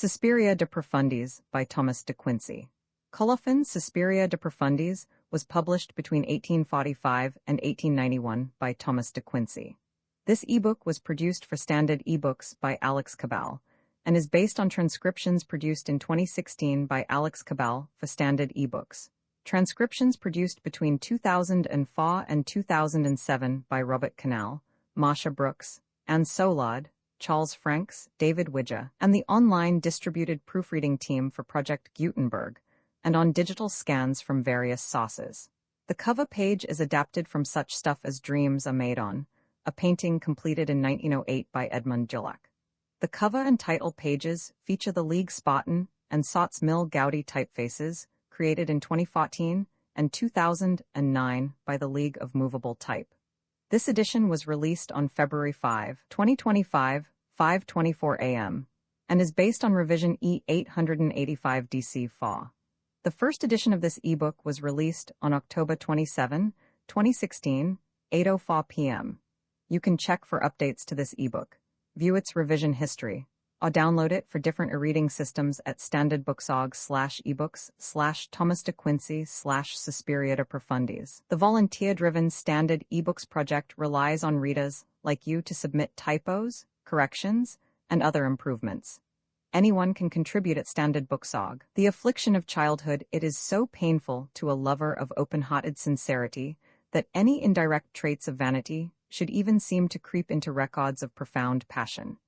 Suspiria de Profundis by Thomas de Quincey. Coloffin's Suspiria de Profundis was published between 1845 and 1891 by Thomas de Quincey. This ebook was produced for Standard eBooks by Alex Cabal, and is based on transcriptions produced in 2016 by Alex Cabal for Standard eBooks. Transcriptions produced between 2004 and 2007 by Robert Cannell, Marsha Brooks, Anne Soulard, Charles Franks, David Widger, and the online distributed proofreading team for Project Gutenberg, and on digital scans from various sources. The cover page is adapted from Such Stuff as Dreams Are Made On, a painting completed in 1908 by Edmund Gillock. The cover and title pages feature the League Spartan and Sots Mill Gaudi typefaces, created in 2014 and 2009 by the League of Movable Type. This edition was released on February 5, 2025, 5:24 a.m., and is based on revision E885 DC4. The first edition of this ebook was released on October 27, 2016, 8:04 p.m. You can check for updates to this ebook, view its revision history, or download it for different e-reading systems at standardbooksorg/ebooks/Thomas de Quincey/Suspiria de Profundis. The volunteer-driven Standard eBooks project relies on readers like you to submit typos, corrections, and other improvements. Anyone can contribute at Standard Booksorg. The affliction of childhood, it is so painful to a lover of open-hearted sincerity that any indirect traits of vanity should even seem to creep into records of profound passion.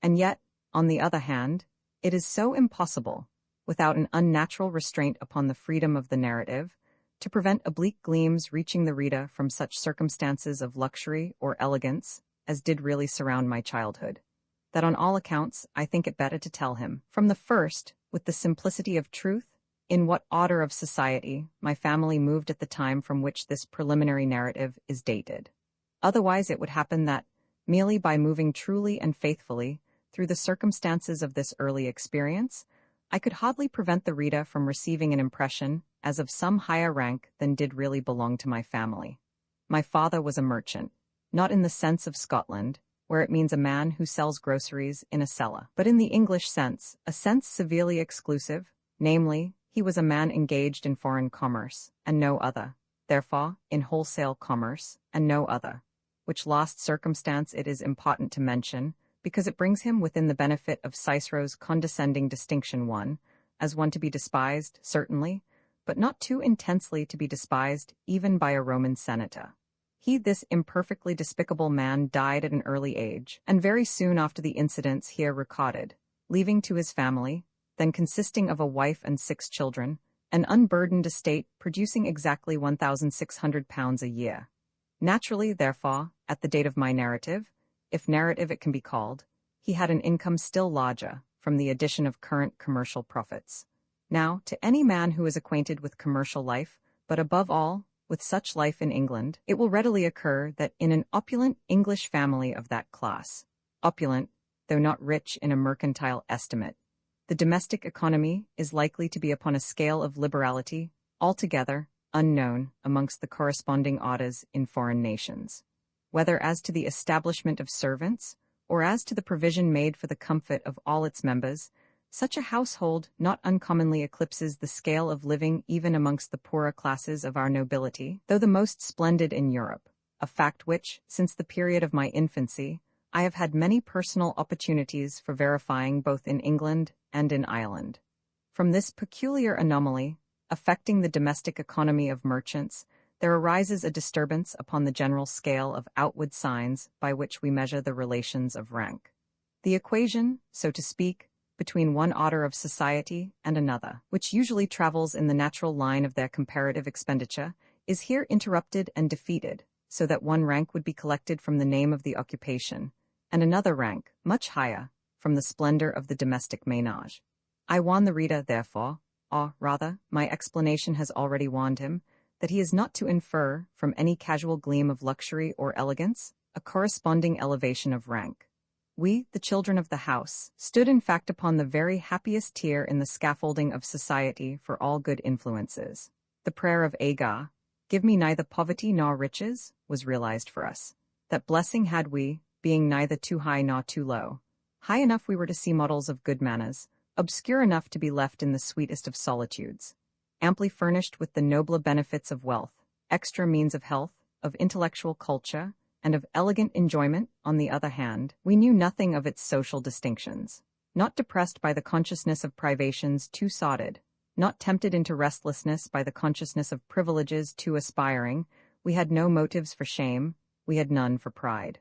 And yet, on the other hand, it is so impossible, without an unnatural restraint upon the freedom of the narrative, to prevent oblique gleams reaching the reader from such circumstances of luxury or elegance as did really surround my childhood, that on all accounts I think it better to tell him, from the first, with the simplicity of truth, in what order of society my family moved at the time from which this preliminary narrative is dated. Otherwise it would happen that, merely by moving truly and faithfully through the circumstances of this early experience, I could hardly prevent the reader from receiving an impression as of some higher rank than did really belong to my family. My father was a merchant, not in the sense of Scotland, where it means a man who sells groceries in a cellar, but in the English sense, a sense severely exclusive, namely, he was a man engaged in foreign commerce, and no other, therefore, in wholesale commerce, and no other, which last circumstance it is important to mention, because it brings him within the benefit of Cicero's condescending distinction one, as one to be despised, certainly, but not too intensely to be despised even by a Roman senator. He, this imperfectly despicable man, died at an early age, and very soon after the incidents here recorded, leaving to his family, then consisting of a wife and 6 children, an unburdened estate producing exactly £1,600 a year. Naturally, therefore, at the date of my narrative, if narrative it can be called, he had an income still larger, from the addition of current commercial profits. Now, to any man who is acquainted with commercial life, but above all, with such life in England, it will readily occur that in an opulent English family of that class, opulent, though not rich in a mercantile estimate, the domestic economy is likely to be upon a scale of liberality altogether unknown amongst the corresponding orders in foreign nations. Whether as to the establishment of servants, or as to the provision made for the comfort of all its members, such a household not uncommonly eclipses the scale of living even amongst the poorer classes of our nobility, though the most splendid in Europe, a fact which, since the period of my infancy, I have had many personal opportunities for verifying both in England and in Ireland. From this peculiar anomaly, affecting the domestic economy of merchants, there arises a disturbance upon the general scale of outward signs by which we measure the relations of rank. The equation, so to speak, between one order of society and another, which usually travels in the natural line of their comparative expenditure, is here interrupted and defeated, so that one rank would be collected from the name of the occupation, and another rank, much higher, from the splendor of the domestic ménage. I warn the reader, therefore, or rather, my explanation has already warned him, that he is not to infer, from any casual gleam of luxury or elegance, a corresponding elevation of rank. We, the children of the house, stood in fact upon the very happiest tier in the scaffolding of society for all good influences. The prayer of Agar, "Give me neither poverty nor riches," was realized for us. That blessing had we, being neither too high nor too low. High enough we were to see models of good manners, obscure enough to be left in the sweetest of solitudes, amply furnished with the nobler benefits of wealth, extra means of health, of intellectual culture, and of elegant enjoyment. On the other hand, we knew nothing of its social distinctions. Not depressed by the consciousness of privations too sordid, not tempted into restlessness by the consciousness of privileges too aspiring, we had no motives for shame, we had none for pride.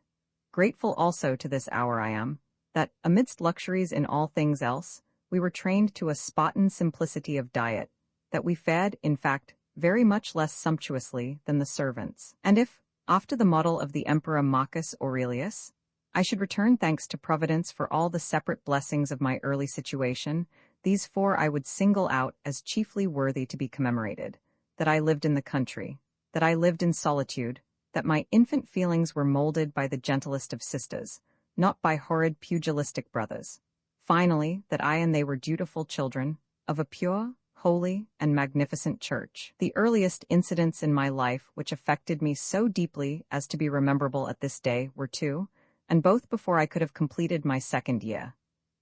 Grateful also to this hour I am, that, amidst luxuries in all things else, we were trained to a Spartan simplicity of diet, that we fed, in fact, very much less sumptuously than the servants. And if, after the model of the Emperor Marcus Aurelius, I should return thanks to Providence for all the separate blessings of my early situation, these four I would single out as chiefly worthy to be commemorated: that I lived in the country, that I lived in solitude, that my infant feelings were molded by the gentlest of sisters, not by horrid pugilistic brothers. Finally, that I and they were dutiful children of a pure, holy, and magnificent church. The earliest incidents in my life which affected me so deeply as to be rememberable at this day were two, and both before I could have completed my second year,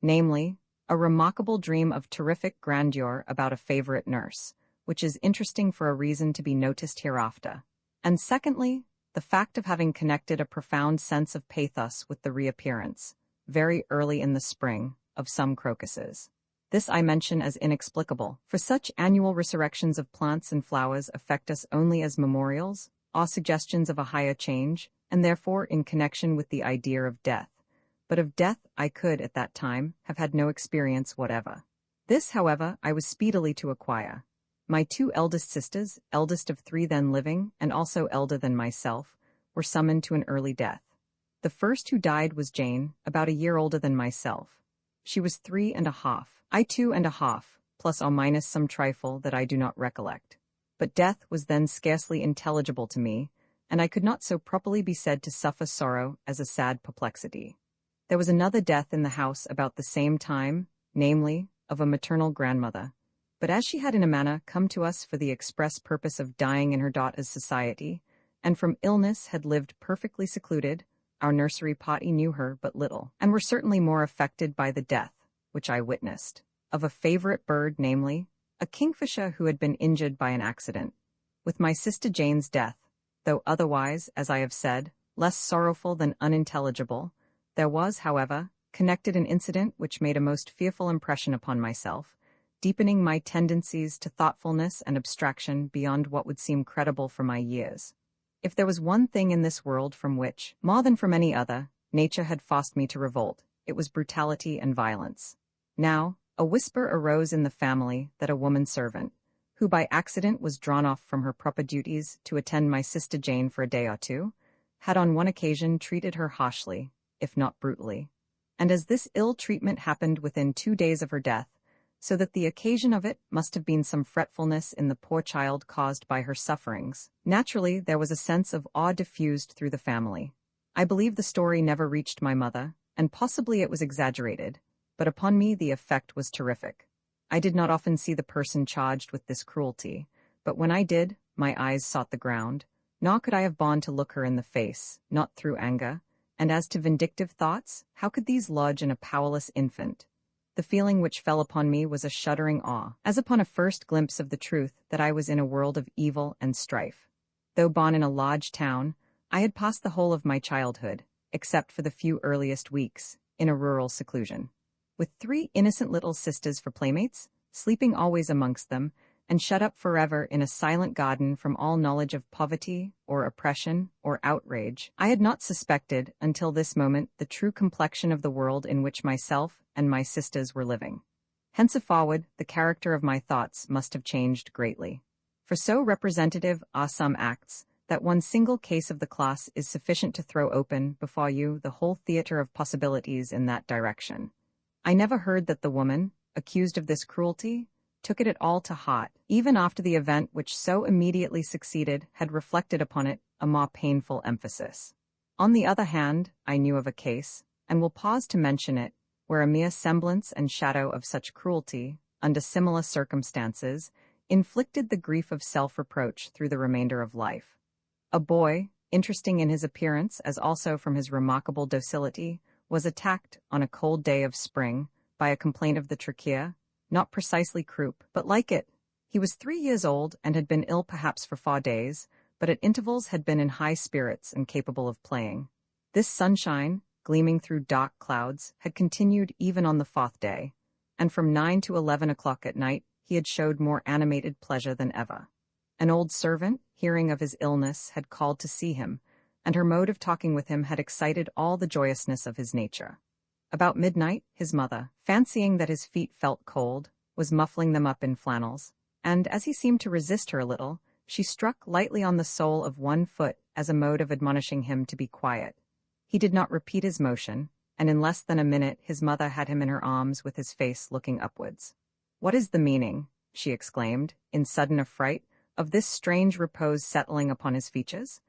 namely, a remarkable dream of terrific grandeur about a favorite nurse, which is interesting for a reason to be noticed hereafter, and secondly, the fact of having connected a profound sense of pathos with the reappearance, very early in the spring, of some crocuses. This I mention as inexplicable, for such annual resurrections of plants and flowers affect us only as memorials, or suggestions of a higher change, and therefore in connection with the idea of death. But of death I could, at that time, have had no experience whatever. This, however, I was speedily to acquire. My two eldest sisters, eldest of three then living, and also elder than myself, were summoned to an early death. The first who died was Jane, about a year older than myself. She was 3.5, I 2.5, plus or minus some trifle that I do not recollect. But death was then scarcely intelligible to me, and I could not so properly be said to suffer sorrow as a sad perplexity. There was another death in the house about the same time, namely, of a maternal grandmother. But as she had in a manner come to us for the express purpose of dying in her daughter's society, and from illness had lived perfectly secluded, our nursery party knew her but little, and were certainly more affected by the death, which I witnessed, of a favorite bird, namely, a kingfisher who had been injured by an accident. With my sister Jane's death, though otherwise, as I have said, less sorrowful than unintelligible, there was, however, connected an incident which made a most fearful impression upon myself, deepening my tendencies to thoughtfulness and abstraction beyond what would seem credible for my years. If there was one thing in this world from which, more than from any other, nature had forced me to revolt, it was brutality and violence. Now, a whisper arose in the family that a woman servant, who by accident was drawn off from her proper duties to attend my sister Jane for a day or two, had on one occasion treated her harshly, if not brutally. And as this ill treatment happened within 2 days of her death, so that the occasion of it must have been some fretfulness in the poor child caused by her sufferings, naturally there was a sense of awe diffused through the family. I believe the story never reached my mother, and possibly it was exaggerated, but upon me the effect was terrific. I did not often see the person charged with this cruelty, but when I did, my eyes sought the ground, nor could I have borne to look her in the face, not through anger, and as to vindictive thoughts, how could these lodge in a powerless infant? The feeling which fell upon me was a shuddering awe, as upon a first glimpse of the truth that I was in a world of evil and strife. Though born in a large town, I had passed the whole of my childhood, except for the few earliest weeks, in a rural seclusion. With 3 innocent little sisters for playmates, sleeping always amongst them, and shut up forever in a silent garden from all knowledge of poverty, or oppression, or outrage, I had not suspected, until this moment, the true complexion of the world in which myself and my sisters were living. Henceforward, the character of my thoughts must have changed greatly. For so representative are some acts, that one single case of the class is sufficient to throw open before you the whole theater of possibilities in that direction. I never heard that the woman, accused of this cruelty, took it at all to heart, even after the event which so immediately succeeded had reflected upon it a more painful emphasis. On the other hand, I knew of a case, and will pause to mention it, where a mere semblance and shadow of such cruelty, under similar circumstances, inflicted the grief of self-reproach through the remainder of life. A boy, interesting in his appearance as also from his remarkable docility, was attacked, on a cold day of spring, by a complaint of the trachea, not precisely croup, but like it. He was 3 years old and had been ill perhaps for 4 days, but at intervals had been in high spirits and capable of playing. This sunshine, gleaming through dark clouds, had continued even on the 4th day, and from 9 to 11 o'clock at night he had showed more animated pleasure than ever. An old servant, hearing of his illness, had called to see him, and her mode of talking with him had excited all the joyousness of his nature. About midnight, his mother, fancying that his feet felt cold, was muffling them up in flannels, and as he seemed to resist her a little, she struck lightly on the sole of one foot as a mode of admonishing him to be quiet. He did not repeat his motion, and in less than a minute his mother had him in her arms with his face looking upwards. "What is the meaning," she exclaimed, in sudden affright, "of this strange repose settling upon his features?"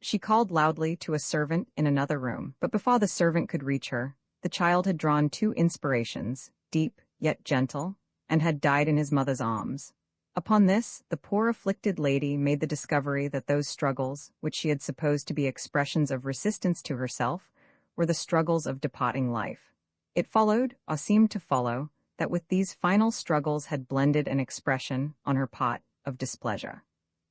She called loudly to a servant in another room, but before the servant could reach her, the child had drawn 2 inspirations, deep yet gentle, and had died in his mother's arms. Upon this, the poor afflicted lady made the discovery that those struggles, which she had supposed to be expressions of resistance to herself, were the struggles of departing life. It followed, or seemed to follow, that with these final struggles had blended an expression, on her part, of displeasure.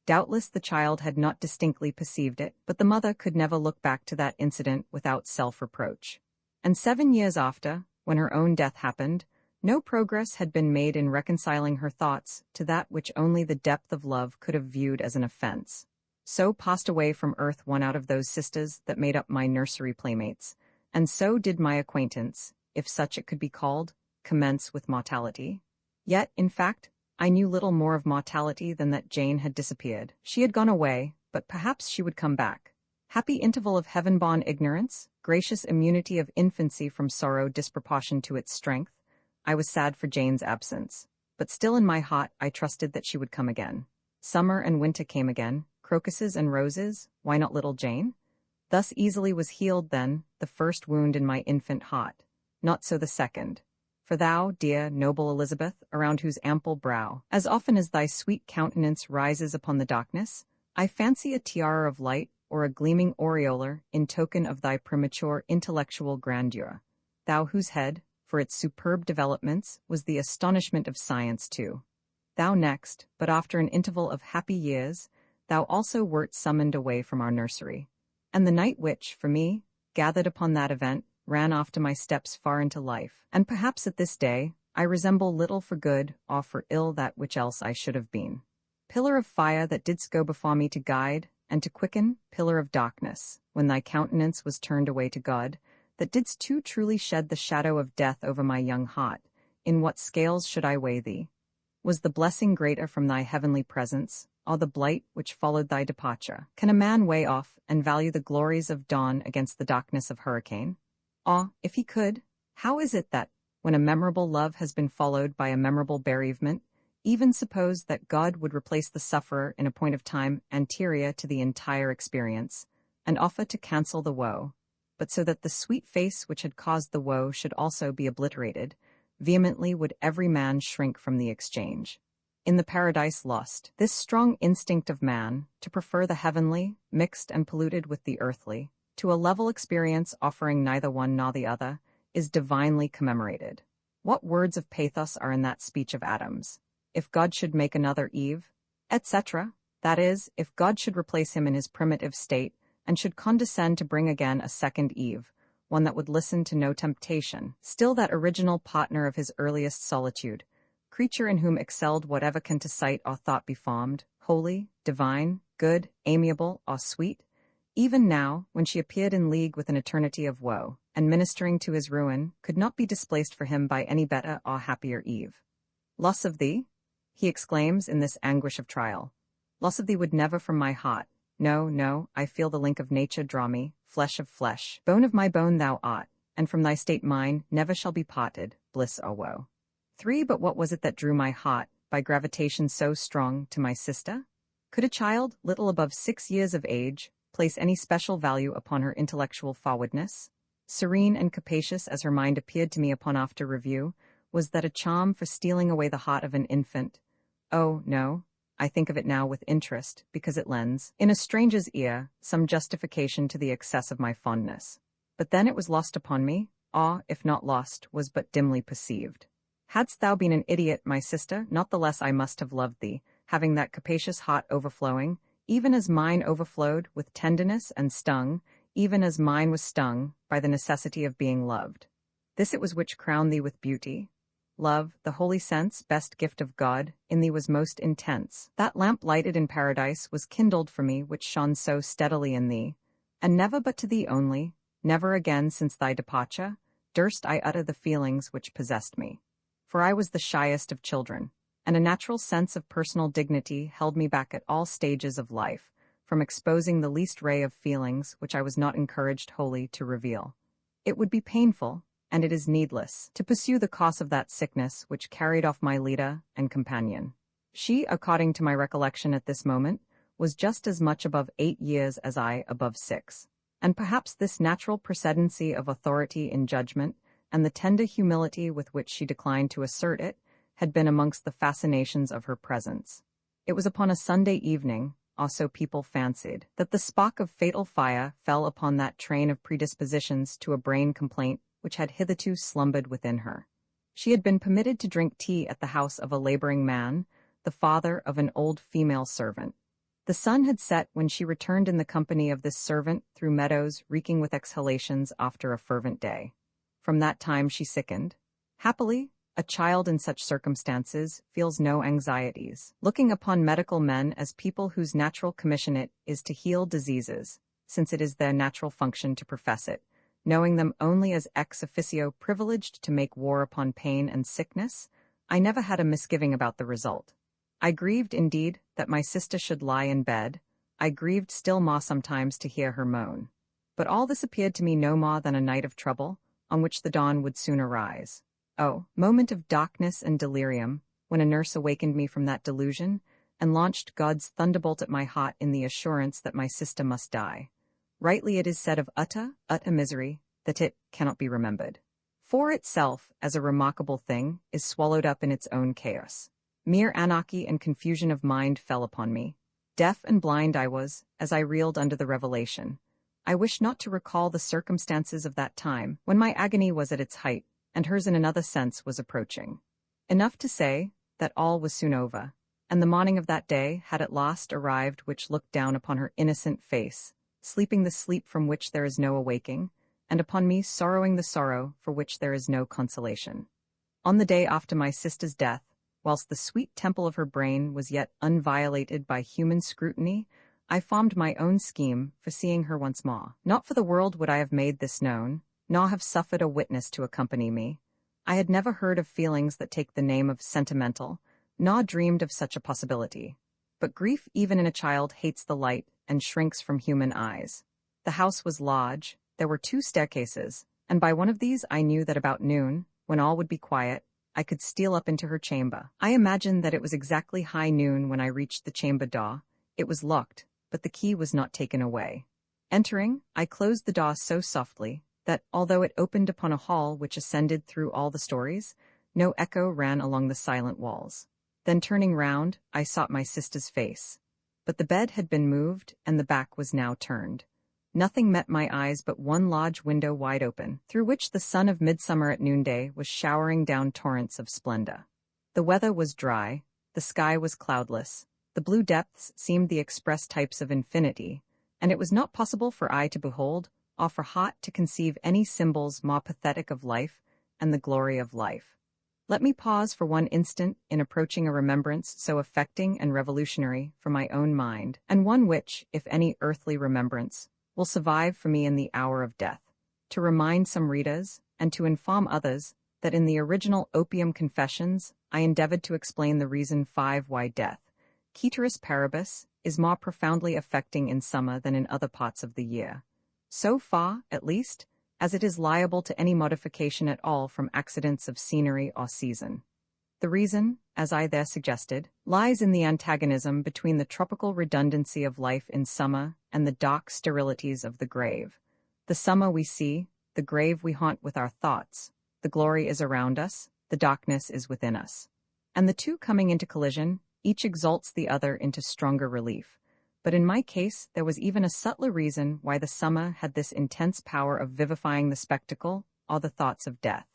Doubtless the child had not distinctly perceived it, but the mother could never look back to that incident without self-reproach. And 7 years after, when her own death happened, no progress had been made in reconciling her thoughts to that which only the depth of love could have viewed as an offense. So passed away from earth one out of those sisters that made up my nursery playmates, and so did my acquaintance, if such it could be called, commence with mortality. Yet, in fact, I knew little more of mortality than that Jane had disappeared. She had gone away, but perhaps she would come back. Happy interval of heaven-born ignorance, gracious immunity of infancy from sorrow disproportioned to its strength. I was sad for Jane's absence, but still in my heart I trusted that she would come again. Summer and winter came again, crocuses and roses, why not little Jane? Thus easily was healed, then, the first wound in my infant heart, not so the second. For thou, dear, noble Elizabeth, around whose ample brow, as often as thy sweet countenance rises upon the darkness, I fancy a tiara of light or a gleaming aureolar in token of thy premature intellectual grandeur, thou whose head, for its superb developments, was the astonishment of science too. Thou next, but after an interval of happy years, thou also wert summoned away from our nursery. And the night which, for me, gathered upon that event, ran off to my steps far into life, and perhaps at this day I resemble little for good or for ill that which else I should have been. Pillar of fire that didst go before me to guide and to quicken, pillar of darkness, when thy countenance was turned away to God, that didst too truly shed the shadow of death over my young heart, in what scales should I weigh thee? Was the blessing greater from thy heavenly presence, or the blight which followed thy departure? Can a man weigh off and value the glories of dawn against the darkness of hurricane? Or, if he could, how is it that, when a memorable love has been followed by a memorable bereavement, even suppose that God would replace the sufferer in a point of time anterior to the entire experience, and offer to cancel the woe, but so that the sweet face which had caused the woe should also be obliterated, vehemently would every man shrink from the exchange. In the Paradise Lost, this strong instinct of man, to prefer the heavenly, mixed and polluted with the earthly, to a level experience offering neither one nor the other, is divinely commemorated. What words of pathos are in that speech of Adam's? If God should make another Eve, etc., that is, if God should replace him in his primitive state, and should condescend to bring again a second Eve, one that would listen to no temptation, still that original partner of his earliest solitude, creature in whom excelled whatever can to sight or thought be formed, holy, divine, good, amiable, or sweet, even now, when she appeared in league with an eternity of woe, and ministering to his ruin, could not be displaced for him by any better or happier Eve. Loss of thee? He exclaims in this anguish of trial. Loss of thee would never from my heart. No, no, I feel the link of nature draw me, flesh of flesh, bone of my bone thou art, and from thy state mine never shall be parted, bliss or woe. 3. But what was it that drew my heart, by gravitation so strong, to my sister? Could a child, little above 6 years of age, place any special value upon her intellectual forwardness? Serene and capacious as her mind appeared to me upon after review, was that a charm for stealing away the heart of an infant? Oh, no, I think of it now with interest, because it lends, in a stranger's ear, some justification to the excess of my fondness. But then it was lost upon me, awe, if not lost, was but dimly perceived. Hadst thou been an idiot, my sister, not the less I must have loved thee, having that capacious heart overflowing, even as mine overflowed with tenderness and stung, even as mine was stung by the necessity of being loved. This it was which crowned thee with beauty. Love, the holy sense, best gift of God, in thee was most intense. That lamp lighted in paradise was kindled for me which shone so steadily in thee, and never but to thee only, never again since thy departure, durst I utter the feelings which possessed me. For I was the shyest of children, and a natural sense of personal dignity held me back at all stages of life, from exposing the least ray of feelings which I was not encouraged wholly to reveal. It would be painful, and it is needless, to pursue the cause of that sickness which carried off my leader and companion. She, according to my recollection at this moment, was just as much above 8 years as I above 6, and perhaps this natural precedency of authority in judgment, and the tender humility with which she declined to assert it, had been amongst the fascinations of her presence. It was upon a Sunday evening, or so people fancied, that the spark of fatal fire fell upon that train of predispositions to a brain complaint which had hitherto slumbered within her. She had been permitted to drink tea at the house of a laboring man, the father of an old female servant. The sun had set when she returned in the company of this servant through meadows reeking with exhalations after a fervent day. From that time she sickened. Happily, a child in such circumstances feels no anxieties, looking upon medical men as people whose natural commission it is to heal diseases, since it is their natural function to profess it, knowing them only as ex officio privileged to make war upon pain and sickness, I never had a misgiving about the result. I grieved, indeed, that my sister should lie in bed. I grieved still more sometimes to hear her moan. But all this appeared to me no more than a night of trouble, on which the dawn would soon arise. Oh, moment of darkness and delirium, when a nurse awakened me from that delusion, and launched God's thunderbolt at my heart in the assurance that my sister must die. Rightly it is said of utter misery, that it cannot be remembered. For itself, as a remarkable thing, is swallowed up in its own chaos. Mere anarchy and confusion of mind fell upon me. Deaf and blind I was, as I reeled under the revelation. I wish not to recall the circumstances of that time, when my agony was at its height, and hers in another sense was approaching. Enough to say, that all was soon over, and the morning of that day had at last arrived which looked down upon her innocent face, sleeping the sleep from which there is no awaking, and upon me sorrowing the sorrow for which there is no consolation. On the day after my sister's death, whilst the sweet temple of her brain was yet unviolated by human scrutiny, I formed my own scheme for seeing her once more. Not for the world would I have made this known, nor have suffered a witness to accompany me. I had never heard of feelings that take the name of sentimental, nor dreamed of such a possibility. But grief even in a child hates the light and shrinks from human eyes. The house was large, there were 2 staircases, and by one of these I knew that about noon, when all would be quiet, I could steal up into her chamber. I imagined that it was exactly high noon when I reached the chamber door. It was locked, but the key was not taken away. Entering, I closed the door so softly that, although it opened upon a hall which ascended through all the stories, no echo ran along the silent walls. Then turning round, I sought my sister's face. But the bed had been moved, and the back was now turned. Nothing met my eyes but one large window wide open, through which the sun of midsummer at noonday was showering down torrents of splendor. The weather was dry, the sky was cloudless, the blue depths seemed the express types of infinity, and it was not possible for eye to behold, or for heart to conceive any symbols more pathetic of life and the glory of life. Let me pause for one instant in approaching a remembrance so affecting and revolutionary for my own mind, and one which, if any earthly remembrance, will survive for me in the hour of death, to remind some readers, and to inform others, that in the original Opium Confessions I endeavored to explain the reason 5 why death, ceteris paribus, is more profoundly affecting in summer than in other parts of the year, so far, at least, as it is liable to any modification at all from accidents of scenery or season. The reason, as I there suggested, lies in the antagonism between the tropical redundancy of life in summer and the dark sterilities of the grave. The summer we see, the grave we haunt with our thoughts, the glory is around us, the darkness is within us. And the two coming into collision, each exalts the other into stronger relief. But in my case, there was even a subtler reason why the summer had this intense power of vivifying the spectacle are the thoughts of death.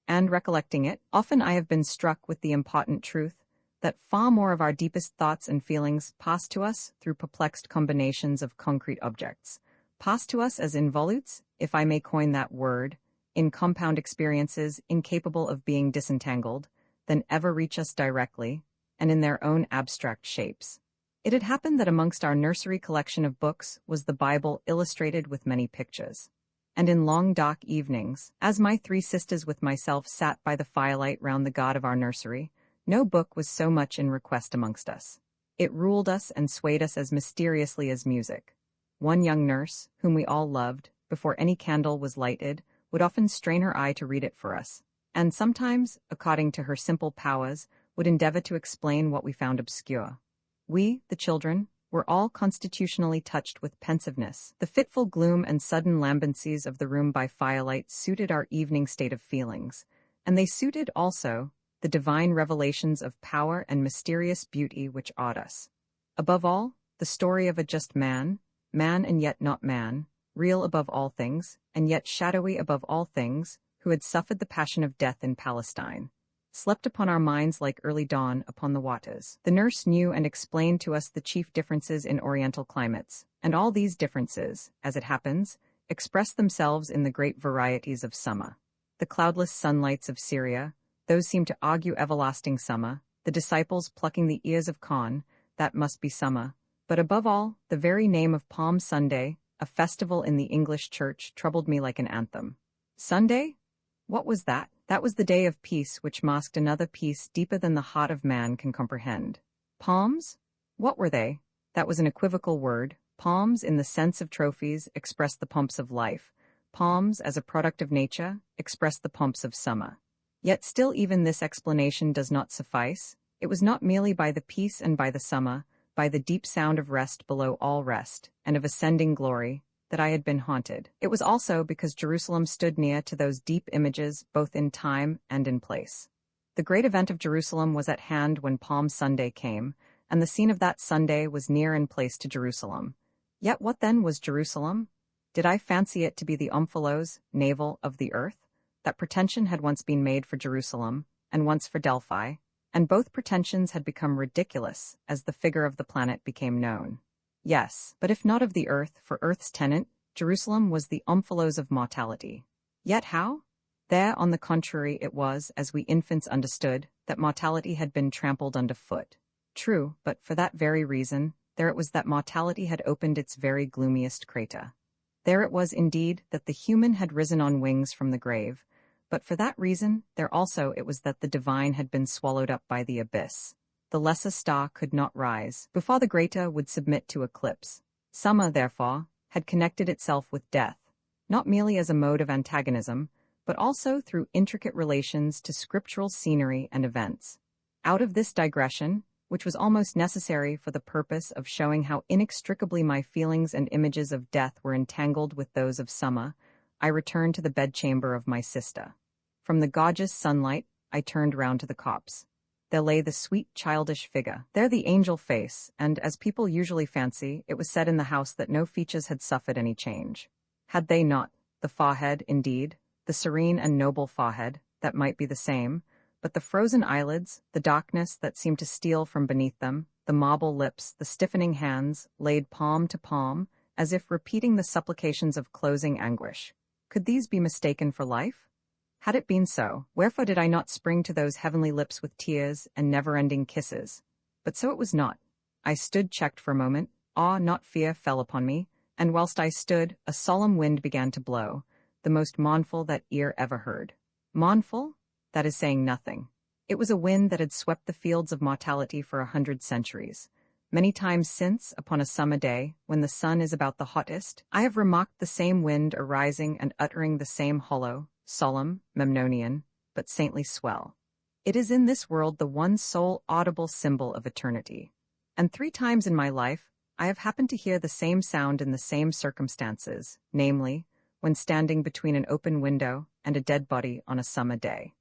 And recollecting it, often I have been struck with the important truth that far more of our deepest thoughts and feelings pass to us through perplexed combinations of concrete objects, pass to us as involutes, if I may coin that word, in compound experiences incapable of being disentangled, than ever reach us directly, and in their own abstract shapes. It had happened that amongst our nursery collection of books was the Bible illustrated with many pictures. And in long dark evenings, as my 3 sisters with myself sat by the firelight round the god of our nursery, no book was so much in request amongst us. It ruled us and swayed us as mysteriously as music. One young nurse, whom we all loved, before any candle was lighted, would often strain her eye to read it for us, and sometimes, according to her simple powers, would endeavor to explain what we found obscure. We, the children, were all constitutionally touched with pensiveness. The fitful gloom and sudden lambencies of the room by firelight suited our evening state of feelings, and they suited also the divine revelations of power and mysterious beauty which awed us. Above all, the story of a just man, man and yet not man, real above all things, and yet shadowy above all things, who had suffered the passion of death in Palestine, slept upon our minds like early dawn upon the waters. The nurse knew and explained to us the chief differences in Oriental climates, and all these differences, as it happens, express themselves in the great varieties of summer. The cloudless sunlights of Syria, those seem to argue everlasting summer, the disciples plucking the ears of corn, that must be summer, but above all, the very name of Palm Sunday, a festival in the English church, troubled me like an anthem. Sunday? What was that? That was the day of peace which masked another peace deeper than the heart of man can comprehend. Palms? What were they? That was an equivocal word. Palms, in the sense of trophies, expressed the pomps of life. Palms, as a product of nature, expressed the pomps of summer. Yet still even this explanation does not suffice. It was not merely by the peace and by the summer, by the deep sound of rest below all rest, and of ascending glory, that I had been haunted. It was also because Jerusalem stood near to those deep images both in time and in place. The great event of Jerusalem was at hand when Palm Sunday came, and the scene of that Sunday was near in place to Jerusalem. Yet what then was Jerusalem? Did I fancy it to be the omphalos, navel of the earth? That pretension had once been made for Jerusalem, and once for Delphi, and both pretensions had become ridiculous as the figure of the planet became known. Yes, but if not of the earth, for earth's tenant, Jerusalem was the omphalos of mortality. Yet how? There, on the contrary, it was, as we infants understood, that mortality had been trampled underfoot. True, but for that very reason, there it was that mortality had opened its very gloomiest crater. There it was, indeed, that the human had risen on wings from the grave, but for that reason, there also it was that the divine had been swallowed up by the abyss. The lesser star could not rise, before the greater would submit to eclipse. Summer, therefore, had connected itself with death, not merely as a mode of antagonism, but also through intricate relations to scriptural scenery and events. Out of this digression, which was almost necessary for the purpose of showing how inextricably my feelings and images of death were entangled with those of summer, I returned to the bedchamber of my sister. From the gorgeous sunlight, I turned round to the copse. There lay the sweet childish figure, there the angel face, and, as people usually fancy, it was said in the house that no features had suffered any change. Had they not? The forehead, indeed, the serene and noble forehead, that might be the same, but the frozen eyelids, the darkness that seemed to steal from beneath them, the marble lips, the stiffening hands, laid palm to palm, as if repeating the supplications of closing anguish. Could these be mistaken for life? Had it been so, wherefore did I not spring to those heavenly lips with tears and never-ending kisses? But so it was not. I stood checked for a moment, awe, not fear, fell upon me, and whilst I stood, a solemn wind began to blow, the most mournful that ear ever heard. Mournful? That is saying nothing. It was a wind that had swept the fields of mortality for 100 centuries. Many times since, upon a summer day, when the sun is about the hottest, I have remarked the same wind arising and uttering the same hollow, solemn, Memnonian, but saintly swell. It is in this world the one sole audible symbol of eternity. And 3 times in my life, I have happened to hear the same sound in the same circumstances, namely, when standing between an open window and a dead body on a summer day.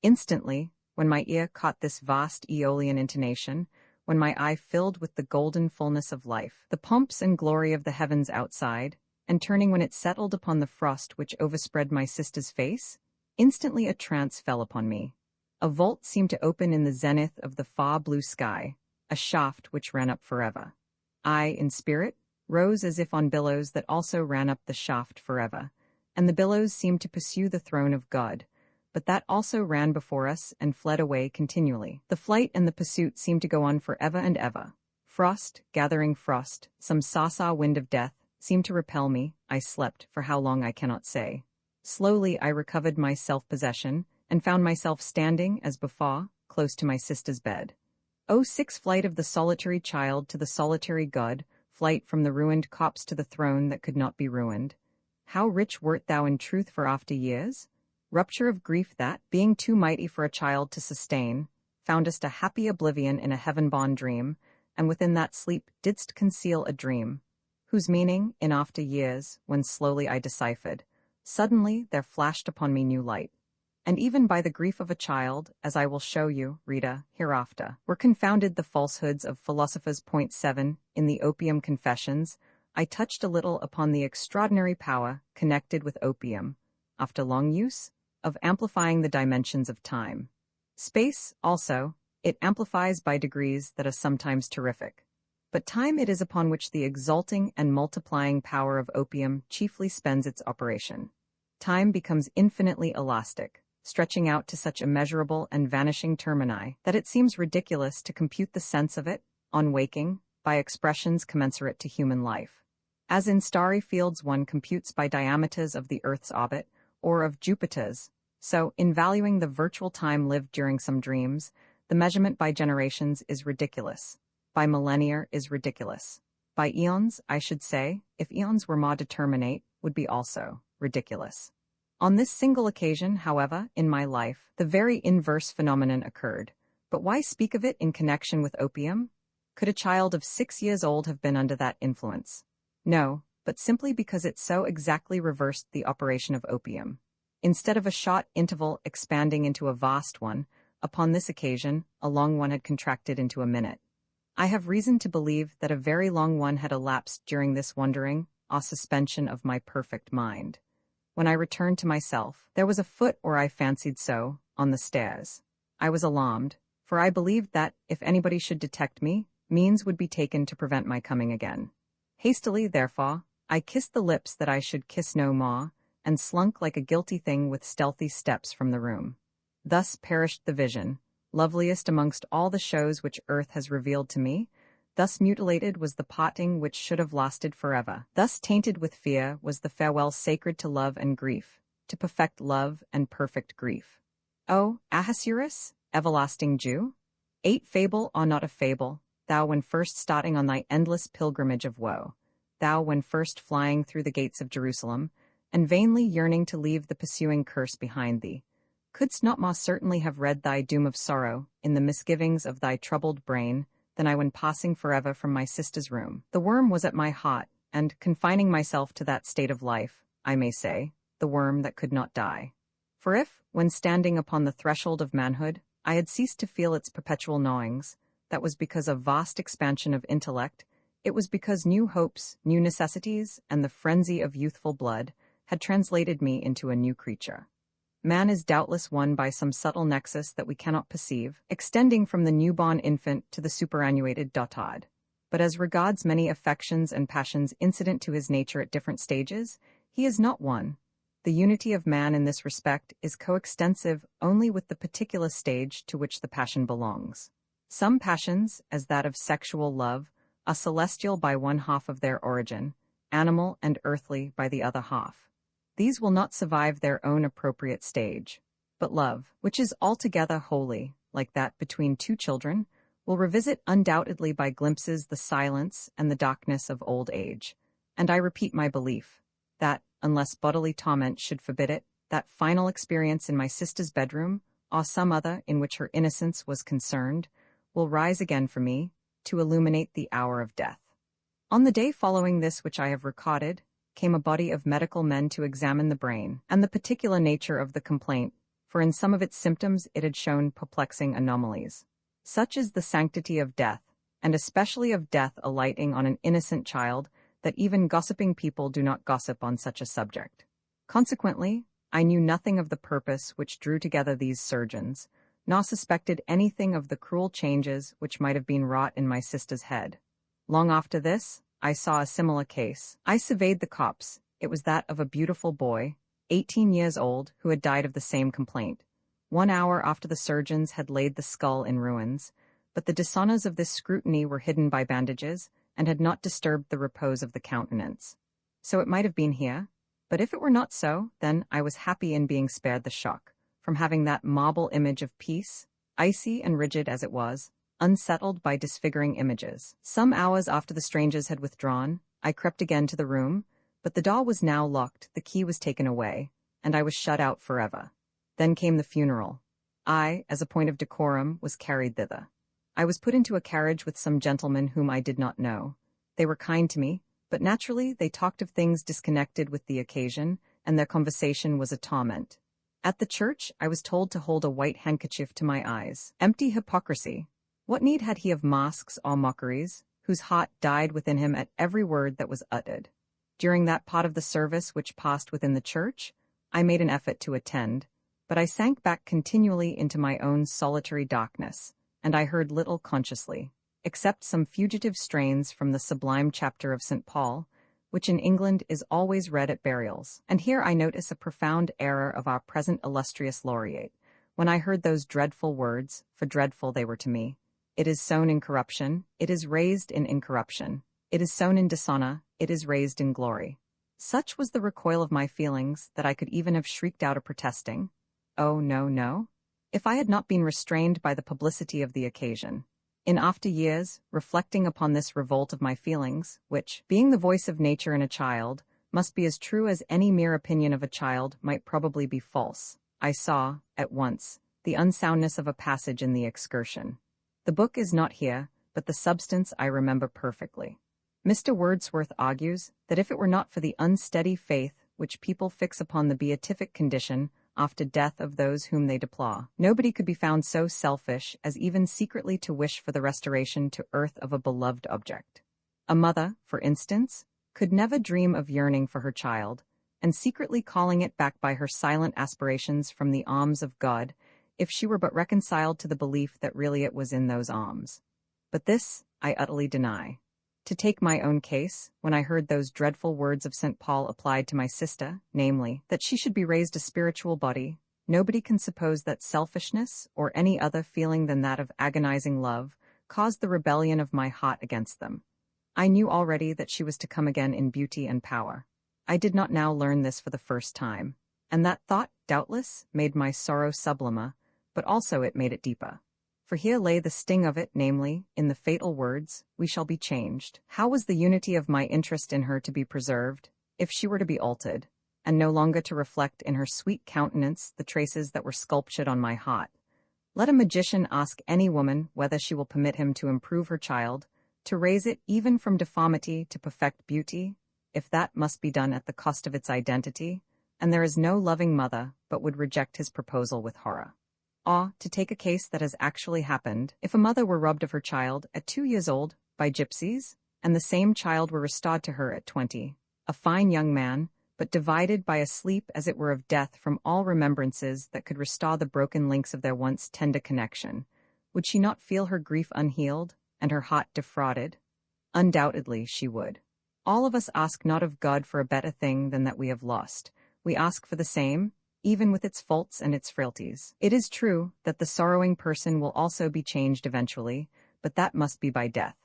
Instantly, when my ear caught this vast Aeolian intonation, when my eye filled with the golden fullness of life, the pomps and glory of the heavens outside, and turning when it settled upon the frost which overspread my sister's face, instantly a trance fell upon me. A vault seemed to open in the zenith of the far blue sky, a shaft which ran up forever. I, in spirit, rose as if on billows that also ran up the shaft forever, and the billows seemed to pursue the throne of God, but that also ran before us and fled away continually. The flight and the pursuit seemed to go on forever and ever. Frost, gathering frost, some sa-sa wind of death, seemed to repel me. I slept, for how long I cannot say. Slowly I recovered my self-possession, and found myself standing, as before, close to my sister's bed. O sixth flight of the solitary child to the solitary God, flight from the ruined copse to the throne that could not be ruined. How rich wert thou in truth for after years? Rupture of grief that, being too mighty for a child to sustain, foundest a happy oblivion in a heaven-born dream, and within that sleep didst conceal a dream, whose meaning, in after years, when slowly I deciphered, suddenly there flashed upon me new light. And even by the grief of a child, as I will show you, reader, hereafter, were confounded the falsehoods of philosophers. 7. In the Opium Confessions, I touched a little upon the extraordinary power connected with opium, after long use, of amplifying the dimensions of time. Space, also, it amplifies by degrees that are sometimes terrific. But time it is upon which the exalting and multiplying power of opium chiefly spends its operation. Time becomes infinitely elastic, stretching out to such immeasurable and vanishing termini that it seems ridiculous to compute the sense of it, on waking, by expressions commensurate to human life. As in starry fields one computes by diameters of the Earth's orbit, or of Jupiter's, so, in valuing the virtual time lived during some dreams, the measurement by generations is ridiculous. By millennia is ridiculous. By eons, I should say, if eons were more determinate, would be also ridiculous. On this single occasion, however, in my life, the very inverse phenomenon occurred. But why speak of it in connection with opium? Could a child of 6 years old have been under that influence? No, but simply because it so exactly reversed the operation of opium. Instead of a short interval expanding into a vast one, upon this occasion, a long one had contracted into a minute. I have reason to believe that a very long one had elapsed during this wondering, or suspension of my perfect mind. When I returned to myself, there was a foot, or I fancied so, on the stairs. I was alarmed, for I believed that, if anybody should detect me, means would be taken to prevent my coming again. Hastily, therefore, I kissed the lips that I should kiss no more, and slunk like a guilty thing with stealthy steps from the room. Thus perished the vision, loveliest amongst all the shows which earth has revealed to me. Thus mutilated was the parting which should have lasted forever. Thus tainted with fear was the farewell sacred to love and grief, to perfect love and perfect grief. O Ahasuerus, everlasting Jew! 8 fable or not a fable, thou when first starting on thy endless pilgrimage of woe, thou when first flying through the gates of Jerusalem, and vainly yearning to leave the pursuing curse behind thee, couldst not more certainly have read thy doom of sorrow in the misgivings of thy troubled brain, than I when passing forever from my sister's room. The worm was at my heart, and, confining myself to that state of life, I may say, the worm that could not die. For if, when standing upon the threshold of manhood, I had ceased to feel its perpetual gnawings, that was because of vast expansion of intellect, it was because new hopes, new necessities, and the frenzy of youthful blood had translated me into a new creature. Man is doubtless one by some subtle nexus that we cannot perceive, extending from the newborn infant to the superannuated dotard. But as regards many affections and passions incident to his nature at different stages, he is not one. The unity of man in this respect is coextensive only with the particular stage to which the passion belongs. Some passions, as that of sexual love, are celestial by one half of their origin, animal and earthly by the other half. These will not survive their own appropriate stage. But love, which is altogether holy, like that between two children, will revisit undoubtedly by glimpses the silence and the darkness of old age. And I repeat my belief, that, unless bodily torment should forbid it, that final experience in my sister's bedroom, or some other in which her innocence was concerned, will rise again for me, to illuminate the hour of death. On the day following this which I have recorded, came a body of medical men to examine the brain, and the particular nature of the complaint, for in some of its symptoms it had shown perplexing anomalies. Such is the sanctity of death, and especially of death alighting on an innocent child, that even gossiping people do not gossip on such a subject. Consequently, I knew nothing of the purpose which drew together these surgeons, nor suspected anything of the cruel changes which might have been wrought in my sister's head. Long after this, I saw a similar case. I surveyed the corpse. It was that of a beautiful boy, 18 years old, who had died of the same complaint. 1 hour after the surgeons had laid the skull in ruins, but the dishonors of this scrutiny were hidden by bandages, and had not disturbed the repose of the countenance. So it might have been here, but if it were not so, then I was happy in being spared the shock, from having that marble image of peace, icy and rigid as it was, unsettled by disfiguring images. Some hours after the strangers had withdrawn, I crept again to the room, but the door was now locked, the key was taken away, and I was shut out forever. Then came the funeral. I, as a point of decorum, was carried thither. I was put into a carriage with some gentlemen whom I did not know. They were kind to me, but naturally they talked of things disconnected with the occasion, and their conversation was a torment. At the church, I was told to hold a white handkerchief to my eyes. Empty hypocrisy! What need had he of masks or mockeries, whose heart died within him at every word that was uttered? During that part of the service which passed within the church, I made an effort to attend, but I sank back continually into my own solitary darkness, and I heard little consciously, except some fugitive strains from the sublime chapter of St. Paul, which in England is always read at burials. And here I notice a profound error of our present illustrious laureate, when I heard those dreadful words, for dreadful they were to me: "It is sown in corruption, it is raised in incorruption. It is sown in dishonor, it is raised in glory." Such was the recoil of my feelings that I could even have shrieked out a protesting, "Oh, no, no," if I had not been restrained by the publicity of the occasion. In after years, reflecting upon this revolt of my feelings, which, being the voice of nature in a child, must be as true as any mere opinion of a child might probably be false, I saw, at once, the unsoundness of a passage in the Excursion. The book is not here, but the substance I remember perfectly. Mr. Wordsworth argues that if it were not for the unsteady faith which people fix upon the beatific condition after death of those whom they deplore, nobody could be found so selfish as even secretly to wish for the restoration to earth of a beloved object. A mother, for instance, could never dream of yearning for her child, and secretly calling it back by her silent aspirations from the arms of God, if she were but reconciled to the belief that really it was in those arms. But this I utterly deny. To take my own case, when I heard those dreadful words of St. Paul applied to my sister, namely, that she should be raised a spiritual body, nobody can suppose that selfishness, or any other feeling than that of agonizing love, caused the rebellion of my heart against them. I knew already that she was to come again in beauty and power. I did not now learn this for the first time, and that thought, doubtless, made my sorrow sublimer, but also it made it deeper. For here lay the sting of it, namely, in the fatal words, "We shall be changed." How was the unity of my interest in her to be preserved, if she were to be altered, and no longer to reflect in her sweet countenance the traces that were sculptured on my heart? Let a magician ask any woman whether she will permit him to improve her child, to raise it even from deformity to perfect beauty, if that must be done at the cost of its identity, and there is no loving mother but would reject his proposal with horror. Or, to take a case that has actually happened, if a mother were robbed of her child at 2 years old by gypsies, and the same child were restored to her at 20, a fine young man, but divided by a sleep as it were of death from all remembrances that could restore the broken links of their once tender connection, would she not feel her grief unhealed, and her heart defrauded? Undoubtedly she would. All of us ask not of God for a better thing than that we have lost. We ask for the same, even with its faults and its frailties. It is true that the sorrowing person will also be changed eventually, but that must be by death.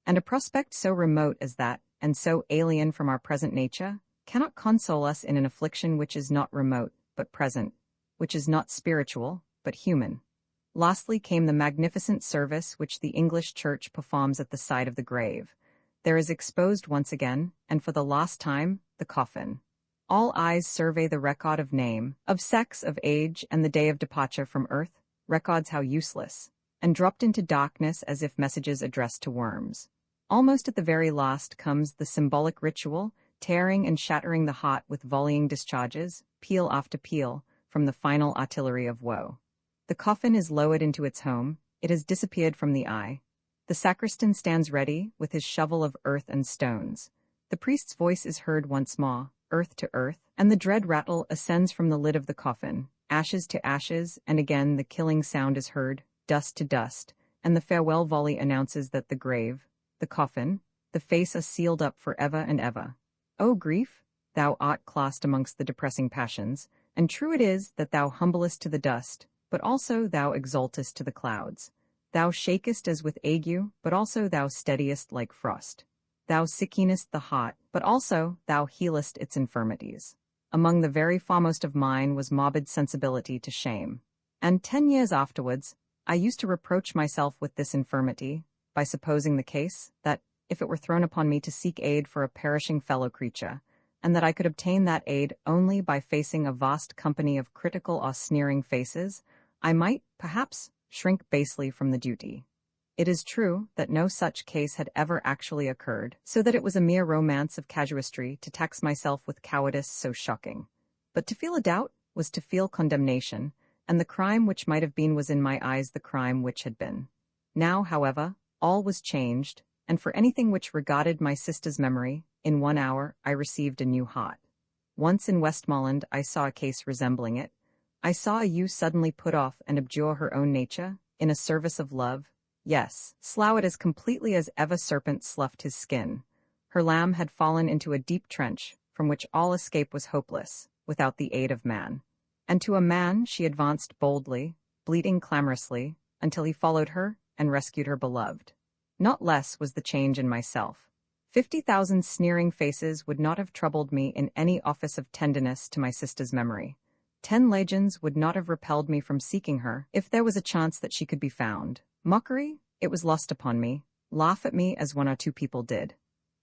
And a prospect so remote as that, and so alien from our present nature, cannot console us in an affliction which is not remote, but present, which is not spiritual, but human. Lastly came the magnificent service which the English Church performs at the side of the grave. There is exposed once again, and for the last time, the coffin. All eyes survey the record of name, of sex, of age, and the day of departure from earth, records how useless, and dropped into darkness as if messages addressed to worms. Almost at the very last comes the symbolic ritual, tearing and shattering the heart with volleying discharges, peal after peal, from the final artillery of woe. The coffin is lowered into its home, it has disappeared from the eye. The sacristan stands ready, with his shovel of earth and stones. The priest's voice is heard once more, earth to earth, and the dread rattle ascends from the lid of the coffin, ashes to ashes, and again the killing sound is heard, dust to dust, and the farewell volley announces that the grave, the coffin, the face are sealed up for ever and ever. O grief, thou art classed amongst the depressing passions, and true it is that thou humblest to the dust, but also thou exaltest to the clouds. Thou shakest as with ague, but also thou steadiest like frost. Thou sickenest the heart, but also thou healest its infirmities. Among the very foremost of mine was morbid sensibility to shame. And 10 years afterwards, I used to reproach myself with this infirmity, by supposing the case, that, if it were thrown upon me to seek aid for a perishing fellow creature, and that I could obtain that aid only by facing a vast company of critical or sneering faces, I might, perhaps, shrink basely from the duty. It is true that no such case had ever actually occurred, so that it was a mere romance of casuistry to tax myself with cowardice so shocking. But to feel a doubt was to feel condemnation, and the crime which might have been was in my eyes the crime which had been. Now, however, all was changed, and for anything which regarded my sister's memory, in 1 hour I received a new heart. Once in Westmoreland I saw a case resembling it. I saw a ewe suddenly put off and abjure her own nature, in a service of love, yes, slough it as completely as ever serpent sloughed his skin. Her lamb had fallen into a deep trench, from which all escape was hopeless, without the aid of man. And to a man she advanced boldly, bleating clamorously, until he followed her and rescued her beloved. Not less was the change in myself. 50,000 sneering faces would not have troubled me in any office of tenderness to my sister's memory. 10 legions would not have repelled me from seeking her, if there was a chance that she could be found. Mockery, it was lost upon me. Laugh at me as 1 or 2 people did.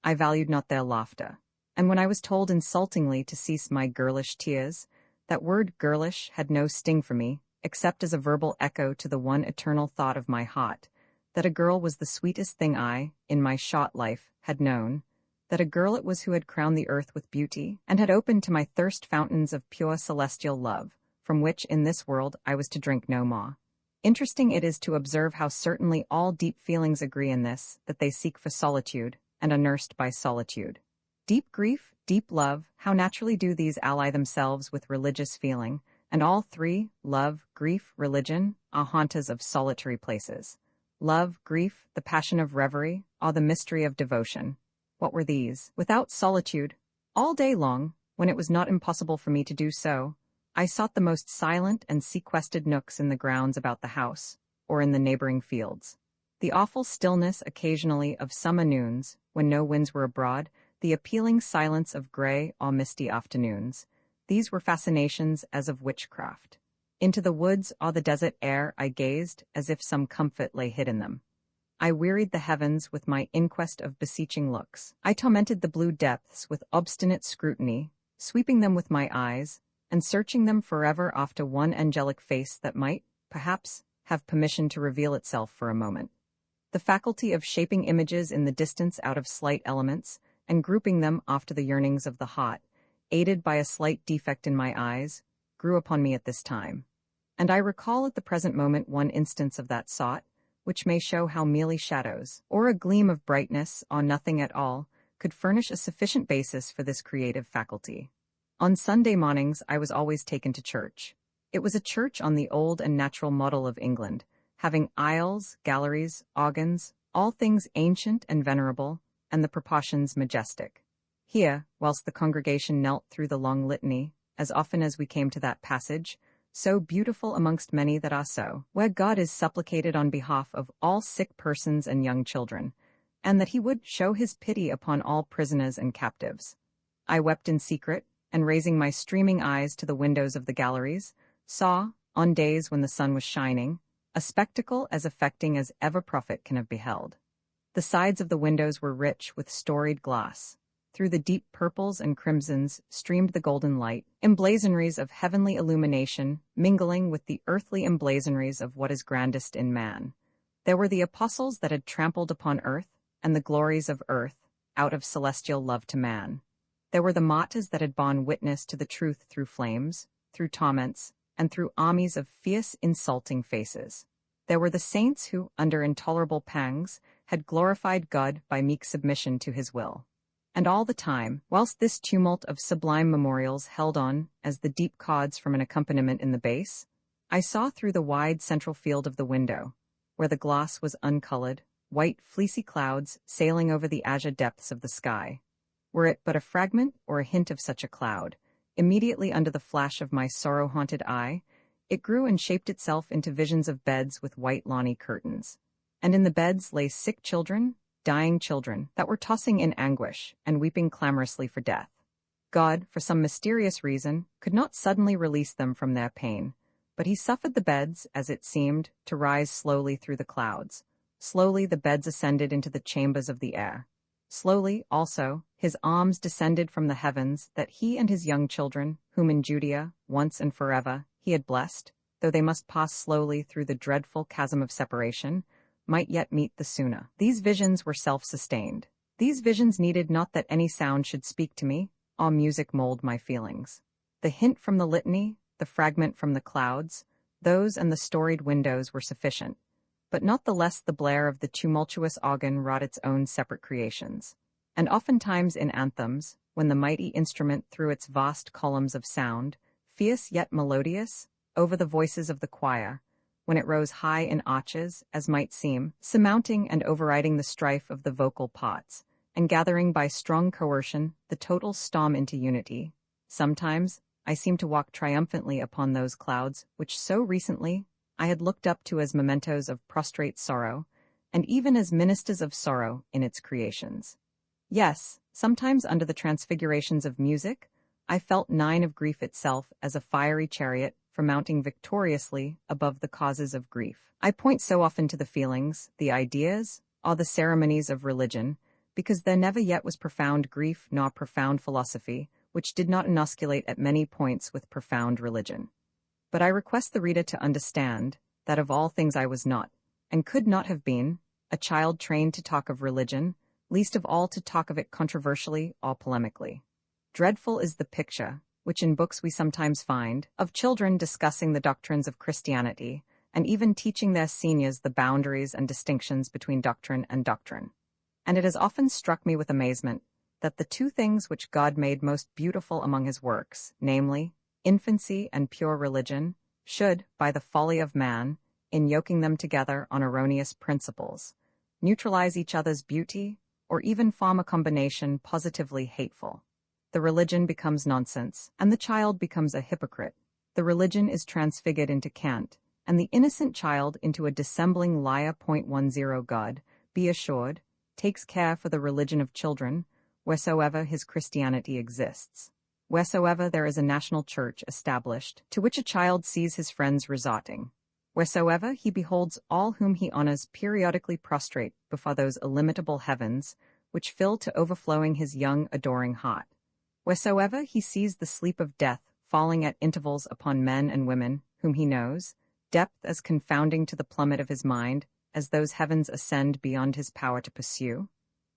I valued not their laughter. And when I was told insultingly to cease my girlish tears, that word girlish had no sting for me, except as a verbal echo to the one eternal thought of my heart, that a girl was the sweetest thing I, in my short life, had known, that a girl it was who had crowned the earth with beauty, and had opened to my thirst fountains of pure celestial love, from which in this world I was to drink no more. Interesting it is to observe how certainly all deep feelings agree in this, that they seek for solitude, and are nursed by solitude. Deep grief, deep love, how naturally do these ally themselves with religious feeling, and all three, love, grief, religion, are haunters of solitary places. Love, grief, the passion of reverie, are the mystery of devotion. What were these? Without solitude, all day long, when it was not impossible for me to do so, I sought the most silent and sequestered nooks in the grounds about the house, or in the neighboring fields. The awful stillness occasionally of summer noons, when no winds were abroad, the appealing silence of gray or misty afternoons, these were fascinations as of witchcraft. Into the woods or the desert air I gazed, as if some comfort lay hid in them. I wearied the heavens with my inquest of beseeching looks. I tormented the blue depths with obstinate scrutiny, sweeping them with my eyes, and searching them forever after one angelic face that might, perhaps, have permission to reveal itself for a moment. The faculty of shaping images in the distance out of slight elements, and grouping them after the yearnings of the heart, aided by a slight defect in my eyes, grew upon me at this time. And I recall at the present moment one instance of that sort, which may show how merely shadows, or a gleam of brightness, or nothing at all, could furnish a sufficient basis for this creative faculty. On Sunday mornings I was always taken to church. It was a church on the old and natural model of England, having aisles, galleries, organs, all things ancient and venerable, and the proportions majestic. Here, whilst the congregation knelt through the long litany, as often as we came to that passage, so beautiful amongst many that are so, where God is supplicated on behalf of all sick persons and young children, and that he would show his pity upon all prisoners and captives. I wept in secret, and raising my streaming eyes to the windows of the galleries, saw, on days when the sun was shining, a spectacle as affecting as ever prophet can have beheld. The sides of the windows were rich with storied glass. Through the deep purples and crimsons streamed the golden light, emblazonries of heavenly illumination mingling with the earthly emblazonries of what is grandest in man. There were the apostles that had trampled upon earth, and the glories of earth, out of celestial love to man. There were the martyrs that had borne witness to the truth through flames, through torments, and through armies of fierce, insulting faces. There were the saints who, under intolerable pangs, had glorified God by meek submission to his will. And all the time, whilst this tumult of sublime memorials held on as the deep chords from an accompaniment in the bass, I saw through the wide central field of the window, where the glass was uncolored, white fleecy clouds sailing over the azure depths of the sky. Were it but a fragment or a hint of such a cloud, immediately under the flash of my sorrow-haunted eye, it grew and shaped itself into visions of beds with white lawny curtains. And in the beds lay sick children, dying children, that were tossing in anguish and weeping clamorously for death. God, for some mysterious reason, could not suddenly release them from their pain, but he suffered the beds, as it seemed, to rise slowly through the clouds. Slowly the beds ascended into the chambers of the air. Slowly, also, his arms descended from the heavens, that he and his young children, whom in Judea, once and forever, he had blessed, though they must pass slowly through the dreadful chasm of separation, might yet meet the sooner. These visions were self-sustained. These visions needed not that any sound should speak to me, or music mold my feelings. The hint from the litany, the fragment from the clouds, those and the storied windows were sufficient, but not the less the blare of the tumultuous organ wrought its own separate creations. And oftentimes in anthems, when the mighty instrument threw its vast columns of sound, fierce yet melodious, over the voices of the choir, when it rose high in arches, as might seem, surmounting and overriding the strife of the vocal parts, and gathering by strong coercion the total storm into unity, sometimes I seemed to walk triumphantly upon those clouds which so recently I had looked up to as mementos of prostrate sorrow, and even as ministers of sorrow in its creations. Yes, sometimes under the transfigurations of music, I felt nigh of grief itself as a fiery chariot for mounting victoriously above the causes of grief. I point so often to the feelings, the ideas, or the ceremonies of religion, because there never yet was profound grief nor profound philosophy, which did not inoculate at many points with profound religion. But I request the reader to understand that of all things I was not, and could not have been, a child trained to talk of religion, least of all to talk of it controversially or polemically. Dreadful is the picture, which in books we sometimes find, of children discussing the doctrines of Christianity, and even teaching their seniors the boundaries and distinctions between doctrine and doctrine. And it has often struck me with amazement that the two things which God made most beautiful among his works, namely, infancy and pure religion, should, by the folly of man, in yoking them together on erroneous principles, neutralize each other's beauty, or even form a combination positively hateful. The religion becomes nonsense, and the child becomes a hypocrite. The religion is transfigured into cant, and the innocent child into a dissembling liar. 10 God, be assured, takes care for the religion of children, wheresoever his Christianity exists. Wheresoever there is a national church established, to which a child sees his friends resorting. Wheresoever he beholds all whom he honors periodically prostrate before those illimitable heavens, which fill to overflowing his young adoring heart. Wheresoever he sees the sleep of death falling at intervals upon men and women whom he knows, depth as confounding to the plummet of his mind as those heavens ascend beyond his power to pursue,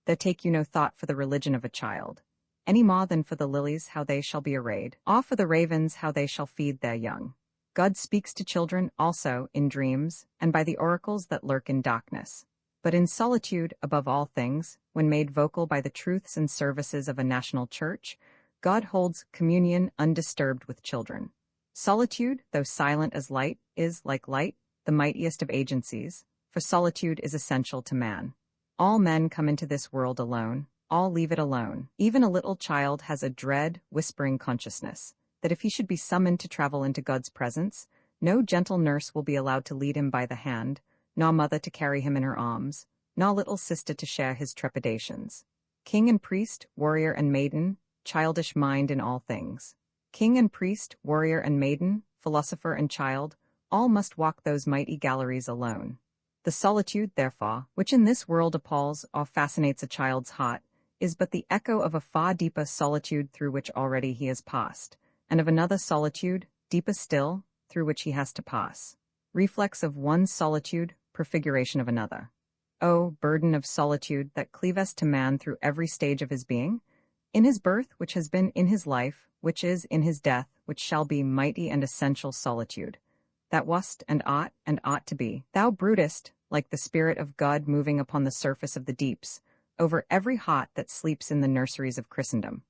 there take you no thought for the religion of a child, any more than for the lilies how they shall be arrayed, or for the ravens how they shall feed their young. God speaks to children also in dreams and by the oracles that lurk in darkness. But in solitude, above all things, when made vocal by the truths and services of a national church, God holds communion undisturbed with children. Solitude, though silent as light, is, like light, the mightiest of agencies, for solitude is essential to man. All men come into this world alone, all leave it alone. Even a little child has a dread, whispering consciousness that if he should be summoned to travel into God's presence, no gentle nurse will be allowed to lead him by the hand, nor mother to carry him in her arms, nor little sister to share his trepidations. King and priest, warrior and maiden, childish mind in all things. King and priest, warrior and maiden, philosopher and child, all must walk those mighty galleries alone. The solitude, therefore, which in this world appalls or fascinates a child's heart, is but the echo of a far deeper solitude through which already he has passed, and of another solitude, deeper still, through which he has to pass. Reflex of one solitude, prefiguration of another. O burden of solitude that cleavest to man through every stage of his being, in his birth, which has been in his life, which is in his death, which shall be mighty and essential solitude, that wast and ought to be. Thou broodest, like the Spirit of God moving upon the surface of the deeps, over every heart that sleeps in the nurseries of Christendom.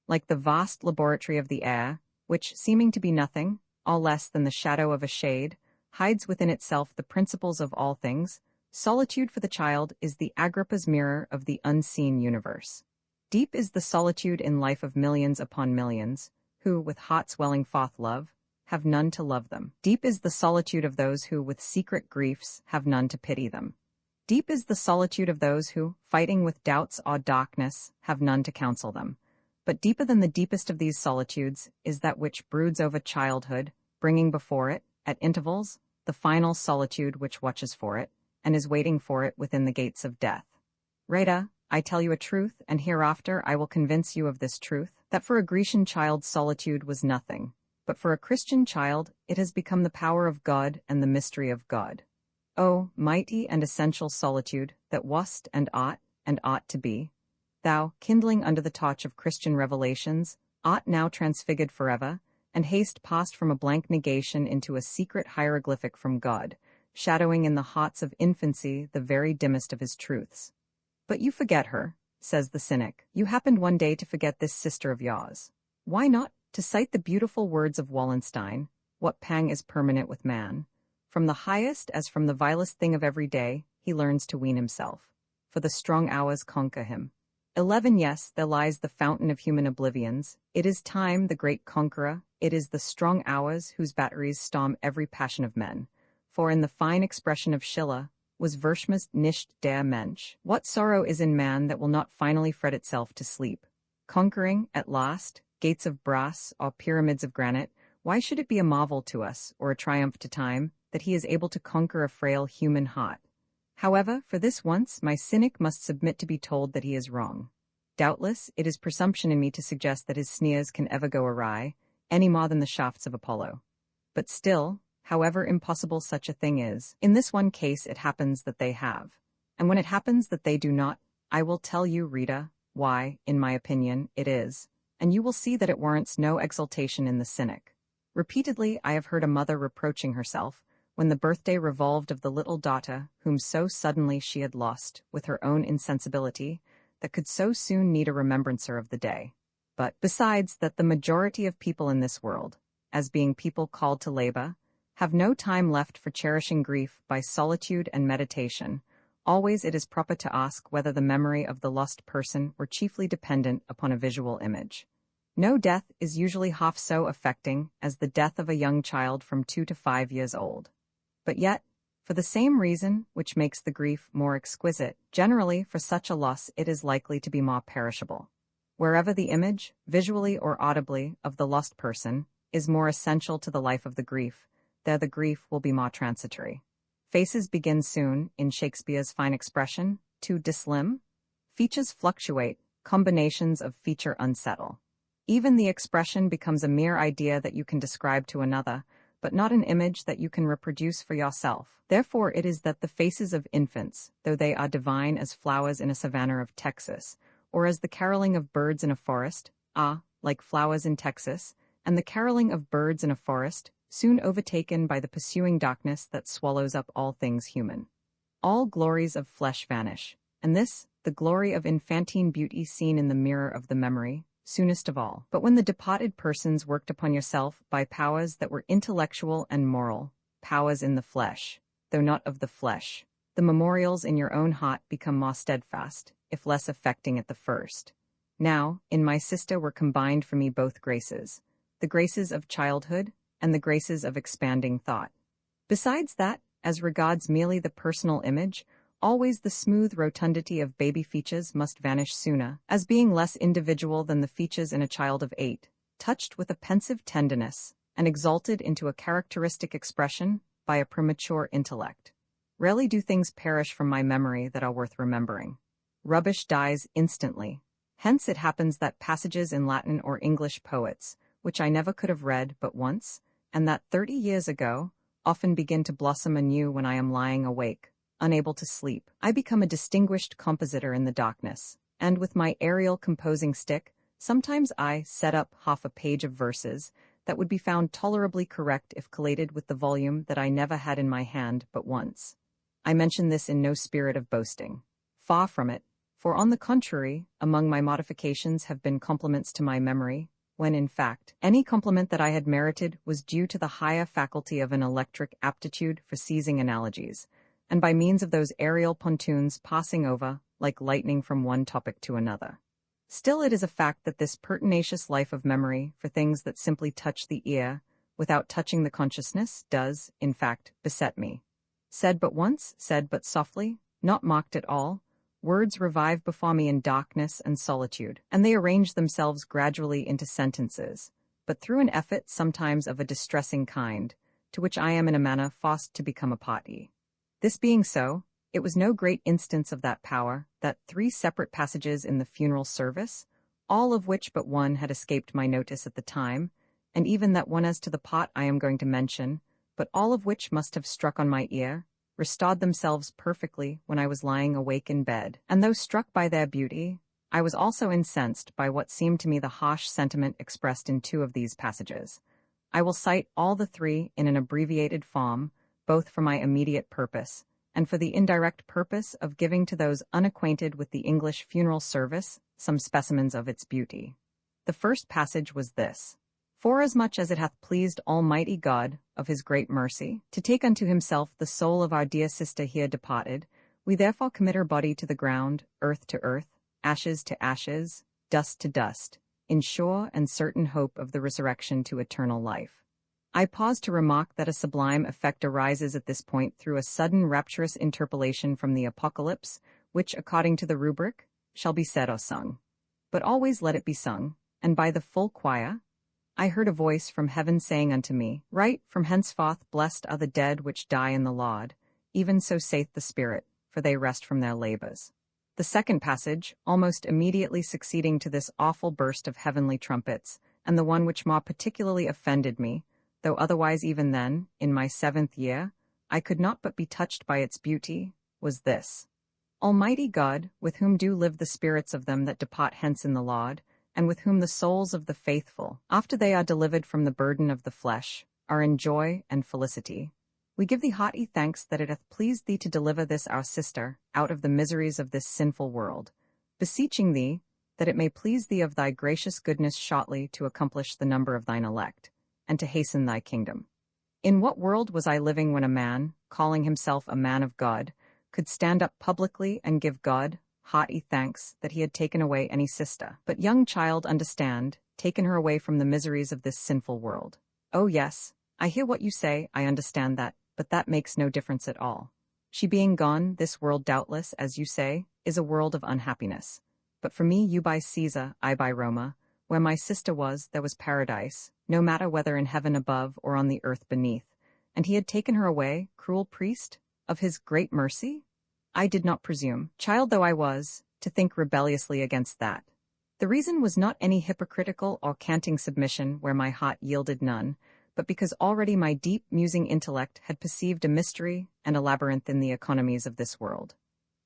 Like the vast laboratory of the air, which, seeming to be nothing, all less than the shadow of a shade, hides within itself the principles of all things, solitude for the child is the Agrippa's mirror of the unseen universe. Deep is the solitude in life of millions upon millions, who, with hearts welling forth love, have none to love them. Deep is the solitude of those who, with secret griefs, have none to pity them. Deep is the solitude of those who, fighting with doubts or darkness, have none to counsel them. But deeper than the deepest of these solitudes is that which broods over childhood, bringing before it, at intervals, the final solitude which watches for it, and is waiting for it within the gates of death. Rita, I tell you a truth, and hereafter I will convince you of this truth, that for a Grecian child solitude was nothing, but for a Christian child it has become the power of God and the mystery of God. O mighty and essential solitude, that wast and ought to be, thou, kindling under the torch of Christian revelations, art now transfigured forever, and haste passed from a blank negation into a secret hieroglyphic from God, shadowing in the hearts of infancy the very dimmest of his truths. But you forget her, says the cynic. You happened one day to forget this sister of yours. Why not? To cite the beautiful words of Wallenstein, what pang is permanent with man? From the highest as from the vilest thing of every day, he learns to wean himself. For the strong hours conquer him. 11 Yes, there lies the fountain of human oblivions. It is time, the great conqueror. It is the strong hours whose batteries storm every passion of men. For in the fine expression of Schiller, was Verschmus nicht der Mensch. What sorrow is in man that will not finally fret itself to sleep? Conquering, at last, gates of brass or pyramids of granite, why should it be a marvel to us, or a triumph to time, that he is able to conquer a frail human heart? However, for this once, my cynic must submit to be told that he is wrong. Doubtless, it is presumption in me to suggest that his sneers can ever go awry, any more than the shafts of Apollo. But still, however impossible such a thing is, in this one case it happens that they have. And when it happens that they do not, I will tell you, Rita, why, in my opinion, it is, and you will see that it warrants no exultation in the cynic. Repeatedly I have heard a mother reproaching herself, when the birthday revolved of the little daughter whom so suddenly she had lost, with her own insensibility, that could so soon need a remembrancer of the day. But, besides that the majority of people in this world, as being people called to labor, have no time left for cherishing grief by solitude and meditation, always it is proper to ask whether the memory of the lost person were chiefly dependent upon a visual image. No death is usually half so affecting as the death of a young child from 2 to 5 years old. But yet, for the same reason which makes the grief more exquisite, generally for such a loss it is likely to be more perishable. Wherever the image, visually or audibly, of the lost person is more essential to the life of the grief, there the grief will be more transitory. Faces begin soon, in Shakespeare's fine expression, to dislimn. Features fluctuate, combinations of feature unsettle. Even the expression becomes a mere idea that you can describe to another, but not an image that you can reproduce for yourself. Therefore it is that the faces of infants, though they are divine as flowers in a savanna of Texas, or as the caroling of birds in a forest, are, like flowers in Texas, and the caroling of birds in a forest, soon overtaken by the pursuing darkness that swallows up all things human. All glories of flesh vanish, and this, the glory of infantine beauty seen in the mirror of the memory, soonest of all. But when the departed persons worked upon yourself by powers that were intellectual and moral, powers in the flesh, though not of the flesh, the memorials in your own heart become more steadfast, if less affecting at the first. Now, in my sister were combined for me both graces, the graces of childhood and the graces of expanding thought. Besides that, as regards merely the personal image, always the smooth rotundity of baby features must vanish sooner, as being less individual than the features in a child of 8, touched with a pensive tenderness, and exalted into a characteristic expression by a premature intellect. Rarely do things perish from my memory that are worth remembering. Rubbish dies instantly. Hence it happens that passages in Latin or English poets, which I never could have read but once, and that 30 years ago, often begin to blossom anew when I am lying awake, unable to sleep. I become a distinguished compositor in the darkness, and with my aerial composing stick, sometimes I set up half a page of verses that would be found tolerably correct if collated with the volume that I never had in my hand but once. I mention this in no spirit of boasting. Far from it, For on the contrary, among my modifications have been compliments to my memory, when in fact, any compliment that I had merited was due to the higher faculty of an electric aptitude for seizing analogies, and by means of those aerial pontoons passing over, like lightning from one topic to another. Still it is a fact that this pertinacious life of memory for things that simply touch the ear, without touching the consciousness, does, in fact, beset me. Said but once, said but softly, not mocked at all, words revive before me in darkness and solitude, and they arrange themselves gradually into sentences, but through an effort sometimes of a distressing kind, to which I am in a manner forced to become a party. This being so, it was no great instance of that power, that 3 separate passages in the funeral service, all of which but one had escaped my notice at the time, and even that one as to the part I am going to mention, but all of which must have struck on my ear, restored themselves perfectly when I was lying awake in bed, and though struck by their beauty, I was also incensed by what seemed to me the harsh sentiment expressed in 2 of these passages. I will cite all the 3 in an abbreviated form, both for my immediate purpose, and for the indirect purpose of giving to those unacquainted with the English funeral service some specimens of its beauty. The first passage was this: "Forasmuch as it hath pleased Almighty God, of his great mercy, to take unto himself the soul of our dear sister here departed, we therefore commit her body to the ground, earth to earth, ashes to ashes, dust to dust, in sure and certain hope of the resurrection to eternal life." I pause to remark that a sublime effect arises at this point through a sudden rapturous interpolation from the Apocalypse, which, according to the rubric, shall be said or sung. But always let it be sung, and by the full choir. I heard a voice from heaven saying unto me, "Write, from henceforth blessed are the dead which die in the Lord, even so saith the Spirit, for they rest from their labors." The second passage, almost immediately succeeding to this awful burst of heavenly trumpets, and the one which more particularly offended me, though otherwise even then, in my 7th year, I could not but be touched by its beauty, was this: "Almighty God, with whom do live the spirits of them that depart hence in the Lord, and with whom the souls of the faithful, after they are delivered from the burden of the flesh, are in joy and felicity, we give thee hearty thanks that it hath pleased thee to deliver this our sister out of the miseries of this sinful world, beseeching thee that it may please thee of thy gracious goodness shortly to accomplish the number of thine elect, and to hasten thy kingdom." In what world was I living when a man, calling himself a man of God, could stand up publicly and give God hearty thanks that he had taken away any sister, but young child, understand, taken her away from the miseries of this sinful world? Oh yes, I hear what you say, I understand that, but that makes no difference at all. She being gone, this world doubtless, as you say, is a world of unhappiness. But for me, you by Caesar, I by Roma, where my sister was, there was paradise, no matter whether in heaven above or on the earth beneath, and he had taken her away, cruel priest, of his great mercy? I did not presume, child though I was, to think rebelliously against that. The reason was not any hypocritical or canting submission where my heart yielded none, but because already my deep musing intellect had perceived a mystery and a labyrinth in the economies of this world.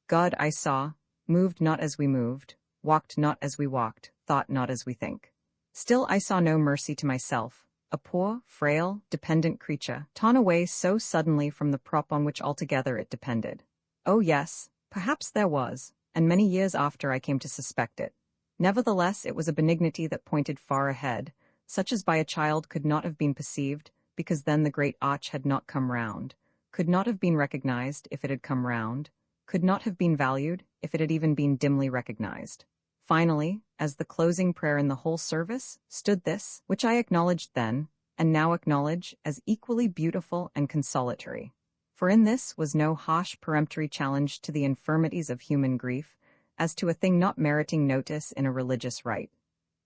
God, I saw, moved not as we moved, walked not as we walked, thought not as we think. Still I saw no mercy to myself, a poor, frail, dependent creature, torn away so suddenly from the prop on which altogether it depended. Oh yes, perhaps there was, and many years after I came to suspect it. Nevertheless, it was a benignity that pointed far ahead, such as by a child could not have been perceived, because then the great arch had not come round, could not have been recognized if it had come round, could not have been valued if it had even been dimly recognized. Finally, as the closing prayer in the whole service, stood this, which I acknowledged then, and now acknowledge as equally beautiful and consolatory. For in this was no harsh peremptory challenge to the infirmities of human grief, as to a thing not meriting notice in a religious rite.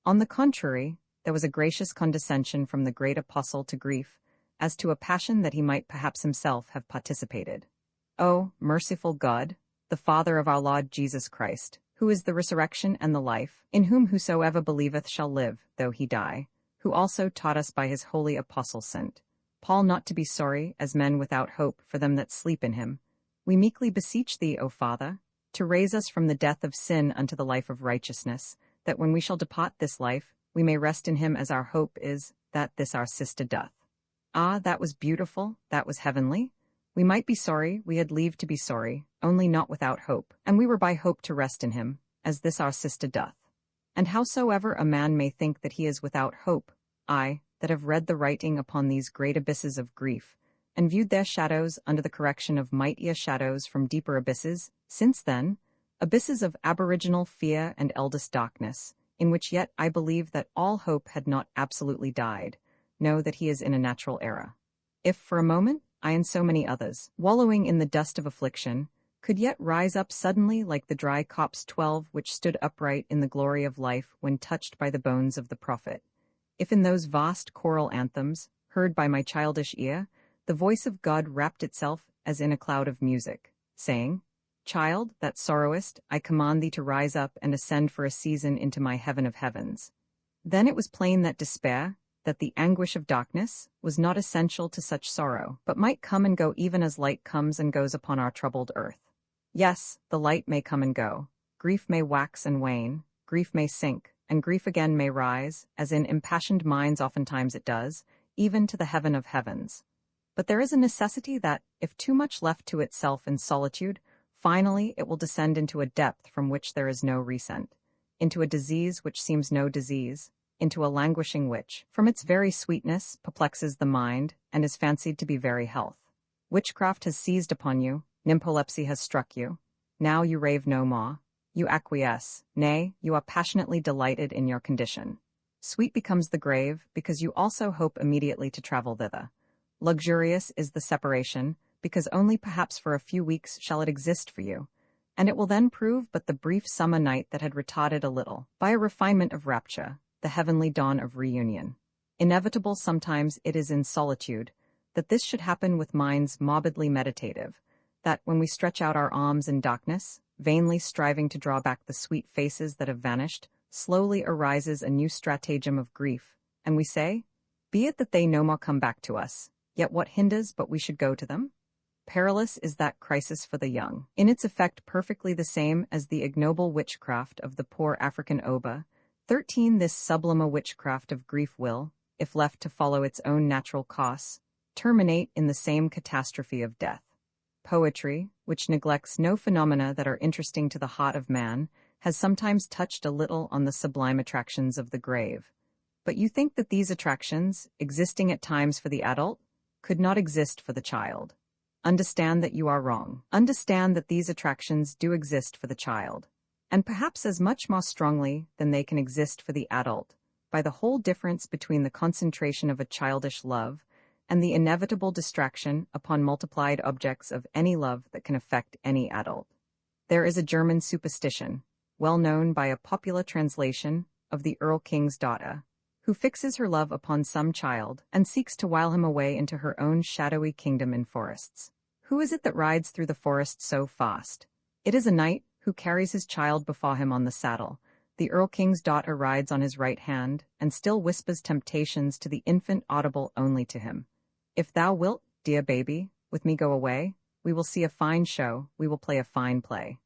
On the contrary, there was a gracious condescension from the great apostle to grief, as to a passion that he might perhaps himself have participated. O, merciful God, the Father of our Lord Jesus Christ, who is the resurrection and the life, in whom whosoever believeth shall live, though he die, who also taught us by his holy apostle St. Paul not to be sorry, as men without hope, for them that sleep in him. We meekly beseech thee, O Father, to raise us from the death of sin unto the life of righteousness, that when we shall depart this life, we may rest in him as our hope is, that this our sister doth. Ah, that was beautiful, that was heavenly. We might be sorry, we had leave to be sorry, only not without hope, and we were by hope to rest in him, as this our sister doth. And howsoever a man may think that he is without hope, I, that have read the writing upon these great abysses of grief, and viewed their shadows under the correction of mightier shadows from deeper abysses, since then, abysses of aboriginal fear and eldest darkness, in which yet I believe that all hope had not absolutely died, know that he is in a natural era. If for a moment, I and so many others, wallowing in the dust of affliction, could yet rise up suddenly like the dry copse 12 which stood upright in the glory of life when touched by the bones of the prophet, if in those vast choral anthems, heard by my childish ear, the voice of God wrapped itself as in a cloud of music, saying, Child, that sorrowest, I command thee to rise up and ascend for a season into my heaven of heavens. Then it was plain that despair, that the anguish of darkness, was not essential to such sorrow, but might come and go even as light comes and goes upon our troubled earth. Yes, the light may come and go, grief may wax and wane, grief may sink, and grief again may rise, as in impassioned minds oftentimes it does, even to the heaven of heavens. But there is a necessity that, if too much left to itself in solitude, finally it will descend into a depth from which there is no rescent, into a disease which seems no disease, into a languishing which, from its very sweetness, perplexes the mind, and is fancied to be very health. Witchcraft has seized upon you, nympholepsy has struck you. Now you rave no more. You acquiesce, nay, you are passionately delighted in your condition. Sweet becomes the grave, because you also hope immediately to travel thither. Luxurious is the separation, because only perhaps for a few weeks shall it exist for you, and it will then prove but the brief summer night that had retarded a little, by a refinement of rapture, the heavenly dawn of reunion. Inevitable sometimes it is in solitude, that this should happen with minds morbidly meditative, that when we stretch out our arms in darkness, vainly striving to draw back the sweet faces that have vanished, slowly arises a new stratagem of grief, and we say, Be it that they no more come back to us, yet what hinders but we should go to them? Perilous is that crisis for the young, in its effect perfectly the same as the ignoble witchcraft of the poor African Oba. 13 This sublime witchcraft of grief will, if left to follow its own natural course, terminate in the same catastrophe of death. Poetry, which neglects no phenomena that are interesting to the heart of man, has sometimes touched a little on the sublime attractions of the grave. But you think that these attractions, existing at times for the adult, could not exist for the child. Understand that you are wrong. Understand that these attractions do exist for the child, and perhaps as much more strongly than they can exist for the adult, by the whole difference between the concentration of a childish love and the inevitable distraction upon multiplied objects of any love that can affect any adult. There is a German superstition, well known by a popular translation, of the Earl King's daughter, who fixes her love upon some child and seeks to while him away into her own shadowy kingdom in forests. Who is it that rides through the forest so fast? It is a knight who carries his child before him on the saddle. The Earl King's daughter rides on his right hand, and still whispers temptations to the infant audible only to him. If thou wilt, dear baby, with me go away, we will see a fine show, we will play a fine play.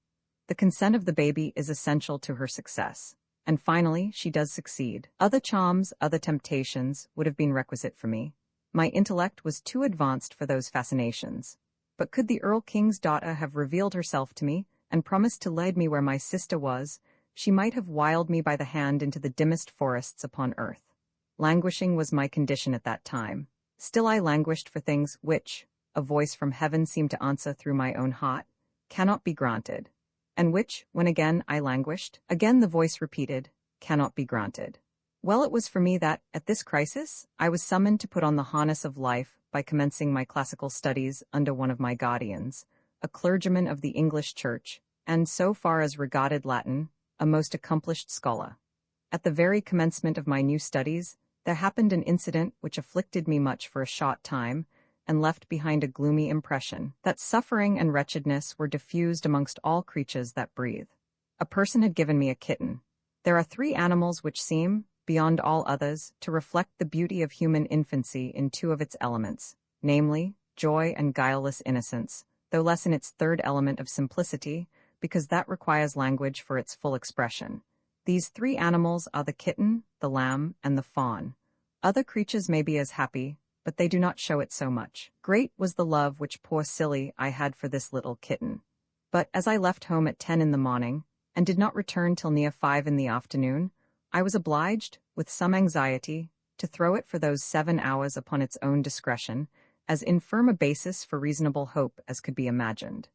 The consent of the baby is essential to her success, and finally she does succeed. Other charms, other temptations, would have been requisite for me. My intellect was too advanced for those fascinations. But could the Earl King's daughter have revealed herself to me, and promised to lead me where my sister was, she might have wiled me by the hand into the dimmest forests upon earth. Languishing was my condition at that time. Still I languished for things which, a voice from heaven seemed to answer through my own heart, cannot be granted, and which, when again I languished, again the voice repeated, cannot be granted. Well, it was for me that, at this crisis, I was summoned to put on the harness of life by commencing my classical studies under one of my guardians, a clergyman of the English Church, and, so far as regarded Latin, a most accomplished scholar. At the very commencement of my new studies, there happened an incident which afflicted me much for a short time, and left behind a gloomy impression that suffering and wretchedness were diffused amongst all creatures that breathe. A person had given me a kitten. There are 3 animals which seem, beyond all others, to reflect the beauty of human infancy in 2 of its elements, namely, joy and guileless innocence, though less in its 3rd element of simplicity, because that requires language for its full expression. These 3 animals are the kitten, the lamb, and the fawn. Other creatures may be as happy, but they do not show it so much. Great was the love which poor silly I had for this little kitten. But as I left home at 10 in the morning, and did not return till near 5 in the afternoon, I was obliged, with some anxiety, to throw it for those 7 hours upon its own discretion, as infirm a basis for reasonable hope as could be imagined.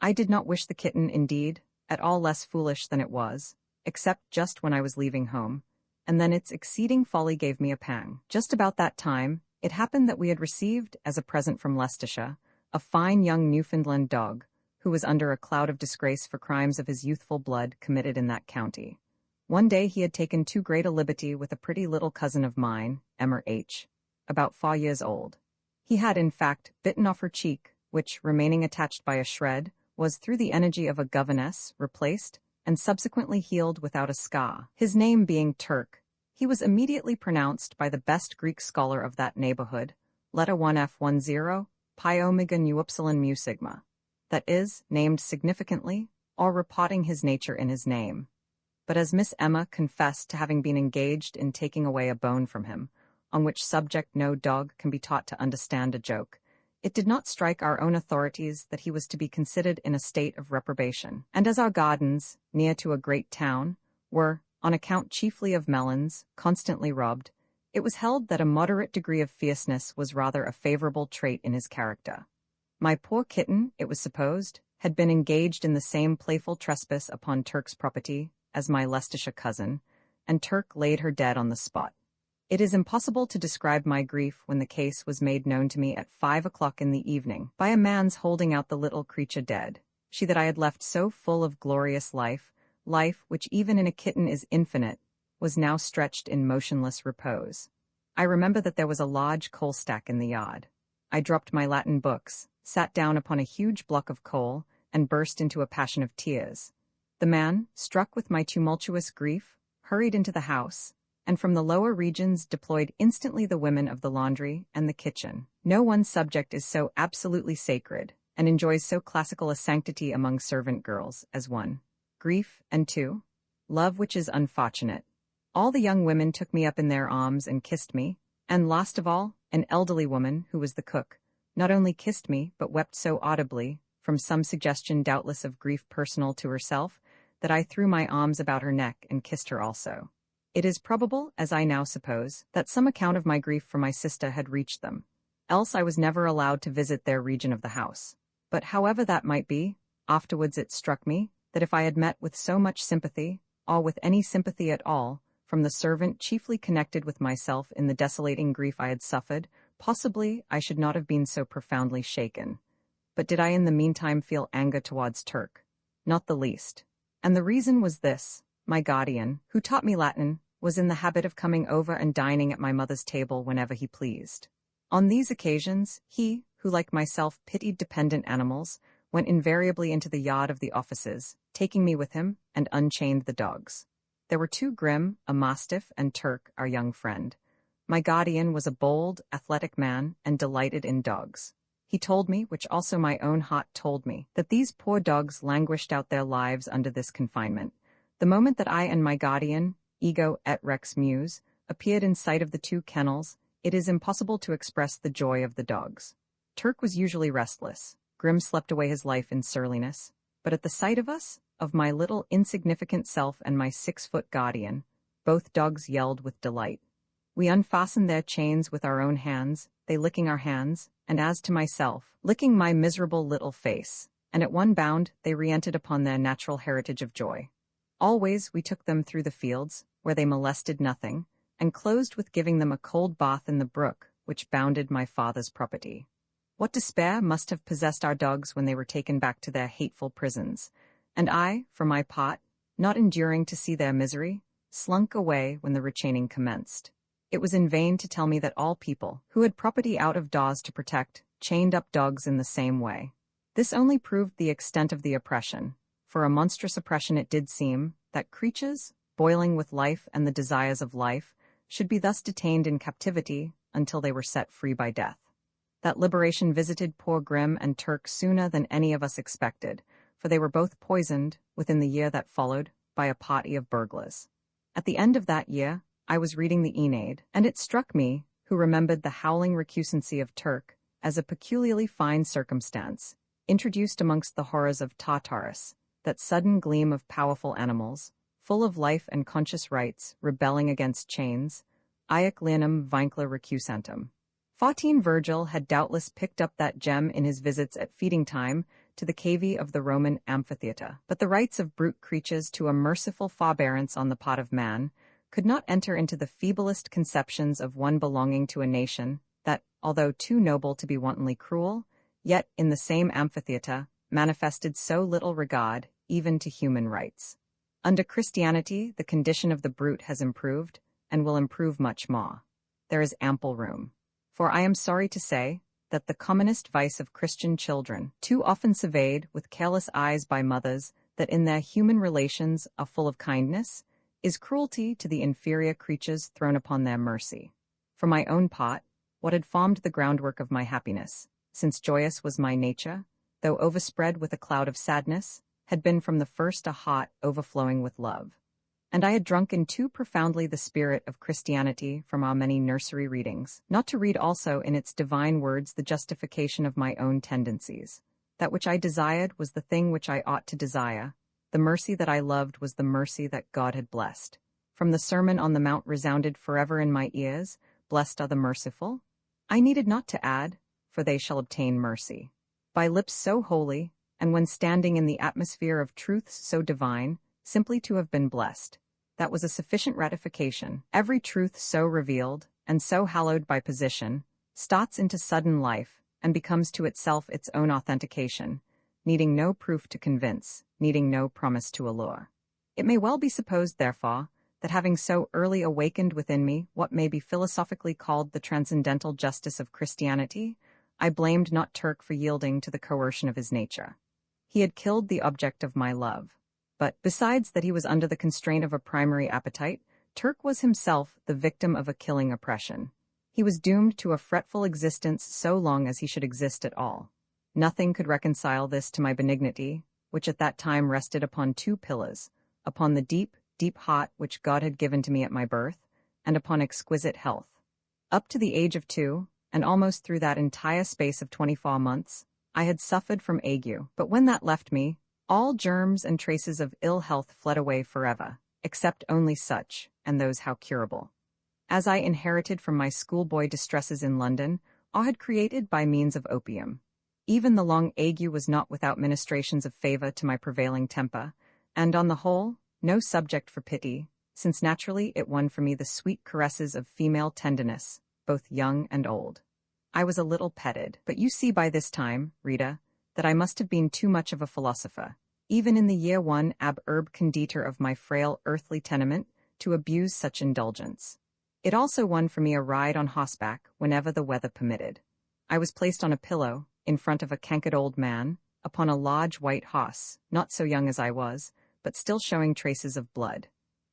I did not wish the kitten, indeed, at all less foolish than it was, except just when I was leaving home, and then its exceeding folly gave me a pang. Just about that time, it happened that we had received, as a present from Leicestershire, a fine young Newfoundland dog, who was under a cloud of disgrace for crimes of his youthful blood committed in that county. One day he had taken too great a liberty with a pretty little cousin of mine, Emma H., about 4 years old. He had, in fact, bitten off her cheek, which, remaining attached by a shred, was, through the energy of a governess, replaced, and subsequently healed without a scar. His name being Turk, he was immediately pronounced by the best Greek scholar of that neighborhood, letter 1F10, pi omega nu upsilon mu sigma, that is, named significantly, or reporting his nature in his name. But as Miss Emma confessed to having been engaged in taking away a bone from him, on which subject no dog can be taught to understand a joke, it did not strike our own authorities that he was to be considered in a state of reprobation. And as our gardens, near to a great town, were, on account chiefly of melons, constantly robbed, it was held that a moderate degree of fierceness was rather a favorable trait in his character. My poor kitten, it was supposed, had been engaged in the same playful trespass upon Turk's property as my Leicestershire cousin, and Turk laid her dead on the spot. It is impossible to describe my grief when the case was made known to me at 5 o'clock in the evening by a man's holding out the little creature dead, she that I had left so full of glorious life, life which even in a kitten is infinite, was now stretched in motionless repose. I remember that there was a large coal stack in the yard. I dropped my Latin books, sat down upon a huge block of coal, and burst into a passion of tears. The man, struck with my tumultuous grief, hurried into the house, and from the lower regions deployed instantly the women of the laundry and the kitchen. No one subject is so absolutely sacred, and enjoys so classical a sanctity among servant girls, as 1. Grief, and 2. Love which is unfortunate. All the young women took me up in their arms and kissed me, and last of all, an elderly woman, who was the cook, not only kissed me but wept so audibly, from some suggestion doubtless of grief personal to herself, that I threw my arms about her neck and kissed her also. It is probable, as I now suppose, that some account of my grief for my sister had reached them, else I was never allowed to visit their region of the house. But however that might be, afterwards it struck me that if I had met with so much sympathy, or with any sympathy at all, from the servant chiefly connected with myself in the desolating grief I had suffered, possibly I should not have been so profoundly shaken. But did I in the meantime feel anger towards Turk? Not the least. And the reason was this: my guardian, who taught me Latin, was in the habit of coming over and dining at my mother's table whenever he pleased. On these occasions, he, who like myself pitied dependent animals, went invariably into the yard of the offices, taking me with him, and unchained the dogs. There were 2 Grim, a mastiff, and Turk, our young friend. My guardian was a bold, athletic man, and delighted in dogs. He told me, which also my own heart told me, that these poor dogs languished out their lives under this confinement. The moment that I and my guardian, ego et rex muse, appeared in sight of the 2 kennels, it is impossible to express the joy of the dogs. Turk was usually restless. Grim slept away his life in surliness. But at the sight of us, of my little insignificant self and my 6-foot guardian, both dogs yelled with delight. We unfastened their chains with our own hands, they licking our hands, and as to myself, licking my miserable little face, and at one bound they re-entered upon their natural heritage of joy. Always we took them through the fields, where they molested nothing, and closed with giving them a cold bath in the brook which bounded my father's property. What despair must have possessed our dogs when they were taken back to their hateful prisons, and I, for my part, not enduring to see their misery, slunk away when the rechaining commenced. It was in vain to tell me that all people, who had property out of doors to protect, chained up dogs in the same way. This only proved the extent of the oppression, for a monstrous oppression it did seem, that creatures, boiling with life and the desires of life, should be thus detained in captivity until they were set free by death. That liberation visited poor Grim and Turk sooner than any of us expected, for they were both poisoned, within the year that followed, by a party of burglars. At the end of that year, I was reading the Aeneid, and it struck me, who remembered the howling recusancy of Turk, as a peculiarly fine circumstance, introduced amongst the horrors of Tartarus, that sudden gleam of powerful animals, full of life and conscious rights, rebelling against chains, Iac Leonum Vincula Recusantum. 14 Virgil had doubtless picked up that gem in his visits at feeding time to the cavity of the Roman amphitheatre, but the rights of brute creatures to a merciful forbearance on the part of man could not enter into the feeblest conceptions of one belonging to a nation that, although too noble to be wantonly cruel, yet in the same amphitheatre manifested so little regard even to human rights. Under Christianity, the condition of the brute has improved, and will improve much more. There is ample room. For I am sorry to say that the commonest vice of Christian children, too often surveyed with careless eyes by mothers that in their human relations are full of kindness, is cruelty to the inferior creatures thrown upon their mercy. For my own part, what had formed the groundwork of my happiness, since joyous was my nature, though overspread with a cloud of sadness, had been from the first a heart overflowing with love. And I had drunk in too profoundly the spirit of Christianity from our many nursery readings, not to read also in its divine words the justification of my own tendencies. That which I desired was the thing which I ought to desire. The mercy that I loved was the mercy that God had blessed. From the Sermon on the Mount resounded forever in my ears, "Blessed are the merciful." I needed not to add, "For they shall obtain mercy." By lips so holy, and when standing in the atmosphere of truths so divine, simply to have been blessed, that was a sufficient ratification. Every truth so revealed, and so hallowed by position, starts into sudden life, and becomes to itself its own authentication, needing no proof to convince, needing no promise to allure. It may well be supposed, therefore, that having so early awakened within me what may be philosophically called the transcendental justice of Christianity, I blamed not Turk for yielding to the coercion of his nature. He had killed the object of my love. But, besides that he was under the constraint of a primary appetite, Turk was himself the victim of a killing oppression. He was doomed to a fretful existence so long as he should exist at all. Nothing could reconcile this to my benignity, which at that time rested upon two pillars, upon the deep, deep heart which God had given to me at my birth, and upon exquisite health. Up to the age of 2, and almost through that entire space of 24 months, I had suffered from ague, but when that left me, all germs and traces of ill health fled away forever, except only such, and those how curable, as I inherited from my schoolboy distresses in London, or had created by means of opium. Even the long ague was not without ministrations of favour to my prevailing temper, and on the whole, no subject for pity, since naturally it won for me the sweet caresses of female tenderness, both young and old. I was a little petted, but you see by this time, Rita, that I must have been too much of a philosopher, even in the year 1 ab urb conditer of my frail earthly tenement, to abuse such indulgence. It also won for me a ride on horseback whenever the weather permitted. I was placed on a pillow, in front of a cankered old man, upon a large white horse, not so young as I was, but still showing traces of blood.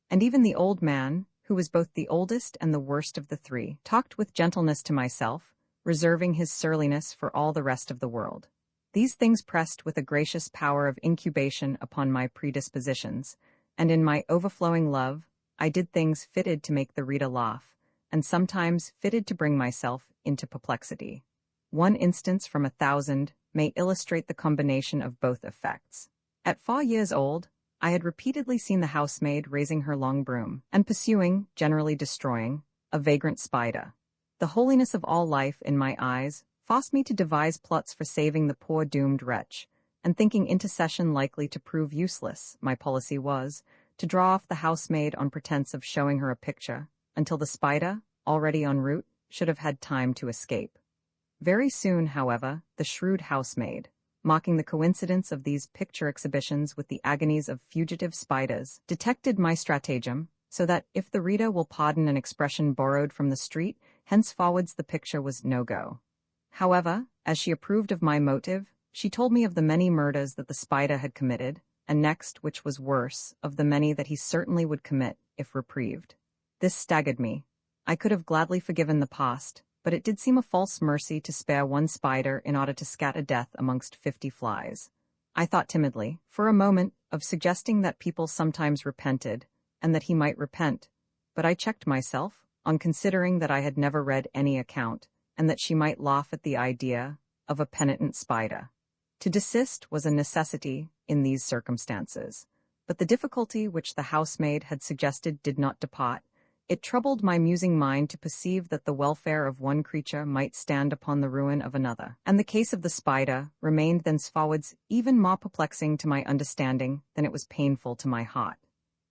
And even the old man, who was both the oldest and the worst of the three, talked with gentleness to myself, reserving his surliness for all the rest of the world. These things pressed with a gracious power of incubation upon my predispositions, and in my overflowing love, I did things fitted to make the reader laugh, and sometimes fitted to bring myself into perplexity. One instance from 1,000 may illustrate the combination of both effects. At 4 years old, I had repeatedly seen the housemaid raising her long broom, and pursuing, generally destroying, a vagrant spider. The holiness of all life in my eyes forced me to devise plots for saving the poor doomed wretch, and thinking intercession likely to prove useless, my policy was, to draw off the housemaid on pretence of showing her a picture, until the spider, already en route, should have had time to escape. Very soon, however, the shrewd housemaid, mocking the coincidence of these picture exhibitions with the agonies of fugitive spiders, detected my stratagem, so that, if the reader will pardon an expression borrowed from the street, henceforwards the picture was no go. However, as she approved of my motive, she told me of the many murders that the spider had committed, and next, which was worse, of the many that he certainly would commit, if reprieved. This staggered me. I could have gladly forgiven the past, but it did seem a false mercy to spare one spider in order to scatter death amongst 50 flies. I thought timidly, for a moment, of suggesting that people sometimes repented, and that he might repent, but I checked myself, on considering that I had never read any account, and that she might laugh at the idea of a penitent spider. To desist was a necessity, in these circumstances. But the difficulty which the housemaid had suggested did not depart. It troubled my musing mind to perceive that the welfare of one creature might stand upon the ruin of another, and the case of the spider remained thenceforwards even more perplexing to my understanding than it was painful to my heart.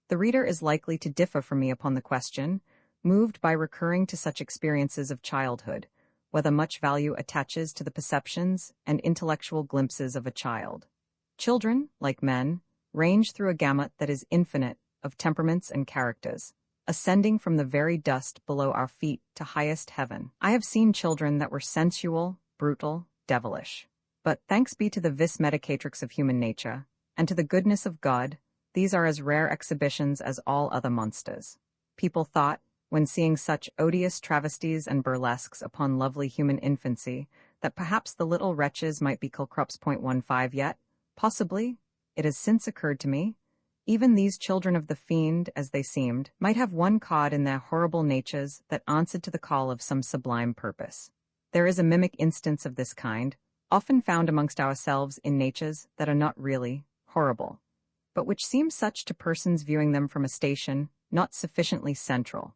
The reader is likely to differ from me upon the question, moved by recurring to such experiences of childhood, whether much value attaches to the perceptions and intellectual glimpses of a child. Children, like men, range through a gamut that is infinite of temperaments and characters, ascending from the very dust below our feet to highest heaven. I have seen children that were sensual, brutal, devilish. But thanks be to the vis medicatrix of human nature, and to the goodness of God, these are as rare exhibitions as all other monsters. People thought, when seeing such odious travesties and burlesques upon lovely human infancy, that perhaps the little wretches might be Kilcrups.15 yet. Possibly, it has since occurred to me, even these children of the fiend, as they seemed, might have one cause in their horrible natures that answered to the call of some sublime purpose. There is a mimic instance of this kind, often found amongst ourselves in natures that are not really horrible, but which seem such to persons viewing them from a station not sufficiently central.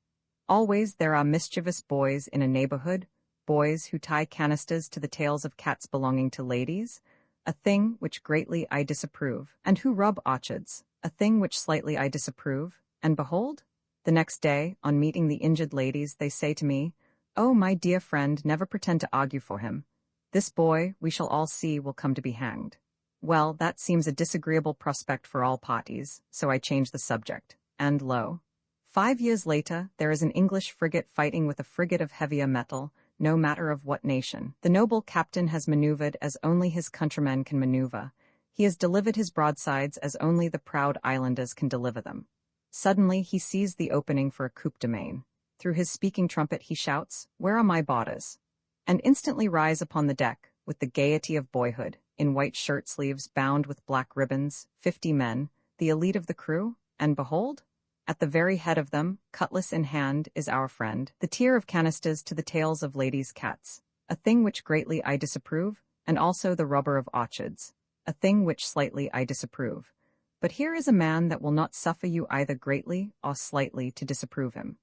Always there are mischievous boys in a neighborhood, boys who tie canisters to the tails of cats belonging to ladies, a thing which greatly I disapprove, and who rub orchards, a thing which slightly I disapprove, and behold, the next day, on meeting the injured ladies, they say to me, "Oh, my dear friend, never pretend to argue for him. This boy, we shall all see, will come to be hanged." Well, that seems a disagreeable prospect for all parties, so I change the subject, and lo, 5 years later, there is an English frigate fighting with a frigate of heavier metal, no matter of what nation. The noble captain has maneuvered as only his countrymen can maneuver. He has delivered his broadsides as only the proud islanders can deliver them. Suddenly he sees the opening for a coup de main. Through his speaking trumpet he shouts, "Where are my borders?" and instantly rise upon the deck, with the gaiety of boyhood, in white shirt-sleeves bound with black ribbons, 50 men, the elite of the crew, and behold, at the very head of them, cutlass in hand, is our friend, the tier of canisters to the tails of ladies' cats, a thing which greatly I disapprove, and also the rubber of orchards, a thing which slightly I disapprove. But here is a man that will not suffer you either greatly or slightly to disapprove him.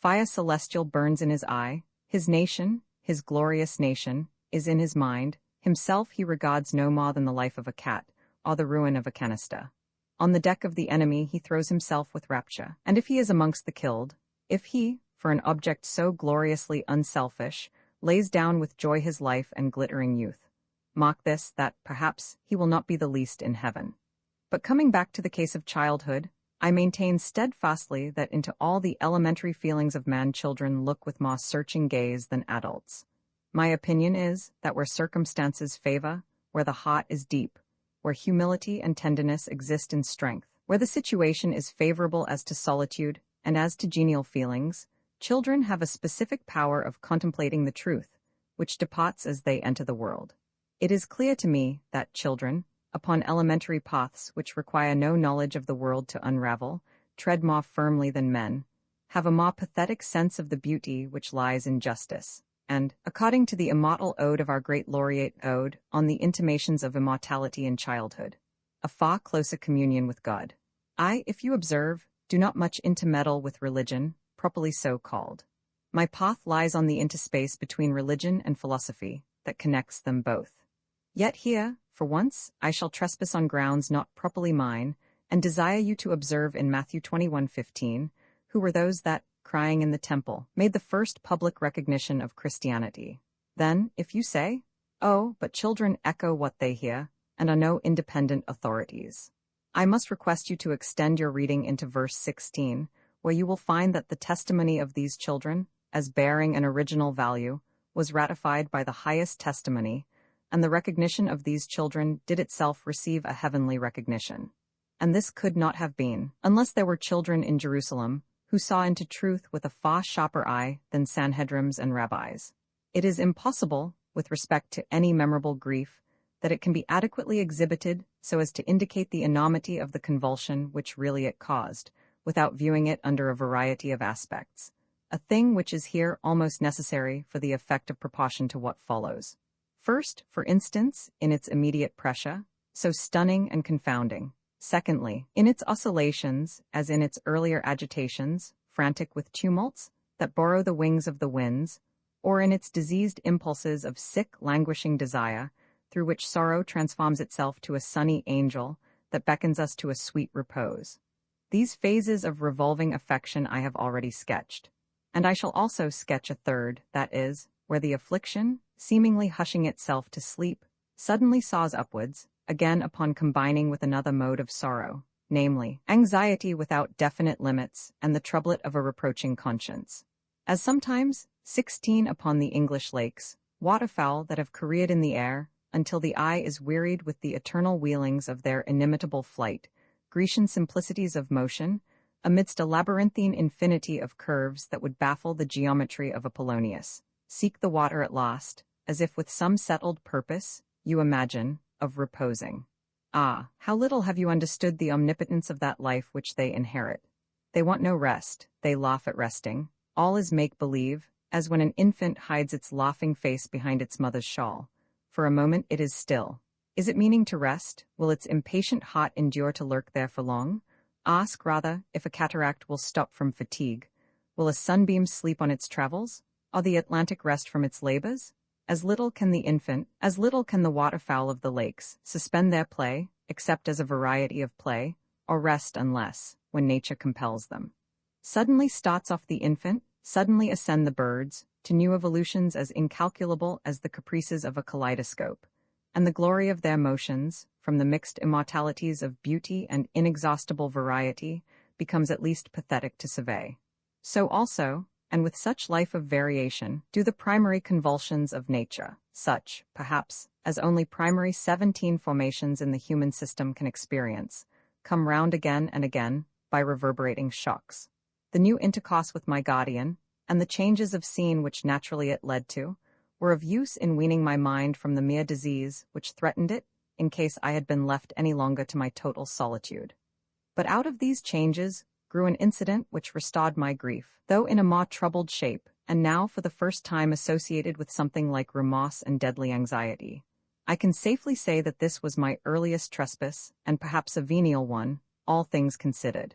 Fire celestial burns in his eye, his nation, his glorious nation, is in his mind, himself he regards no more than the life of a cat, or the ruin of a canister. On the deck of the enemy he throws himself with rapture, and if he is amongst the killed, if he, for an object so gloriously unselfish, lays down with joy his life and glittering youth, mark this, that, perhaps, he will not be the least in heaven. But coming back to the case of childhood, I maintain steadfastly that into all the elementary feelings of man children look with more searching gaze than adults. My opinion is that where circumstances favor, where the heart is deep, where humility and tenderness exist in strength, where the situation is favorable as to solitude and as to genial feelings, children have a specific power of contemplating the truth, which departs as they enter the world. It is clear to me that children, upon elementary paths which require no knowledge of the world to unravel, tread more firmly than men, have a more pathetic sense of the beauty which lies in justice, and, according to the immortal ode of our great laureate Ode on the intimations of immortality in childhood, a far closer communion with God. I, if you observe, do not much intermeddle with religion, properly so called. My path lies on the interspace between religion and philosophy, that connects them both. Yet here, for once, I shall trespass on grounds not properly mine, and desire you to observe in Matthew 21:15, who were those that, crying in the temple, made the first public recognition of Christianity. Then, if you say, "Oh, but children echo what they hear, and are no independent authorities," I must request you to extend your reading into verse 16, where you will find that the testimony of these children, as bearing an original value, was ratified by the highest testimony, and the recognition of these children did itself receive a heavenly recognition. And this could not have been, unless there were children in Jerusalem, who saw into truth with a far sharper eye than Sanhedrims and rabbis. It is impossible, with respect to any memorable grief, that it can be adequately exhibited so as to indicate the enormity of the convulsion which really it caused, without viewing it under a variety of aspects, a thing which is here almost necessary for the effect of proportion to what follows. First, for instance, in its immediate pressure, so stunning and confounding. Secondly, in its oscillations, as in its earlier agitations, frantic with tumults that borrow the wings of the winds, or in its diseased impulses of sick, languishing desire, through which sorrow transforms itself to a sunny angel that beckons us to a sweet repose. These phases of revolving affection I have already sketched, and I shall also sketch a third, that is, where the affliction, seemingly hushing itself to sleep, suddenly soars upwards, again upon combining with another mode of sorrow, namely, anxiety without definite limits and the troublet of a reproaching conscience. As sometimes, 16 upon the English lakes, waterfowl that have careered in the air, until the eye is wearied with the eternal wheelings of their inimitable flight, Grecian simplicities of motion, amidst a labyrinthine infinity of curves that would baffle the geometry of Apollonius, seek the water at last, as if with some settled purpose, you imagine, of reposing. Ah, how little have you understood the omnipotence of that life which they inherit. They want no rest, they laugh at resting, all is make-believe, as when an infant hides its laughing face behind its mother's shawl. For a moment it is still. Is it meaning to rest? Will its impatient heart endure to lurk there for long? Ask, rather, if a cataract will stop from fatigue. Will a sunbeam sleep on its travels? Or the Atlantic rest from its labors? As little can the infant, as little can the waterfowl of the lakes, suspend their play, except as a variety of play, or rest unless, when nature compels them. Suddenly starts off the infant, suddenly ascend the birds, to new evolutions as incalculable as the caprices of a kaleidoscope, and the glory of their motions, from the mixed immortalities of beauty and inexhaustible variety, becomes at least pathetic to survey. So also, and with such life of variation, do the primary convulsions of nature, such, perhaps, as only primary 17 formations in the human system can experience, come round again and again, by reverberating shocks. The new intercourse with my guardian, and the changes of scene which naturally it led to, were of use in weaning my mind from the mere disease which threatened it, in case I had been left any longer to my total solitude. But out of these changes grew an incident which restored my grief, though in a more troubled shape, and now for the first time associated with something like remorse and deadly anxiety. I can safely say that this was my earliest trespass, and perhaps a venial one, all things considered.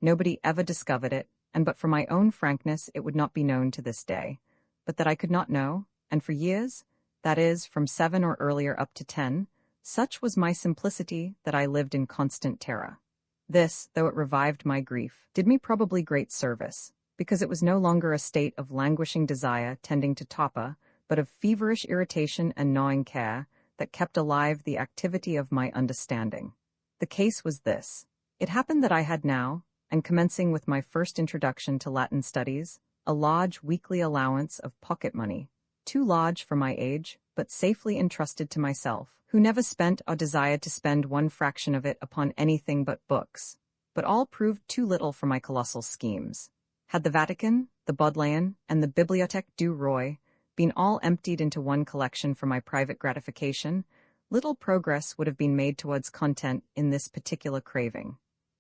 Nobody ever discovered it, and but for my own frankness it would not be known to this day. But that I could not know, and for years, that is, from 7 or earlier up to 10, such was my simplicity that I lived in constant terror. This, though it revived my grief, did me probably great service, because it was no longer a state of languishing desire tending to torpor, but of feverish irritation and gnawing care, that kept alive the activity of my understanding. The case was this. It happened that I had now, and commencing with my first introduction to Latin studies, a large weekly allowance of pocket money, too large for my age, but safely entrusted to myself, who never spent or desired to spend one fraction of it upon anything but books. But all proved too little for my colossal schemes. Had the Vatican, the Bodleian, and the Bibliothèque du Roi been all emptied into one collection for my private gratification, little progress would have been made towards content in this particular craving.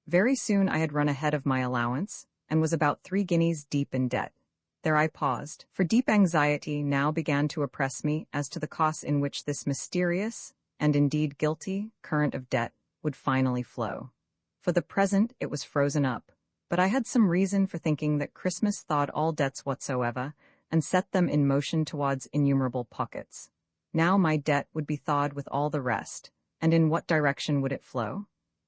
Very soon I had run ahead of my allowance, and was about 3 guineas deep in debt. There I paused, for deep anxiety now began to oppress me as to the course in which this mysterious, and indeed guilty, current of debt would finally flow. For the present it was frozen up, but I had some reason for thinking that Christmas thawed all debts whatsoever, and set them in motion towards innumerable pockets. Now my debt would be thawed with all the rest, and in what direction would it flow?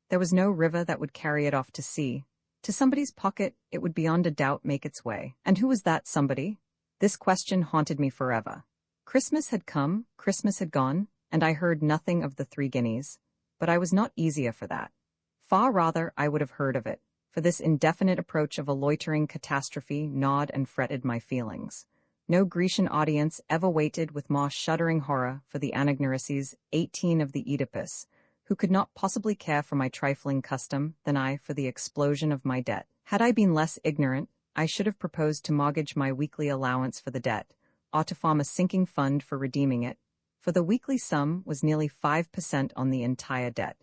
There was no river that would carry it off to sea. To somebody's pocket it would beyond a doubt make its way. And who was that somebody? This question haunted me forever. Christmas had come, Christmas had gone, and I heard nothing of the 3 guineas, but I was not easier for that. Far rather I would have heard of it, for this indefinite approach of a loitering catastrophe gnawed and fretted my feelings. No Grecian audience ever waited with more shuddering horror for the Anagnorices 18 of the Oedipus, who could not possibly care for my trifling custom than I for the explosion of my debt. Had I been less ignorant, I should have proposed to mortgage my weekly allowance for the debt, or to form a sinking fund for redeeming it, for the weekly sum was nearly 5% on the entire debt,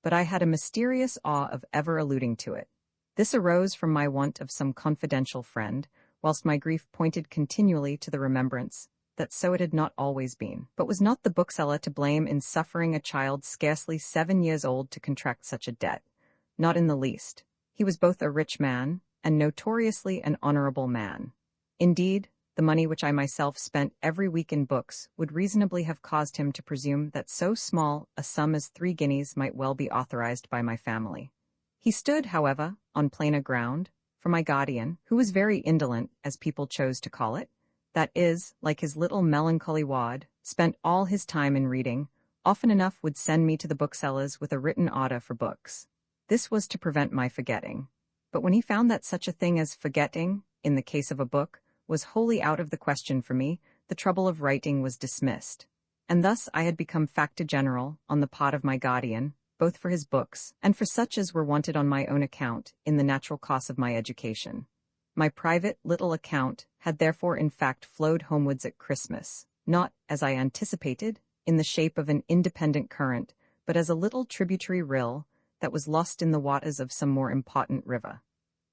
but I had a mysterious awe of ever alluding to it. This arose from my want of some confidential friend, whilst my grief pointed continually to the remembrance, that so it had not always been. But was not the bookseller to blame in suffering a child scarcely 7 years old to contract such a debt? Not in the least. He was both a rich man, and notoriously an honorable man. Indeed, the money which I myself spent every week in books would reasonably have caused him to presume that so small a sum as 3 guineas might well be authorized by my family. He stood, however, on plainer ground, for my guardian, who was very indolent, as people chose to call it, that is, like his little melancholy wad, spent all his time in reading, often enough would send me to the booksellers with a written order for books. This was to prevent my forgetting. But when he found that such a thing as forgetting, in the case of a book, was wholly out of the question for me, the trouble of writing was dismissed. And thus I had become factor general, on the part of my guardian, both for his books, and for such as were wanted on my own account, in the natural course of my education. My private little account had therefore in fact flowed homewards at Christmas, not, as I anticipated, in the shape of an independent current, but as a little tributary rill that was lost in the waters of some more important river.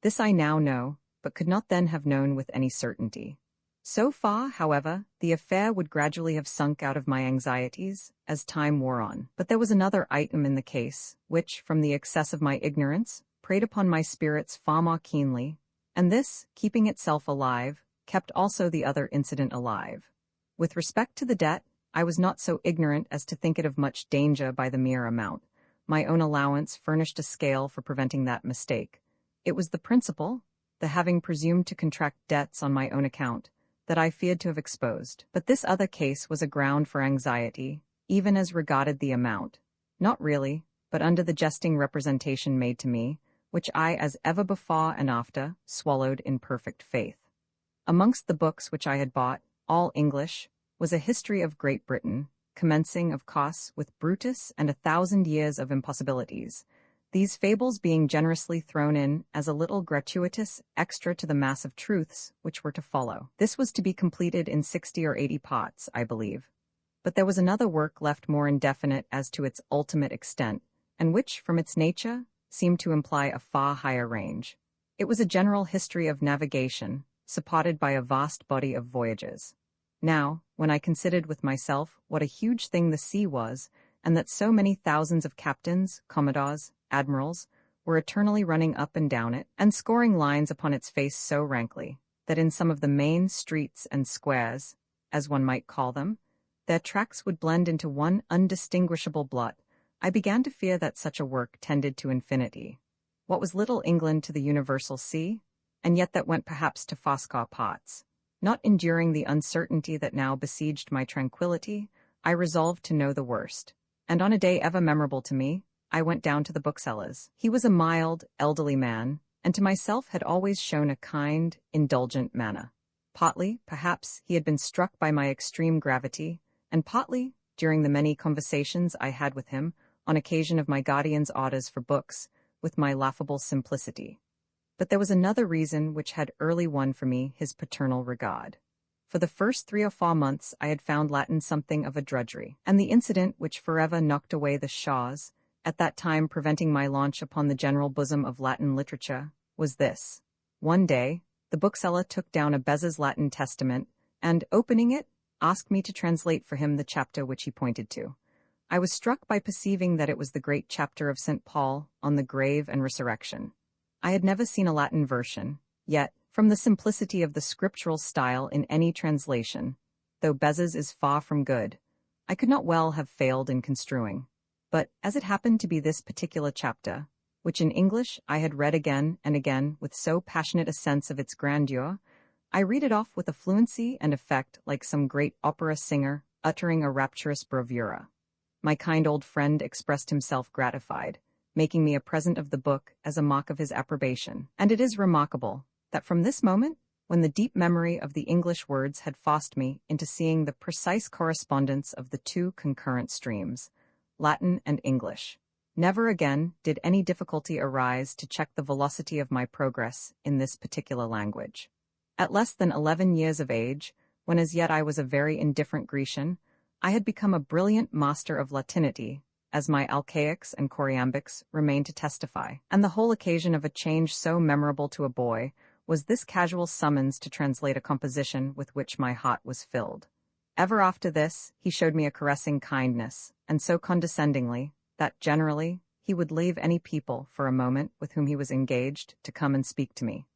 This I now know, but could not then have known with any certainty. So far, however, the affair would gradually have sunk out of my anxieties as time wore on. But there was another item in the case, which, from the excess of my ignorance, preyed upon my spirits far more keenly, and this, keeping itself alive, kept also the other incident alive. With respect to the debt, I was not so ignorant as to think it of much danger by the mere amount. My own allowance furnished a scale for preventing that mistake. It was the principal, the having presumed to contract debts on my own account, that I feared to have exposed. But this other case was a ground for anxiety, even as regarded the amount. Not really, but under the jesting representation made to me, which I, as ever before and after, swallowed in perfect faith. Amongst the books which I had bought, all English, was a history of Great Britain, commencing, of course, with Brutus and 1,000 Years of Impossibilities, these fables being generously thrown in as a little gratuitous extra to the mass of truths which were to follow. This was to be completed in 60 or 80 parts, I believe. But there was another work left more indefinite as to its ultimate extent, and which, from its nature, seemed to imply a far higher range. It was a general history of navigation, supported by a vast body of voyages. Now, when I considered with myself what a huge thing the sea was, and that so many thousands of captains, commodores, admirals, were eternally running up and down it, and scoring lines upon its face so rankly, that in some of the main streets and squares, as one might call them, their tracks would blend into one undistinguishable blot, I began to fear that such a work tended to infinity. What was little England to the universal sea, and yet that went perhaps to fourscore parts? Not enduring the uncertainty that now besieged my tranquillity, I resolved to know the worst, and on a day ever memorable to me, I went down to the bookseller's. He was a mild, elderly man, and to myself had always shown a kind, indulgent manner. Partly, perhaps, he had been struck by my extreme gravity, and partly, during the many conversations I had with him, on occasion of my guardian's orders for books, with my laughable simplicity. But there was another reason which had early won for me his paternal regard. For the first 3 or 4 months I had found Latin something of a drudgery, and the incident which forever knocked away the Shaws, at that time preventing my launch upon the general bosom of Latin literature, was this. One day, the bookseller took down a Beza's Latin Testament, and, opening it, asked me to translate for him the chapter which he pointed to. I was struck by perceiving that it was the great chapter of St. Paul on the grave and resurrection. I had never seen a Latin version, yet, from the simplicity of the scriptural style in any translation, though Beza's is far from good, I could not well have failed in construing. But, as it happened to be this particular chapter, which in English I had read again and again with so passionate a sense of its grandeur, I read it off with a fluency and effect like some great opera singer uttering a rapturous bravura. My kind old friend expressed himself gratified, making me a present of the book as a mark of his approbation. And it is remarkable that from this moment, when the deep memory of the English words had forced me into seeing the precise correspondence of the 2 concurrent streams, Latin and English, never again did any difficulty arise to check the velocity of my progress in this particular language. At less than 11 years of age, when as yet I was a very indifferent Grecian, I had become a brilliant master of Latinity, as my alcaics and choriambics remain to testify, and the whole occasion of a change so memorable to a boy was this casual summons to translate a composition with which my heart was filled. Ever after this, he showed me a caressing kindness, and so condescendingly, that generally, he would leave any people, for a moment, with whom he was engaged, to come and speak to me.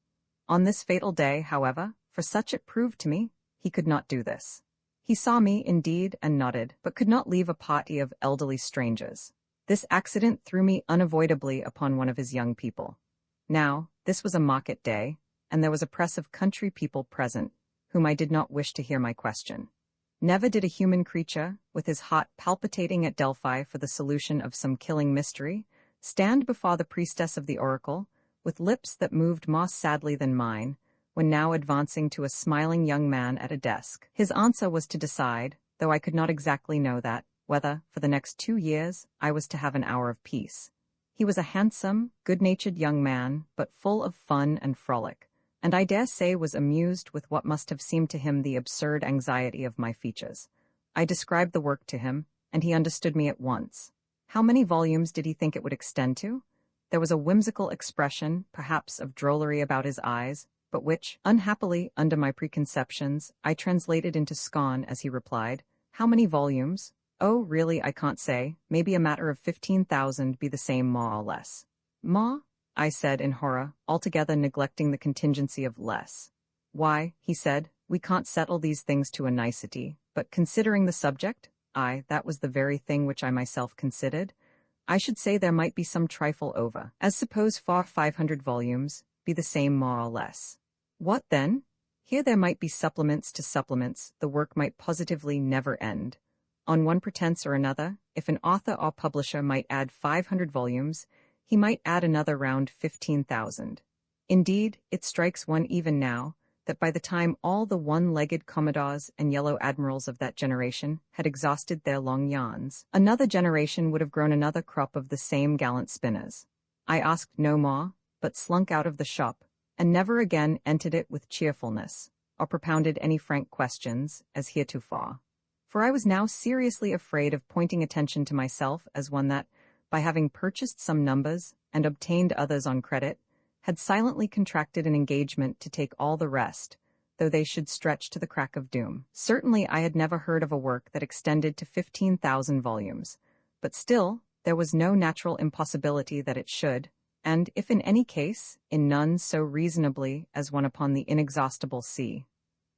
On this fatal day, however, for such it proved to me, he could not do this. He saw me, indeed, and nodded, but could not leave a party of elderly strangers. This accident threw me unavoidably upon one of his young people. Now, this was a market day, and there was a press of country people present, whom I did not wish to hear my question. Never did a human creature, with his heart palpitating at Delphi for the solution of some killing mystery, stand before the priestess of the oracle, with lips that moved more sadly than mine, when now advancing to a smiling young man at a desk. His answer was to decide, though I could not exactly know that, whether, for the next 2 years, I was to have an hour of peace. He was a handsome, good-natured young man, but full of fun and frolic, and I dare say was amused with what must have seemed to him the absurd anxiety of my features. I described the work to him, and he understood me at once. How many volumes did he think it would extend to? There was a whimsical expression, perhaps of drollery about his eyes, but which, unhappily, under my preconceptions, I translated into scorn as he replied, "How many volumes? Oh, really, I can't say. Maybe a matter of 15,000 be the same more or less." "More?" I said in horror, altogether neglecting the contingency of less. "Why," he said, "we can't settle these things to a nicety, but considering the subject, that was the very thing which I myself considered, I should say there might be some trifle over, as suppose 500 volumes, be the same more or less. What then? Here there might be supplements to supplements, the work might positively never end. On one pretense or another, if an author or publisher might add 500 volumes, he might add another round 15,000. Indeed, it strikes one even now, that by the time all the one-legged commodores and yellow admirals of that generation had exhausted their long yarns, another generation would have grown another crop of the same gallant spinners. I asked no more, but slunk out of the shop, and never again entered it with cheerfulness, or propounded any frank questions, as heretofore. For I was now seriously afraid of pointing attention to myself as one that, by having purchased some numbers, and obtained others on credit, had silently contracted an engagement to take all the rest, though they should stretch to the crack of doom. Certainly I had never heard of a work that extended to 15,000 volumes, but still there was no natural impossibility that it should, and if in any case, in none so reasonably as one upon the inexhaustible sea.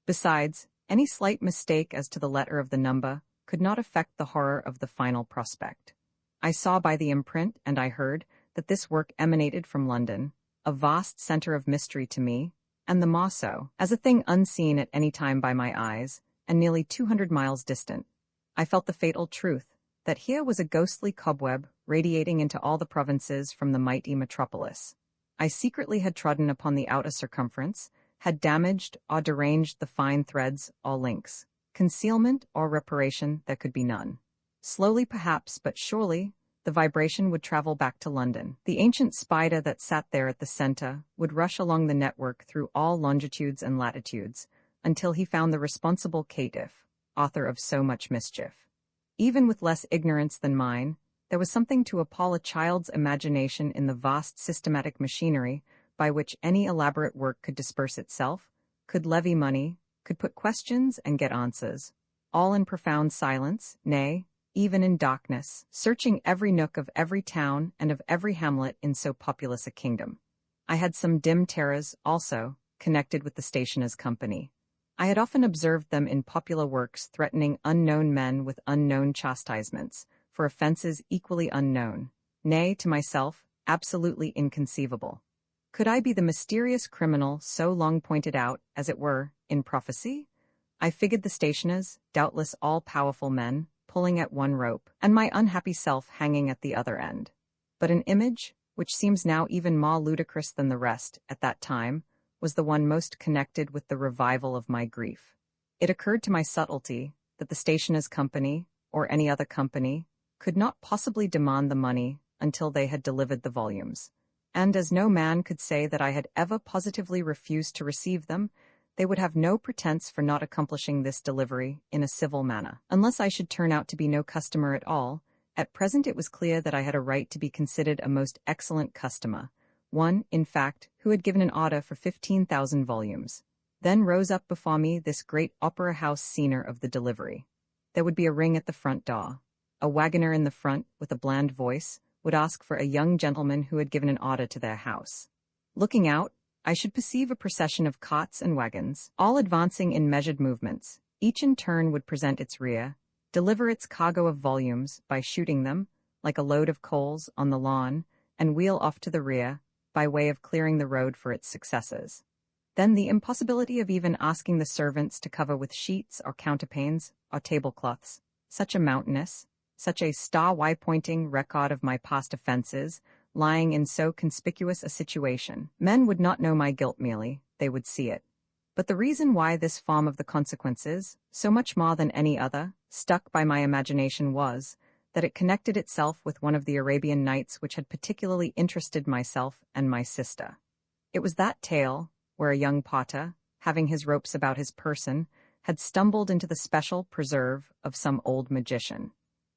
Besides, any slight mistake as to the letter of the number could not affect the horror of the final prospect. I saw by the imprint, and I heard, that this work emanated from London, a vast centre of mystery to me, and the more so, as a thing unseen at any time by my eyes, and nearly 200 miles distant. I felt the fatal truth, that here was a ghostly cobweb radiating into all the provinces from the mighty metropolis. I secretly had trodden upon the outer circumference, had damaged or deranged the fine threads or links. Concealment or reparation there could be none. Slowly perhaps, but surely, the vibration would travel back to London. The ancient spider that sat there at the centre would rush along the network through all longitudes and latitudes, until he found the responsible caitiff, author of so much mischief. Even with less ignorance than mine, there was something to appall a child's imagination in the vast systematic machinery by which any elaborate work could disperse itself, could levy money, could put questions and get answers, all in profound silence, nay, even in darkness, searching every nook of every town and of every hamlet in so populous a kingdom. I had some dim terrors, also, connected with the stationer's company. I had often observed them in popular works threatening unknown men with unknown chastisements, for offences equally unknown, nay, to myself, absolutely inconceivable. Could I be the mysterious criminal so long pointed out, as it were, in prophecy? I figured the stationers, doubtless all-powerful men, pulling at one rope, and my unhappy self hanging at the other end. But an image, which seems now even more ludicrous than the rest, at that time, was the one most connected with the revival of my grief. It occurred to my subtlety that the stationer's company, or any other company, could not possibly demand the money until they had delivered the volumes. And as no man could say that I had ever positively refused to receive them, they would have no pretense for not accomplishing this delivery in a civil manner. Unless I should turn out to be no customer at all, at present it was clear that I had a right to be considered a most excellent customer, one, in fact, who had given an order for 15,000 volumes. Then rose up before me this great opera house scener of the delivery. There would be a ring at the front door. A wagoner in the front, with a bland voice, would ask for a young gentleman who had given an order to their house. Looking out, I should perceive a procession of carts and wagons, all advancing in measured movements. Each in turn would present its rear, deliver its cargo of volumes by shooting them, like a load of coals, on the lawn, and wheel off to the rear, by way of clearing the road for its successors. Then the impossibility of even asking the servants to cover with sheets or counterpanes or tablecloths, such a mountainous, such a star-pointing record of my past offenses, lying in so conspicuous a situation. Men would not know my guilt merely, they would see it. But the reason why this form of the consequences, so much more than any other, stuck by my imagination was, that it connected itself with one of the Arabian Nights which had particularly interested myself and my sister. It was that tale, where a young potter, having his ropes about his person, had stumbled into the special preserve of some old magician.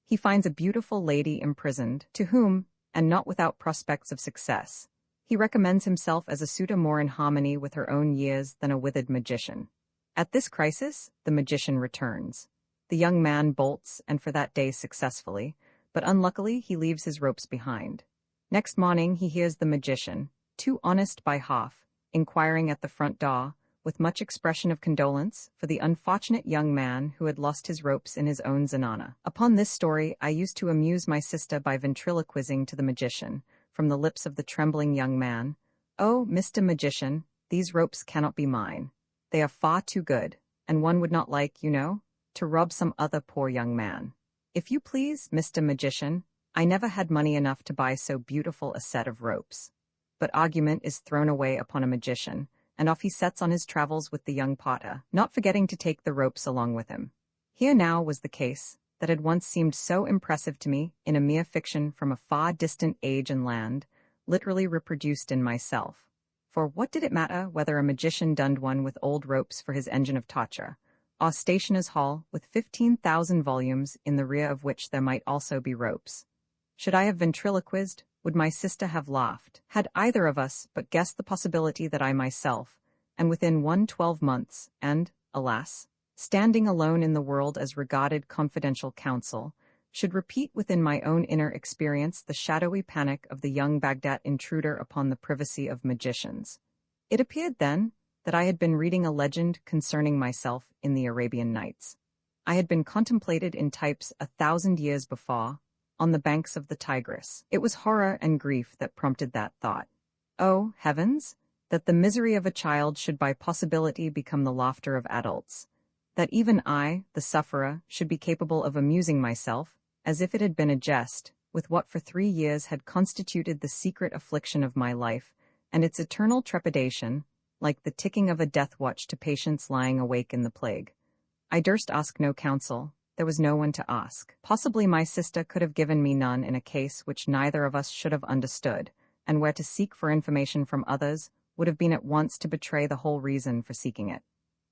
He finds a beautiful lady imprisoned, to whom, and not without prospects of success, he recommends himself as a suitor more in harmony with her own years than a withered magician. At this crisis, the magician returns. The young man bolts, and for that day successfully, but unluckily he leaves his ropes behind. Next morning he hears the magician, too honest by half, inquiring at the front door, with much expression of condolence, for the unfortunate young man who had lost his ropes in his own zanana. Upon this story I used to amuse my sister by ventriloquizing to the magician, from the lips of the trembling young man, "Oh, Mr. Magician, these ropes cannot be mine. They are far too good, and one would not like, to rob some other poor young man. If you please, Mr. Magician, I never had money enough to buy so beautiful a set of ropes." But argument is thrown away upon a magician, and off he sets on his travels with the young potter, not forgetting to take the ropes along with him. Here now was the case that had once seemed so impressive to me in a mere fiction from a far distant age and land, literally reproduced in myself. For what did it matter whether a magician donned one with old ropes for his engine of torture, or stationer's hall with 15,000 volumes in the rear of which there might also be ropes? Should I have ventriloquized? Would my sister have laughed? Had either of us but guessed the possibility that I myself, and within 12 months, and, alas, standing alone in the world as regarded confidential counsel, should repeat within my own inner experience the shadowy panic of the young Baghdad intruder upon the privacy of magicians? It appeared then that I had been reading a legend concerning myself in the Arabian Nights. I had been contemplated in types 1,000 years before, on the banks of the Tigris. It was horror and grief that prompted that thought. Oh, heavens! That the misery of a child should by possibility become the laughter of adults. That even I, the sufferer, should be capable of amusing myself, as if it had been a jest, with what for 3 years had constituted the secret affliction of my life, and its eternal trepidation, like the ticking of a death watch to patients lying awake in the plague. I durst ask no counsel. There was no one to ask. Possibly my sister could have given me none in a case which neither of us should have understood, and where to seek for information from others would have been at once to betray the whole reason for seeking it.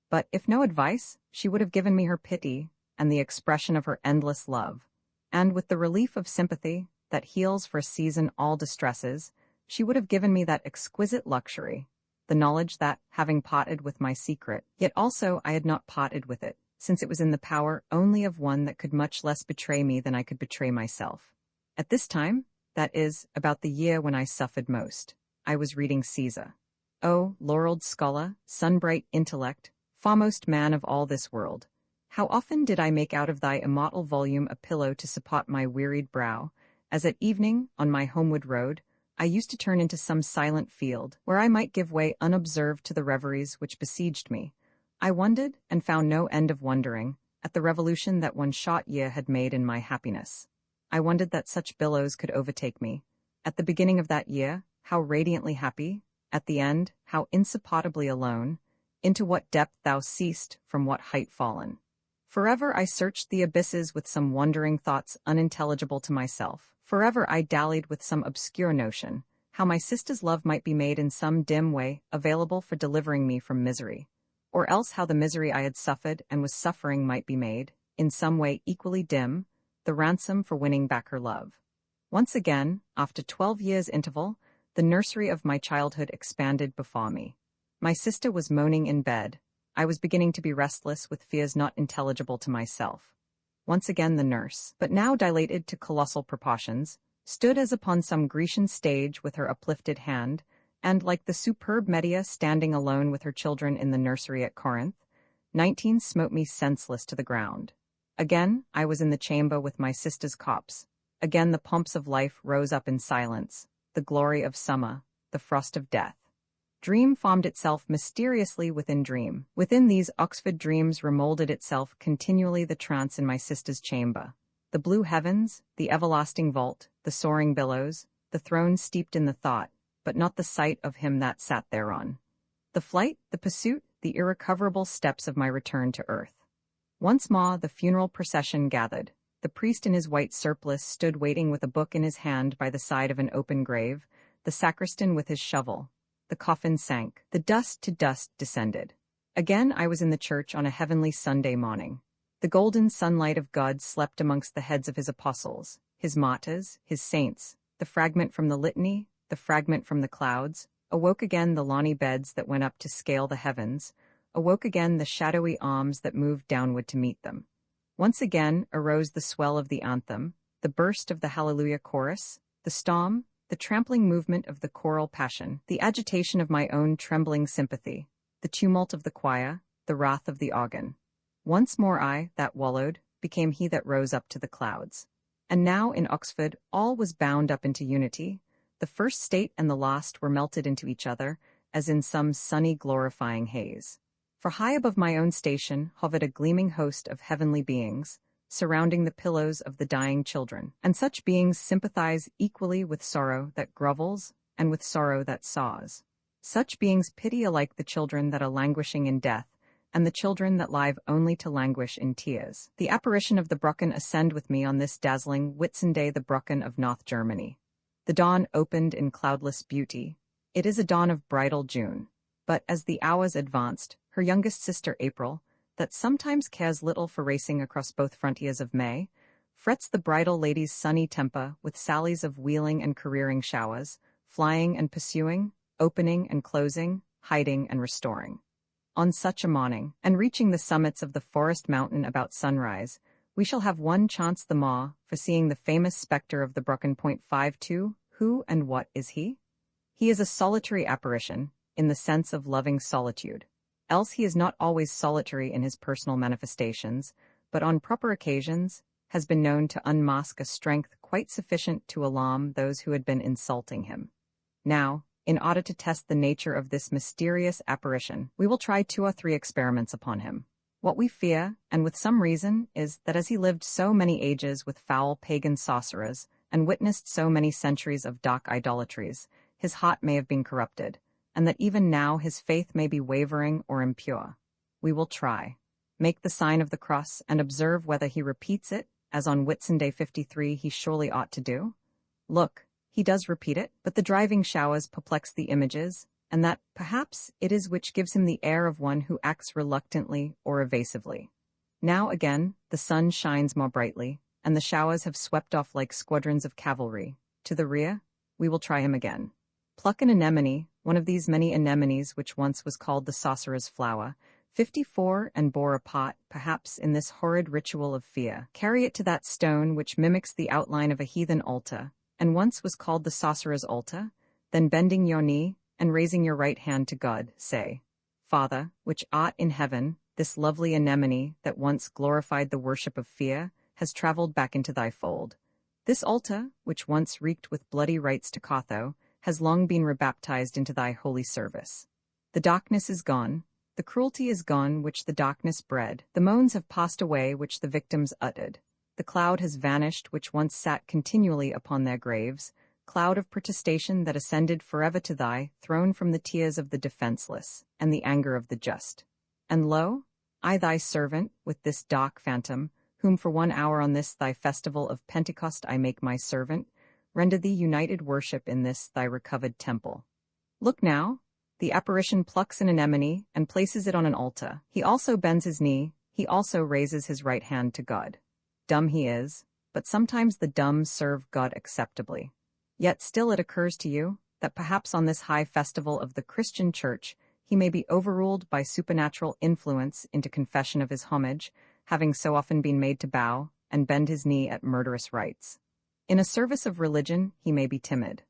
But if no advice, she would have given me her pity and the expression of her endless love, and with the relief of sympathy that heals for a season all distresses, she would have given me that exquisite luxury, the knowledge that, having parted with my secret, yet also I had not parted with it, since it was in the power only of one that could much less betray me than I could betray myself. At this time, that is, about the year when I suffered most, I was reading Caesar. O laurelled scholar, sun-bright intellect, foremost man of all this world, how often did I make out of thy immortal volume a pillow to support my wearied brow, as at evening, on my homeward road, I used to turn into some silent field, where I might give way unobserved to the reveries which besieged me. I wondered, and found no end of wondering, at the revolution that one short year had made in my happiness. I wondered that such billows could overtake me. At the beginning of that year, how radiantly happy; at the end, how insupportably alone; into what depth thou ceased, from what height fallen. Forever I searched the abysses with some wondering thoughts unintelligible to myself. Forever I dallied with some obscure notion, how my sister's love might be made in some dim way available for delivering me from misery, or else how the misery I had suffered and was suffering might be made, in some way equally dim, the ransom for winning back her love. Once again, after 12 years' interval, the nursery of my childhood expanded before me. My sister was moaning in bed. I was beginning to be restless with fears not intelligible to myself. Once again the nurse, but now dilated to colossal proportions, stood as upon some Grecian stage with her uplifted hand, and like the superb Medea standing alone with her children in the nursery at Corinth, 19 smote me senseless to the ground. Again I was in the chamber with my sister's corpse. Again the pomps of life rose up in silence, the glory of summer, the frost of death. Dream formed itself mysteriously within dream. Within these Oxford dreams remolded itself continually the trance in my sister's chamber. The blue heavens, the everlasting vault, the soaring billows, the throne steeped in the thought, but not the sight of him that sat thereon. The flight, the pursuit, the irrecoverable steps of my return to earth. Once more the funeral procession gathered. The priest in his white surplice stood waiting with a book in his hand by the side of an open grave, the sacristan with his shovel. The coffin sank. The dust to dust descended. Again I was in the church on a heavenly Sunday morning. The golden sunlight of God slept amongst the heads of his apostles, his martyrs, his saints. The fragment from the litany, the fragment from the clouds, awoke again the lawny beds that went up to scale the heavens, awoke again the shadowy arms that moved downward to meet them. Once again arose the swell of the anthem, the burst of the Hallelujah chorus, the storm, the trampling movement of the choral passion, the agitation of my own trembling sympathy, the tumult of the choir, the wrath of the organ. Once more I, that wallowed, became he that rose up to the clouds. And now in Oxford all was bound up into unity. The first state and the last were melted into each other, as in some sunny glorifying haze. For high above my own station hovered a gleaming host of heavenly beings, surrounding the pillows of the dying children, and such beings sympathize equally with sorrow that grovels and with sorrow that saws. Such beings pity alike the children that are languishing in death, and the children that live only to languish in tears. The apparition of the Brocken ascend with me on this dazzling Whitsunday, the Brocken of North Germany. The dawn opened in cloudless beauty. It is a dawn of bridal June, but as the hours advanced, her youngest sister April, that sometimes cares little for racing across both frontiers of May, frets the bridal lady's sunny temper with sallies of wheeling and careering showers, flying and pursuing, opening and closing, hiding and restoring. On such a morning, and reaching the summits of the forest mountain about sunrise, we shall have one chance the more for seeing the famous spectre of the Brocken.52. Who and what is he? He is a solitary apparition, in the sense of loving solitude. Else he is not always solitary in his personal manifestations, but on proper occasions has been known to unmask a strength quite sufficient to alarm those who had been insulting him. Now, in order to test the nature of this mysterious apparition, we will try 2 or 3 experiments upon him. What we fear, and with some reason, is that as he lived so many ages with foul pagan sorcerers, and witnessed so many centuries of dark idolatries, his heart may have been corrupted, and that even now his faith may be wavering or impure. We will try. Make the sign of the cross and observe whether he repeats it, as on Whitsunday 53 he surely ought to do. Look, he does repeat it, but the driving showers perplex the images, and that, perhaps, it is which gives him the air of one who acts reluctantly or evasively. Now again, the sun shines more brightly, and the showers have swept off like squadrons of cavalry. To the rear, we will try him again. Pluck an anemone, one of these many anemones which once was called the sorcerer's flower, 54, and bore a pot, perhaps in this horrid ritual of fear. Carry it to that stone which mimics the outline of a heathen altar, and once was called the sorcerer's altar, then bending your knee, and raising your right hand to God, say, Father, which art in heaven, this lovely anemone that once glorified the worship of fear, has traveled back into thy fold. This altar, which once reeked with bloody rites to Cotho, has long been rebaptized into thy holy service. The darkness is gone, the cruelty is gone which the darkness bred, the moans have passed away which the victims uttered, the cloud has vanished which once sat continually upon their graves, cloud of protestation that ascended forever to thy throne from the tears of the defenseless, and the anger of the just. And lo, I thy servant, with this dark phantom, whom for 1 hour on this thy festival of Pentecost I make my servant, render thee united worship in this thy recovered temple. Look now, the apparition plucks an anemone and places it on an altar. He also bends his knee, he also raises his right hand to God. Dumb he is, but sometimes the dumb serve God acceptably. Yet still it occurs to you that perhaps on this high festival of the Christian Church he may be overruled by supernatural influence into confession of his homage, having so often been made to bow and bend his knee at murderous rites. In a service of religion he may be timid.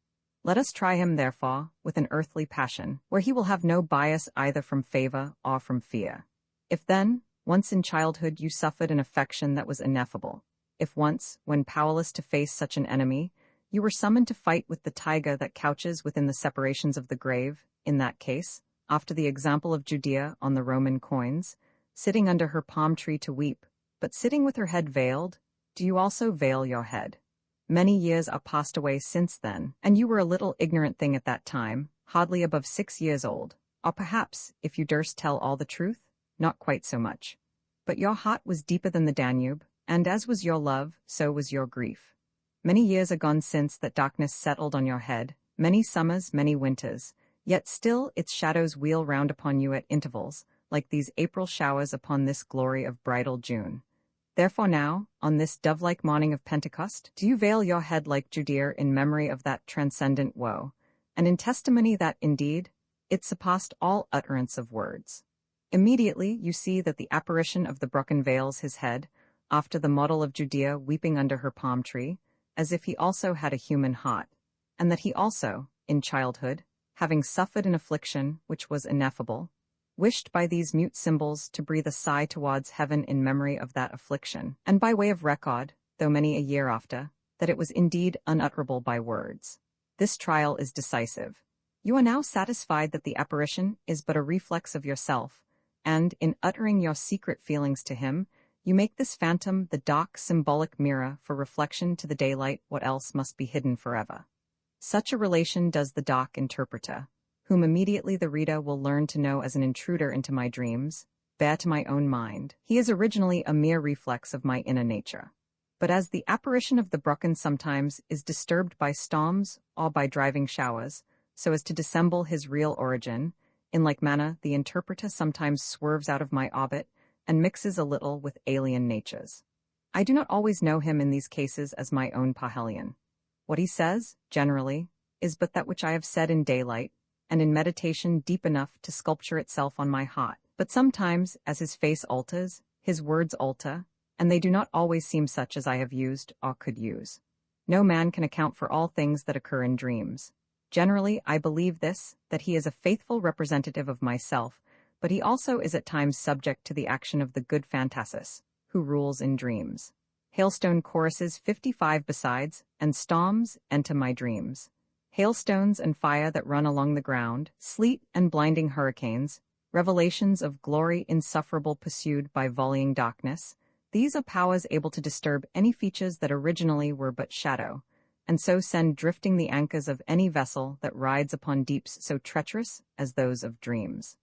Let us try him, therefore, with an earthly passion, where he will have no bias either from favor or from fear. If then, once in childhood you suffered an affection that was ineffable, if once, when powerless to face such an enemy, you were summoned to fight with the tiger that couches within the separations of the grave, in that case, after the example of Judea on the Roman coins, sitting under her palm tree to weep, but sitting with her head veiled, do you also veil your head? Many years are passed away since then, and you were a little ignorant thing at that time, hardly above 6 years old, or perhaps, if you durst tell all the truth, not quite so much. But your heart was deeper than the Danube, and as was your love, so was your grief. Many years are gone since that darkness settled on your head, many summers, many winters, yet still its shadows wheel round upon you at intervals, like these April showers upon this glory of bridal June. Therefore now, on this dove-like morning of Pentecost, do you veil your head like Judea in memory of that transcendent woe, and in testimony that, indeed, it surpassed all utterance of words. Immediately you see that the apparition of the broken veils his head, after the model of Judea weeping under her palm tree, as if he also had a human heart, and that he also, in childhood, having suffered an affliction which was ineffable, wished by these mute symbols to breathe a sigh towards heaven in memory of that affliction, and by way of record, though many a year after, that it was indeed unutterable by words. This trial is decisive. You are now satisfied that the apparition is but a reflex of yourself, and, in uttering your secret feelings to him, you make this phantom the dark symbolic mirror for reflection to the daylight what else must be hidden forever. Such a relation does the dark interpreter, whom immediately the reader will learn to know as an intruder into my dreams, bear to my own mind. He is originally a mere reflex of my inner nature. But as the apparition of the broken sometimes is disturbed by storms or by driving showers, so as to dissemble his real origin, in like manner the interpreter sometimes swerves out of my orbit and mixes a little with alien natures. I do not always know him in these cases as my own Pahelion. What he says, generally, is but that which I have said in daylight, and in meditation deep enough to sculpture itself on my heart. But sometimes, as his face alters, his words alter, and they do not always seem such as I have used or could use. No man can account for all things that occur in dreams. Generally, I believe this, that he is a faithful representative of myself, but he also is at times subject to the action of the good Phantasis, who rules in dreams. Hailstone choruses 55 besides, and storms enter my dreams. Hailstones and fire that run along the ground, sleet and blinding hurricanes, revelations of glory insufferable pursued by volleying darkness, these are powers able to disturb any features that originally were but shadow, and so send drifting the anchors of any vessel that rides upon deeps so treacherous as those of dreams.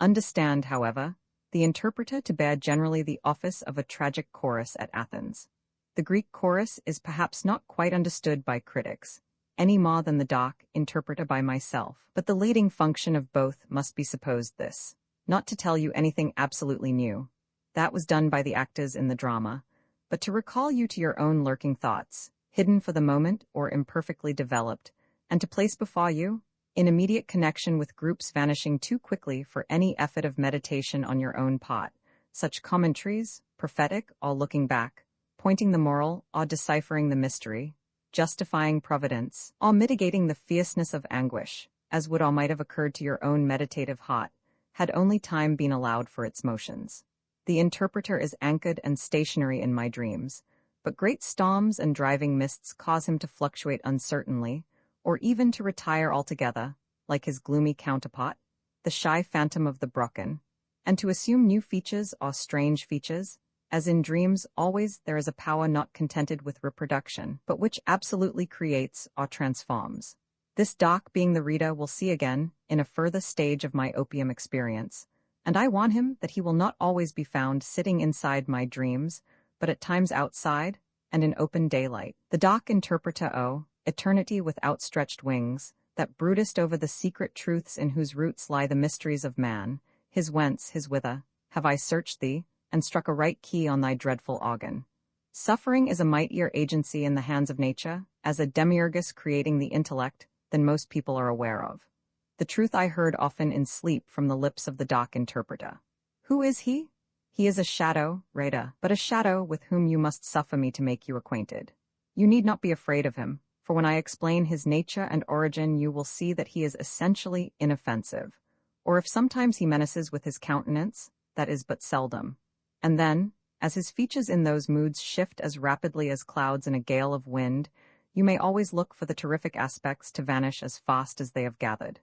Understand, however, the interpreter to bear generally the office of a tragic chorus at Athens. The Greek chorus is perhaps not quite understood by critics, any more than the dark interpreter by myself, but the leading function of both must be supposed this, not to tell you anything absolutely new, that was done by the actors in the drama, but to recall you to your own lurking thoughts, hidden for the moment or imperfectly developed, and to place before you, in immediate connection with groups vanishing too quickly for any effort of meditation on your own part, such commentaries, prophetic or looking back, pointing the moral or deciphering the mystery, justifying providence, or mitigating the fierceness of anguish, as would or might have occurred to your own meditative heart, had only time been allowed for its motions. The interpreter is anchored and stationary in my dreams, but great storms and driving mists cause him to fluctuate uncertainly, or even to retire altogether, like his gloomy counterpart, the shy phantom of the broken, and to assume new features or strange features, as in dreams always there is a power not contented with reproduction, but which absolutely creates or transforms. This dark being the reader will see again, in a further stage of my opium experience, and I warn him that he will not always be found sitting inside my dreams, but at times outside, and in open daylight. The dark interpreter, O, eternity with outstretched wings, that broodest over the secret truths in whose roots lie the mysteries of man, his whence, his whither, have I searched thee, and struck a right key on thy dreadful organ. Suffering is a mightier agency in the hands of nature, as a demiurgus creating the intellect, than most people are aware of. the truth I heard often in sleep from the lips of the dark interpreter. Who is he? He is a shadow, Rada, but a shadow with whom you must suffer me to make you acquainted. You need not be afraid of him, for when I explain his nature and origin you will see that he is essentially inoffensive, or if sometimes he menaces with his countenance, that is but seldom. And then, as his features in those moods shift as rapidly as clouds in a gale of wind, you may always look for the terrific aspects to vanish as fast as they have gathered.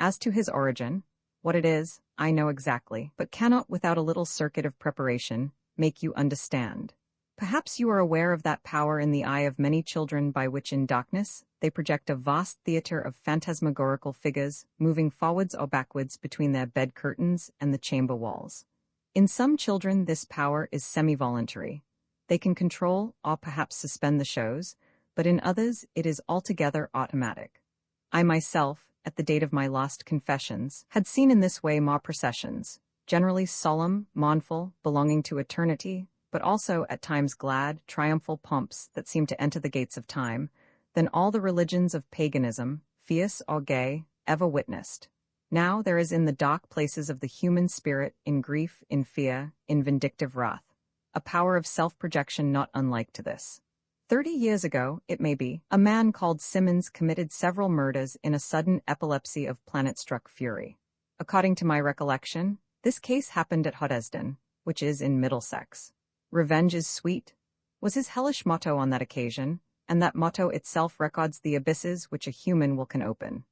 As to his origin, what it is, I know exactly, but cannot without a little circuit of preparation make you understand. Perhaps you are aware of that power in the eye of many children by which in darkness they project a vast theater of phantasmagorical figures moving forwards or backwards between their bed curtains and the chamber walls. In some children this power is semi-voluntary. They can control or perhaps suspend the shows, but in others it is altogether automatic. I myself, at the date of my last confessions, had seen in this way more processions, generally solemn, mournful, belonging to eternity, but also at times glad, triumphal pomps that seem to enter the gates of time, than all the religions of paganism, fierce or gay, ever witnessed. Now there is in the dark places of the human spirit, in grief, in fear, in vindictive wrath, a power of self-projection not unlike to this. 30 years ago, it may be, a man called Simmons committed several murders in a sudden epilepsy of planet-struck fury. According to my recollection, this case happened at Hoddesdon, which is in Middlesex. Revenge is sweet, was his hellish motto on that occasion, and that motto itself records the abysses which a human will can open.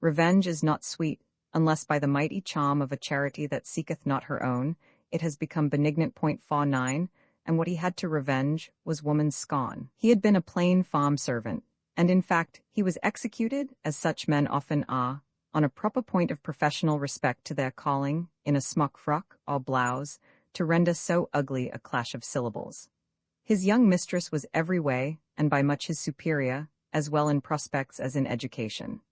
Revenge is not sweet, unless by the mighty charm of a charity that seeketh not her own, it has become benignant. 49, and what he had to revenge was woman's scorn. He had been a plain farm servant, and in fact he was executed, as such men often are, on a proper point of professional respect to their calling, in a smock frock or blouse, to render so ugly a clash of syllables. His young mistress was every way, and by much his superior, as well in prospects as in education.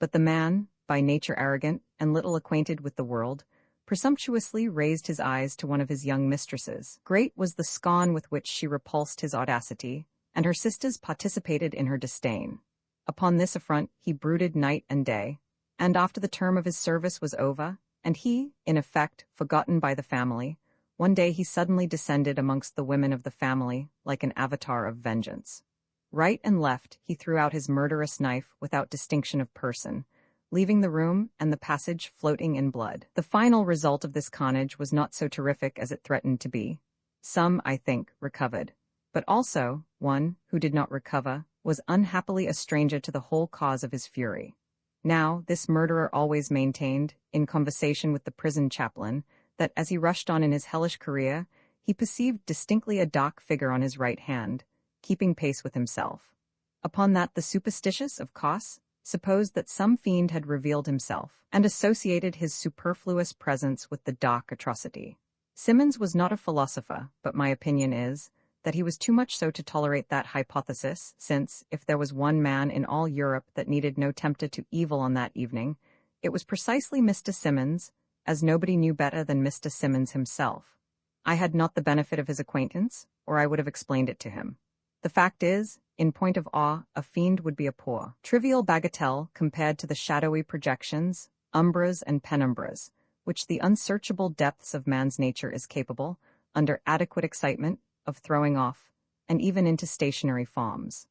But the man, by nature arrogant and little acquainted with the world, presumptuously raised his eyes to one of his young mistresses. Great was the scorn with which she repulsed his audacity, and her sisters participated in her disdain. Upon this affront he brooded night and day, and after the term of his service was over, and he, in effect, forgotten by the family, one day he suddenly descended amongst the women of the family like an avatar of vengeance. Right and left he threw out his murderous knife without distinction of person, leaving the room and the passage floating in blood. The final result of this carnage was not so terrific as it threatened to be. Some, I think, recovered, but also one, who did not recover, was unhappily a stranger to the whole cause of his fury. Now, this murderer always maintained, in conversation with the prison chaplain, that as he rushed on in his hellish career, he perceived distinctly a dark figure on his right hand, keeping pace with himself. Upon that the superstitious, of course, supposed that some fiend had revealed himself, and associated his superfluous presence with the dark atrocity. Simmons was not a philosopher, but my opinion is that he was too much so to tolerate that hypothesis, since, if there was one man in all Europe that needed no tempter to evil on that evening, it was precisely Mr. Simmons, as nobody knew better than Mr. Simmons himself. I had not the benefit of his acquaintance, or I would have explained it to him. The fact is, in point of awe, a fiend would be a poor, trivial bagatelle compared to the shadowy projections, umbras and penumbras, which the unsearchable depths of man's nature is capable, under adequate excitement, of throwing off, and even into stationary forms.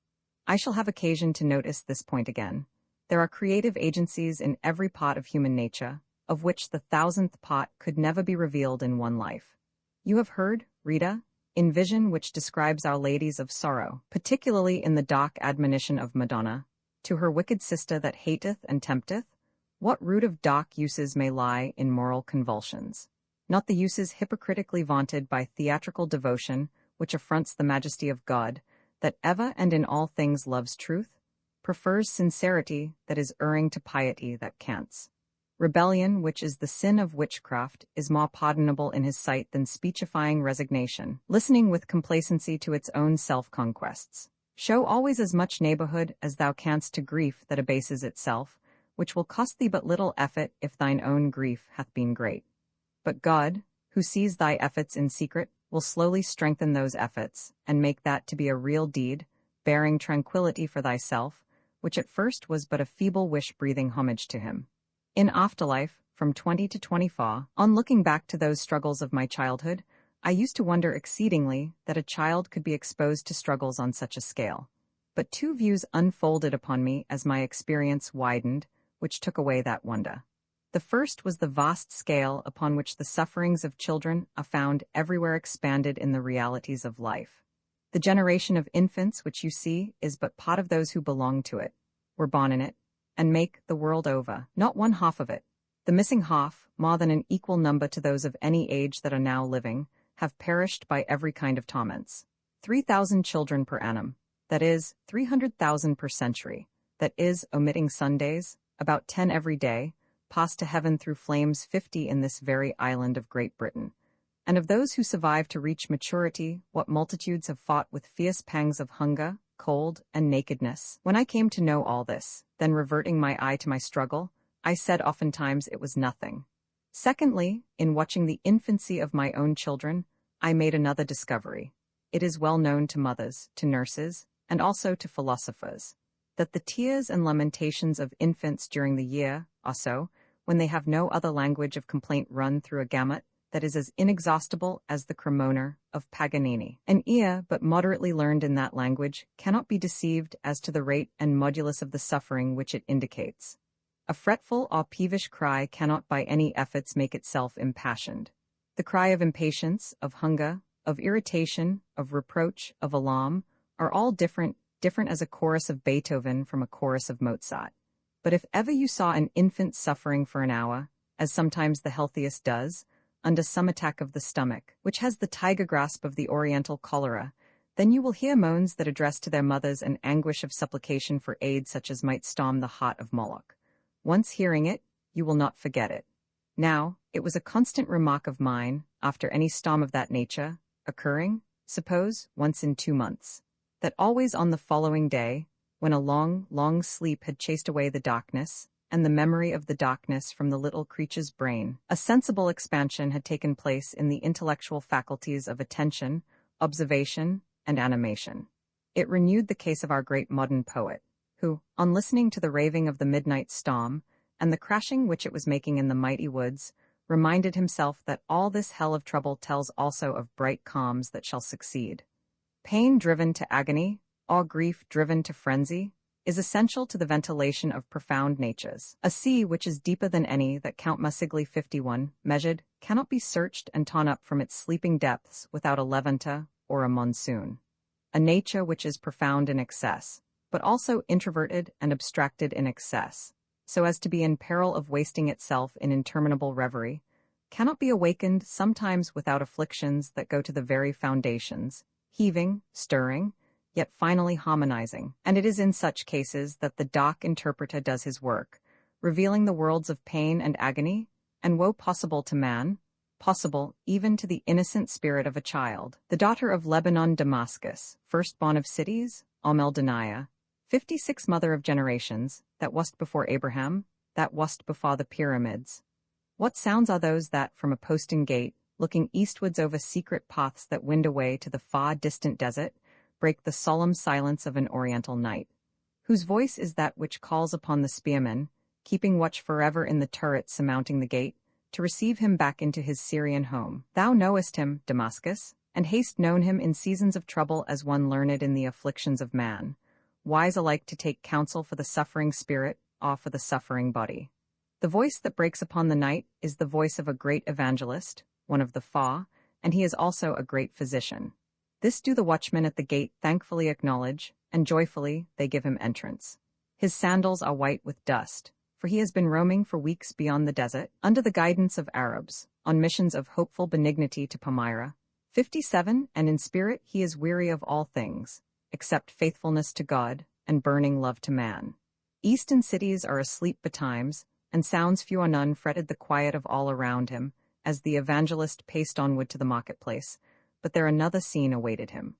I shall have occasion to notice this point again. There are creative agencies in every part of human nature, of which the 1000th part could never be revealed in one life. You have heard, Rita, in vision which describes Our Ladies of Sorrow, particularly in the dark admonition of Madonna, to her wicked sister that hateth and tempteth, what root of dark uses may lie in moral convulsions? Not the uses hypocritically vaunted by theatrical devotion, which affronts the majesty of God, that ever and in all things loves truth, prefers sincerity that is erring to piety that cants. Rebellion, which is the sin of witchcraft, is more pardonable in his sight than speechifying resignation, listening with complacency to its own self-conquests. Show always as much neighborhood as thou canst to grief that abases itself, which will cost thee but little effort if thine own grief hath been great. But God, who sees thy efforts in secret, will slowly strengthen those efforts, and make that to be a real deed, bearing tranquillity for thyself, which at first was but a feeble wish breathing homage to him. In Afterlife, from 20 to 24, on looking back to those struggles of my childhood, I used to wonder exceedingly that a child could be exposed to struggles on such a scale. But two views unfolded upon me as my experience widened, which took away that wonder. The first was the vast scale upon which the sufferings of children are found everywhere expanded in the realities of life. The generation of infants which you see is but part of those who belong to it, were born in it, and make the world over, not one half of it. The missing half, more than an equal number to those of any age that are now living, have perished by every kind of torments. 3,000 children per annum, that is, 300,000 per century, that is, omitting Sundays, about 10 every day, pass to heaven through flames 50 in this very island of Great Britain. And of those who survive to reach maturity, what multitudes have fought with fierce pangs of hunger, cold, and nakedness. When I came to know all this, then reverting my eye to my struggle, I said oftentimes it was nothing. Secondly, in watching the infancy of my own children, I made another discovery. It is well known to mothers, to nurses, and also to philosophers, that the tears and lamentations of infants during the year, or so, when they have no other language of complaint run through a gamut that is as inexhaustible as the Cremona of Paganini. An ear but moderately learned in that language cannot be deceived as to the rate and modulus of the suffering which it indicates. A fretful or peevish cry cannot by any efforts make itself impassioned. The cry of impatience, of hunger, of irritation, of reproach, of alarm, are all different as a chorus of Beethoven from a chorus of Mozart. But if ever you saw an infant suffering for an hour, as sometimes the healthiest does, under some attack of the stomach, which has the tiger grasp of the oriental cholera, then you will hear moans that address to their mothers an anguish of supplication for aid such as might storm the heart of Moloch. Once hearing it, you will not forget it. Now, it was a constant remark of mine, after any storm of that nature, occurring, suppose, once in 2 months, that always on the following day, when a long, long sleep had chased away the darkness, and the memory of the darkness from the little creature's brain, a sensible expansion had taken place in the intellectual faculties of attention, observation, and animation. It renewed the case of our great modern poet, who, on listening to the raving of the midnight storm, and the crashing which it was making in the mighty woods, reminded himself that all this hell of trouble tells also of bright calms that shall succeed. Pain driven to agony, or grief driven to frenzy, is essential to the ventilation of profound natures. A sea which is deeper than any that Count Massigli 51 measured cannot be searched and torn up from its sleeping depths without a Levanta or a monsoon. A nature which is profound in excess, but also introverted and abstracted in excess, so as to be in peril of wasting itself in interminable reverie, cannot be awakened sometimes without afflictions that go to the very foundations, heaving, stirring, yet finally harmonizing, and it is in such cases that the dark interpreter does his work, revealing the worlds of pain and agony, and woe possible to man, possible even to the innocent spirit of a child. The daughter of Lebanon Damascus, firstborn of cities, Almeldaniah, 56 mother of generations, that wast before Abraham, that wast before the pyramids. What sounds are those that, from a postern gate, looking eastwards over secret paths that wind away to the far distant desert, break the solemn silence of an oriental night? Whose voice is that which calls upon the spearman, keeping watch forever in the turret surmounting the gate, to receive him back into his Syrian home? Thou knowest him, Damascus, and hast known him in seasons of trouble as one learned in the afflictions of man, wise alike to take counsel for the suffering spirit or for the suffering body. The voice that breaks upon the night is the voice of a great evangelist, one of the Fa, and he is also a great physician. This do the watchmen at the gate thankfully acknowledge, and joyfully they give him entrance. His sandals are white with dust, for he has been roaming for weeks beyond the desert, under the guidance of Arabs, on missions of hopeful benignity to Palmyra. 57, and in spirit he is weary of all things, except faithfulness to God, and burning love to man. Eastern cities are asleep betimes, and sounds few or none fretted the quiet of all around him, as the evangelist paced onward to the marketplace, but there another scene awaited him.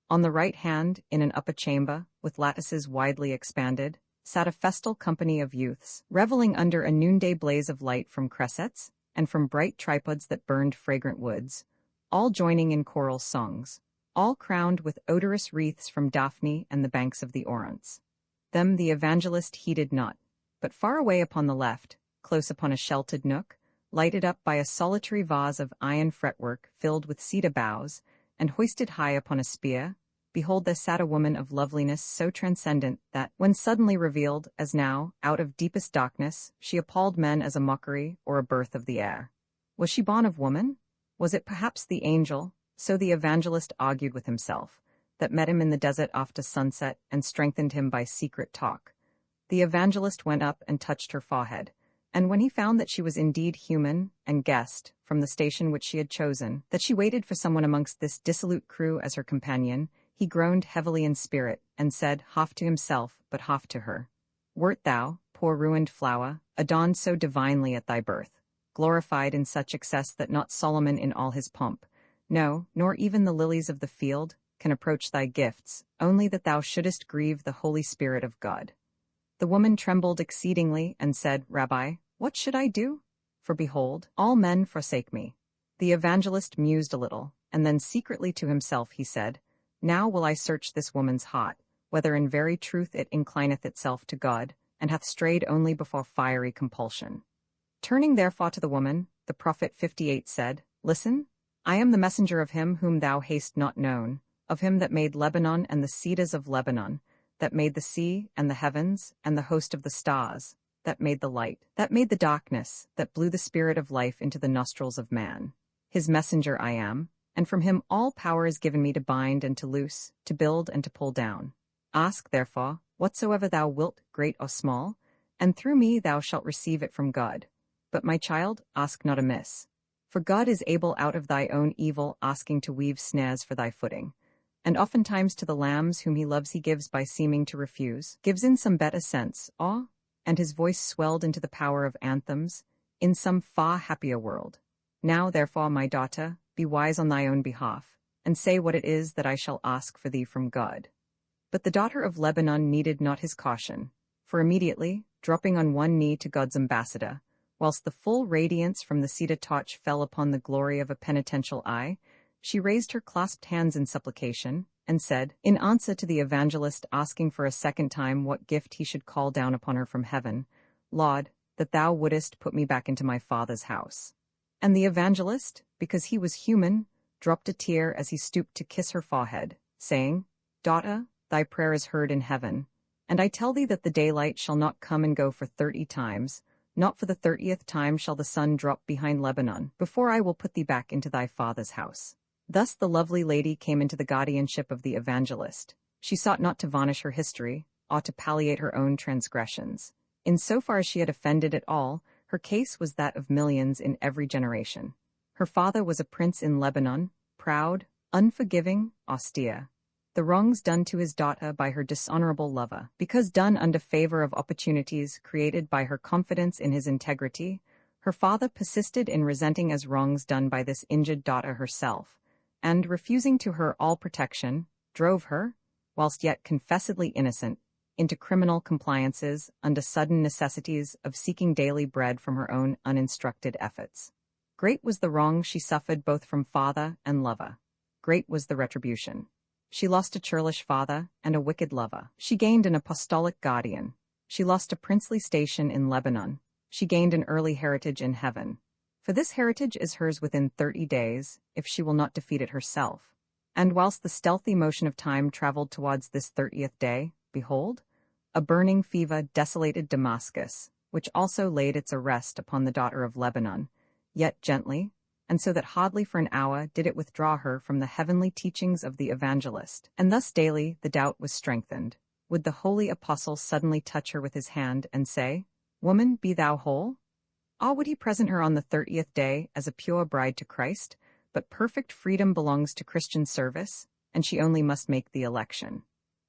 On the right hand, in an upper chamber, with lattices widely expanded, sat a festal company of youths, reveling under a noonday blaze of light from cressets, and from bright tripods that burned fragrant woods, all joining in choral songs, all crowned with odorous wreaths from Daphne and the banks of the Orontes. Them the evangelist heeded not, but far away upon the left, close upon a sheltered nook, lighted up by a solitary vase of iron fretwork filled with cedar boughs, and hoisted high upon a spear, behold there sat a woman of loveliness so transcendent that, when suddenly revealed, as now, out of deepest darkness, she appalled men as a mockery or a birth of the air. Was she born of woman? Was it perhaps the angel, so the evangelist argued with himself, that met him in the desert after sunset and strengthened him by secret talk? The evangelist went up and touched her forehead, and when he found that she was indeed human, and guessed, from the station which she had chosen, that she waited for someone amongst this dissolute crew as her companion, he groaned heavily in spirit, and said, half to himself, but half to her, "Wert thou, poor ruined flower, adorned so divinely at thy birth, glorified in such excess that not Solomon in all his pomp, no, nor even the lilies of the field, can approach thy gifts, only that thou shouldest grieve the Holy Spirit of God?" The woman trembled exceedingly, and said, "Rabbi, what should I do? For behold, all men forsake me." The evangelist mused a little, and then secretly to himself he said, "Now will I search this woman's heart, whether in very truth it inclineth itself to God, and hath strayed only before fiery compulsion." Turning therefore to the woman, the prophet 58 said, "Listen, I am the messenger of him whom thou hast not known, of him that made Lebanon and the cedars of Lebanon, that made the sea and the heavens and the host of the stars, that made the light, that made the darkness, that blew the spirit of life into the nostrils of man. His messenger I am, and from him all power is given me to bind and to loose, to build and to pull down. Ask, therefore, whatsoever thou wilt, great or small, and through me thou shalt receive it from God. But my child, ask not amiss. For God is able out of thy own evil asking to weave snares for thy footing. And oftentimes to the lambs whom he loves he gives by seeming to refuse, gives in some better sense, and his voice swelled into the power of anthems, in some far happier world. Now, therefore, my daughter, be wise on thy own behalf, and say what it is that I shall ask for thee from God." But the daughter of Lebanon needed not his caution, for immediately, dropping on one knee to God's ambassador, whilst the full radiance from the cedar torch fell upon the glory of a penitential eye, she raised her clasped hands in supplication, and said, in answer to the evangelist asking for a second time what gift he should call down upon her from heaven, "Lord, that thou wouldest put me back into my father's house." And the evangelist, because he was human, dropped a tear as he stooped to kiss her forehead, saying, "Daughter, thy prayer is heard in heaven, and I tell thee that the daylight shall not come and go for 30 times, not for the 30th time shall the sun drop behind Lebanon, before I will put thee back into thy father's house." Thus the lovely lady came into the guardianship of the evangelist. She sought not to varnish her history, or to palliate her own transgressions. In so far as she had offended at all, her case was that of millions in every generation. Her father was a prince in Lebanon, proud, unforgiving, austere. The wrongs done to his daughter by her dishonorable lover, because done under favor of opportunities created by her confidence in his integrity, her father persisted in resenting as wrongs done by this injured daughter herself, and, refusing to her all protection, drove her, whilst yet confessedly innocent, into criminal compliances under sudden necessities of seeking daily bread from her own uninstructed efforts. Great was the wrong she suffered both from father and lover. Great was the retribution. She lost a churlish father and a wicked lover. She gained an apostolic guardian. She lost a princely station in Lebanon. She gained an early heritage in heaven. For this heritage is hers within 30 days, if she will not defeat it herself. And whilst the stealthy motion of time traveled towards this 30th day, behold, a burning fever desolated Damascus, which also laid its arrest upon the daughter of Lebanon, yet gently, and so that hardly for an hour did it withdraw her from the heavenly teachings of the evangelist. And thus daily the doubt was strengthened. Would the holy apostle suddenly touch her with his hand and say, "Woman, be thou whole?" Or would he present her on the 30th day as a pure bride to Christ? But perfect freedom belongs to Christian service, and she only must make the election.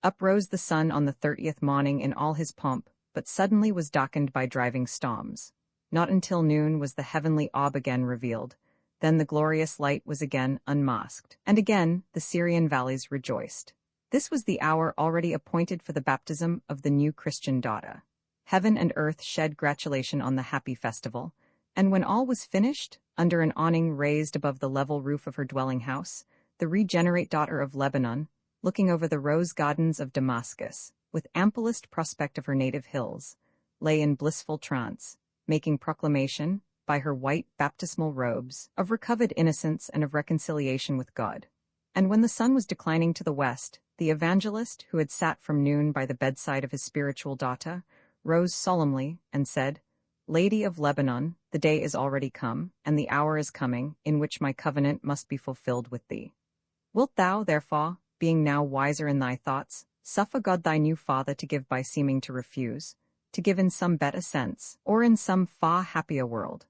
Up rose the sun on the 30th morning in all his pomp, but suddenly was darkened by driving storms. Not until noon was the heavenly orb again revealed. Then the glorious light was again unmasked, and again the Syrian valleys rejoiced. This was the hour already appointed for the baptism of the new Christian daughter. Heaven and earth shed gratulation on the happy festival, and when all was finished, under an awning raised above the level roof of her dwelling house, the regenerate daughter of Lebanon, looking over the rose gardens of Damascus, with amplest prospect of her native hills, lay in blissful trance, making proclamation, by her white baptismal robes, of recovered innocence and of reconciliation with God. And when the sun was declining to the west, the evangelist, who had sat from noon by the bedside of his spiritual daughter, rose solemnly and said, Lady of Lebanon, the day is already come, and the hour is coming, in which my covenant must be fulfilled with thee. Wilt thou, therefore, being now wiser in thy thoughts, suffer God thy new father to give by seeming to refuse, to give in some better sense, or in some far happier world?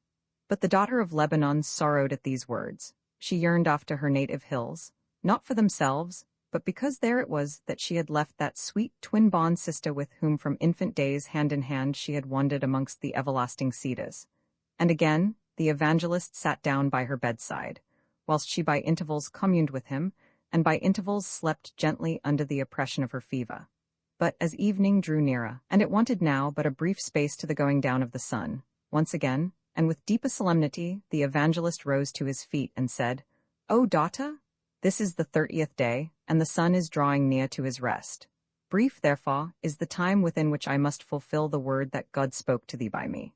But the daughter of Lebanon sorrowed at these words. She yearned after her native hills, not for themselves, but because there it was that she had left that sweet twin-born sister with whom from infant days hand in hand she had wandered amongst the everlasting cedars. And again, the evangelist sat down by her bedside, whilst she by intervals communed with him, and by intervals slept gently under the oppression of her fever. But as evening drew nearer, and it wanted now but a brief space to the going down of the sun, once again, and with deeper solemnity, the evangelist rose to his feet and said, O daughter, this is the 30th day, and the sun is drawing near to his rest. Brief, therefore, is the time within which I must fulfill the word that God spoke to thee by me.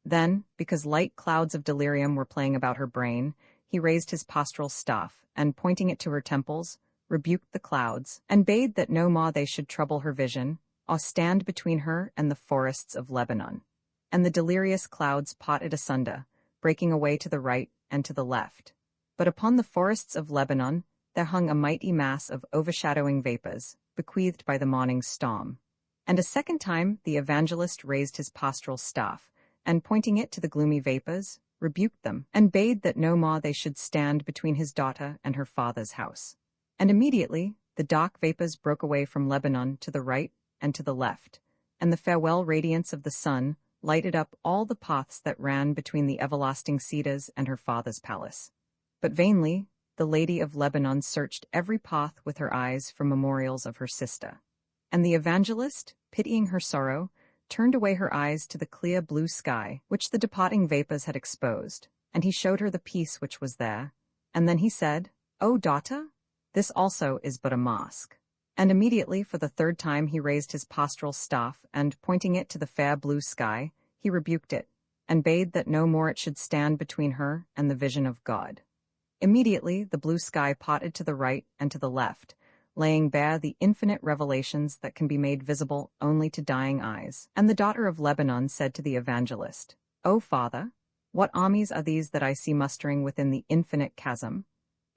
Then, because light clouds of delirium were playing about her brain, he raised his pastoral staff, and pointing it to her temples, rebuked the clouds, and bade that no more they should trouble her vision, or stand between her and the forests of Lebanon. And the delirious clouds parted asunder, breaking away to the right and to the left. But upon the forests of Lebanon there hung a mighty mass of overshadowing vapors, bequeathed by the morning's storm. And a second time the evangelist raised his pastoral staff, and pointing it to the gloomy vapors, rebuked them, and bade that no more they should stand between his daughter and her father's house. And immediately the dark vapors broke away from Lebanon to the right and to the left, and the farewell radiance of the sun lighted up all the paths that ran between the everlasting cedars and her father's palace. But vainly the lady of Lebanon searched every path with her eyes for memorials of her sister. And the evangelist, pitying her sorrow, turned away her eyes to the clear blue sky which the departing vapors had exposed, and he showed her the peace which was there. And then he said, O daughter, this also is but a mask. And immediately for the third time he raised his pastoral staff, and pointing it to the fair blue sky, he rebuked it, and bade that no more it should stand between her and the vision of God. Immediately the blue sky parted to the right and to the left, laying bare the infinite revelations that can be made visible only to dying eyes. And the daughter of Lebanon said to the evangelist, O Father, what armies are these that I see mustering within the infinite chasm?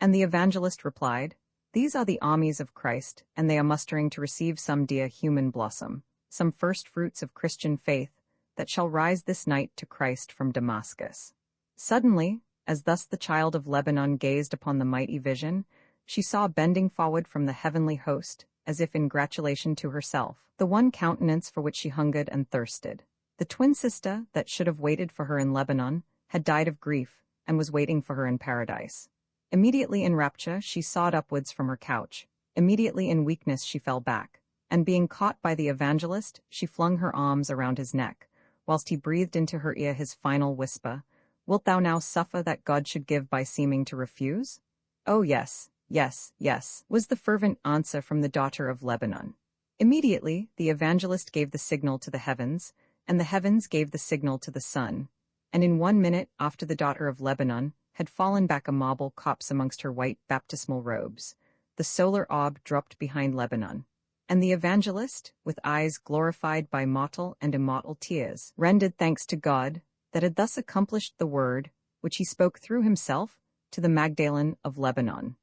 And the evangelist replied, These are the armies of Christ, and they are mustering to receive some dear human blossom, some first fruits of Christian faith, that shall rise this night to Christ from Damascus. Suddenly, as thus the child of Lebanon gazed upon the mighty vision, she saw bending forward from the heavenly host, as if in gratulation to herself, the one countenance for which she hungered and thirsted. The twin sister that should have waited for her in Lebanon had died of grief, and was waiting for her in paradise. Immediately in rapture she soared upwards from her couch. Immediately in weakness she fell back, and being caught by the evangelist, she flung her arms around his neck, whilst he breathed into her ear his final whisper, Wilt thou now suffer that God should give by seeming to refuse? Oh yes, yes, yes, was the fervent answer from the daughter of Lebanon. Immediately the evangelist gave the signal to the heavens, and the heavens gave the signal to the sun, and in 1 minute after the daughter of Lebanon had fallen back a marble copse amongst her white baptismal robes, the solar orb dropped behind Lebanon, and the evangelist, with eyes glorified by mortal and immortal tears, rendered thanks to God that had thus accomplished the word which he spoke through himself to the Magdalene of Lebanon,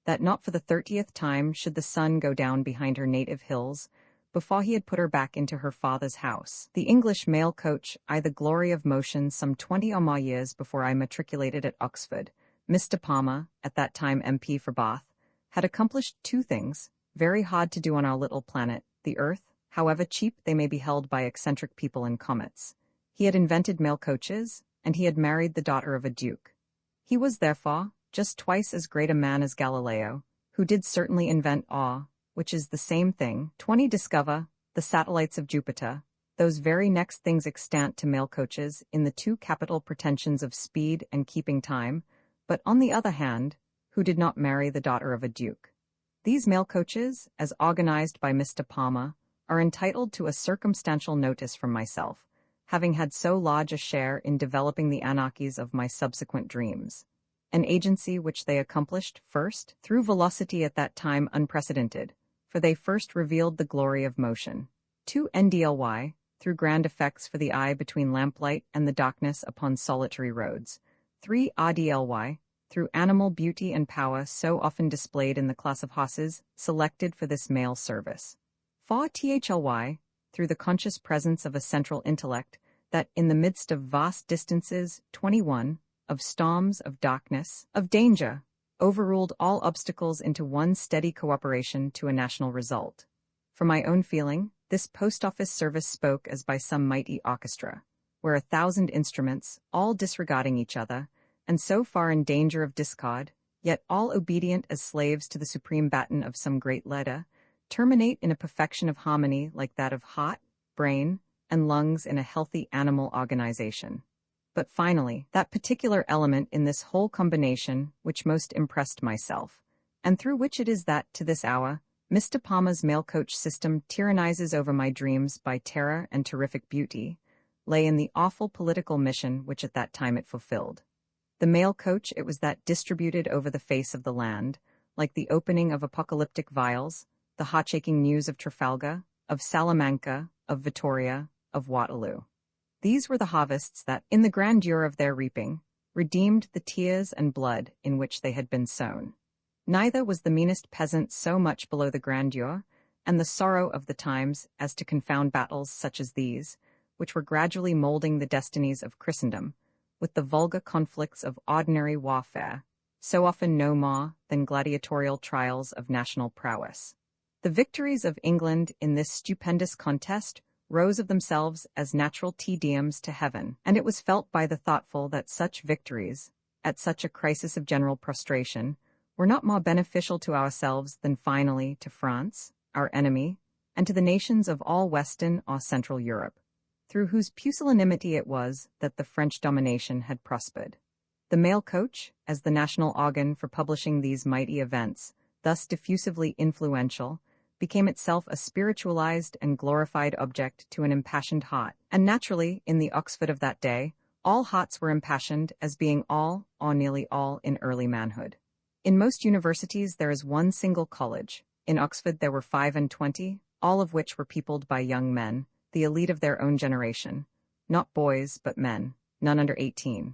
that not for the 30th time should the sun go down behind her native hills before he had put her back into her father's house. The English mail coach, I the glory of motion some 20 or more years before I matriculated at Oxford, Mr. Palmer, at that time MP for Bath, had accomplished 2 things, very hard to do on our little planet, the earth, however cheap they may be held by eccentric people in comets. He had invented mail coaches, and he had married the daughter of a duke. He was, therefore, just twice as great a man as Galileo, who did certainly invent awe, which is the same thing. 20 discover the satellites of Jupiter, those very next things extant to mail coaches in the 2 capital pretensions of speed and keeping time, but on the other hand, who did not marry the daughter of a duke. These mail coaches, as organized by Mr. Palmer, are entitled to a circumstantial notice from myself, having had so large a share in developing the anarchies of my subsequent dreams. An agency which they accomplished, first, through velocity at that time unprecedented, for they first revealed the glory of motion. 2. NDLY, through grand effects for the eye between lamplight and the darkness upon solitary roads. 3. ADLY, through animal beauty and power so often displayed in the class of horses selected for this male service. 4. THLY, through the conscious presence of a central intellect that, in the midst of vast distances, 21, of storms, of darkness, of danger, overruled all obstacles into one steady cooperation to a national result. For my own feeling, this post office service spoke as by some mighty orchestra, where 1,000 instruments, all disregarding each other, and so far in danger of discord, yet all obedient as slaves to the supreme baton of some great leader, terminate in a perfection of harmony like that of heart, brain, and lungs in a healthy animal organization. But finally, that particular element in this whole combination which most impressed myself, and through which it is that, to this hour, Mr. Palmer's mail coach system tyrannizes over my dreams by terror and terrific beauty, lay in the awful political mission which at that time it fulfilled. The mail coach it was that distributed over the face of the land, like the opening of apocalyptic vials, the heart-shaking news of Trafalgar, of Salamanca, of Vittoria, of Waterloo. These were the harvests that, in the grandeur of their reaping, redeemed the tears and blood in which they had been sown. Neither was the meanest peasant so much below the grandeur and the sorrow of the times as to confound battles such as these, which were gradually molding the destinies of Christendom, with the vulgar conflicts of ordinary warfare, so often no more than gladiatorial trials of national prowess. The victories of England in this stupendous contest rose of themselves as natural tediums to heaven, and it was felt by the thoughtful that such victories, at such a crisis of general prostration, were not more beneficial to ourselves than finally to France, our enemy, and to the nations of all Western or Central Europe, through whose pusillanimity it was that the French domination had prospered. The mail coach, as the national organ for publishing these mighty events, thus diffusively influential, became itself a spiritualized and glorified object to an impassioned heart, and naturally, in the Oxford of that day, all hearts were impassioned as being all, or nearly all, in early manhood. In most universities there is one single college. In Oxford there were 25, all of which were peopled by young men, the elite of their own generation, not boys but men, none under 18.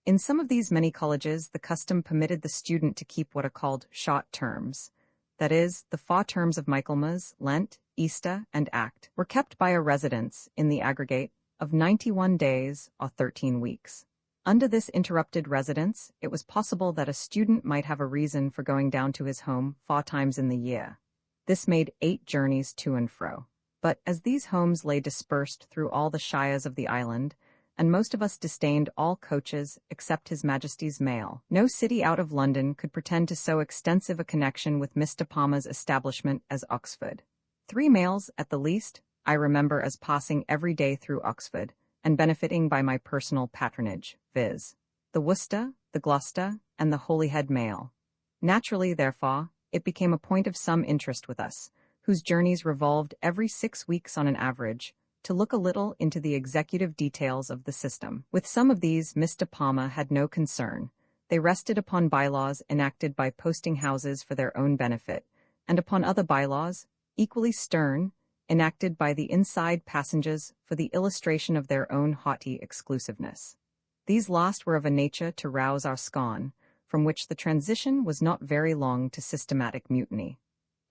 In some of these many colleges the custom permitted the student to keep what are called short terms. That is, the 4 terms of Michaelmas, Lent, Easter, and Act were kept by a residence, in the aggregate, of 91 days or 13 weeks. Under this interrupted residence, it was possible that a student might have a reason for going down to his home 4 times in the year. This made 8 journeys to and fro. But as these homes lay dispersed through all the shires of the island, and most of us disdained all coaches except His Majesty's mail, no city out of London could pretend to so extensive a connection with Mr. Palmer's establishment as Oxford. 3 mails, at the least, I remember as passing every day through Oxford, and benefiting by my personal patronage, viz., the Worcester, the Gloucester, and the Holyhead mail. Naturally, therefore, it became a point of some interest with us, whose journeys revolved every 6 weeks on an average, to look a little into the executive details of the system. With some of these, Mr. Palmer had no concern. They rested upon bylaws enacted by posting houses for their own benefit, and upon other bylaws, equally stern, enacted by the inside passengers for the illustration of their own haughty exclusiveness. These last were of a nature to rouse our scorn, from which the transition was not very long to systematic mutiny.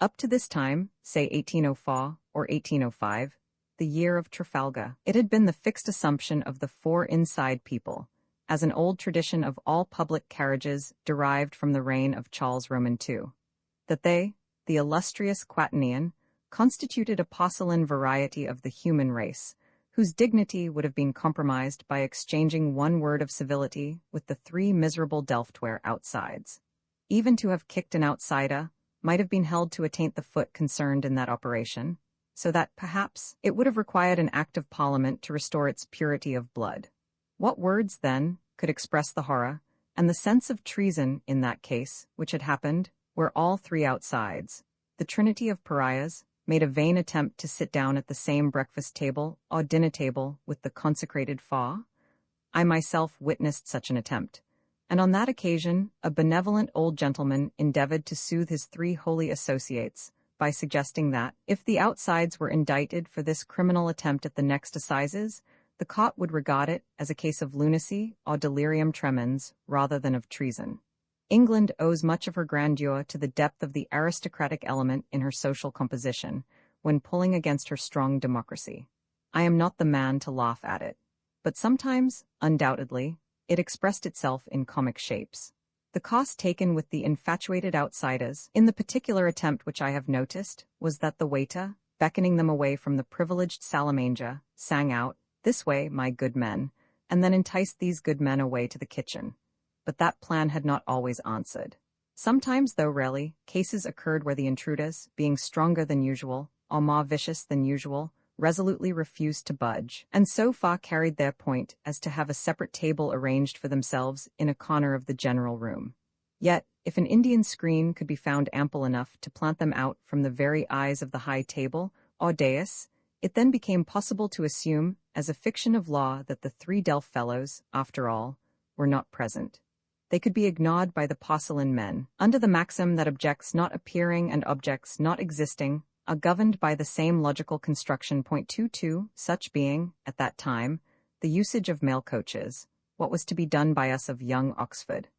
Up to this time, say 1804 or 1805, the year of Trafalgar, it had been the fixed assumption of the 4 inside people, as an old tradition of all public carriages derived from the reign of Charles Roman II, that they, the illustrious quaternion, constituted a porcelain variety of the human race, whose dignity would have been compromised by exchanging one word of civility with the 3 miserable Delftware outsides. Even to have kicked an outsider might have been held to attaint the foot concerned in that operation, so that, perhaps, it would have required an act of Parliament to restore its purity of blood. What words, then, could express the horror, and the sense of treason in that case, which had happened, where all 3 outsides, the trinity of pariahs, made a vain attempt to sit down at the same breakfast table or dinner table with the consecrated fa? I myself witnessed such an attempt, and on that occasion a benevolent old gentleman endeavored to soothe his 3 holy associates by suggesting that, if the outsides were indicted for this criminal attempt at the next assizes, the court would regard it as a case of lunacy or delirium tremens rather than of treason. England owes much of her grandeur to the depth of the aristocratic element in her social composition when pulling against her strong democracy. I am not the man to laugh at it, but sometimes, undoubtedly, it expressed itself in comic shapes. The cost taken with the infatuated outsiders, in the particular attempt which I have noticed, was that the waiter, beckoning them away from the privileged salamander, sang out, "This way, my good men," and then enticed these good men away to the kitchen. But that plan had not always answered. Sometimes, though rarely, cases occurred where the intruders, being stronger than usual, or more vicious than usual, resolutely refused to budge, and so far carried their point as to have a separate table arranged for themselves in a corner of the general room. Yet, if an Indian screen could be found ample enough to plant them out from the very eyes of the high table, or dais, it then became possible to assume, as a fiction of law, that the 3 Delft fellows, after all, were not present. They could be ignored by the porcelain men, under the maxim that objects not appearing and objects not existing are governed by the same logical construction. 22, such being, at that time, the usage of mail coaches, what was to be done by us of young Oxford.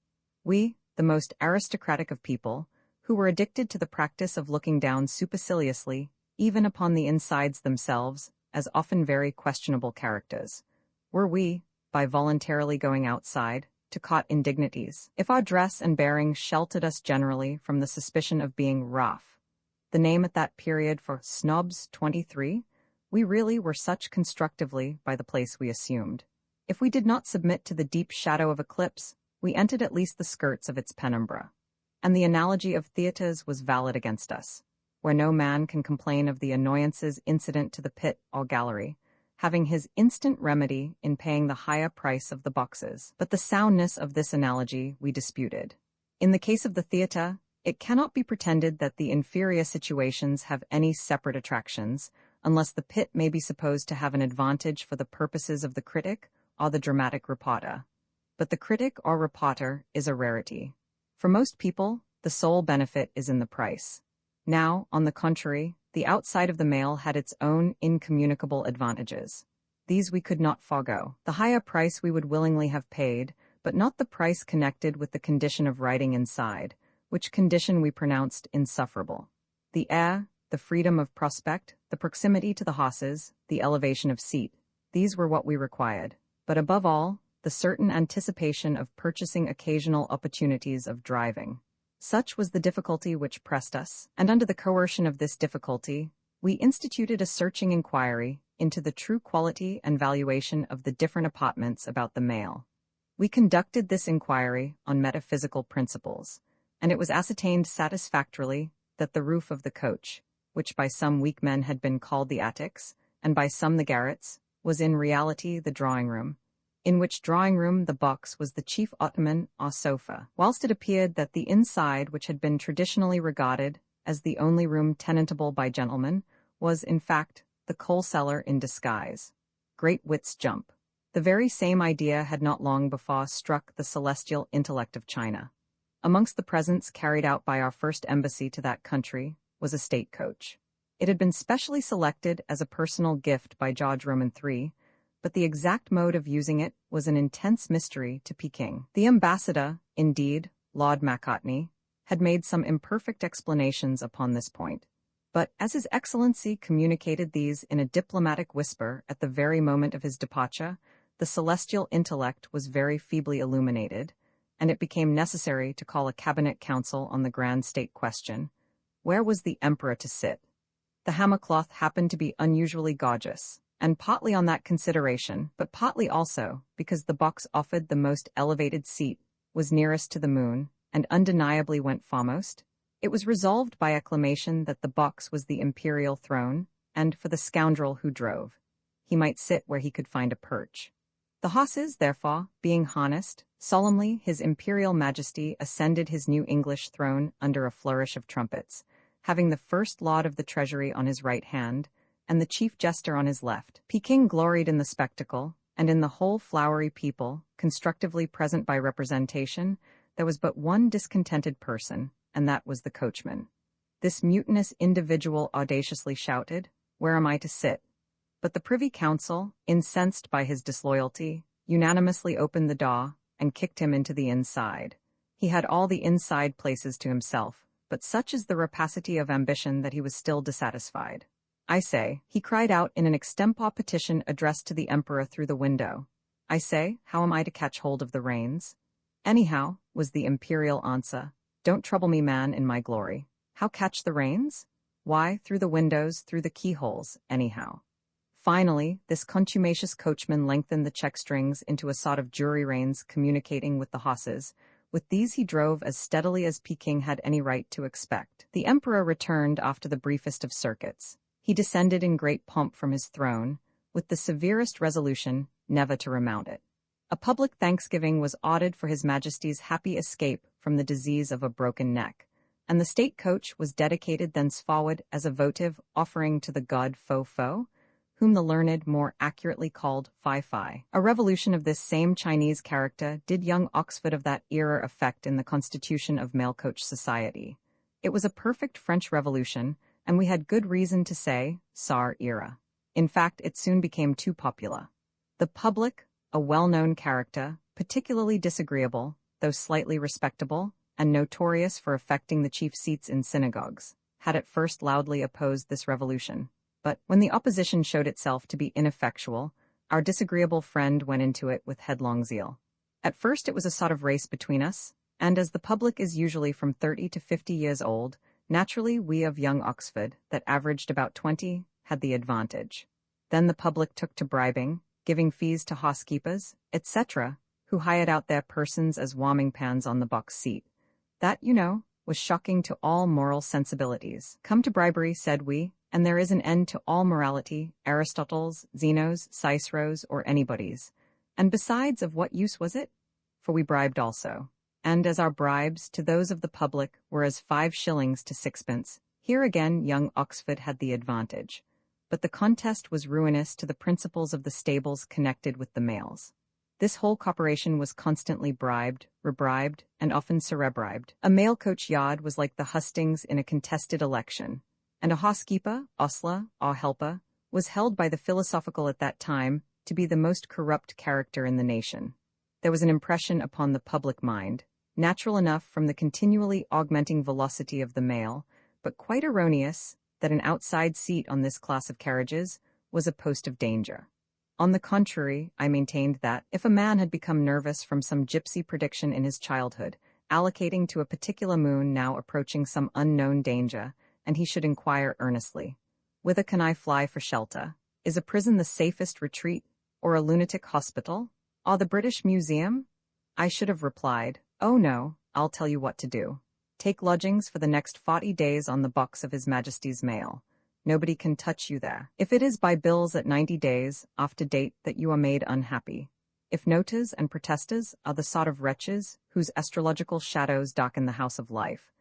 We, the most aristocratic of people, who were addicted to the practice of looking down superciliously, even upon the insides themselves, as often very questionable characters, were we, by voluntarily going outside, to court indignities, if our dress and bearing sheltered us generally from the suspicion of being rough. The name at that period for snobs 23, we really were such constructively by the place we assumed. If we did not submit to the deep shadow of eclipse, we entered at least the skirts of its penumbra. And the analogy of theatres was valid against us, where no man can complain of the annoyances incident to the pit or gallery, having his instant remedy in paying the higher price of the boxes. But the soundness of this analogy we disputed. In the case of the theatre, it cannot be pretended that the inferior situations have any separate attractions, unless the pit may be supposed to have an advantage for the purposes of the critic or the dramatic reporter. But the critic or reporter is a rarity. For most people, the sole benefit is in the price. Now, on the contrary, the outside of the mail had its own incommunicable advantages. These we could not forego. The higher price we would willingly have paid, but not the price connected with the condition of writing inside, which condition we pronounced insufferable. The air, the freedom of prospect, the proximity to the horses, the elevation of seat, these were what we required. But above all, the certain anticipation of purchasing occasional opportunities of driving. Such was the difficulty which pressed us, and under the coercion of this difficulty, we instituted a searching inquiry into the true quality and valuation of the different apartments about the mail. We conducted this inquiry on metaphysical principles, and it was ascertained satisfactorily that the roof of the coach, which by some weak men had been called the attics, and by some the garrets, was in reality the drawing-room, in which drawing-room the box was the chief ottoman or sofa, whilst it appeared that the inside, which had been traditionally regarded as the only room tenantable by gentlemen, was, in fact, the coal-cellar in disguise. Great wits jump. The very same idea had not long before struck the celestial intellect of China. Amongst the presents carried out by our first embassy to that country was a state coach. It had been specially selected as a personal gift by George Roman III, but the exact mode of using it was an intense mystery to Peking. The ambassador, indeed, Lord Macartney, had made some imperfect explanations upon this point. But as His Excellency communicated these in a diplomatic whisper at the very moment of his departure, the celestial intellect was very feebly illuminated, and it became necessary to call a cabinet council on the grand state question. Where was the emperor to sit? The hammercloth happened to be unusually gorgeous, and partly on that consideration, but partly also because the box offered the most elevated seat, was nearest to the moon, and undeniably went foremost, it was resolved by acclamation that the box was the imperial throne, and for the scoundrel who drove, he might sit where he could find a perch. The horses, therefore, being harnessed, solemnly His Imperial Majesty ascended his new English throne under a flourish of trumpets, having the first lord of the treasury on his right hand, and the chief jester on his left. Peking gloried in the spectacle, and in the whole flowery people, constructively present by representation, there was but one discontented person, and that was the coachman. This mutinous individual audaciously shouted, "Where am I to sit?" But the Privy Council, incensed by his disloyalty, unanimously opened the door and kicked him into the inside. He had all the inside places to himself, but such is the rapacity of ambition that he was still dissatisfied. "I say," he cried out in an extempore petition addressed to the emperor through the window. "I say, how am I to catch hold of the reins?" "Anyhow," was the imperial answer. "Don't trouble me, man, in my glory. How catch the reins? Why, through the windows, through the keyholes, anyhow." Finally, this contumacious coachman lengthened the check strings into a sort of jury reins communicating with the horses. With these he drove as steadily as Peking had any right to expect. The emperor returned after the briefest of circuits. He descended in great pomp from his throne, with the severest resolution never to remount it. A public thanksgiving was ordered for His Majesty's happy escape from the disease of a broken neck, and the state coach was dedicated thenceforward as a votive offering to the god Fo, whom the learned more accurately called Fi. A revolution of this same Chinese character did young Oxford of that era effect in the constitution of male coach society. It was a perfect French revolution, and we had good reason to say, Tsar era. In fact, it soon became too popular. The public, a well-known character, particularly disagreeable, though slightly respectable, and notorious for affecting the chief seats in synagogues, had at first loudly opposed this revolution. But when the opposition showed itself to be ineffectual, our disagreeable friend went into it with headlong zeal. At first it was a sort of race between us, and as the public is usually from 30 to 50 years old, naturally we of young Oxford, that averaged about 20, had the advantage. Then the public took to bribing, giving fees to housekeepers, etc., who hired out their persons as warming pans on the box seat. That, you know, was shocking to all moral sensibilities. Come to bribery, said we, and there is an end to all morality, Aristotle's, Zeno's, Cicero's, or anybody's. And besides, of what use was it? For we bribed also. And as our bribes to those of the public were as 5 shillings to 6pence, here again young Oxford had the advantage. But the contest was ruinous to the principles of the stables connected with the males. This whole corporation was constantly bribed, rebribed, and often cerebribed. A mail coach yard was like the hustings in a contested election, and a housekeeper, ostler, or helper, was held by the philosophical at that time to be the most corrupt character in the nation. There was an impression upon the public mind, natural enough from the continually augmenting velocity of the mail, but quite erroneous, that an outside seat on this class of carriages was a post of danger. On the contrary, I maintained that, if a man had become nervous from some gypsy prediction in his childhood, allocating to a particular moon now approaching some unknown danger, and he should inquire earnestly, "Whither can I fly for shelter? Is a prison the safest retreat, or a lunatic hospital, or the British Museum?" I should have replied, "Oh no, I'll tell you what to do. Take lodgings for the next 40 days on the box of His Majesty's mail. Nobody can touch you there. If it is by bills at 90 days, after date, that you are made unhappy. If noters and protesters are the sort of wretches whose astrological shadows darken the house of life,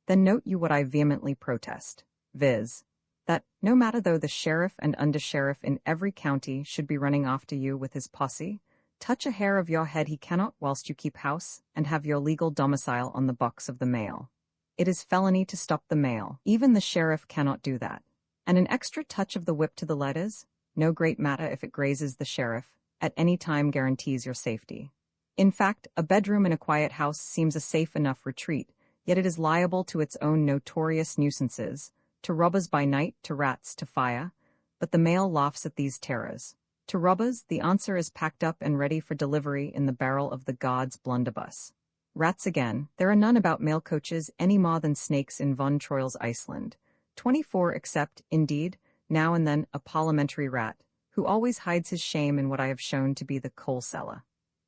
then note you what I vehemently protest, viz., that, no matter though the sheriff and under-sheriff in every county should be running after you with his posse, touch a hair of your head he cannot whilst you keep house and have your legal domicile on the box of the mail. It is felony to stop the mail. Even the sheriff cannot do that. And an extra touch of the whip to the letters, no great matter if it grazes the sheriff, at any time guarantees your safety. In fact, a bedroom in a quiet house seems a safe enough retreat, yet it is liable to its own notorious nuisances, to robbers by night, to rats, to fire, but the mail laughs at these terrors. To robbers, the answer is packed up and ready for delivery in the barrel of the god's blunderbuss. Rats again, there are none about mail coaches any more than snakes in Von Troil's Iceland. 24 except, indeed, now and then a parliamentary rat, who always hides his shame in what I have shown to be the coal cellar.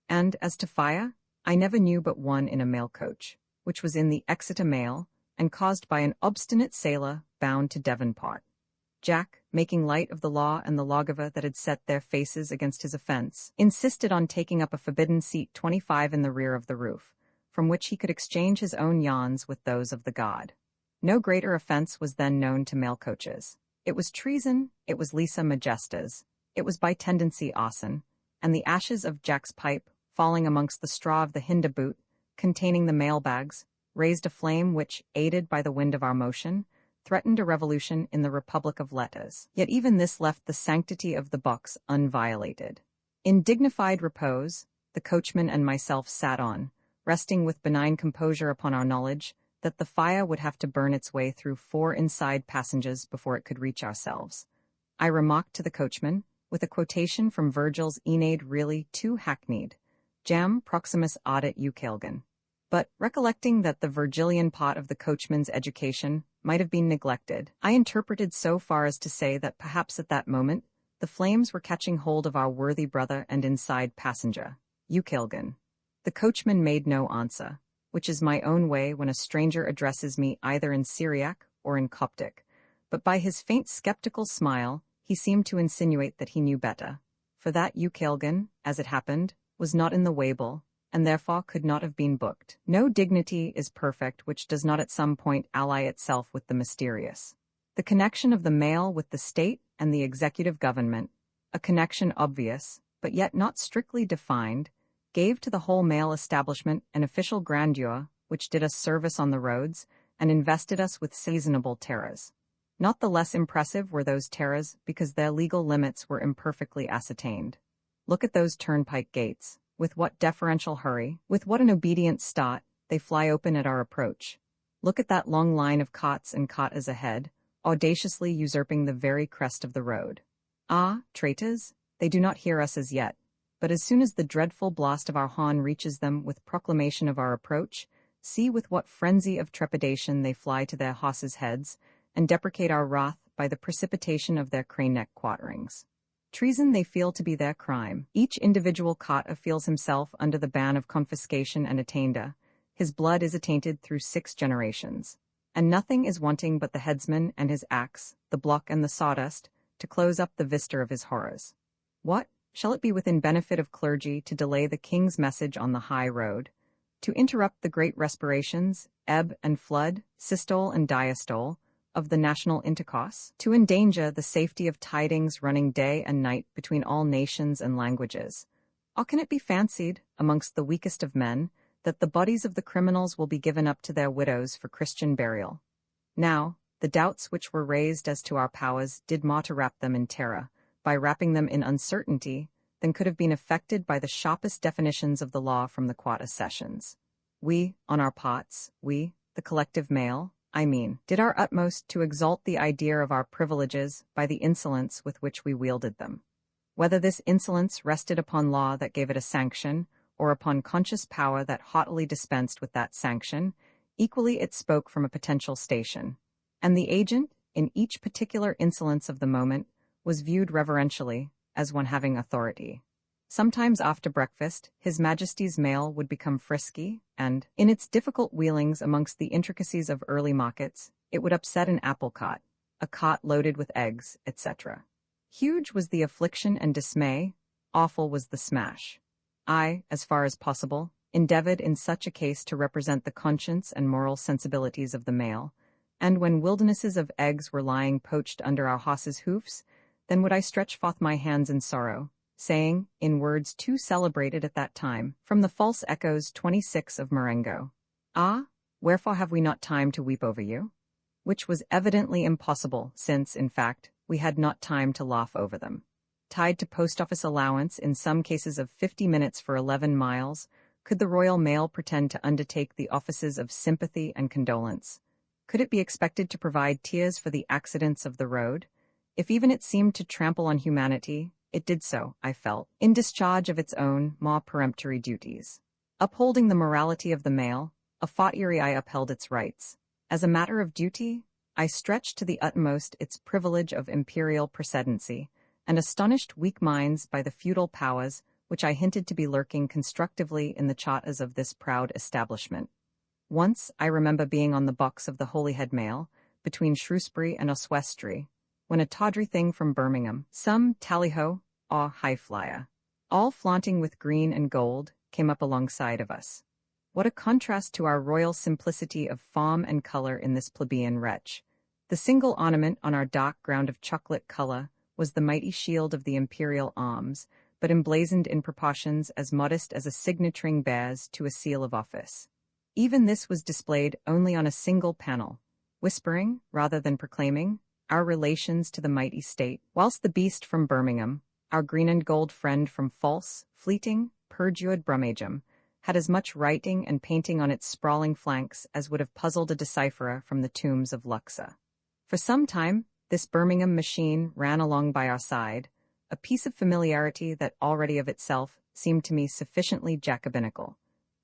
And as to fire, I never knew but one in a mail coach, which was in the Exeter Mail, and caused by an obstinate sailor bound to Devonport. Jack, making light of the law and the lawgiver that had set their faces against his offence, insisted on taking up a forbidden seat 25 in the rear of the roof, from which he could exchange his own yawns with those of the god. No greater offense was then known to male coaches. It was treason, it was lesa majestas, it was by tendency arson, and the ashes of Jack's pipe, falling amongst the straw of the hinda boot, containing the mailbags, raised a flame which, aided by the wind of our motion, threatened a revolution in the Republic of Letters. Yet even this left the sanctity of the box unviolated. In dignified repose, the coachman and myself sat on, resting with benign composure upon our knowledge that the fire would have to burn its way through 4 inside passengers before it could reach ourselves. I remarked to the coachman, with a quotation from Virgil's Aeneid really too hackneyed, Jam proximus audet eucalgan. But, recollecting that the Virgilian part of the coachman's education might have been neglected, I interpreted so far as to say that perhaps at that moment the flames were catching hold of our worthy brother and inside passenger, eucalgan. The coachman made no answer, which is my own way when a stranger addresses me either in Syriac or in Coptic, but by his faint skeptical smile he seemed to insinuate that he knew better, for that eucalgan, as it happened, was not in the Weibull, and therefore could not have been booked. No dignity is perfect which does not at some point ally itself with the mysterious. The connection of the male with the state and the executive government, a connection obvious, but yet not strictly defined, gave to the whole male establishment an official grandeur which did us service on the roads and invested us with seasonable terrors. Not the less impressive were those terrors because their legal limits were imperfectly ascertained. Look at those turnpike gates. With what deferential hurry, with what an obedient start, they fly open at our approach. Look at that long line of cots and cotters ahead, audaciously usurping the very crest of the road. Ah, traitors, they do not hear us as yet, but as soon as the dreadful blast of our horn reaches them with proclamation of our approach, see with what frenzy of trepidation they fly to their horses' heads, and deprecate our wrath by the precipitation of their crane-neck quarterings. Treason they feel to be their crime. Each individual cotter feels himself under the ban of confiscation and attainder. His blood is attainted through 6 generations. And nothing is wanting but the headsman and his axe, the block and the sawdust, to close up the vista of his horrors. What? Shall it be within benefit of clergy to delay the king's message on the high road? To interrupt the great respirations, ebb and flood, systole and diastole, of the national intercourse? To endanger the safety of tidings running day and night between all nations and languages? Or can it be fancied, amongst the weakest of men, that the bodies of the criminals will be given up to their widows for Christian burial? Now, the doubts which were raised as to our powers did more to wrap them in terror, by wrapping them in uncertainty, than could have been effected by the sharpest definitions of the law from the Quarter Sessions. We, on our parts, we, the collective male, did our utmost to exalt the idea of our privileges by the insolence with which we wielded them. Whether this insolence rested upon law that gave it a sanction, or upon conscious power that haughtily dispensed with that sanction, equally it spoke from a potential station. And the agent, in each particular insolence of the moment, was viewed reverentially, as one having authority. Sometimes after breakfast, His Majesty's mail would become frisky, and, in its difficult wheelings amongst the intricacies of early markets, it would upset an apple cart, a cart loaded with eggs, etc. Huge was the affliction and dismay, awful was the smash. I, as far as possible, endeavored in such a case to represent the conscience and moral sensibilities of the male, and when wildernesses of eggs were lying poached under our horses' hoofs, then would I stretch forth my hands in sorrow, saying, in words too celebrated at that time, from the false echoes 26 of Marengo, "Ah, wherefore have we not time to weep over you?" Which was evidently impossible, since, in fact, we had not time to laugh over them. Tied to post-office allowance in some cases of 50 minutes for 11 miles, could the Royal Mail pretend to undertake the offices of sympathy and condolence? Could it be expected to provide tears for the accidents of the road? If even it seemed to trample on humanity, it did so, I felt, in discharge of its own more peremptory duties. Upholding the morality of the mail, a fortiori I upheld its rights. As a matter of duty, I stretched to the utmost its privilege of imperial precedency, and astonished weak minds by the feudal powers which I hinted to be lurking constructively in the charters of this proud establishment. Once I remember being on the box of the Holyhead Mail, between Shrewsbury and Oswestry, when a tawdry thing from Birmingham, some tally-ho, or high-flyer, all flaunting with green and gold, came up alongside of us. What a contrast to our royal simplicity of form and color in this plebeian wretch. The single ornament on our dark ground of chocolate color was the mighty shield of the imperial arms, but emblazoned in proportions as modest as a signet ring bears to a seal of office. Even this was displayed only on a single panel, whispering, rather than proclaiming, our relations to the mighty state, whilst the beast from Birmingham, our green and gold friend from false, fleeting, perjured Brummagem, had as much writing and painting on its sprawling flanks as would have puzzled a decipherer from the tombs of Luxor. For some time, this Birmingham machine ran along by our side, a piece of familiarity that already of itself seemed to me sufficiently Jacobinical.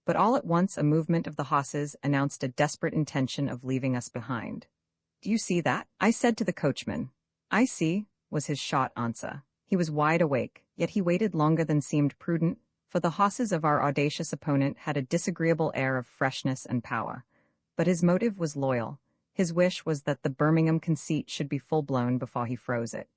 But all at once a movement of the horses announced a desperate intention of leaving us behind. "Do you see that?" I said to the coachman. "I see," was his short answer. He was wide awake, yet he waited longer than seemed prudent, for the horses of our audacious opponent had a disagreeable air of freshness and power. But his motive was loyal. His wish was that the Birmingham conceit should be full-blown before he froze it.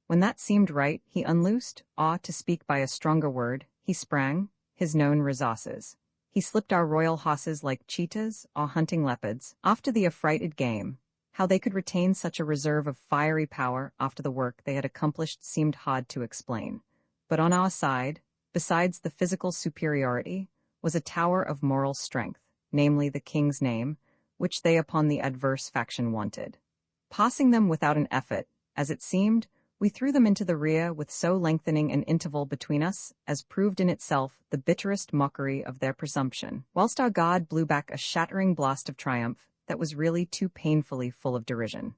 When that seemed right, he unloosed, or, to speak by a stronger word, he sprang, his known resources. He slipped our royal horses like cheetahs or hunting leopards after the affrighted game. How they could retain such a reserve of fiery power after the work they had accomplished seemed hard to explain. But on our side, besides the physical superiority, was a tower of moral strength, namely the king's name, which they upon the adverse faction wanted. Passing them without an effort, as it seemed, we threw them into the rear with so lengthening an interval between us as proved in itself the bitterest mockery of their presumption, whilst our god blew back a shattering blast of triumph that was really too painfully full of derision.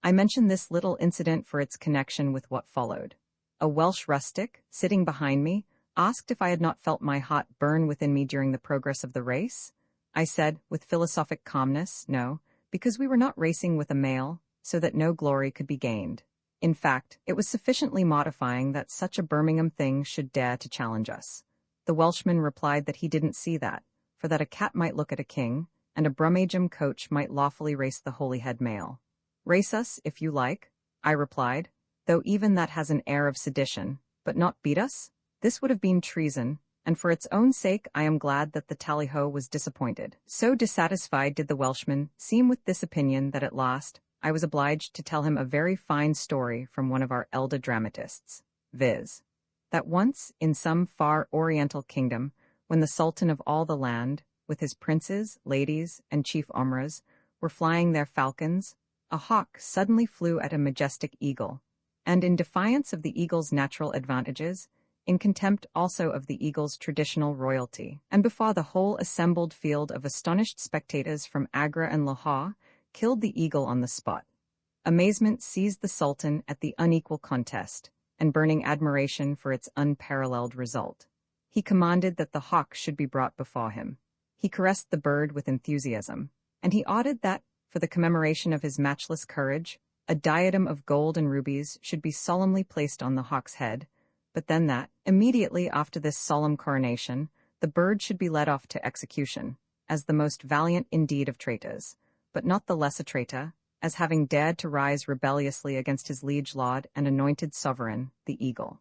I mention this little incident for its connection with what followed. A Welsh rustic, sitting behind me, asked if I had not felt my heart burn within me during the progress of the race. I said, with philosophic calmness, no, because we were not racing with a male, so that no glory could be gained. In fact, it was sufficiently mortifying that such a Birmingham thing should dare to challenge us. The Welshman replied that he didn't see that, for that a cat might look at a king, and a Brummagem coach might lawfully race the Holyhead mail. "Race us, if you like," I replied, "though even that has an air of sedition, but not beat us?" This would have been treason, and for its own sake I am glad that the tally-ho was disappointed. So dissatisfied did the Welshman seem with this opinion that at last I was obliged to tell him a very fine story from one of our elder dramatists, viz., that once, in some far oriental kingdom, when the Sultan of all the land, with his princes, ladies, and chief omras, were flying their falcons, a hawk suddenly flew at a majestic eagle, and in defiance of the eagle's natural advantages, in contempt also of the eagle's traditional royalty, and before the whole assembled field of astonished spectators from Agra and Lahore, killed the eagle on the spot. Amazement seized the Sultan at the unequal contest, and burning admiration for its unparalleled result. He commanded that the hawk should be brought before him. He caressed the bird with enthusiasm, and he ordered that, for the commemoration of his matchless courage, a diadem of gold and rubies should be solemnly placed on the hawk's head, but then that, immediately after this solemn coronation, the bird should be led off to execution, as the most valiant indeed of traitors, but not the less a traitor, as having dared to rise rebelliously against his liege lord and anointed sovereign, the eagle.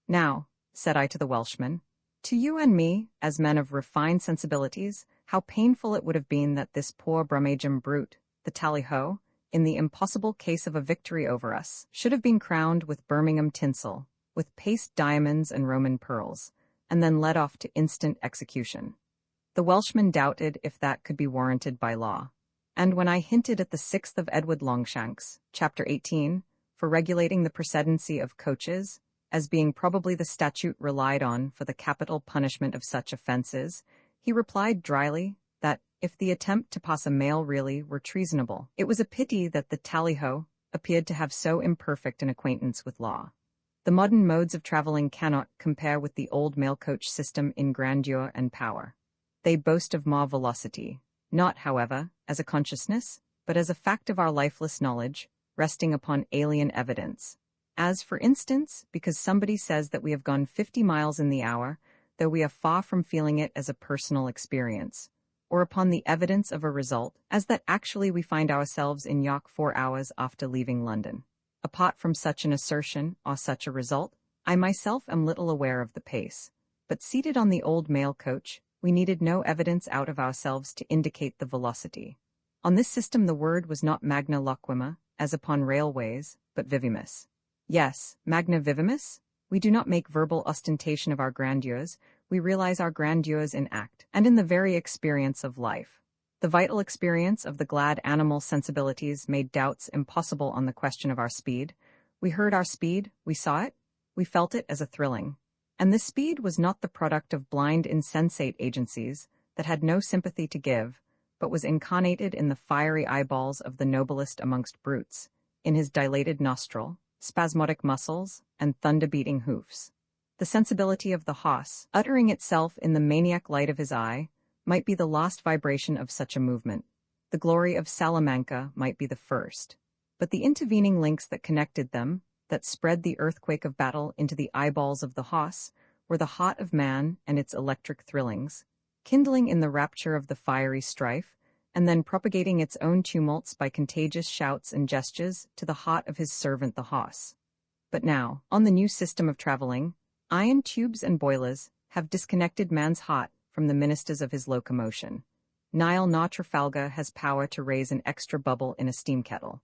"Now," said I to the Welshman, "to you and me, as men of refined sensibilities, how painful it would have been that this poor Brummagem brute, the tally-ho, in the impossible case of a victory over us, should have been crowned with Birmingham tinsel, with paste diamonds and Roman pearls, and then led off to instant execution." The Welshman doubted if that could be warranted by law, and when I hinted at the 6th of Edward Longshanks, chapter 18, for regulating the precedency of coaches, as being probably the statute relied on for the capital punishment of such offences, he replied dryly that, if the attempt to pass a mail really were treasonable, it was a pity that the tally-ho appeared to have so imperfect an acquaintance with law. The modern modes of travelling cannot compare with the old mail-coach system in grandeur and power. They boast of more velocity, not, however, as a consciousness, but as a fact of our lifeless knowledge, resting upon alien evidence. As, for instance, because somebody says that we have gone 50 miles in the hour, though we are far from feeling it as a personal experience, or upon the evidence of a result, as that actually we find ourselves in York 4 hours after leaving London. Apart from such an assertion or such a result, I myself am little aware of the pace, but seated on the old mail coach, we needed no evidence out of ourselves to indicate the velocity. On this system the word was not magna loquima, as upon railways, but vivimus. Yes, magna vivimus? We do not make verbal ostentation of our grandeurs, we realize our grandeurs in act, and in the very experience of life. The vital experience of the glad animal sensibilities made doubts impossible on the question of our speed. We heard our speed, we saw it, we felt it as a thrilling. And this speed was not the product of blind insensate agencies that had no sympathy to give, but was incarnated in the fiery eyeballs of the noblest amongst brutes, in his dilated nostril, spasmodic muscles, and thunder-beating hoofs. The sensibility of the hoss, uttering itself in the maniac light of his eye, might be the last vibration of such a movement. The glory of Salamanca might be the first. But the intervening links that connected them, that spread the earthquake of battle into the eyeballs of the hoss, were the heart of man and its electric thrillings, kindling in the rapture of the fiery strife, and then propagating its own tumults by contagious shouts and gestures to the heart of his servant the hoss. But now, on the new system of traveling, iron tubes and boilers have disconnected man's heart from the ministers of his locomotion. Nile na Trafalgar has power to raise an extra bubble in a steam kettle.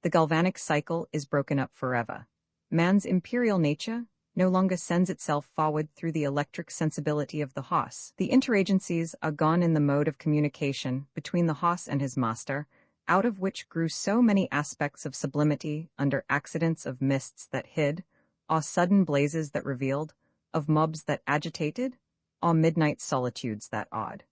The galvanic cycle is broken up forever. Man's imperial nature no longer sends itself forward through the electric sensibility of the hoss. The interagencies are gone in the mode of communication between the hoss and his master, out of which grew so many aspects of sublimity under accidents of mists that hid, or sudden blazes that revealed, of mobs that agitated, or midnight solitudes that awed.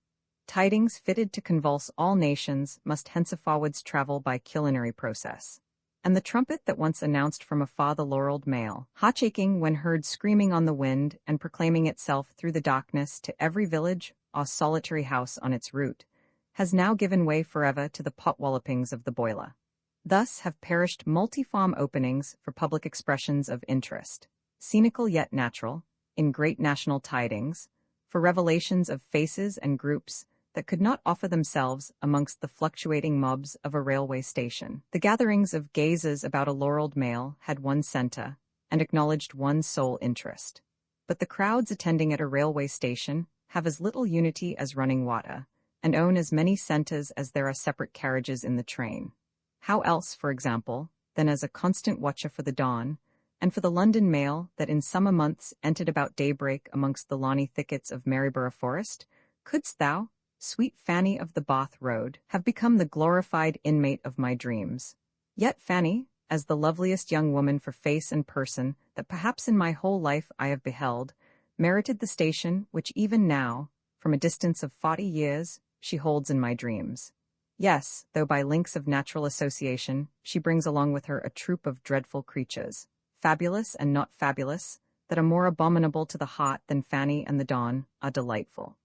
Tidings fitted to convulse all nations must henceforwards travel by culinary process. And the trumpet that once announced from afar the laureled mail, hot-shaking when heard screaming on the wind and proclaiming itself through the darkness to every village or solitary house on its route, has now given way forever to the pot-wallopings of the boiler. Thus have perished multiform openings for public expressions of interest, scenical yet natural, in great national tidings, for revelations of faces and groups that could not offer themselves amongst the fluctuating mobs of a railway station. The gatherings of gazers about a laureled mail had one center, and acknowledged one sole interest. But the crowds attending at a railway station have as little unity as running water, and own as many centers as there are separate carriages in the train. How else, for example, than as a constant watcher for the dawn, and for the London mail that in summer months entered about daybreak amongst the lawny thickets of Maryborough Forest, couldst thou, sweet Fanny of the Bath Road, have become the glorified inmate of my dreams. Yet Fanny, as the loveliest young woman for face and person that perhaps in my whole life I have beheld, merited the station which even now, from a distance of 40 years, she holds in my dreams. Yes, though by links of natural association she brings along with her a troop of dreadful creatures, fabulous and not fabulous, that are more abominable to the heart than Fanny and the dawn are delightful.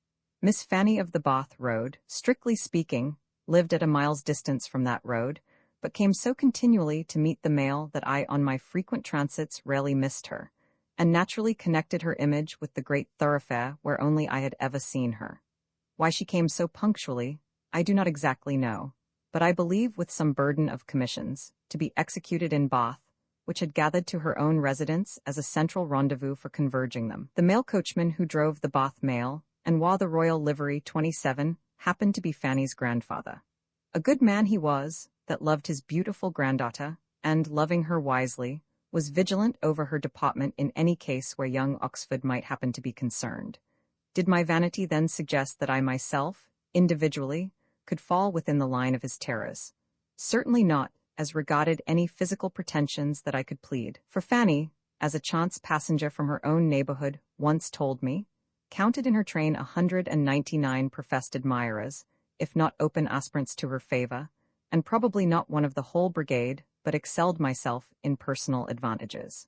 Miss Fanny of the Bath Road, strictly speaking, lived at a mile's distance from that road, but came so continually to meet the mail that I on my frequent transits rarely missed her, and naturally connected her image with the great thoroughfare where only I had ever seen her. Why she came so punctually, I do not exactly know, but I believe with some burden of commissions, to be executed in Bath, which had gathered to her own residence as a central rendezvous for converging them. The mail coachman who drove the Bath mail, and wore the royal livery 27, happened to be Fanny's grandfather. A good man he was, that loved his beautiful granddaughter, and, loving her wisely, was vigilant over her deportment in any case where young Oxford might happen to be concerned. Did my vanity then suggest that I myself, individually, could fall within the line of his terrors? Certainly not, as regarded any physical pretensions that I could plead. For Fanny, as a chance passenger from her own neighborhood once told me, counted in her train 199 professed admirers, if not open aspirants to her favor, and probably not one of the whole brigade, but excelled myself in personal advantages.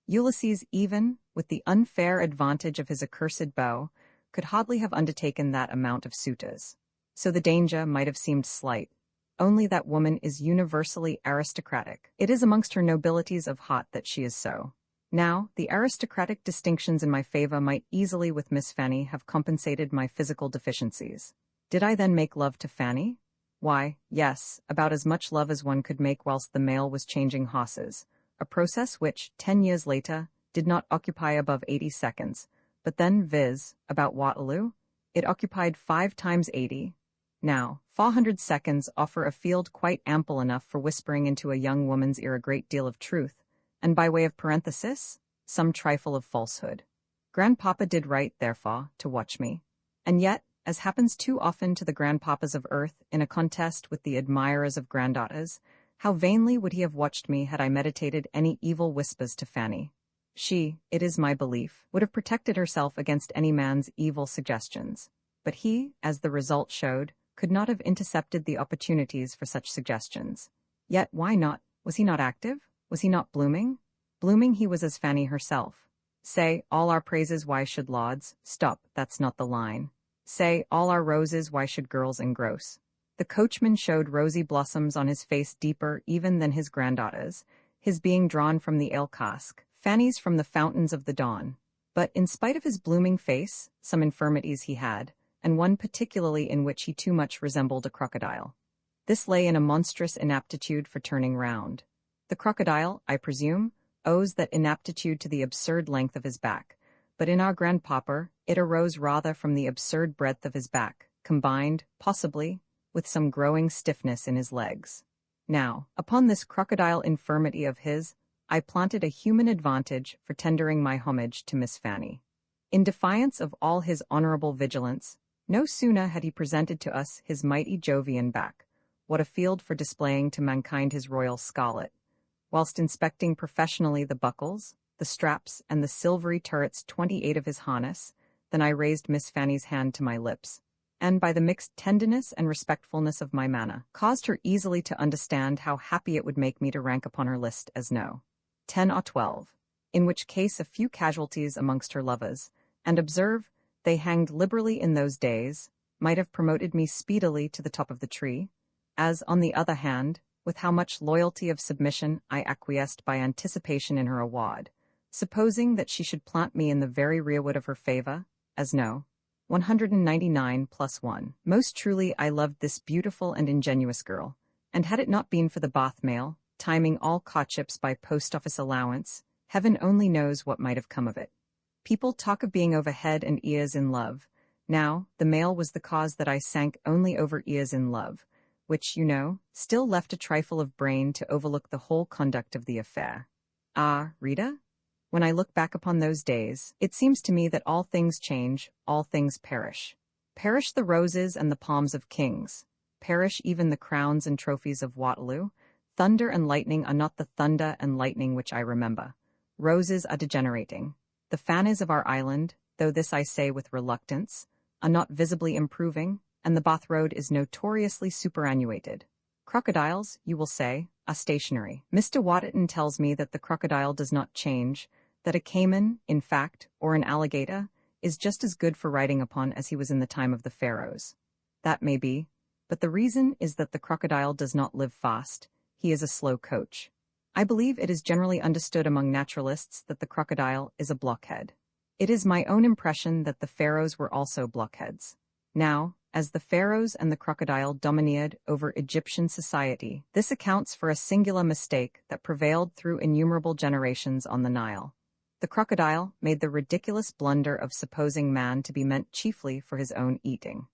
Ulysses, even, with the unfair advantage of his accursed bow, could hardly have undertaken that amount of suitors. So the danger might have seemed slight. Only that woman is universally aristocratic. It is amongst her nobilities of heart that she is so. Now, the aristocratic distinctions in my favor might easily with Miss Fanny have compensated my physical deficiencies. Did I then make love to Fanny? Why, yes, about as much love as one could make whilst the mail was changing horses, a process which, 10 years later, did not occupy above 80 seconds, but then, viz., about Waterloo, It occupied 5 times 80. Now, 400 seconds offer a field quite ample enough for whispering into a young woman's ear a great deal of truth, and by way of parenthesis, some trifle of falsehood. Grandpapa did right, therefore, to watch me. And yet, as happens too often to the grandpapas of earth in a contest with the admirers of granddaughters, how vainly would he have watched me had I meditated any evil whispers to Fanny. She, it is my belief, would have protected herself against any man's evil suggestions. But he, as the result showed, could not have intercepted the opportunities for such suggestions. Yet why not? Was he not active? Was he not blooming? Blooming he was as Fanny herself. Say, all our praises why should lauds? Stop, that's not the line. Say, all our roses why should girls engross? The coachman showed rosy blossoms on his face deeper even than his granddaughter's, his being drawn from the ale cask, Fanny's from the fountains of the dawn. But in spite of his blooming face, some infirmities he had, and one particularly in which he too much resembled a crocodile. This lay in a monstrous inaptitude for turning round. The crocodile, I presume, owes that inaptitude to the absurd length of his back, but in our grandpapa it arose rather from the absurd breadth of his back, combined, possibly, with some growing stiffness in his legs. Now, upon this crocodile infirmity of his, I planted a human advantage for tendering my homage to Miss Fanny. In defiance of all his honorable vigilance, no sooner had he presented to us his mighty Jovian back, what a field for displaying to mankind his royal scarlet, whilst inspecting professionally the buckles, the straps, and the silvery turrets 28 of his harness, then I raised Miss Fanny's hand to my lips, and by the mixed tenderness and respectfulness of my manner, caused her easily to understand how happy it would make me to rank upon her list as no. 10 or 12, in which case a few casualties amongst her lovers, and observe, they hanged liberally in those days, might have promoted me speedily to the top of the tree, as, on the other hand, with how much loyalty of submission I acquiesced by anticipation in her award, supposing that she should plant me in the very rearward of her favor, as no. 199 plus 1. Most truly I loved this beautiful and ingenuous girl, and had it not been for the Bath mail, timing all courtships by post-office allowance, heaven only knows what might have come of it. People talk of being over head and ears in love. Now, the mail was the cause that I sank only over ears in love, which, you know, still left a trifle of brain to overlook the whole conduct of the affair. Ah, Rita? When I look back upon those days, it seems to me that all things change, all things perish. Perish the roses and the palms of kings. Perish even the crowns and trophies of Waterloo. Thunder and lightning are not the thunder and lightning which I remember. Roses are degenerating. The Fannies of our island, though this I say with reluctance, are not visibly improving, and the Bath Road is notoriously superannuated. Crocodiles, you will say, are stationary. Mr. Waterton tells me that the crocodile does not change, that a cayman, in fact, or an alligator, is just as good for riding upon as he was in the time of the pharaohs. That may be, but the reason is that the crocodile does not live fast. He is a slow coach. I believe it is generally understood among naturalists that the crocodile is a blockhead. It is my own impression that the pharaohs were also blockheads. Now, as the pharaohs and the crocodile domineered over Egyptian society, this accounts for a singular mistake that prevailed through innumerable generations on the Nile. The crocodile made the ridiculous blunder of supposing man to be meant chiefly for his own eating.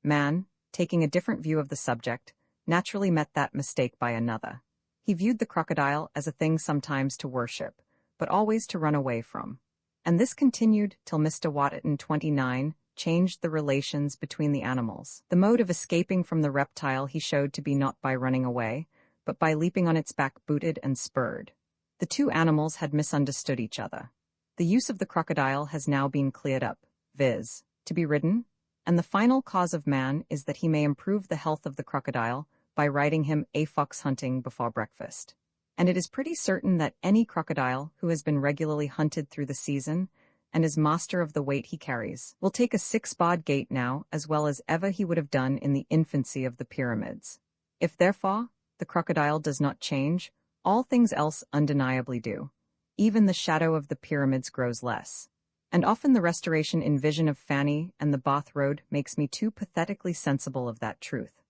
Man, taking a different view of the subject, naturally met that mistake by another. He viewed the crocodile as a thing sometimes to worship, but always to run away from. And this continued till Mr. Waterton 29 changed the relations between the animals. The mode of escaping from the reptile he showed to be not by running away, but by leaping on its back booted and spurred. The two animals had misunderstood each other. The use of the crocodile has now been cleared up, viz., to be ridden, and the final cause of man is that he may improve the health of the crocodile by riding him fox hunting before breakfast. And it is pretty certain that any crocodile who has been regularly hunted through the season and is master of the weight he carries will take a 6-bod gait now as well as ever he would have done in the infancy of the pyramids. If therefore the crocodile does not change, all things else undeniably do. Even the shadow of the pyramids grows less. And often the restoration in vision of Fanny and the Bath Road makes me too pathetically sensible of that truth.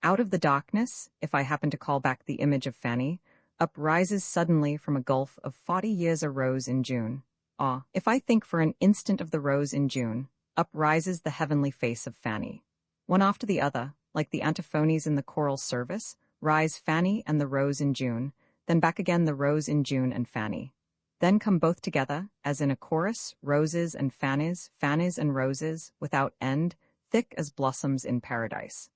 Out of the darkness, if I happen to call back the image of Fanny, uprises suddenly from a gulf of 40 years a rose in June. Ah, if I think for an instant of the rose in June, up rises the heavenly face of Fanny. One after the other, like the antiphonies in the choral service, rise Fanny and the rose in June, then back again the rose in June and Fanny. Then come both together, as in a chorus, roses and fannies, fannies and roses, without end, thick as blossoms in paradise.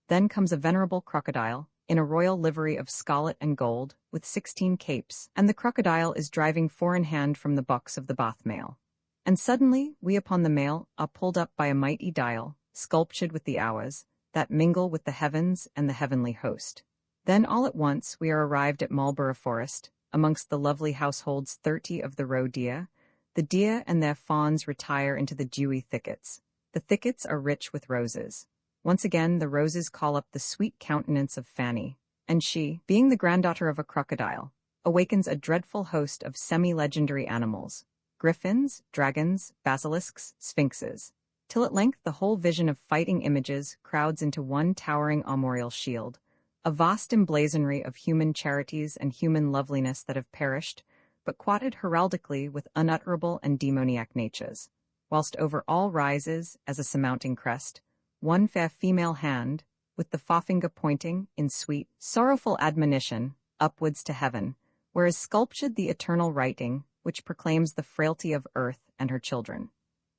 Then comes a venerable crocodile, in a royal livery of scarlet and gold, with 16 capes, and the crocodile is driving four in hand from the box of the Bath mail. And suddenly, we upon the mail are pulled up by a mighty dial, sculptured with the hours, that mingle with the heavens and the heavenly host. Then all at once we are arrived at Marlborough Forest, amongst the lovely households 30 of the roe deer. The deer and their fawns retire into the dewy thickets. The thickets are rich with roses. Once again the roses call up the sweet countenance of Fanny, and she, being the granddaughter of a crocodile, awakens a dreadful host of semi-legendary animals, griffins, dragons, basilisks, sphinxes, till at length the whole vision of fighting images crowds into one towering armorial shield, a vast emblazonry of human charities and human loveliness that have perished, but quoted heraldically with unutterable and demoniac natures, whilst over all rises, as a surmounting crest, one fair female hand, with the forefinger pointing, in sweet, sorrowful admonition, upwards to heaven, where is sculptured the eternal writing, which proclaims the frailty of earth and her children.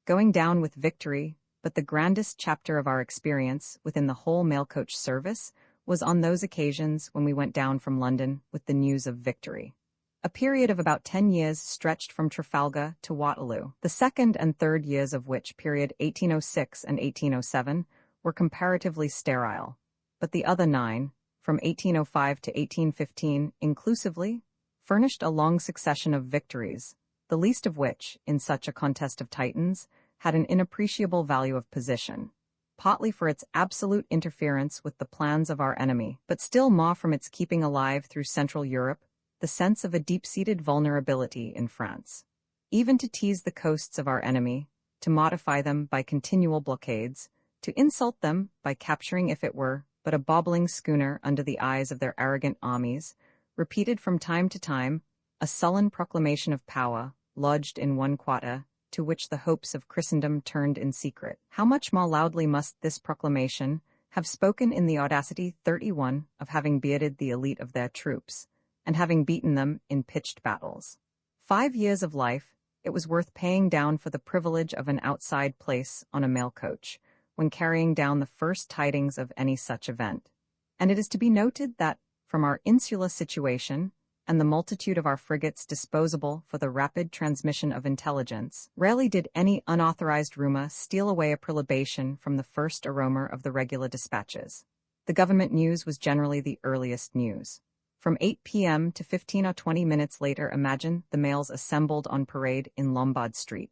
Going down with victory, but the grandest chapter of our experience within the whole mail-coach service was on those occasions when we went down from London with the news of victory. A period of about 10 years stretched from Trafalgar to Waterloo, the second and third years of which period 1806 and 1807 were comparatively sterile, but the other 9, from 1805 to 1815 inclusively, furnished a long succession of victories, the least of which, in such a contest of titans, had an inappreciable value of position, partly for its absolute interference with the plans of our enemy, but still more from its keeping alive through Central Europe the sense of a deep-seated vulnerability in France. Even to tease the coasts of our enemy, to modify them by continual blockades, to insult them by capturing if it were but a bobbling schooner under the eyes of their arrogant armies, repeated from time to time a sullen proclamation of power, lodged in one quarter, to which the hopes of Christendom turned in secret. How much more loudly must this proclamation have spoken in the audacity 31 of having bearded the elite of their troops, and having beaten them in pitched battles. 5 years of life, it was worth paying down for the privilege of an outside place on a mail coach, when carrying down the first tidings of any such event. And it is to be noted that, from our insular situation, and the multitude of our frigates disposable for the rapid transmission of intelligence, rarely did any unauthorized rumor steal away a prolibation from the first aroma of the regular dispatches. The government news was generally the earliest news. From 8 p.m. to 15 or 20 minutes later, imagine the mails assembled on parade in Lombard Street,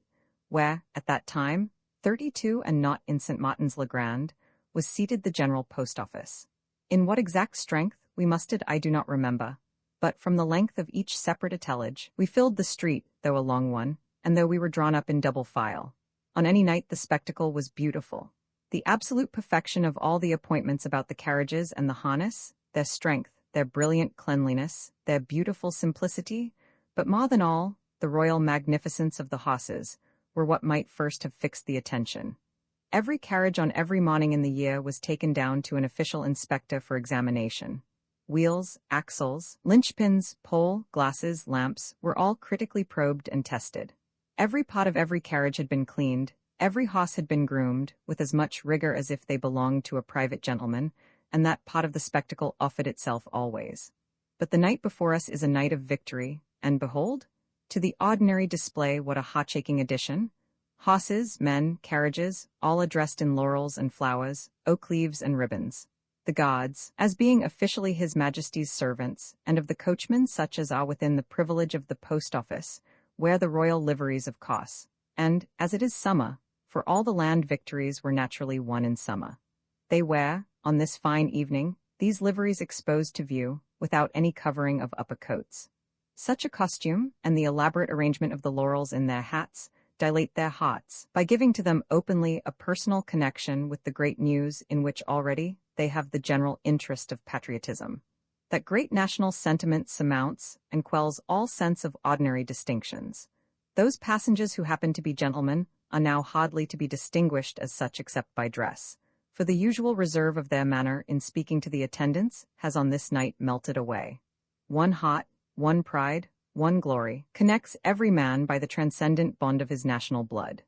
where, at that time, 32 and not in St. Martin's-le-Grand, was seated the General Post Office. In what exact strength we mustered I do not remember, but from the length of each separate attelage, we filled the street, though a long one, and though we were drawn up in double file. On any night the spectacle was beautiful. The absolute perfection of all the appointments about the carriages and the harness, their strength, their brilliant cleanliness, their beautiful simplicity, but more than all, the royal magnificence of the horses, were what might first have fixed the attention. Every carriage on every morning in the year was taken down to an official inspector for examination. Wheels, axles, linchpins, pole, glasses, lamps were all critically probed and tested. Every part of every carriage had been cleaned, every horse had been groomed, with as much rigor as if they belonged to a private gentleman, and that part of the spectacle offered itself always. But the night before us is a night of victory, and behold, to the ordinary display what a heart-shaking addition! Horses, men, carriages, all addressed in laurels and flowers, oak leaves and ribbons. The guards, as being officially His Majesty's servants, and of the coachmen such as are within the privilege of the post office, wear the royal liveries of course, and, as it is summer, for all the land victories were naturally won in summer, they wear, on this fine evening, these liveries exposed to view, without any covering of upper coats. Such a costume, and the elaborate arrangement of the laurels in their hats, dilate their hearts, by giving to them openly a personal connection with the great news in which already they have the general interest of patriotism. That great national sentiment surmounts and quells all sense of ordinary distinctions. Those passengers who happen to be gentlemen are now hardly to be distinguished as such except by dress, for the usual reserve of their manner in speaking to the attendants has on this night melted away. One heart, one pride, one glory, connects every man by the transcendent bond of his national blood.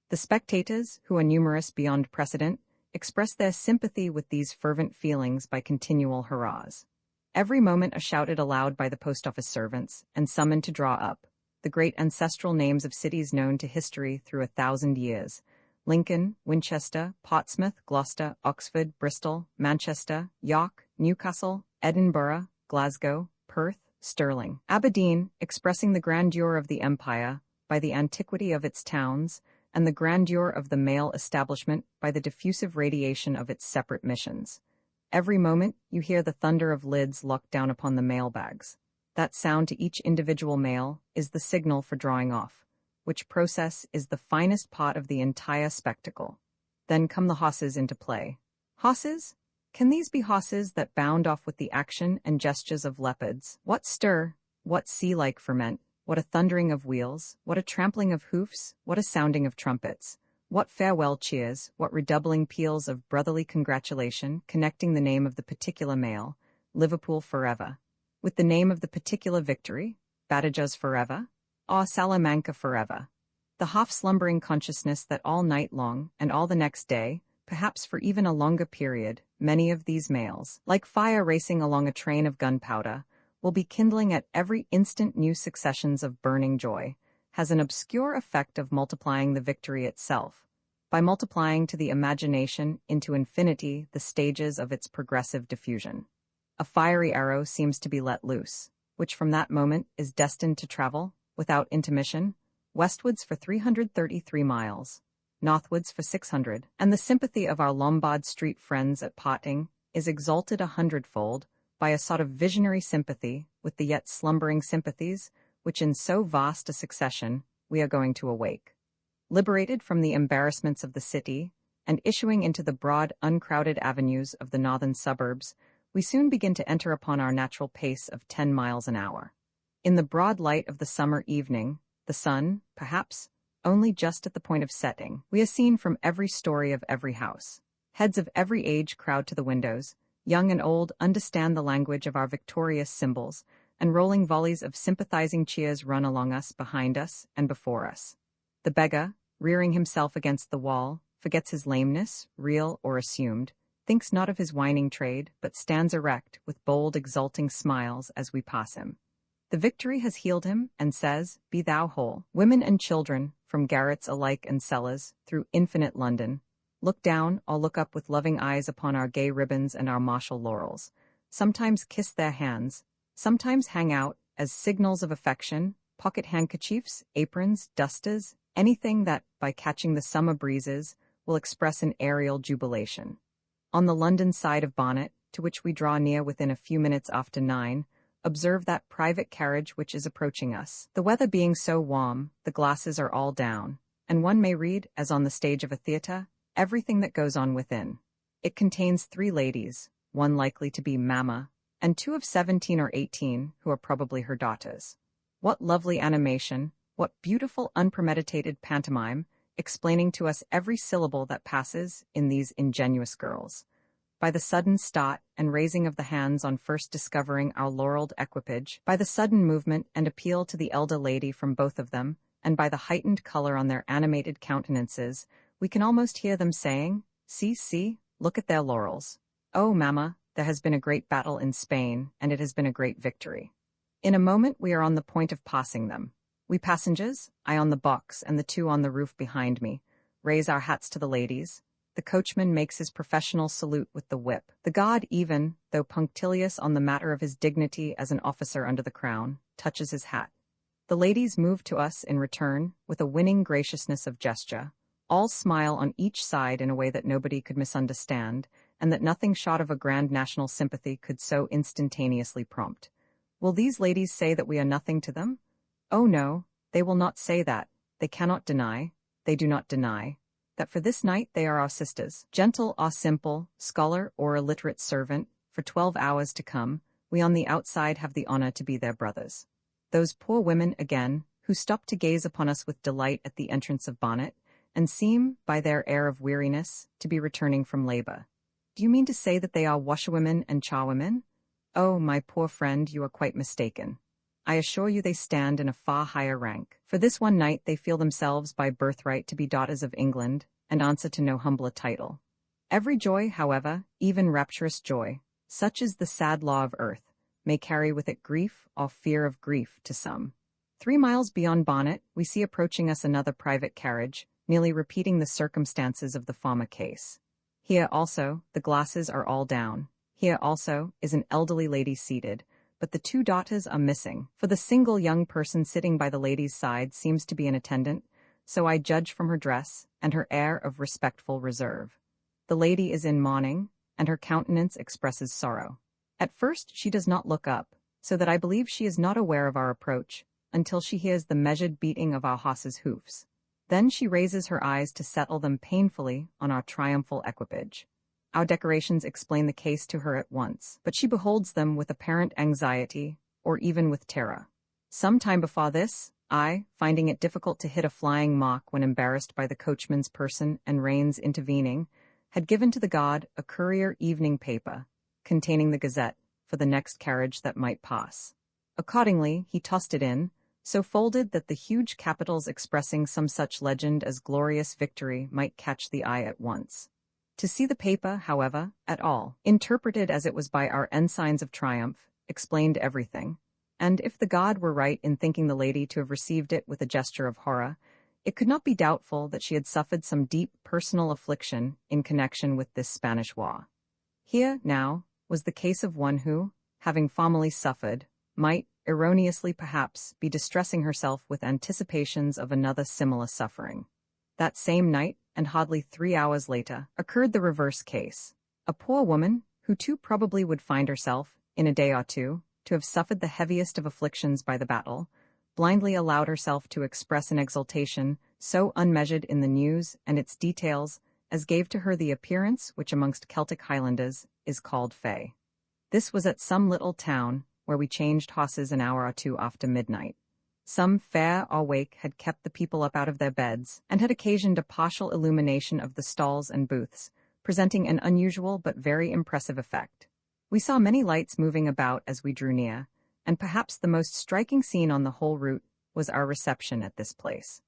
The spectators, who are numerous beyond precedent, express their sympathy with these fervent feelings by continual hurrahs. Every moment are shouted aloud by the post office servants, and summoned to draw up the great ancestral names of cities known to history through 1,000 years: Lincoln, Winchester, Portsmouth, Gloucester, Oxford, Bristol, Manchester, York, Newcastle, Edinburgh, Glasgow, Perth, Stirling, Aberdeen, expressing the grandeur of the empire by the antiquity of its towns, and the grandeur of the mail establishment by the diffusive radiation of its separate missions. Every moment you hear the thunder of lids locked down upon the mail bags. That sound to each individual mail is the signal for drawing off, which process is the finest part of the entire spectacle. Then come the hosses into play. Hosses? Can these be hosses that bound off with the action and gestures of leopards? What stir, what sea-like ferment, what a thundering of wheels, what a trampling of hoofs, what a sounding of trumpets, what farewell cheers, what redoubling peals of brotherly congratulation connecting the name of the particular mail, Liverpool forever, with the name of the particular victory, Badajoz forever, or Salamanca forever. The half-slumbering consciousness that all night long, and all the next day, perhaps for even a longer period, many of these mails, like fire racing along a train of gunpowder, will be kindling at every instant new successions of burning joy, has an obscure effect of multiplying the victory itself, by multiplying to the imagination into infinity the stages of its progressive diffusion. A fiery arrow seems to be let loose, which from that moment is destined to travel, without intermission, westwards for 333 miles, northwards for 600, and the sympathy of our Lombard Street friends at parting is exalted 100-fold by a sort of visionary sympathy with the yet slumbering sympathies which in so vast a succession we are going to awake. Liberated from the embarrassments of the city, and issuing into the broad, uncrowded avenues of the northern suburbs, we soon begin to enter upon our natural pace of 10 miles an hour. In the broad light of the summer evening, the sun, perhaps, only just at the point of setting, we are seen from every story of every house. Heads of every age crowd to the windows. Young and old understand the language of our victorious symbols, and rolling volleys of sympathizing cheers run along us, behind us, and before us. The beggar, rearing himself against the wall, forgets his lameness, real or assumed, thinks not of his whining trade, but stands erect with bold, exulting smiles as we pass him. The victory has healed him, and says, "Be thou whole." Women and children, from garrets alike and cellars, through infinite London, look down or look up with loving eyes upon our gay ribbons and our martial laurels, sometimes kiss their hands, sometimes hang out, as signals of affection, pocket handkerchiefs, aprons, dusters, anything that, by catching the summer breezes, will express an aerial jubilation. On the London side of Bonnet, to which we draw near within a few minutes after 9, observe that private carriage which is approaching us. The weather being so warm, the glasses are all down, and one may read, as on the stage of a theatre, everything that goes on within. It contains 3 ladies, one likely to be Mamma, and 2 of 17 or 18, who are probably her daughters. What lovely animation, what beautiful unpremeditated pantomime, explaining to us every syllable that passes in these ingenuous girls. By the sudden start and raising of the hands on first discovering our laureled equipage, by the sudden movement and appeal to the elder lady from both of them, and by the heightened color on their animated countenances, we can almost hear them saying, see, look at their laurels. Oh, Mamma, there has been a great battle in Spain, and it has been a great victory. In a moment we are on the point of passing them. We passengers, I on the box and the 2 on the roof behind me, raise our hats to the ladies. The coachman makes his professional salute with the whip. The guard even, though punctilious on the matter of his dignity as an officer under the crown, touches his hat. The ladies move to us in return with a winning graciousness of gesture. All smile on each side in a way that nobody could misunderstand, and that nothing short of a grand national sympathy could so instantaneously prompt. Will these ladies say that we are nothing to them? Oh no, they will not say that. They cannot deny, they do not deny, that for this night they are our sisters. Gentle or simple, scholar or illiterate servant, for 12 hours to come, we on the outside have the honor to be their brothers. Those poor women, again, who stop to gaze upon us with delight at the entrance of Bonnet, and seem, by their air of weariness, to be returning from labor. Do you mean to say that they are washerwomen and charwomen? Oh, my poor friend, you are quite mistaken. I assure you they stand in a far higher rank. For this one night they feel themselves by birthright to be daughters of England, and answer to no humbler title. Every joy, however, even rapturous joy, such is the sad law of earth, may carry with it grief or fear of grief to some. 3 miles beyond Bonnet, we see approaching us another private carriage, nearly repeating the circumstances of the former case. Here also, the glasses are all down. Here also is an elderly lady seated, but the 2 daughters are missing, for the single young person sitting by the lady's side seems to be an attendant, so I judge from her dress and her air of respectful reserve. The lady is in mourning, and her countenance expresses sorrow. At first she does not look up, so that I believe she is not aware of our approach, until she hears the measured beating of our horses' hoofs. Then she raises her eyes to settle them painfully on our triumphal equipage. Our decorations explain the case to her at once, but she beholds them with apparent anxiety, or even with terror. Some time before this, I, finding it difficult to hit a flying mark when embarrassed by the coachman's person and reins intervening, had given to the god a courier evening paper, containing the Gazette, for the next carriage that might pass. Accordingly, he tossed it in, so folded that the huge capitals expressing some such legend as glorious victory might catch the eye at once. To see the paper, however, at all, interpreted as it was by our ensigns of triumph, explained everything, and if the god were right in thinking the lady to have received it with a gesture of horror, it could not be doubtful that she had suffered some deep personal affliction in connection with this Spanish war. Here, now, was the case of one who, having formerly suffered, might, erroneously perhaps, be distressing herself with anticipations of another similar suffering. That same night, and hardly 3 hours later, occurred the reverse case. A poor woman, who too probably would find herself, in a day or two, to have suffered the heaviest of afflictions by the battle, blindly allowed herself to express an exultation so unmeasured in the news and its details as gave to her the appearance which amongst Celtic Highlanders is called fey. This was at some little town, where we changed horses an hour or 2 after midnight. Some fair or wake had kept the people up out of their beds, and had occasioned a partial illumination of the stalls and booths, presenting an unusual but very impressive effect. We saw many lights moving about as we drew near, and perhaps the most striking scene on the whole route was our reception at this place.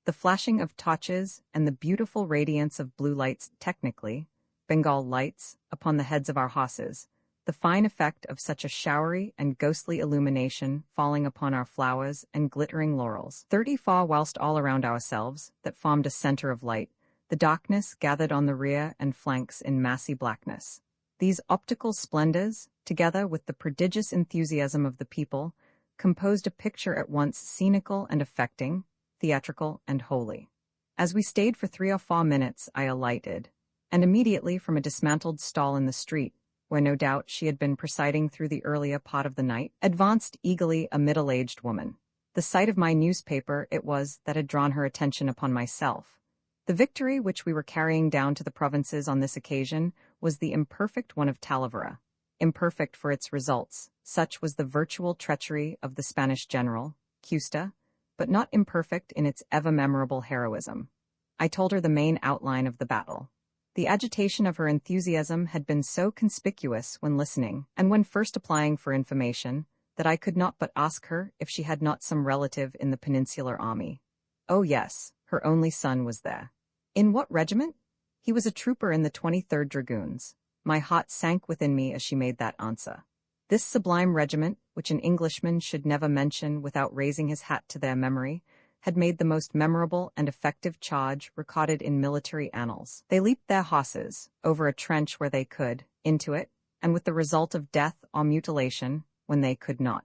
The flashing of torches and the beautiful radiance of blue lights, technically, Bengal lights, upon the heads of our horses, the fine effect of such a showery and ghostly illumination falling upon our flowers and glittering laurels, 34 whilst all around ourselves, that formed a center of light, the darkness gathered on the rear and flanks in massy blackness. These optical splendors, together with the prodigious enthusiasm of the people, composed a picture at once scenical and affecting, theatrical and holy. As we stayed for 3 or 4 minutes, I alighted, and immediately from a dismantled stall in the street, where no doubt she had been presiding through the earlier part of the night, advanced eagerly a middle-aged woman. The sight of my newspaper it was that had drawn her attention upon myself. The victory which we were carrying down to the provinces on this occasion was the imperfect one of Talavera. Imperfect for its results, such was the virtual treachery of the Spanish general, Cuesta, but not imperfect in its ever-memorable heroism. I told her the main outline of the battle. The agitation of her enthusiasm had been so conspicuous when listening, and when first applying for information, that I could not but ask her if she had not some relative in the Peninsular Army. Oh yes, her only son was there. In what regiment? He was a trooper in the 23rd Dragoons. My heart sank within me as she made that answer. This sublime regiment, which an Englishman should never mention without raising his hat to their memory, had made the most memorable and effective charge recorded in military annals. They leaped their horses, over a trench where they could, into it, and with the result of death or mutilation, when they could not.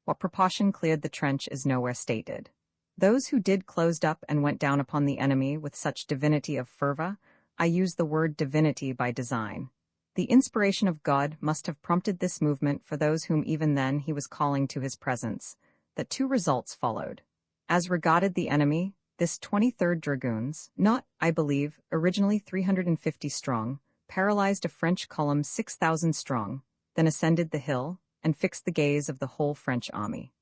What proportion cleared the trench is nowhere stated. Those who did closed up and went down upon the enemy with such divinity of fervor, I use the word divinity by design. The inspiration of God must have prompted this movement for those whom even then he was calling to his presence, that 2 results followed. As regarded the enemy, this 23rd Dragoons, not, I believe, originally 350 strong, paralyzed a French column 6,000 strong, then ascended the hill, and fixed the gaze of the whole French army.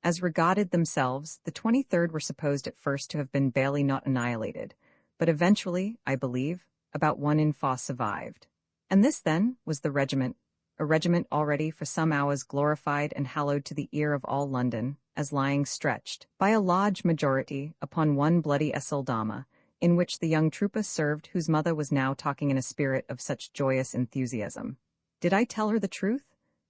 As regarded themselves, the 23rd were supposed at first to have been barely not annihilated, But eventually, I believe, about 1 in 4 survived. And this, then, was the regiment, a regiment already for some hours glorified and hallowed to the ear of all London, as lying stretched, by a large majority, upon one bloody Eseldama, in which the young trooper served whose mother was now talking in a spirit of such joyous enthusiasm. Did I tell her the truth?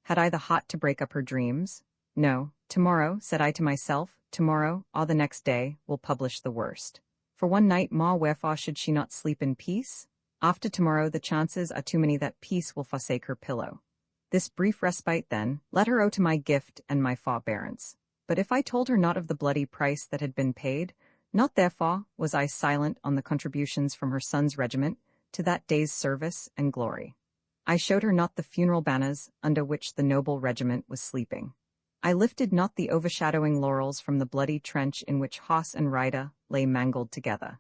Had I the heart to break up her dreams? No. Tomorrow, said I to myself, tomorrow, or the next day, will publish the worst. For one night, wherefore should she not sleep in peace? After tomorrow, the chances are too many that peace will forsake her pillow. This brief respite, then, let her owe to my gift and my forbearance. But if I told her not of the bloody price that had been paid, not therefore was I silent on the contributions from her son's regiment to that day's service and glory. I showed her not the funeral banners under which the noble regiment was sleeping. I lifted not the overshadowing laurels from the bloody trench in which horse and rider lay mangled together.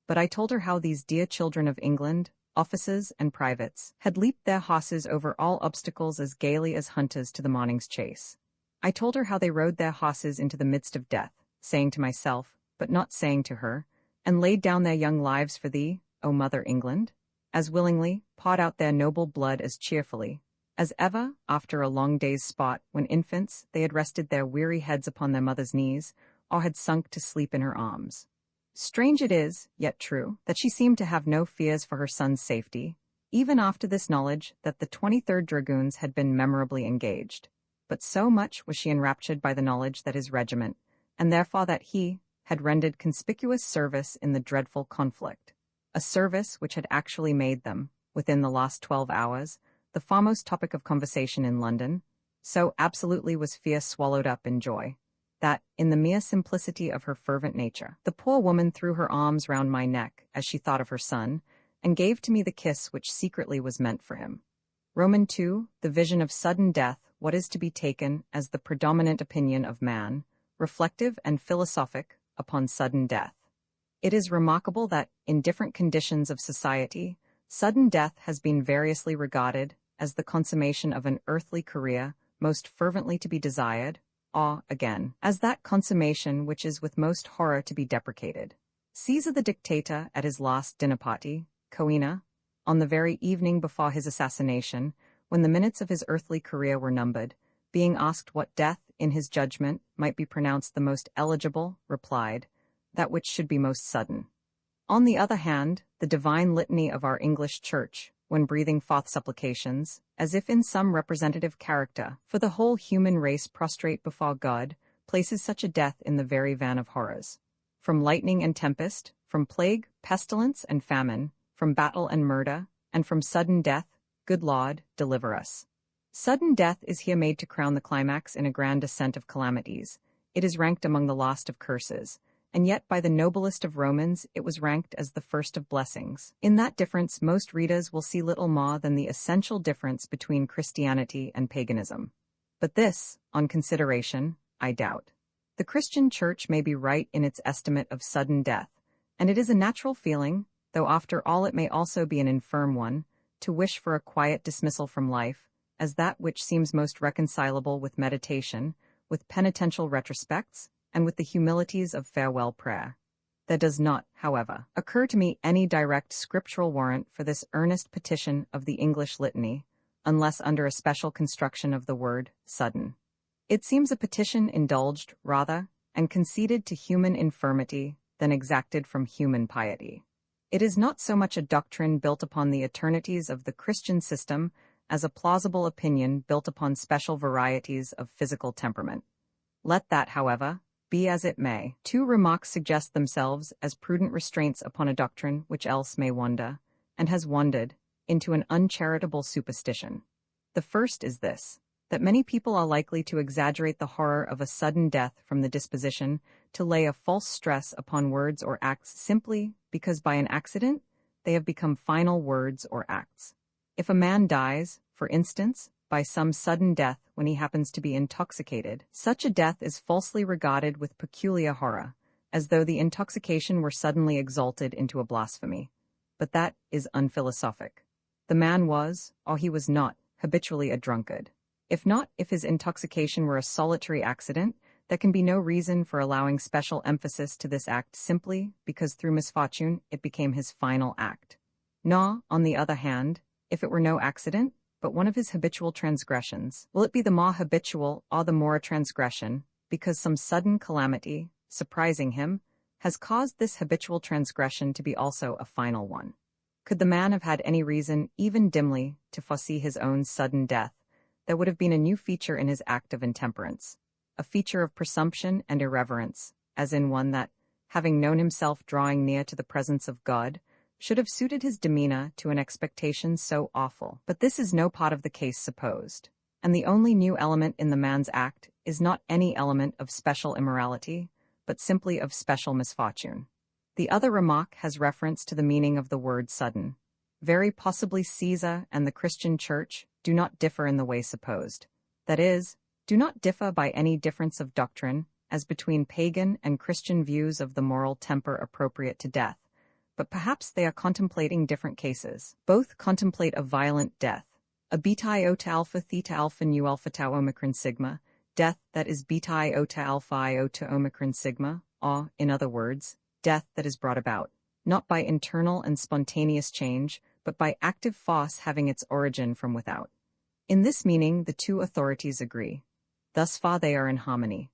But I told her how these dear children of England, officers and privates, had leaped their horses over all obstacles as gaily as hunters to the morning's chase. I told her how they rode their horses into the midst of death, saying to myself, but not saying to her, and laid down their young lives for thee, O Mother England, as willingly, poured out their noble blood as cheerfully, as ever, after a long day's sport, when infants, they had rested their weary heads upon their mother's knees, or had sunk to sleep in her arms. Strange it is, yet true, that she seemed to have no fears for her son's safety, even after this knowledge that the 23rd Dragoons had been memorably engaged. But so much was she enraptured by the knowledge that his regiment, and therefore that he, had rendered conspicuous service in the dreadful conflict, a service which had actually made them, within the last 12 hours, the foremost topic of conversation in London, so absolutely was fear swallowed up in joy, that, in the mere simplicity of her fervent nature, the poor woman threw her arms round my neck as she thought of her son, and gave to me the kiss which secretly was meant for him. Roman 2, the vision of sudden death, what is to be taken as the predominant opinion of man, reflective and philosophic, upon sudden death. It is remarkable that, in different conditions of society, sudden death has been variously regarded as the consummation of an earthly career most fervently to be desired, or, again, as that consummation which is with most horror to be deprecated. Caesar the dictator, at his last dinner party, Coena, on the very evening before his assassination, when the minutes of his earthly career were numbered, being asked what death, in his judgment, might be pronounced the most eligible, replied, that which should be most sudden. On the other hand, the divine litany of our English Church, when breathing forth supplications, as if in some representative character, for the whole human race prostrate before God, places such a death in the very van of horrors. From lightning and tempest, from plague, pestilence and famine, from battle and murder, and from sudden death, good Lord, deliver us. Sudden death is here made to crown the climax in a grand descent of calamities. It is ranked among the last of curses, and yet by the noblest of Romans it was ranked as the first of blessings. In that difference most readers will see little more than the essential difference between Christianity and paganism. But this, on consideration, I doubt. The Christian Church may be right in its estimate of sudden death, and it is a natural feeling, though after all it may also be an infirm one, to wish for a quiet dismissal from life, as that which seems most reconcilable with meditation, with penitential retrospects, and with the humilities of farewell prayer. There does not, however, occur to me any direct scriptural warrant for this earnest petition of the English litany, unless under a special construction of the word sudden. It seems a petition indulged, rather, and conceded to human infirmity than exacted from human piety. It is not so much a doctrine built upon the eternities of the Christian system as a plausible opinion built upon special varieties of physical temperament. Let that, however, be as it may. 2 remarks suggest themselves as prudent restraints upon a doctrine which else may wander, and has wandered, into an uncharitable superstition. The first is this, that many people are likely to exaggerate the horror of a sudden death from the disposition to lay a false stress upon words or acts simply because by an accident they have become final words or acts. If a man dies, for instance, by some sudden death when he happens to be intoxicated, such a death is falsely regarded with peculiar horror, as though the intoxication were suddenly exalted into a blasphemy. But that is unphilosophic. The man was, or he was not, habitually a drunkard. If his intoxication were a solitary accident, There can be no reason for allowing special emphasis to this act simply because through misfortune it became his final act. Nor, on the other hand, if it were no accident, but one of his habitual transgressions, will it be the more habitual or the more a transgression, because some sudden calamity, surprising him, has caused this habitual transgression to be also a final one? Could the man have had any reason, even dimly, to foresee his own sudden death, there would have been a new feature in his act of intemperance, a feature of presumption and irreverence, as in one that, having known himself drawing near to the presence of God, should have suited his demeanor to an expectation so awful. But this is no part of the case supposed, and the only new element in the man's act is not any element of special immorality, but simply of special misfortune. The other remark has reference to the meaning of the word sudden. Very possibly Caesar and the Christian Church do not differ in the way supposed. That is, do not differ by any difference of doctrine, as between pagan and Christian views of the moral temper appropriate to death, but perhaps they are contemplating different cases. Both contemplate a violent death, a beta iota alpha theta alpha nu alpha tau omicron sigma, death that is beta iota alpha iota omicron sigma, or, in other words, death that is brought about, not by internal and spontaneous change, but by active force having its origin from without. In this meaning, the two authorities agree. Thus far they are in harmony.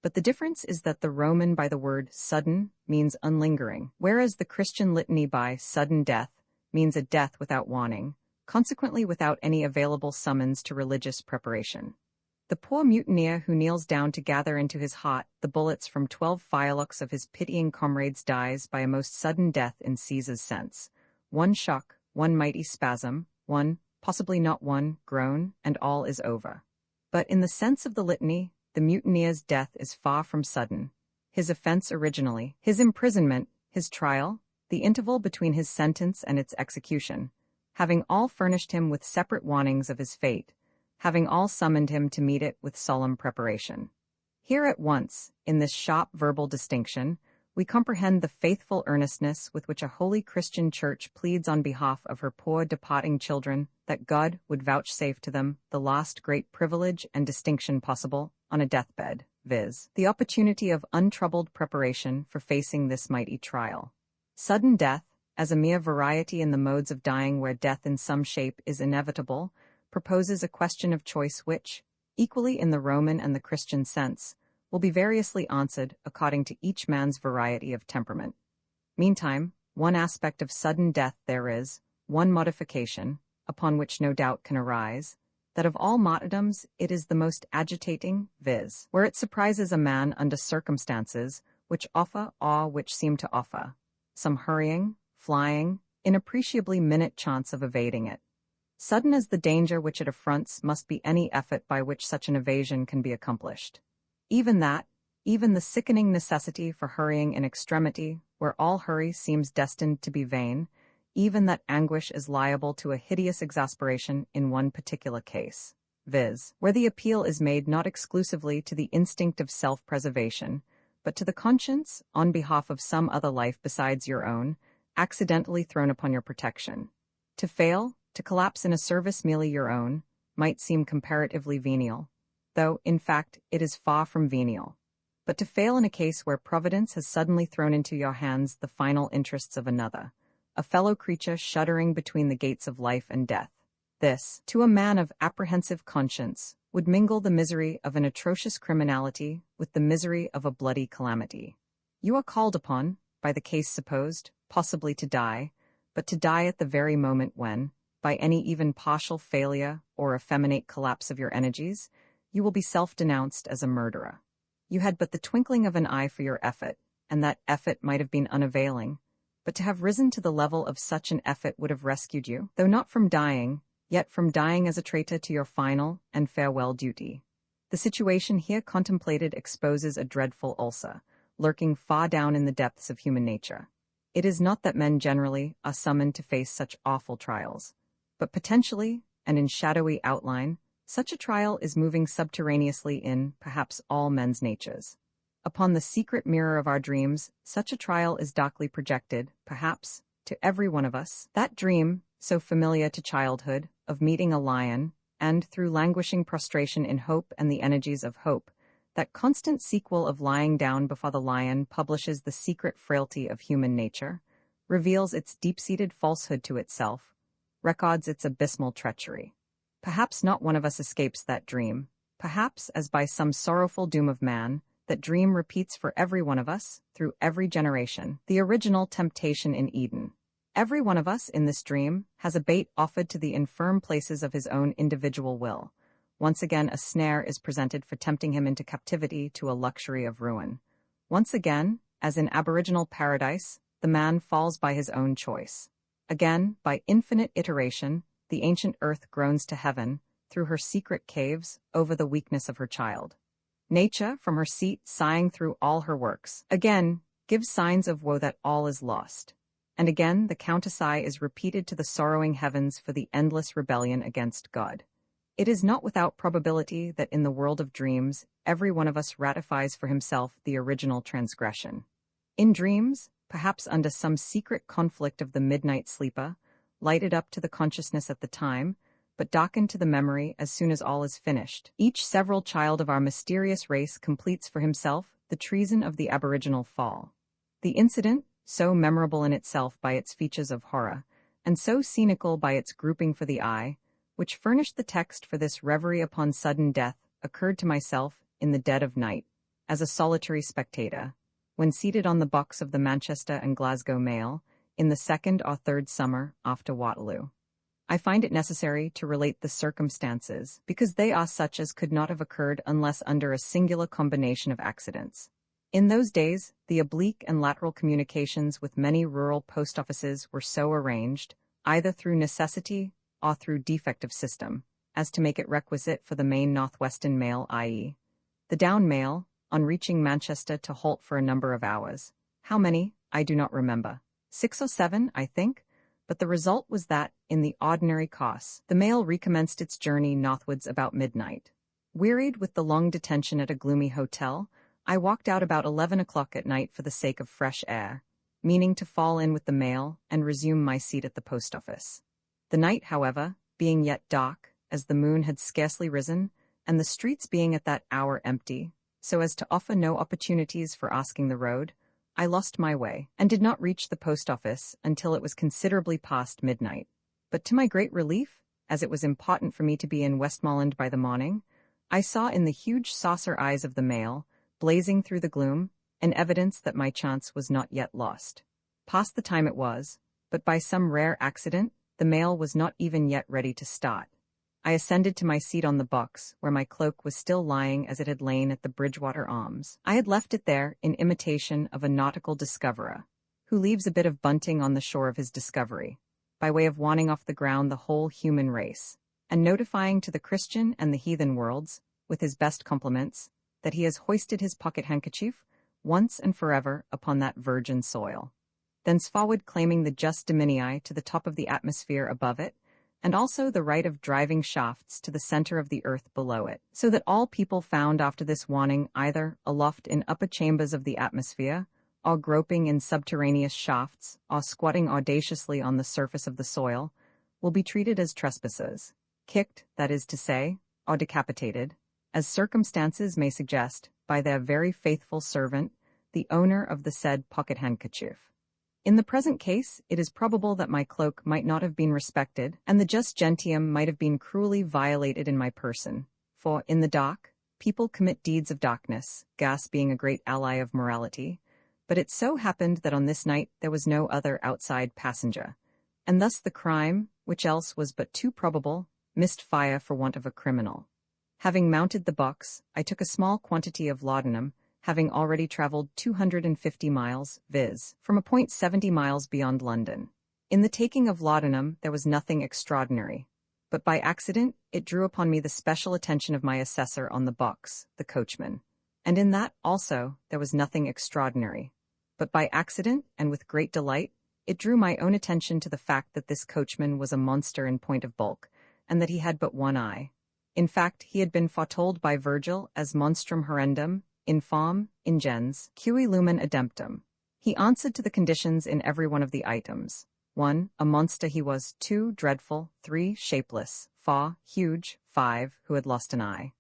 But the difference is that the Roman by the word sudden means unlingering, whereas the Christian litany by sudden death means a death without warning, consequently without any available summons to religious preparation. The poor mutineer who kneels down to gather into his heart the bullets from 12 firelocks of his pitying comrades dies by a most sudden death in Caesar's sense. One shock, one mighty spasm, one, possibly not one, groan, and all is over. But in the sense of the litany, the mutineer's death is far from sudden. His offense originally, his imprisonment, his trial, the interval between his sentence and its execution, having all furnished him with separate warnings of his fate, having all summoned him to meet it with solemn preparation. Here at once, in this sharp verbal distinction, we comprehend the faithful earnestness with which a holy Christian church pleads on behalf of her poor departing children that God would vouchsafe to them the last great privilege and distinction possible on a deathbed, viz., the opportunity of untroubled preparation for facing this mighty trial. Sudden death, as a mere variety in the modes of dying where death in some shape is inevitable, proposes a question of choice which, equally in the Roman and the Christian sense, will be variously answered according to each man's variety of temperament. Meantime, one aspect of sudden death there is, one modification, upon which no doubt can arise, that of all martyrdoms it is the most agitating, viz., where it surprises a man under circumstances which offer or which seem to offer some hurrying, flying, inappreciably minute chance of evading it. Sudden as the danger which it affronts must be any effort by which such an evasion can be accomplished. Even the sickening necessity for hurrying in extremity, where all hurry seems destined to be vain, even that anguish is liable to a hideous exasperation in one particular case, viz., where the appeal is made not exclusively to the instinct of self-preservation, but to the conscience, on behalf of some other life besides your own, accidentally thrown upon your protection. To fail, to collapse in a service merely your own, might seem comparatively venial, though, in fact, it is far from venial. But to fail in a case where Providence has suddenly thrown into your hands the final interests of another, a fellow creature shuddering between the gates of life and death, this, to a man of apprehensive conscience, would mingle the misery of an atrocious criminality with the misery of a bloody calamity. You are called upon, by the case supposed, possibly to die, but to die at the very moment when, by any even partial failure or effeminate collapse of your energies, you will be self-denounced as a murderer. You had but the twinkling of an eye for your effort, and that effort might have been unavailing, but to have risen to the level of such an effort would have rescued you, though not from dying, yet from dying as a traitor to your final and farewell duty. The situation here contemplated exposes a dreadful ulcer, lurking far down in the depths of human nature. It is not that men generally are summoned to face such awful trials, but potentially, and in shadowy outline, such a trial is moving subterraneously in, perhaps, all men's natures. Upon the secret mirror of our dreams, such a trial is darkly projected, perhaps, to every one of us. That dream, so familiar to childhood, of meeting a lion, and, through languishing prostration in hope and the energies of hope, That constant sequel of lying down before the lion publishes the secret frailty of human nature, reveals its deep-seated falsehood to itself, records its abysmal treachery. Perhaps not one of us escapes that dream. Perhaps, as by some sorrowful doom of man, that dream repeats for every one of us, through every generation, the original temptation in Eden. Every one of us in this dream has a bait offered to the infirm places of his own individual will. Once again, a snare is presented for tempting him into captivity to a luxury of ruin. Once again, as in aboriginal paradise, the man falls by his own choice. Again, by infinite iteration, the ancient earth groans to heaven, through her secret caves, over the weakness of her child. Nature, from her seat sighing through all her works, again gives signs of woe that all is lost. And again the countersigh is repeated to the sorrowing heavens for the endless rebellion against God. It is not without probability that in the world of dreams, every one of us ratifies for himself the original transgression. In dreams, perhaps under some secret conflict of the midnight sleeper, lighted up to the consciousness at the time, but darkened to the memory as soon as all is finished, each several child of our mysterious race completes for himself the treason of the aboriginal fall. The incident, so memorable in itself by its features of horror, and so scenical by its grouping for the eye, which furnished the text for this reverie upon sudden death, occurred to myself in the dead of night, as a solitary spectator, when seated on the box of the Manchester and Glasgow mail, in the second or third summer after Waterloo. I find it necessary to relate the circumstances, because they are such as could not have occurred unless under a singular combination of accidents. In those days, the oblique and lateral communications with many rural post offices were so arranged, either through necessity or through defect of system, as to make it requisite for the main northwestern mail, i.e., the down mail, on reaching Manchester to halt for a number of hours. How many, I do not remember. 6 or 7, I think, but the result was that, in the ordinary course, the mail recommenced its journey northwards about midnight. Wearied with the long detention at a gloomy hotel, I walked out about 11 o'clock at night for the sake of fresh air, meaning to fall in with the mail and resume my seat at the post office. The night, however, being yet dark, as the moon had scarcely risen, and the streets being at that hour empty, so as to offer no opportunities for asking the road, I lost my way, and did not reach the post office until it was considerably past midnight. But to my great relief, as it was important for me to be in Westmoreland by the morning, I saw in the huge saucer eyes of the mail, blazing through the gloom, an evidence that my chance was not yet lost. Past the time it was, but by some rare accident, the mail was not even yet ready to start. I ascended to my seat on the box, where my cloak was still lying as it had lain at the Bridgewater Arms. I had left it there in imitation of a nautical discoverer, who leaves a bit of bunting on the shore of his discovery, by way of warning off the ground the whole human race, and notifying to the Christian and the heathen worlds, with his best compliments, that he has hoisted his pocket handkerchief, once and forever, upon that virgin soil. Thenceforward claiming the just dominii to the top of the atmosphere above it, and also the right of driving shafts to the center of the earth below it, so that all people found after this warning either aloft in upper chambers of the atmosphere, or groping in subterraneous shafts, or squatting audaciously on the surface of the soil, will be treated as trespassers, kicked, that is to say, or decapitated, as circumstances may suggest, by their very faithful servant, the owner of the said pocket handkerchief. In the present case, it is probable that my cloak might not have been respected, and the just gentium might have been cruelly violated in my person, for, in the dark, people commit deeds of darkness, gas being a great ally of morality, but it so happened that on this night there was no other outside passenger, and thus the crime, which else was but too probable, missed fire for want of a criminal. Having mounted the box, I took a small quantity of laudanum, having already travelled 250 miles, viz., from a point 70 miles beyond London. In the taking of laudanum there was nothing extraordinary, but by accident it drew upon me the special attention of my assessor on the box, the coachman, and in that also there was nothing extraordinary, but by accident and with great delight it drew my own attention to the fact that this coachman was a monster in point of bulk, and that he had but one eye. In fact, he had been foretold by Virgil as monstrum horrendum, infam, ingens, cui lumen ademptum. He answered to the conditions in every one of the items. 1. A monster he was. 2. Dreadful. 3. Shapeless. 4. Huge. 5. Who had lost an eye.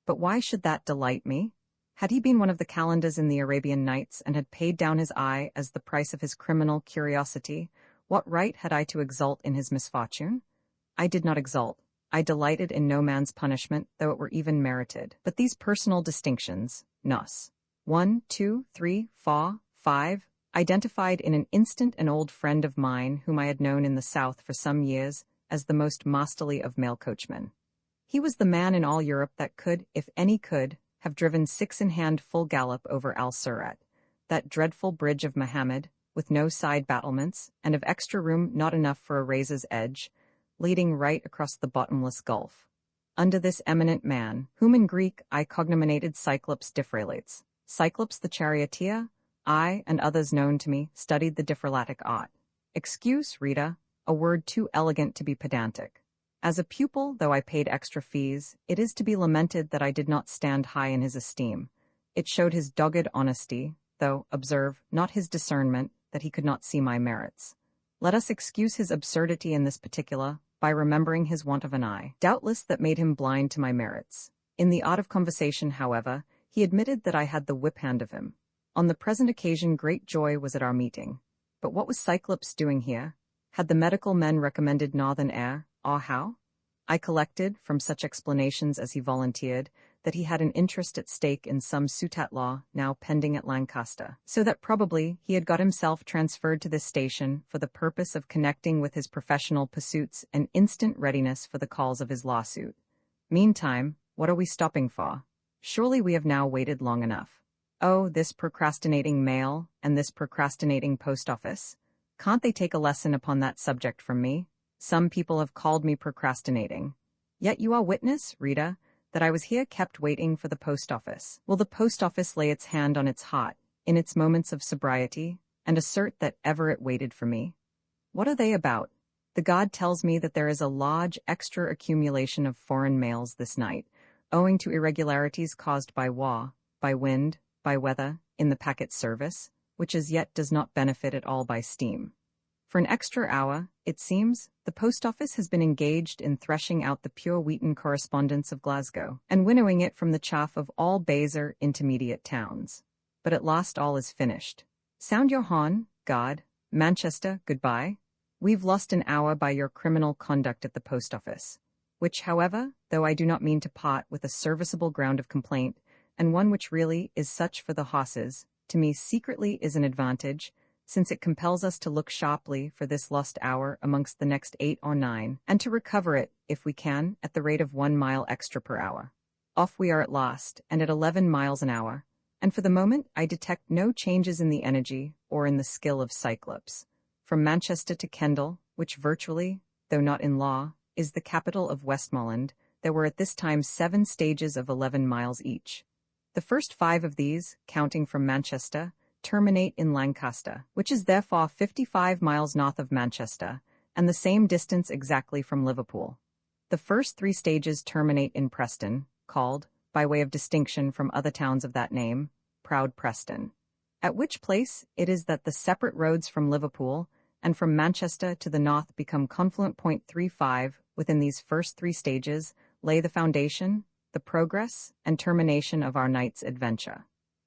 But why should that delight me? Had he been one of the calendars in the Arabian Nights and had paid down his eye as the price of his criminal curiosity, what right had I to exult in his misfortune? I did not exult. I delighted in no man's punishment, though it were even merited. But these personal distinctions, nos. 1, 2, 3, 4, 5, identified in an instant an old friend of mine whom I had known in the South for some years as the most masterly of mail coachmen. He was the man in all Europe that could, if any could, have driven 6-in-hand full gallop over Al-Surat, that dreadful bridge of Mohammed, with no side battlements, and of extra room not enough for a razor's edge, leading right across the bottomless gulf. Under this eminent man, whom in Greek I cognominated Cyclops Diffrelates, Cyclops the charioteer, I, and others known to me, studied the differlatic art. Excuse, Rita, a word too elegant to be pedantic. As a pupil, though I paid extra fees, it is to be lamented that I did not stand high in his esteem. It showed his dogged honesty, though, observe, not his discernment, that he could not see my merits. Let us excuse his absurdity in this particular, by remembering his want of an eye. Doubtless that made him blind to my merits. In the art of conversation, however, he admitted that I had the whip-hand of him. On the present occasion great joy was at our meeting. But what was Cyclops doing here? Had the medical men recommended northern air, or how? I collected, from such explanations as he volunteered, that he had an interest at stake in some suit at law now pending at Lancaster, so that probably he had got himself transferred to this station for the purpose of connecting with his professional pursuits and instant readiness for the calls of his lawsuit. Meantime, what are we stopping for? Surely we have now waited long enough. Oh, this procrastinating mail, and this procrastinating post office. Can't they take a lesson upon that subject from me? Some people have called me procrastinating. Yet you are witness, Rita, that I was here kept waiting for the post office. Will the post office lay its hand on its heart, in its moments of sobriety, and assert that ever it waited for me? What are they about? The god tells me that there is a large extra accumulation of foreign mails this night, owing to irregularities caused by war, by wind, by weather, in the packet service, which as yet does not benefit at all by steam. For an extra hour, it seems, the post office has been engaged in threshing out the pure wheaten correspondence of Glasgow, and winnowing it from the chaff of all baser intermediate towns. But at last all is finished. Sound your horn, God. Manchester, goodbye. We've lost an hour by your criminal conduct at the post office, which, however, though I do not mean to part with a serviceable ground of complaint, and one which really is such for the horses, to me secretly is an advantage, since it compels us to look sharply for this lost hour amongst the next 8 or 9, and to recover it, if we can, at the rate of 1 mile extra per hour. Off we are at last, and at 11 miles an hour, and for the moment I detect no changes in the energy or in the skill of Cyclops. From Manchester to Kendal, which virtually, though not in law, is the capital of Westmoreland, there were at this time 7 stages of 11 miles each. The first 5 of these, counting from Manchester, terminate in Lancaster, which is therefore 55 miles north of Manchester, and the same distance exactly from Liverpool. The first 3 stages terminate in Preston, called, by way of distinction from other towns of that name, Proud Preston, at which place it is that the separate roads from Liverpool and from Manchester to the north become confluent. 35 within these first 3 stages lay the foundation, the progress, and termination of our night's adventure.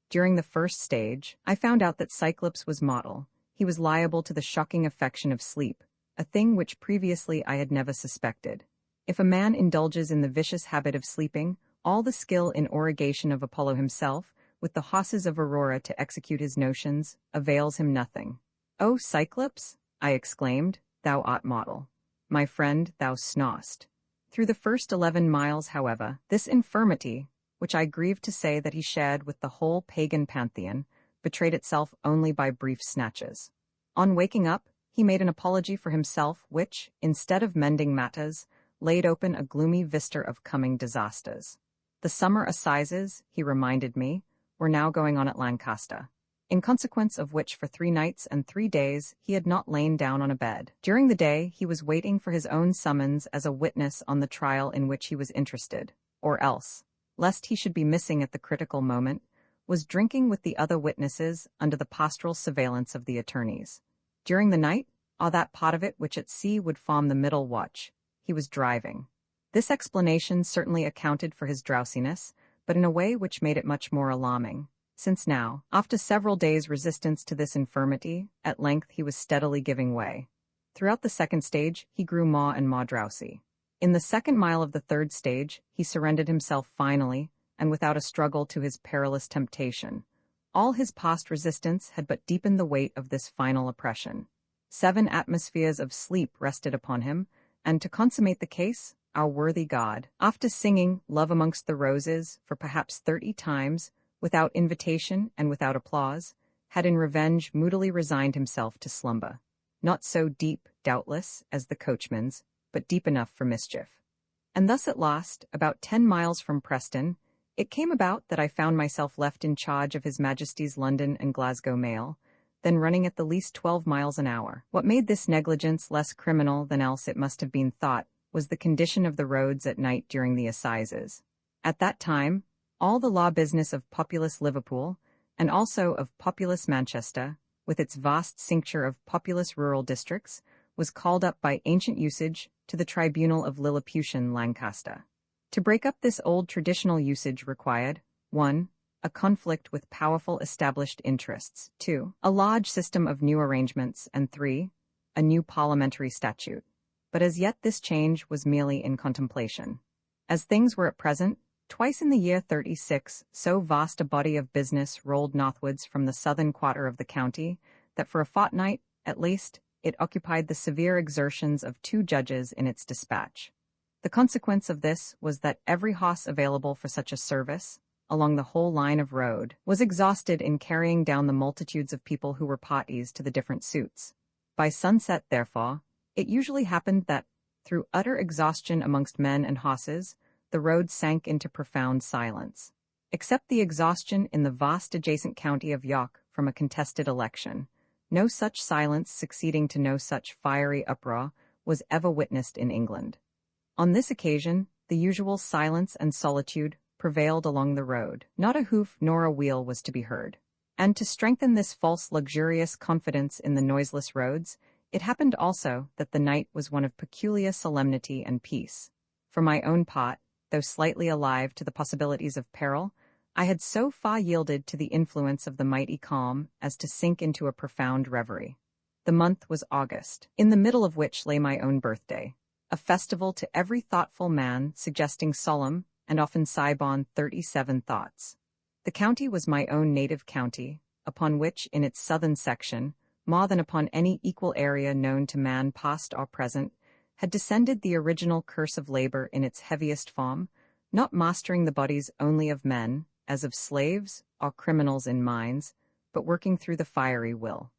During the first stage, I found out that Cyclops was mortal. He was liable to the shocking affection of sleep, a thing which previously I had never suspected. If a man indulges in the vicious habit of sleeping, all the skill in origation of Apollo himself, with the horses of Aurora to execute his notions, avails him nothing. "Oh, Cyclops," I exclaimed, "thou art mortal. My friend, thou snorest." Through the first 11 miles, however, this infirmity, which I grieve to say that he shared with the whole pagan pantheon, betrayed itself only by brief snatches. On waking up, he made an apology for himself which, instead of mending matters, laid open a gloomy vista of coming disasters. The summer assizes, he reminded me, were now going on at Lancaster, in consequence of which for 3 nights and 3 days he had not lain down on a bed. During the day he was waiting for his own summons as a witness on the trial in which he was interested, or else, lest he should be missing at the critical moment, was drinking with the other witnesses under the pastoral surveillance of the attorneys. During the night, or that part of it which at sea would form the middle watch, he was driving. This explanation certainly accounted for his drowsiness, but in a way which made it much more alarming. Since now, after several days' resistance to this infirmity, at length he was steadily giving way. Throughout the second stage, he grew more and more drowsy. In the second mile of the third stage, he surrendered himself finally, and without a struggle, to his perilous temptation. All his past resistance had but deepened the weight of this final oppression. 7 atmospheres of sleep rested upon him, and to consummate the case, our worthy God, after singing Love Amongst the Roses for perhaps 30 times, without invitation and without applause, had in revenge moodily resigned himself to slumber. Not so deep, doubtless, as the coachman's, but deep enough for mischief. And thus at last, about 10 miles from Preston, it came about that I found myself left in charge of His Majesty's London and Glasgow mail, then running at the least 12 miles an hour. What made this negligence less criminal than else it must have been thought was the condition of the roads at night during the assizes. At that time, all the law business of populous Liverpool, and also of populous Manchester, with its vast cincture of populous rural districts, was called up by ancient usage to the tribunal of Lilliputian Lancaster. To break up this old traditional usage required, 1. A conflict with powerful established interests, 2. A large system of new arrangements, and 3. A new parliamentary statute. But as yet this change was merely in contemplation. As things were at present, twice in the year 36, so vast a body of business rolled northwards from the southern quarter of the county, that for a fortnight, at least, it occupied the severe exertions of 2 judges in its dispatch. The consequence of this was that every horse available for such a service, along the whole line of road, was exhausted in carrying down the multitudes of people who were parties to the different suits. By sunset, therefore, it usually happened that, through utter exhaustion amongst men and horses, the road sank into profound silence. Except the exhaustion in the vast adjacent county of York from a contested election, no such silence succeeding to no such fiery uproar was ever witnessed in England. On this occasion, the usual silence and solitude prevailed along the road. Not a hoof nor a wheel was to be heard. And to strengthen this false luxurious confidence in the noiseless roads, it happened also that the night was one of peculiar solemnity and peace. For my own part, though slightly alive to the possibilities of peril, I had so far yielded to the influence of the mighty calm as to sink into a profound reverie. The month was August, in the middle of which lay my own birthday, a festival to every thoughtful man, suggesting solemn and often sighborn 37 thoughts. The county was my own native county, upon which, in its southern section, more than upon any equal area known to man past or present, had descended the original curse of labor in its heaviest form, not mastering the bodies only of men, as of slaves or criminals in mines, but working through the fiery will.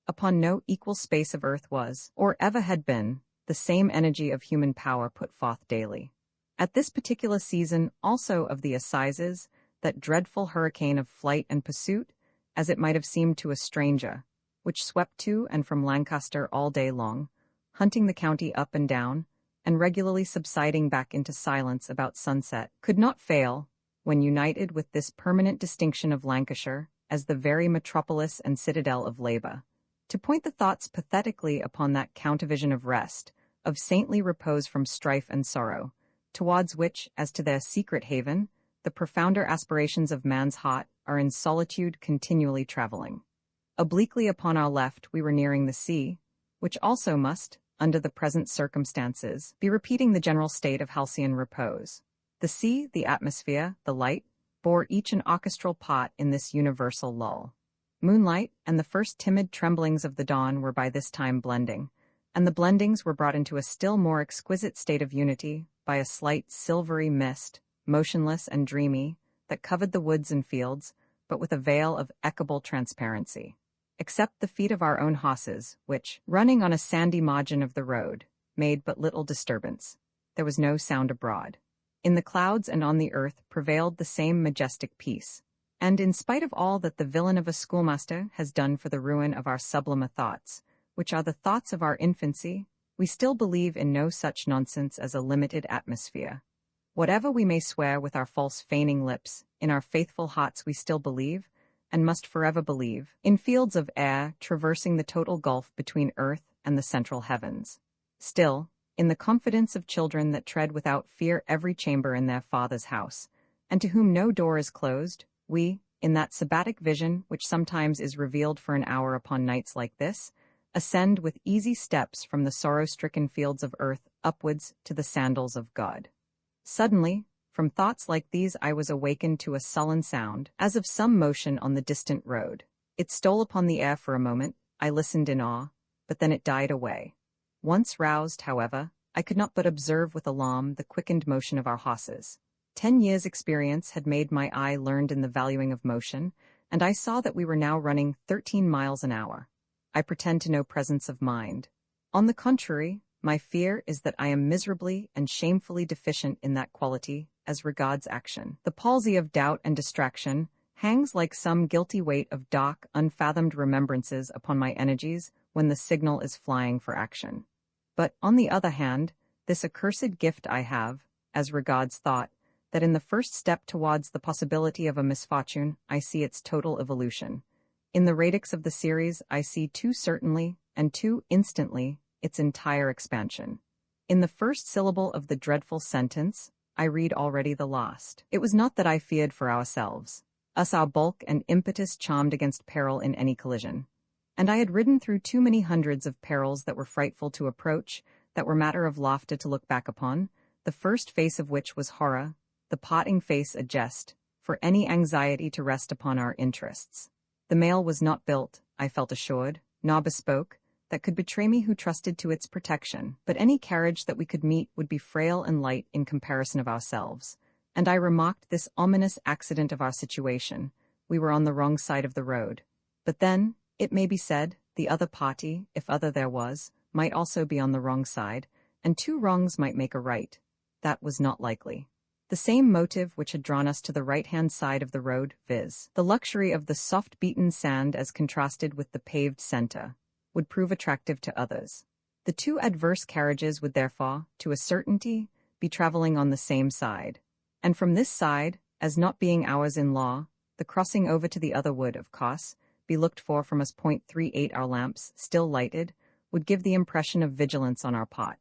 Upon no equal space of earth was, or ever had been, the same energy of human power put forth daily. At this particular season also of the assizes, that dreadful hurricane of flight and pursuit, as it might have seemed to a stranger, which swept to and from Lancaster all day long, hunting the county up and down, and regularly subsiding back into silence about sunset, could not fail, when united with this permanent distinction of Lancashire as the very metropolis and citadel of labor, to point the thoughts pathetically upon that countervision of rest, of saintly repose from strife and sorrow, towards which, as to their secret haven, the profounder aspirations of man's heart are in solitude continually traveling. Obliquely upon our left we were nearing the sea, which also must, under the present circumstances, be repeating the general state of halcyon repose. The sea, the atmosphere, the light, bore each an orchestral part in this universal lull. Moonlight and the first timid tremblings of the dawn were by this time blending, and the blendings were brought into a still more exquisite state of unity by a slight silvery mist, motionless and dreamy, that covered the woods and fields, but with a veil of equable transparency. Except the feet of our own horses, which, running on a sandy margin of the road, made but little disturbance, there was no sound abroad. In the clouds and on the earth prevailed the same majestic peace, and in spite of all that the villain of a schoolmaster has done for the ruin of our sublime thoughts, which are the thoughts of our infancy, we still believe in no such nonsense as a limited atmosphere. Whatever we may swear with our false feigning lips, in our faithful hearts we still believe, and must forever believe, in fields of air traversing the total gulf between earth and the central heavens. Still, in the confidence of children that tread without fear every chamber in their Father's house, and to whom no door is closed, we, in that sabbatic vision which sometimes is revealed for an hour upon nights like this, ascend with easy steps from the sorrow-stricken fields of earth upwards to the sandals of God. Suddenly, from thoughts like these I was awakened to a sullen sound, as of some motion on the distant road. It stole upon the air for a moment, I listened in awe, but then it died away. Once roused, however, I could not but observe with alarm the quickened motion of our horses. 10 years' experience had made my eye learned in the valuing of motion, and I saw that we were now running 13 miles an hour. I pretend to no presence of mind. On the contrary, my fear is that I am miserably and shamefully deficient in that quality as regards action. The palsy of doubt and distraction hangs like some guilty weight of dark, unfathomed remembrances upon my energies when the signal is flying for action. But, on the other hand, this accursed gift I have, as regards thought, that in the first step towards the possibility of a misfortune I see its total evolution. In the radix of the series I see too certainly, and too instantly, its entire expansion. In the first syllable of the dreadful sentence, I read already the lost. It was not that I feared for ourselves, us our bulk and impetus charmed against peril in any collision. And I had ridden through too many hundreds of perils that were frightful to approach, that were matter of laughter to look back upon, the first face of which was horror, the parting face a jest, for any anxiety to rest upon our interests. The mail was not built, I felt assured, nor bespoke, that could betray me who trusted to its protection, but any carriage that we could meet would be frail and light in comparison of ourselves. And I remarked this ominous accident of our situation. We were on the wrong side of the road. But then, it may be said, the other party, if other there was, might also be on the wrong side, and two wrongs might make a right. That was not likely. The same motive which had drawn us to the right-hand side of the road, viz., the luxury of the soft-beaten sand as contrasted with the paved center, would prove attractive to others. The two adverse carriages would therefore, to a certainty, be traveling on the same side. And from this side, as not being ours in law, the crossing over to the other would, of course, be looked for from us. 38 Our lamps, still lighted, would give the impression of vigilance on our part.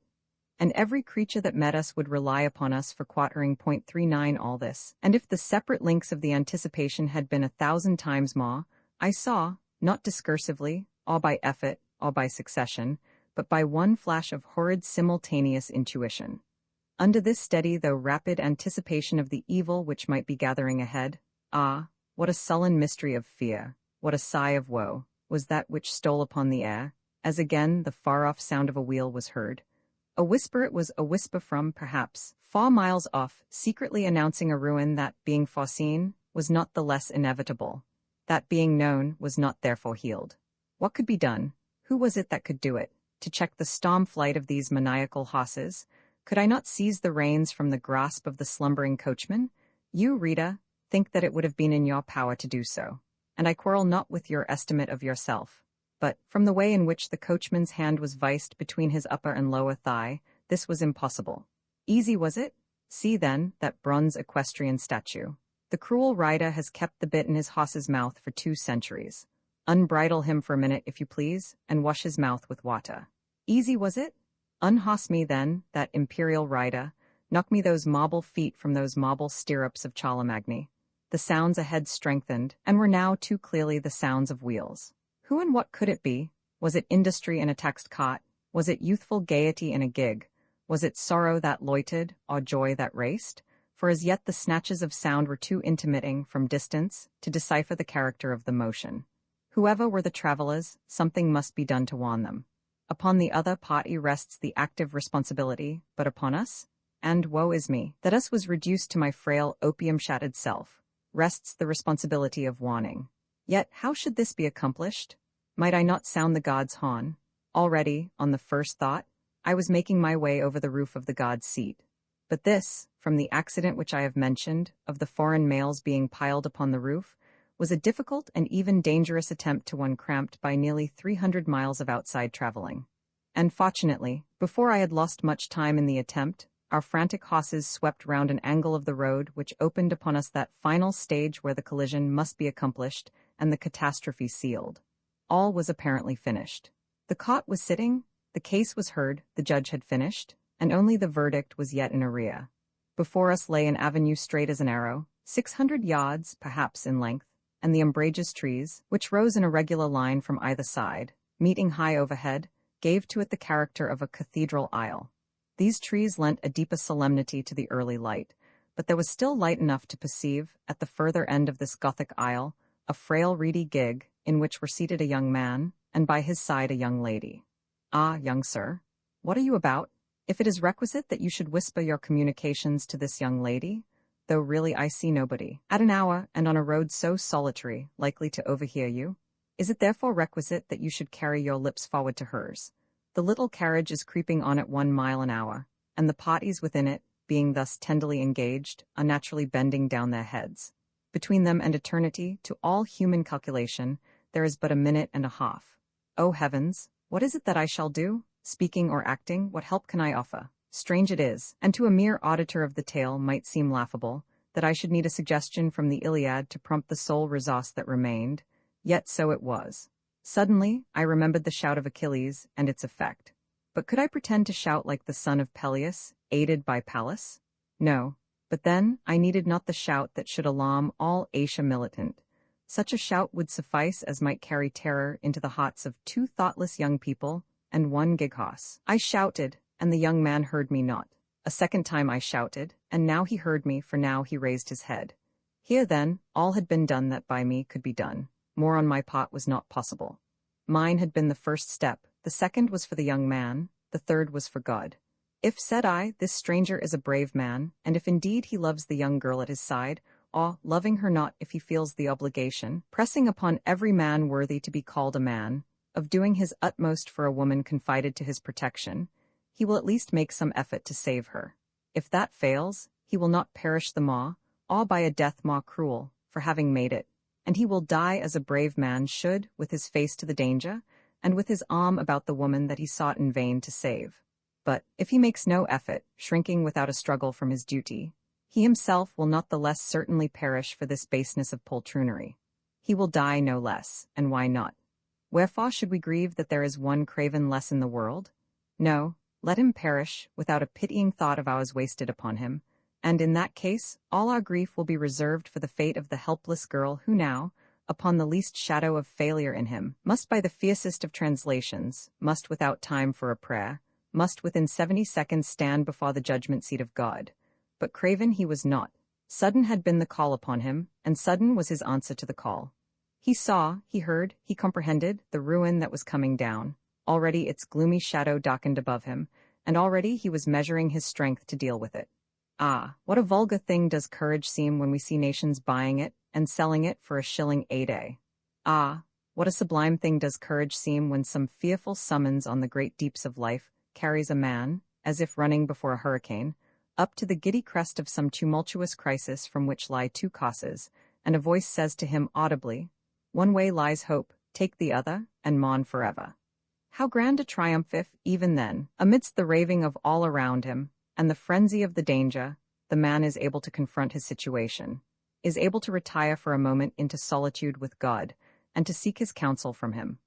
And every creature that met us would rely upon us for quartering. 39 All this, and if the separate links of the anticipation had been 1,000 times more, I saw, not discursively, or by effort, or by succession, but by one flash of horrid simultaneous intuition. Under this steady though rapid anticipation of the evil which might be gathering ahead, what a sullen mystery of fear, what a sigh of woe, was that which stole upon the air, as again the far-off sound of a wheel was heard. A whisper it was, a whisper from, perhaps, 4 miles off, secretly announcing a ruin that, being foreseen, was not the less inevitable. That being known was not therefore healed. What could be done? Who was it that could do it? To check the storm flight of these maniacal horses? Could I not seize the reins from the grasp of the slumbering coachman? You, Rita, think that it would have been in your power to do so. And I quarrel not with your estimate of yourself. But, from the way in which the coachman's hand was viced between his upper and lower thigh, this was impossible. Easy was it? See, then, that bronze equestrian statue. The cruel rider has kept the bit in his horse's mouth for 2 centuries. Unbridle him for a minute, if you please, and wash his mouth with water. Easy was it? Unhorse me, then, that imperial rider, knock me those marble feet from those marble stirrups of Charlemagne. The sounds ahead strengthened, and were now too clearly the sounds of wheels. Who and what could it be? Was it industry in a taxed cart? Was it youthful gaiety in a gig? Was it sorrow that loitered, or joy that raced? For as yet the snatches of sound were too intermitting from distance to decipher the character of the motion. Whoever were the travelers, something must be done to warn them. Upon the other party rests the active responsibility, but upon us, and woe is me, that us was reduced to my frail opium-shattered self, rests the responsibility of warning. Yet how should this be accomplished? Might I not sound the god's horn? Already, on the first thought, I was making my way over the roof of the god's seat. But this, from the accident which I have mentioned, of the foreign mails being piled upon the roof, was a difficult and even dangerous attempt to one cramped by nearly 300 miles of outside traveling. And fortunately, before I had lost much time in the attempt, our frantic horses swept round an angle of the road which opened upon us that final stage where the collision must be accomplished and the catastrophe sealed. All was apparently finished. The court was sitting, the case was heard, the judge had finished, and only the verdict was yet in arrear. Before us lay an avenue straight as an arrow, 600 yards, perhaps, in length, and the umbrageous trees, which rose in a regular line from either side, meeting high overhead, gave to it the character of a cathedral aisle. These trees lent a deeper solemnity to the early light, but there was still light enough to perceive, at the further end of this Gothic aisle, a frail reedy gig, in which were seated a young man, and by his side a young lady. "Ah, young sir, what are you about? If it is requisite that you should whisper your communications to this young lady, though really I see nobody, at an hour and on a road so solitary, likely to overhear you, is it therefore requisite that you should carry your lips forward to hers? The little carriage is creeping on at 1 mile an hour, and the parties within it, being thus tenderly engaged, are naturally bending down their heads. Between them and eternity, to all human calculation, there is but a minute and a half. O heavens, what is it that I shall do? Speaking or acting, what help can I offer? Strange it is, and to a mere auditor of the tale might seem laughable, that I should need a suggestion from the Iliad to prompt the sole resource that remained, yet so it was. Suddenly, I remembered the shout of Achilles and its effect. But could I pretend to shout like the son of Peleus, aided by Pallas? No. But then, I needed not the shout that should alarm all Asia militant. Such a shout would suffice as might carry terror into the hearts of 2 thoughtless young people and 1 gig horse. I shouted, and the young man heard me not. A second time I shouted, and now he heard me, for now he raised his head. Here then, all had been done that by me could be done. More on my part was not possible. Mine had been the first step, the second was for the young man, the third was for God. If, said I, this stranger is a brave man, and if indeed he loves the young girl at his side, loving her not if he feels the obligation, pressing upon every man worthy to be called a man, of doing his utmost for a woman confided to his protection, he will at least make some effort to save her. If that fails, he will not perish the maw, by a death more cruel, for having made it, and he will die as a brave man should, with his face to the danger, and with his arm about the woman that he sought in vain to save. But, if he makes no effort, shrinking without a struggle from his duty, he himself will not the less certainly perish for this baseness of poltroonery. He will die no less, and why not? Wherefore should we grieve that there is one craven less in the world? No, let him perish, without a pitying thought of ours wasted upon him, and in that case, all our grief will be reserved for the fate of the helpless girl who now, upon the least shadow of failure in him, must by the fiercest of translations, must without time for a prayer, must within 70 seconds stand before the judgment seat of God. But craven he was not. Sudden had been the call upon him, and sudden was his answer to the call. He saw, he heard, he comprehended the ruin that was coming down. Already its gloomy shadow darkened above him, and already he was measuring his strength to deal with it. Ah, what a vulgar thing does courage seem when we see nations buying it and selling it for $1 a day. Ah, what a sublime thing does courage seem when some fearful summons on the great deeps of life carries a man, as if running before a hurricane, up to the giddy crest of some tumultuous crisis from which lie 2 causes, and a voice says to him audibly, "One way lies hope, take the other, and mourn forever." How grand a triumph if, even then, amidst the raving of all around him, and the frenzy of the danger, the man is able to confront his situation, is able to retire for a moment into solitude with God, and to seek his counsel from him.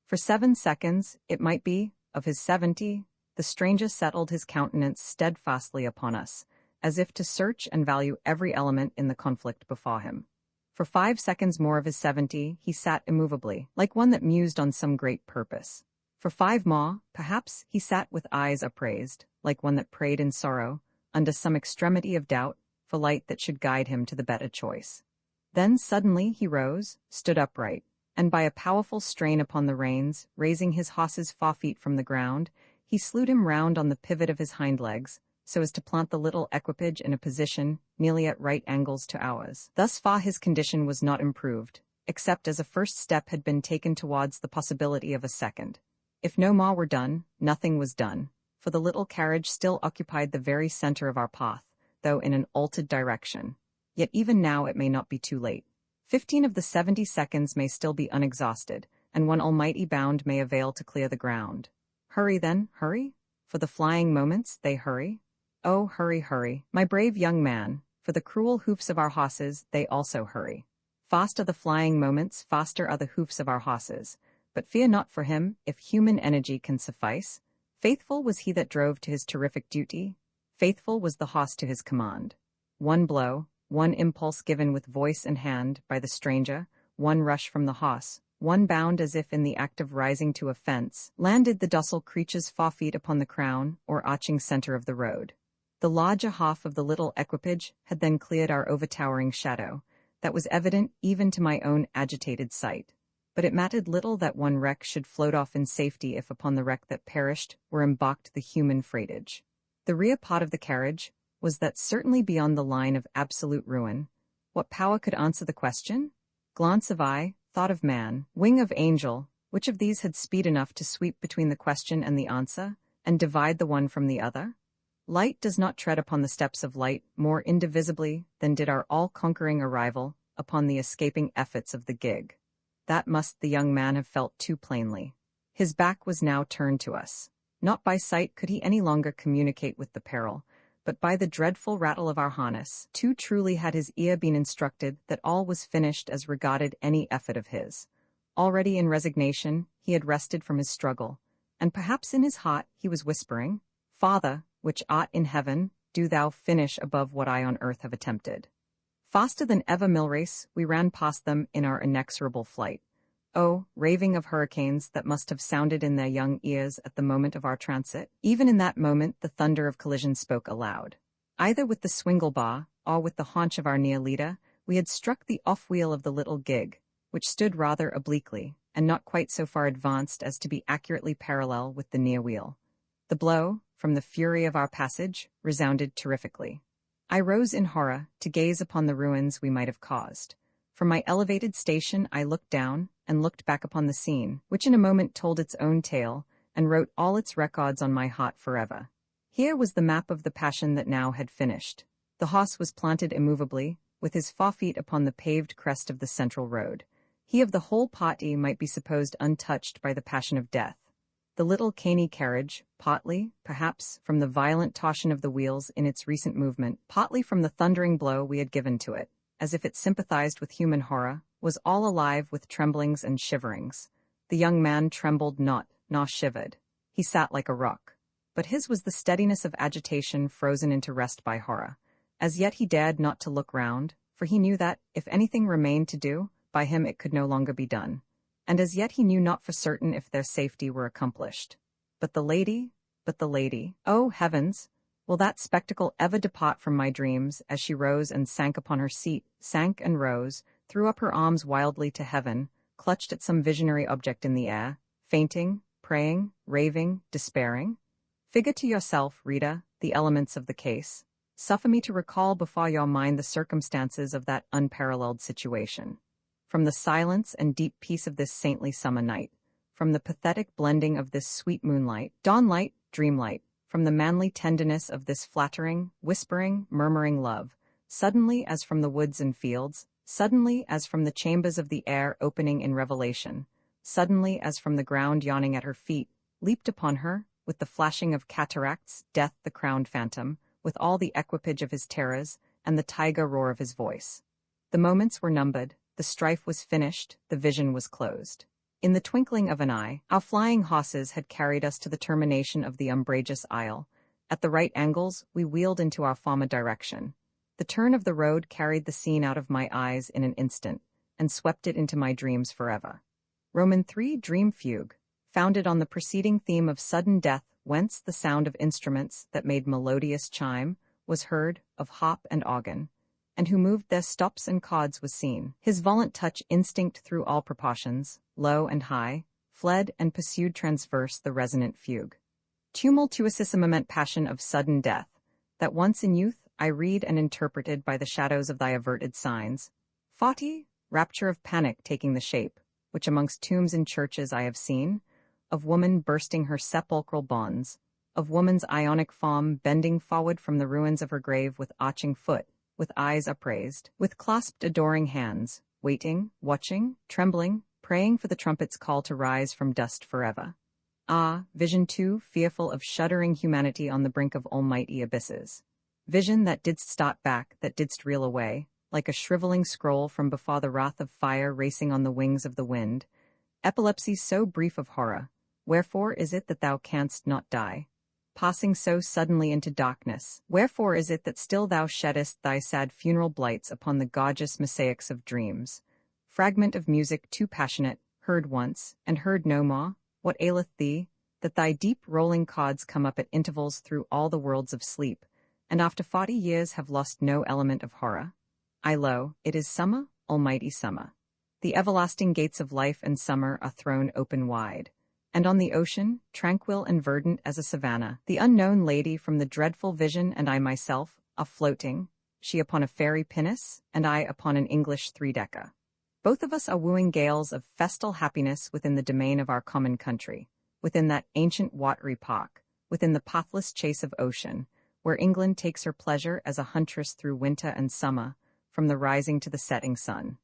For 7 seconds, it might be, of his 70, the stranger settled his countenance steadfastly upon us, as if to search and value every element in the conflict before him. For 5 seconds more of his 70, he sat immovably, like one that mused on some great purpose. For 5 more, perhaps, he sat with eyes upraised, like one that prayed in sorrow, under some extremity of doubt, for light that should guide him to the better choice. Then suddenly he rose, stood upright, and by a powerful strain upon the reins, raising his horse's forefeet from the ground, he slewed him round on the pivot of his hind legs, so as to plant the little equipage in a position nearly at right angles to ours. Thus far his condition was not improved, except as a first step had been taken towards the possibility of a second. If no more were done, nothing was done, for the little carriage still occupied the very center of our path, though in an altered direction. Yet even now it may not be too late. 15 of the 70 seconds may still be unexhausted, and one almighty bound may avail to clear the ground. Hurry then, hurry? For the flying moments, they hurry. Oh, hurry, hurry, my brave young man, for the cruel hoofs of our horses, they also hurry. Fast are the flying moments, faster are the hoofs of our horses. But fear not for him, if human energy can suffice. Faithful was he that drove to his terrific duty. Faithful was the horse to his command. 1 blow, one impulse given with voice and hand by the stranger, one rush from the hoss, one bound as if in the act of rising to a fence, landed the docile creature's forefeet upon the crown or arching center of the road. The larger half of the little equipage had then cleared our overtowering shadow. That was evident even to my own agitated sight. But it mattered little that one wreck should float off in safety if upon the wreck that perished were embarked the human freightage. The rear part of the carriage was that certainly beyond the line of absolute ruin. What power could answer the question? Glance of eye, thought of man, wing of angel, which of these had speed enough to sweep between the question and the answer, and divide the one from the other? Light does not tread upon the steps of light more indivisibly than did our all-conquering arrival upon the escaping efforts of the gig. That must the young man have felt too plainly. His back was now turned to us. Not by sight could he any longer communicate with the peril, but by the dreadful rattle of our harness. Too truly had his ear been instructed that all was finished as regarded any effort of his. Already in resignation, he had rested from his struggle, and perhaps in his heart he was whispering, "Father, which art in heaven, do thou finish above what I on earth have attempted." Faster than ever millrace, we ran past them in our inexorable flight. Oh, raving of hurricanes that must have sounded in their young ears at the moment of our transit. Even in that moment the thunder of collision spoke aloud. Either with the swingle bar, or with the haunch of our near leader, we had struck the off-wheel of the little gig, which stood rather obliquely, and not quite so far advanced as to be accurately parallel with the near wheel. The blow, from the fury of our passage, resounded terrifically. I rose in horror to gaze upon the ruins we might have caused. From my elevated station I looked down, and looked back upon the scene, which in a moment told its own tale, and wrote all its records on my heart forever. Here was the map of the passion that now had finished. The hoss was planted immovably, with his forefeet upon the paved crest of the central road. He of the whole party might be supposed untouched by the passion of death. The little caney carriage, partly, perhaps, from the violent torsion of the wheels in its recent movement, partly from the thundering blow we had given to it, as if it sympathized with human horror, was all alive with tremblings and shiverings. The young man trembled not, nor shivered. He sat like a rock. But his was the steadiness of agitation frozen into rest by horror. As yet he dared not to look round, for he knew that, if anything remained to do, by him it could no longer be done. And as yet he knew not for certain if their safety were accomplished. But the lady, oh heavens! Will that spectacle ever depart from my dreams, as she rose and sank upon her seat, sank and rose, threw up her arms wildly to heaven, clutched at some visionary object in the air, fainting, praying, raving, despairing? Figure to yourself, Rita, the elements of the case. Suffer me to recall before your mind the circumstances of that unparalleled situation. From the silence and deep peace of this saintly summer night, from the pathetic blending of this sweet moonlight, dawnlight, dreamlight, from the manly tenderness of this flattering, whispering, murmuring love, suddenly as from the woods and fields, suddenly as from the chambers of the air opening in revelation, suddenly as from the ground yawning at her feet, leaped upon her, with the flashing of cataracts, death the crowned phantom, with all the equipage of his terrors, and the tiger roar of his voice. The moments were numbered, the strife was finished, the vision was closed. In the twinkling of an eye, our flying hosses had carried us to the termination of the umbrageous aisle. At the right angles, we wheeled into our former direction. The turn of the road carried the scene out of my eyes in an instant, and swept it into my dreams forever. Roman 3 Dream Fugue, founded on the preceding theme of sudden death, whence the sound of instruments that made melodious chime was heard, of hop and organ, and who moved their stops and chords was seen. His volant touch instinct through all proportions, low and high, fled and pursued transverse the resonant fugue. Tumultuosissima passion of sudden death, that once in youth I read and interpreted by the shadows of thy averted signs. 40 Rapture of panic taking the shape, which amongst tombs and churches I have seen, of woman bursting her sepulchral bonds, of woman's ionic form bending forward from the ruins of her grave with arching foot, with eyes upraised, with clasped adoring hands, waiting, watching, trembling, praying for the trumpet's call to rise from dust forever. Ah, vision too fearful of shuddering humanity on the brink of almighty abysses. Vision that didst start back, that didst reel away, like a shriveling scroll from before the wrath of fire racing on the wings of the wind. Epilepsy so brief of horror, wherefore is it that thou canst not die? passing so suddenly into darkness. Wherefore is it that still thou sheddest thy sad funeral blights upon the gorgeous mosaics of dreams? Fragment of music too passionate, heard once, and heard no more, what aileth thee, that thy deep rolling chords come up at intervals through all the worlds of sleep, and after 40 years have lost no element of horror? I lo, it is summer, almighty summer. The everlasting gates of life and summer are thrown open wide. And on the ocean, tranquil and verdant as a savanna, the unknown lady from the dreadful vision and I myself are floating, she upon a fairy pinnace, and I upon an English three-decker. Both of us are wooing gales of festal happiness within the domain of our common country, within that ancient watery park, within the pathless chase of ocean, where England takes her pleasure as a huntress through winter and summer, from the rising to the setting sun.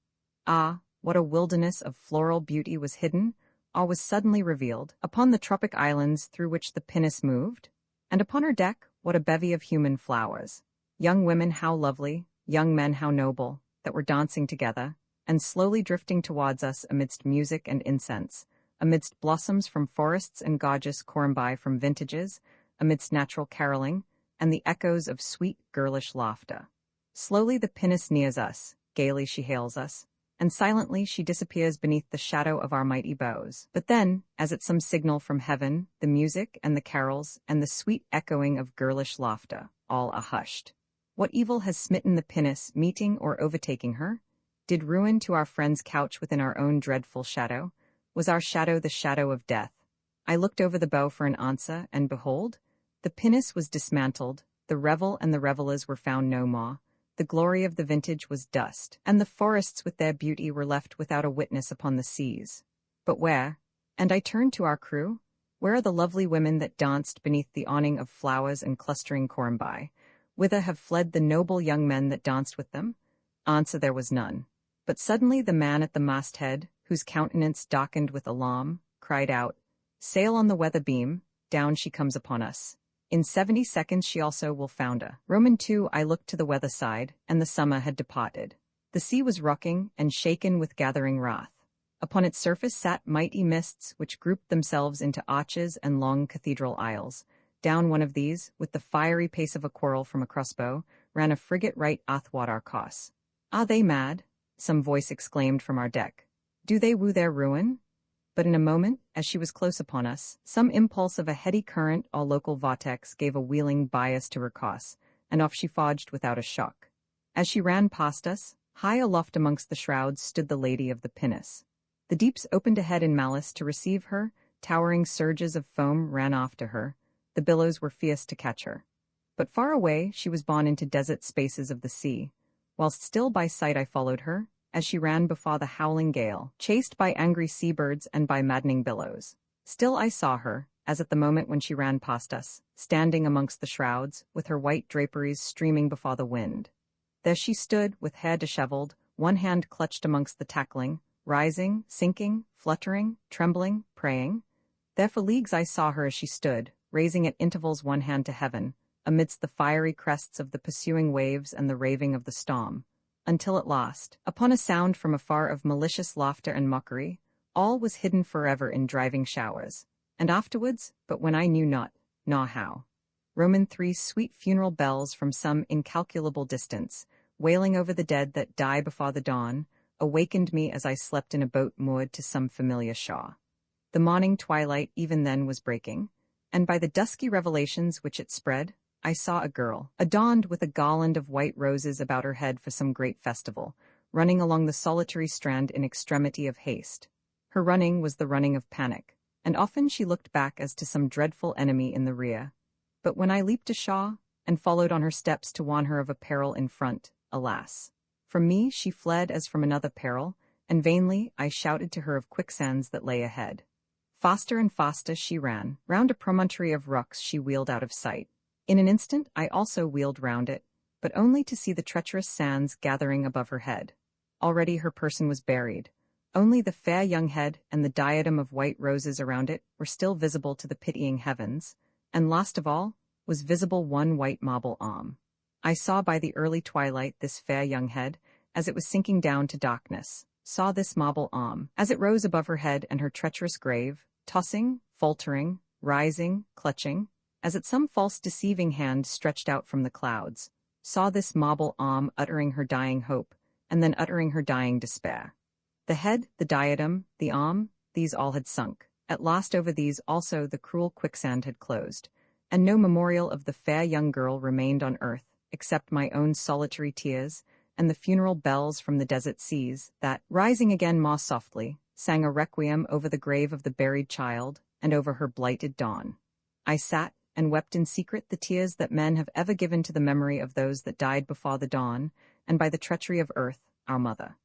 Ah, what a wilderness of floral beauty was hidden, or was suddenly revealed, upon the tropic islands through which the pinnace moved, and upon her deck what a bevy of human flowers, young women how lovely, young men how noble, that were dancing together, and slowly drifting towards us amidst music and incense, amidst blossoms from forests and gorgeous corymbi from vintages, amidst natural caroling, and the echoes of sweet girlish laughter. Slowly the pinnace nears us, gaily she hails us, and silently she disappears beneath the shadow of our mighty bows. But then, as at some signal from heaven, the music and the carols and the sweet echoing of girlish laughter, all are hushed. What evil has smitten the pinnace, meeting or overtaking her? Did ruin to our friend's couch within our own dreadful shadow? Was our shadow the shadow of death? I looked over the bow for an answer, and behold, the pinnace was dismantled, the revel and the revelers were found no more. The glory of the vintage was dust, and the forests with their beauty were left without a witness upon the seas. But where? And I turned to our crew. Where are the lovely women that danced beneath the awning of flowers and clustering corymbi? Whither have fled the noble young men that danced with them? Answer there was none. But suddenly the man at the masthead, whose countenance darkened with alarm, cried out, "Sail on the weather beam, down she comes upon us. In 70 seconds she also will founder." Roman 2. I looked to the weather side, and the summer had departed. The sea was rocking and shaken with gathering wrath. Upon its surface sat mighty mists which grouped themselves into arches and long cathedral aisles. Down one of these, with the fiery pace of a quarrel from a crossbow, ran a frigate right athwart our course. "Are they mad?" some voice exclaimed from our deck. "Do they woo their ruin?" But in a moment, as she was close upon us, some impulse of a heady current or local vortex gave a wheeling bias to her course, and off she forged without a shock. As she ran past us, high aloft amongst the shrouds stood the lady of the pinnace. The deeps opened ahead in malice to receive her, towering surges of foam ran after her, the billows were fierce to catch her. But far away she was borne into desert spaces of the sea, whilst still by sight I followed her, as she ran before the howling gale, chased by angry seabirds and by maddening billows. Still I saw her, as at the moment when she ran past us, standing amongst the shrouds, with her white draperies streaming before the wind. There she stood, with hair dishevelled, one hand clutched amongst the tackling, rising, sinking, fluttering, trembling, praying. There for leagues I saw her as she stood, raising at intervals one hand to heaven, amidst the fiery crests of the pursuing waves and the raving of the storm, until at last, upon a sound from afar of malicious laughter and mockery, all was hidden forever in driving showers, and afterwards, but when I knew not, nor how. Roman 3 sweet funeral bells from some incalculable distance, wailing over the dead that die before the dawn, awakened me as I slept in a boat moored to some familiar shore. The morning twilight even then was breaking, and by the dusky revelations which it spread, I saw a girl, adorned with a garland of white roses about her head for some great festival, running along the solitary strand in extremity of haste. Her running was the running of panic, and often she looked back as to some dreadful enemy in the rear. But when I leaped ashore, and followed on her steps to warn her of a peril in front, alas! From me she fled as from another peril, and vainly I shouted to her of quicksands that lay ahead. Faster and faster she ran, round a promontory of rocks she wheeled out of sight. In an instant I also wheeled round it, but only to see the treacherous sands gathering above her head. Already her person was buried. Only the fair young head and the diadem of white roses around it were still visible to the pitying heavens, and last of all was visible one white marble arm. I saw by the early twilight this fair young head, as it was sinking down to darkness, saw this marble arm, as it rose above her head and her treacherous grave, tossing, faltering, rising, clutching. as at some false deceiving hand stretched out from the clouds, saw this marble arm uttering her dying hope, and then uttering her dying despair. The head, the diadem, the arm, these all had sunk. At last over these also the cruel quicksand had closed, and no memorial of the fair young girl remained on earth, except my own solitary tears, and the funeral bells from the desert seas, that, rising again more softly, sang a requiem over the grave of the buried child, and over her blighted dawn. I sat, and wept in secret the tears that men have ever given to the memory of those that died before the dawn, and by the treachery of earth, our mother.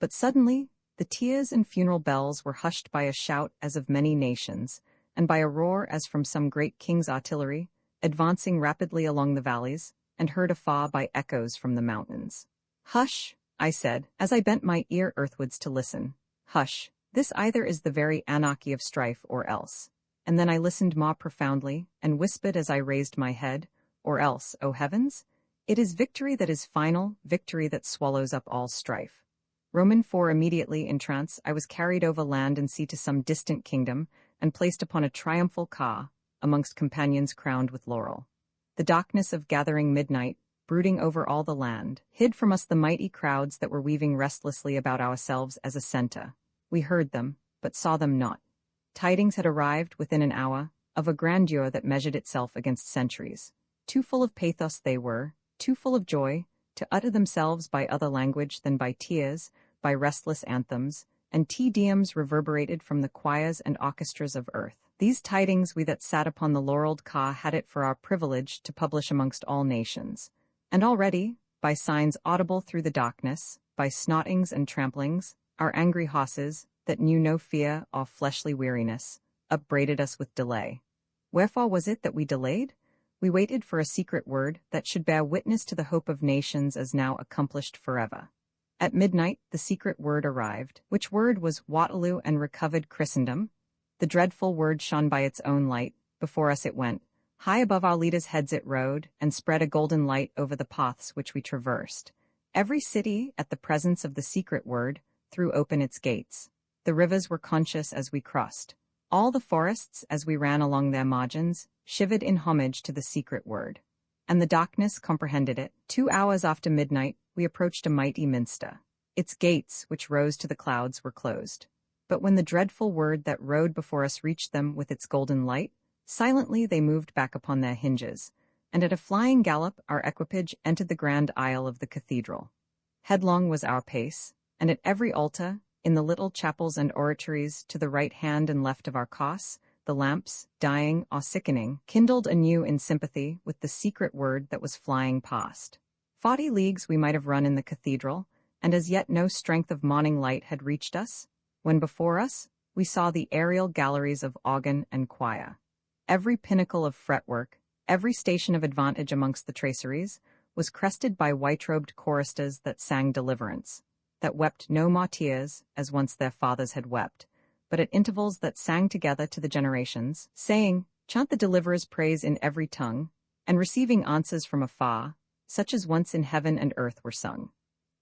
But suddenly, the tears and funeral bells were hushed by a shout as of many nations, and by a roar as from some great king's artillery, advancing rapidly along the valleys, and heard afar by echoes from the mountains. "Hush," I said, as I bent my ear earthwards to listen. "Hush, this either is the very anarchy of strife or else." And then I listened more profoundly, and whispered as I raised my head, "Or else, O heavens? It is victory that is final, victory that swallows up all strife." Roman 4. Immediately in trance I was carried over land and sea to some distant kingdom, and placed upon a triumphal car, amongst companions crowned with laurel. The darkness of gathering midnight, brooding over all the land, hid from us the mighty crowds that were weaving restlessly about ourselves as a centre. We heard them, but saw them not. Tidings had arrived within an hour, of a grandeur that measured itself against centuries. Too full of pathos they were, too full of joy, to utter themselves by other language than by tears, by restless anthems, and Te Deums reverberated from the choirs and orchestras of earth. These tidings we that sat upon the laureled car had it for our privilege to publish amongst all nations. And already, by signs audible through the darkness, by snottings and tramplings, our angry horses, that knew no fear or fleshly weariness, upbraided us with delay. Wherefore was it that we delayed? We waited for a secret word that should bear witness to the hope of nations as now accomplished forever. At midnight the secret word arrived, which word was Waterloo and recovered Christendom. The dreadful word shone by its own light. Before us it went. High above our leaders' heads it rode, and spread a golden light over the paths which we traversed. Every city, at the presence of the secret word, threw open its gates. The rivers were conscious as we crossed. All the forests, as we ran along their margins, shivered in homage to the secret word. And the darkness comprehended it. 2 hours after midnight, we approached a mighty minster. Its gates, which rose to the clouds, were closed. But when the dreadful word that rode before us reached them with its golden light, silently they moved back upon their hinges, and at a flying gallop our equipage entered the grand aisle of the cathedral. Headlong was our pace, and at every altar, in the little chapels and oratories to the right hand and left of our course, the lamps, dying or sickening, kindled anew in sympathy with the secret word that was flying past. 40 leagues we might have run in the cathedral, and as yet no strength of morning light had reached us, when before us we saw the aerial galleries of organ and choir. Every pinnacle of fretwork, every station of advantage amongst the traceries, was crested by white-robed choristers that sang deliverance, that wept no more tears, as once their fathers had wept, but at intervals that sang together to the generations, saying, "Chant the deliverer's praise in every tongue," and receiving answers from afar, such as once in heaven and earth were sung.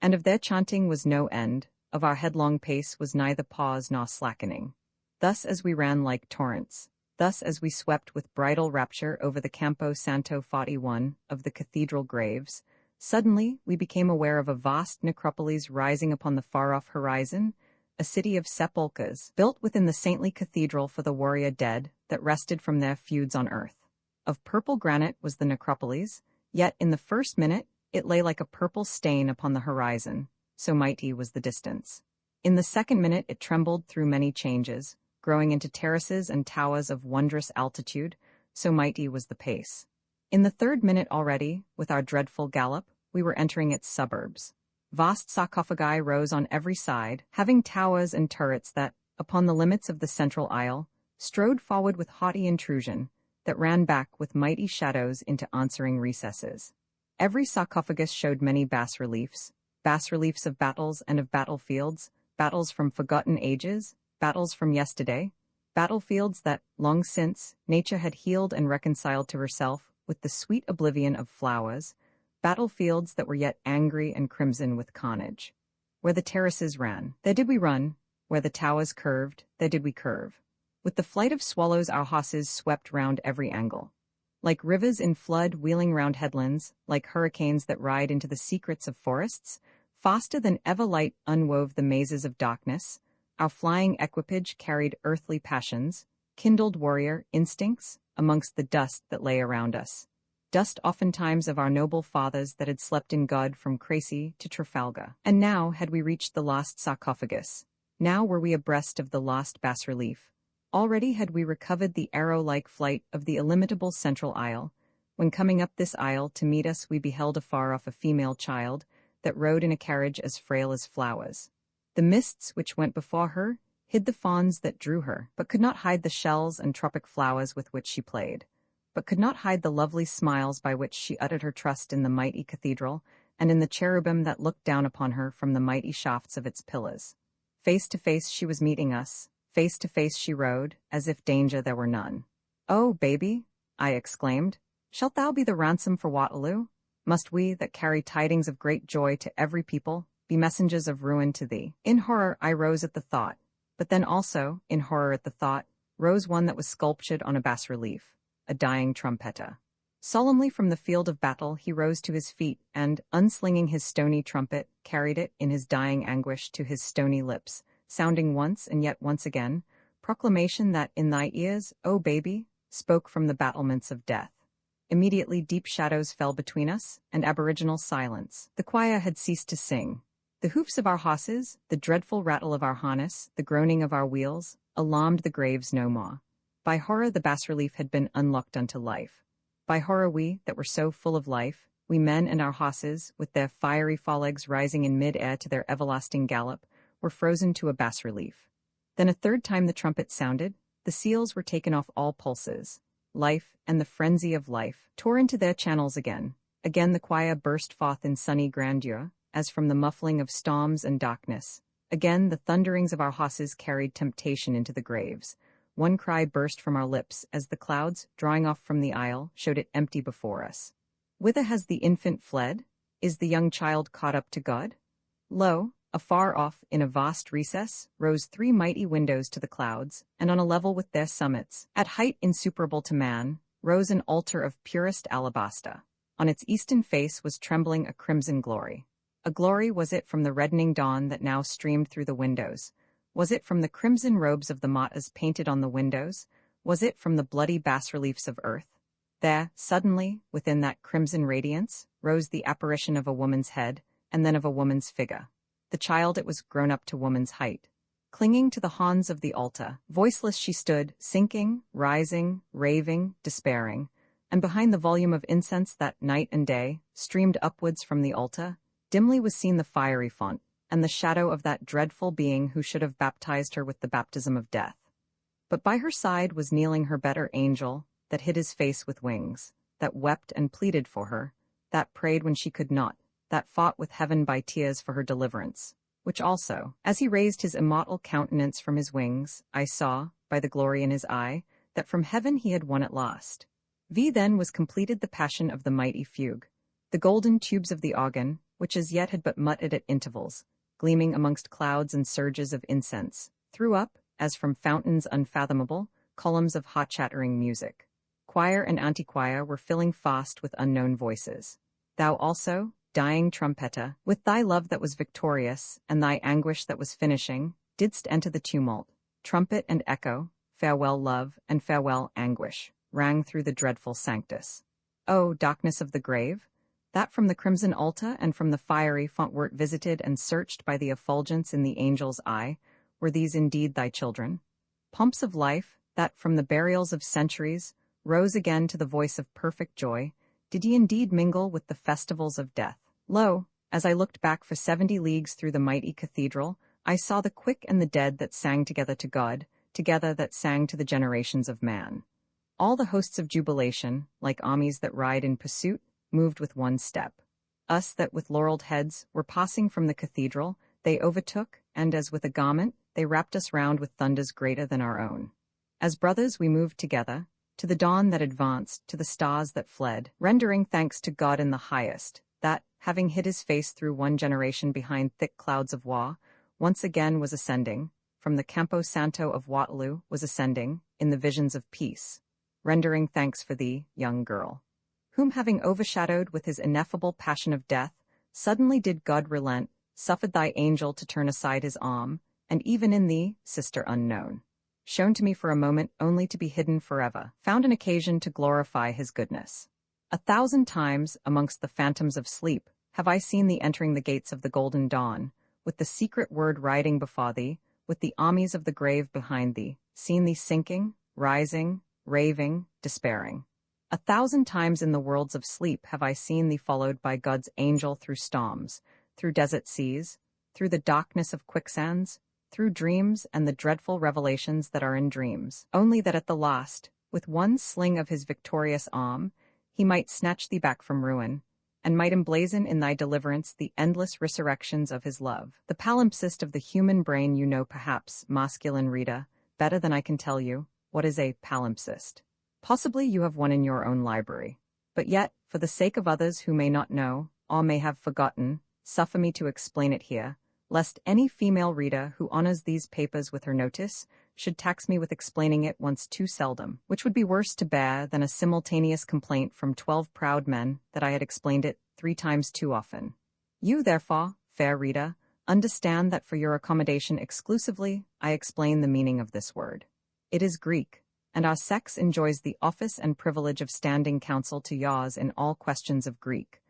And of their chanting was no end, of our headlong pace was neither pause nor slackening. Thus as we ran like torrents, thus as we swept with bridal rapture over the Campo Santo 41 of the cathedral graves, suddenly we became aware of a vast necropolis rising upon the far-off horizon, a city of sepulchres, built within the saintly cathedral for the warrior dead that rested from their feuds on earth. Of purple granite was the necropolis, yet in the first minute it lay like a purple stain upon the horizon, so mighty was the distance. In the second minute it trembled through many changes, growing into terraces and towers of wondrous altitude, so mighty was the pace. In the third minute already, with our dreadful gallop, we were entering its suburbs. Vast sarcophagi rose on every side, having towers and turrets that, upon the limits of the central aisle, strode forward with haughty intrusion, that ran back with mighty shadows into answering recesses. Every sarcophagus showed many bas-reliefs of battles and of battlefields, battles from forgotten ages, battles from yesterday, battlefields that, long since, nature had healed and reconciled to herself with the sweet oblivion of flowers, battlefields that were yet angry and crimson with carnage. Where the terraces ran, there did we run, where the towers curved, there did we curve. With the flight of swallows our horses swept round every angle. Like rivers in flood wheeling round headlands, like hurricanes that ride into the secrets of forests, faster than ever light unwove the mazes of darkness, our flying equipage carried earthly passions, kindled warrior instincts amongst the dust that lay around us. Dust oftentimes of our noble fathers that had slept in God from Crecy to Trafalgar. And now had we reached the lost sarcophagus. Now were we abreast of the lost bas-relief. Already had we recovered the arrow-like flight of the illimitable central aisle. When coming up this aisle to meet us we beheld afar off a female child, that rode in a carriage as frail as flowers. The mists which went before her hid the fawns that drew her, but could not hide the shells and tropic flowers with which she played, but could not hide the lovely smiles by which she uttered her trust in the mighty cathedral, and in the cherubim that looked down upon her from the mighty shafts of its pillars. Face to face she was meeting us, face to face she rode, as if danger there were none. "Oh, baby," I exclaimed, "shalt thou be the ransom for Waterloo? Must we, that carry tidings of great joy to every people, be messengers of ruin to thee?" In horror I rose at the thought, but then also, in horror at the thought, rose one that was sculptured on a bas-relief, a dying trumpeter. Solemnly from the field of battle he rose to his feet and, unslinging his stony trumpet, carried it, in his dying anguish, to his stony lips, sounding once and yet once again, proclamation that in thy ears, O baby, spoke from the battlements of death. Immediately deep shadows fell between us, and aboriginal silence. The choir had ceased to sing. The hoofs of our horses, the dreadful rattle of our harness, the groaning of our wheels, alarmed the graves no more. By horror the bas-relief had been unlocked unto life. By horror we, that were so full of life, we men and our horses, with their fiery forelegs rising in mid-air to their everlasting gallop, were frozen to a bas-relief. Then a third time the trumpet sounded, the seals were taken off all pulses. Life, and the frenzy of life, tore into their channels again. Again the choir burst forth in sunny grandeur, as from the muffling of storms and darkness. Again the thunderings of our horses carried temptation into the graves. One cry burst from our lips as the clouds, drawing off from the aisle, showed it empty before us. Whither has the infant fled? Is the young child caught up to God? Lo, afar off, in a vast recess, rose 3 mighty windows to the clouds, and on a level with their summits, at height insuperable to man, rose an altar of purest alabaster. On its eastern face was trembling a crimson glory. A glory was it from the reddening dawn that now streamed through the windows? Was it from the crimson robes of the martyrs painted on the windows? Was it from the bloody bas-reliefs of earth? There, suddenly, within that crimson radiance, rose the apparition of a woman's head, and then of a woman's figure. The child it was grown up to woman's height. Clinging to the horns of the altar, voiceless she stood, sinking, rising, raving, despairing, and behind the volume of incense that, night and day, streamed upwards from the altar, dimly was seen the fiery font, and the shadow of that dreadful being who should have baptized her with the baptism of death. But by her side was kneeling her better angel, that hid his face with wings, that wept and pleaded for her, that prayed when she could not, that fought with heaven by tears for her deliverance, which also, as he raised his immortal countenance from his wings, I saw, by the glory in his eye, that from heaven he had won at last. Then was completed the passion of the mighty fugue. The golden tubes of the organ, which as yet had but muttered at intervals, gleaming amongst clouds and surges of incense, threw up, as from fountains unfathomable, columns of hot-chattering music. Choir and anti-choir were filling fast with unknown voices. Thou also, dying trumpeter, with thy love that was victorious, and thy anguish that was finishing, didst enter the tumult. Trumpet and echo, farewell love, and farewell anguish, rang through the dreadful sanctus. O darkness of the grave! That from the crimson altar and from the fiery font wert visited and searched by the effulgence in the angel's eye, were these indeed thy children? Pomps of life, that from the burials of centuries rose again to the voice of perfect joy, did ye indeed mingle with the festivals of death? Lo, as I looked back for 70 leagues through the mighty cathedral, I saw the quick and the dead that sang together to God, together that sang to the generations of man. All the hosts of jubilation, like armies that ride in pursuit, moved with one step. Us that with laureled heads were passing from the cathedral, they overtook, and as with a garment, they wrapped us round with thunders greater than our own. As brothers we moved together, to the dawn that advanced, to the stars that fled, rendering thanks to God in the highest, that, having hid his face through one generation behind thick clouds of war, once again was ascending, from the Campo Santo of Waterloo was ascending, in the visions of peace. rendering thanks for thee, young girl, whom having overshadowed with his ineffable passion of death, suddenly did God relent, suffered thy angel to turn aside his arm, and even in thee, sister unknown, shown to me for a moment only to be hidden forever, found an occasion to glorify his goodness. 1,000 times, amongst the phantoms of sleep, have I seen thee entering the gates of the golden dawn, with the secret word riding before thee, with the armies of the grave behind thee, seen thee sinking, rising, raving, despairing. 1,000 times in the worlds of sleep have I seen thee followed by God's angel through storms, through desert seas, through the darkness of quicksands, through dreams and the dreadful revelations that are in dreams, only that at the last, with one sling of his victorious arm, he might snatch thee back from ruin, and might emblazon in thy deliverance the endless resurrections of his love. The palimpsest of the human brain you know perhaps, masculine reader, better than I can tell you, what is a palimpsest. Possibly you have one in your own library. But yet, for the sake of others who may not know, or may have forgotten, suffer me to explain it here, lest any female reader who honors these papers with her notice should tax me with explaining it once too seldom, which would be worse to bear than a simultaneous complaint from 12 proud men that I had explained it 3 times too often. You, therefore, fair reader, understand that for your accommodation exclusively, I explain the meaning of this word. It is Greek, and our sex enjoys the office and privilege of standing counsel to yours in all questions of Greek.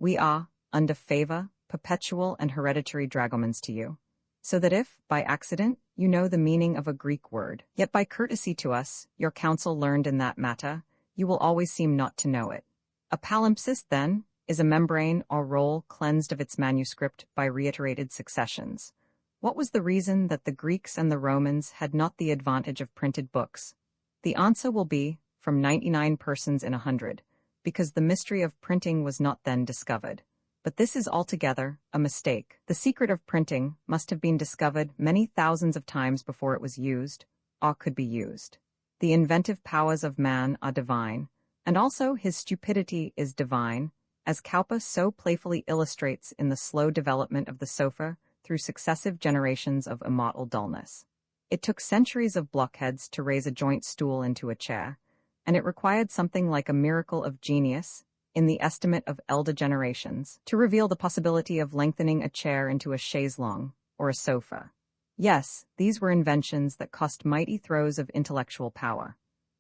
We are, under favor, perpetual and hereditary dragomans to you, so that if, by accident, you know the meaning of a Greek word, yet by courtesy to us, your counsel learned in that matter, you will always seem not to know it. A palimpsest, then, is a membrane or roll cleansed of its manuscript by reiterated successions. What was the reason that the Greeks and the Romans had not the advantage of printed books? The answer will be, from 99 persons in 100, because the mystery of printing was not then discovered. But this is altogether a mistake. The secret of printing must have been discovered many thousands of times before it was used, or could be used. The inventive powers of man are divine, and also his stupidity is divine, as Cowper so playfully illustrates in the slow development of the sofa through successive generations of immortal dullness. It took centuries of blockheads to raise a joint stool into a chair, and it required something like a miracle of genius, in the estimate of elder generations, to reveal the possibility of lengthening a chair into a chaise longue, or a sofa. Yes, these were inventions that cost mighty throes of intellectual power.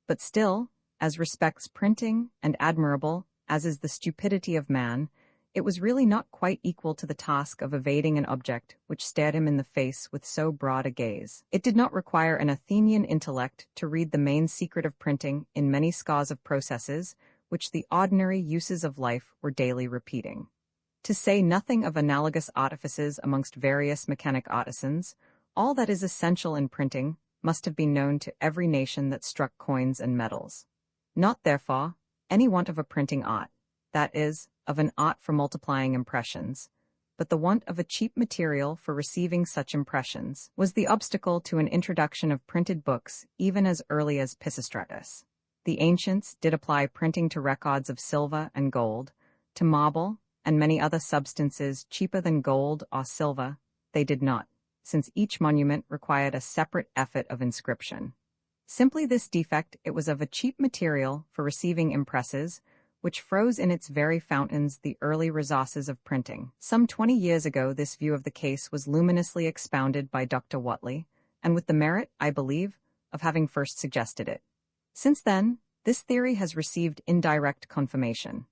But still, as respects printing, and admirable, as is the stupidity of man, it was really not quite equal to the task of evading an object which stared him in the face with so broad a gaze. It did not require an Athenian intellect to read the main secret of printing in many scores of processes, which the ordinary uses of life were daily repeating. To say nothing of analogous artifices amongst various mechanic artisans, all that is essential in printing must have been known to every nation that struck coins and metals. Not, therefore, any want of a printing art, that is, of an art for multiplying impressions, but the want of a cheap material for receiving such impressions was the obstacle to an introduction of printed books even as early as Pisistratus. The ancients did apply printing to records of silver and gold, to marble, and many other substances cheaper than gold or silver. They did not, since each monument required a separate effort of inscription. Simply this defect, it was of a cheap material for receiving impresses, which froze in its very fountains the early resources of printing. Some 20 years ago this view of the case was luminously expounded by Dr. Whately, and with the merit, I believe, of having first suggested it. Since then, this theory has received indirect confirmation.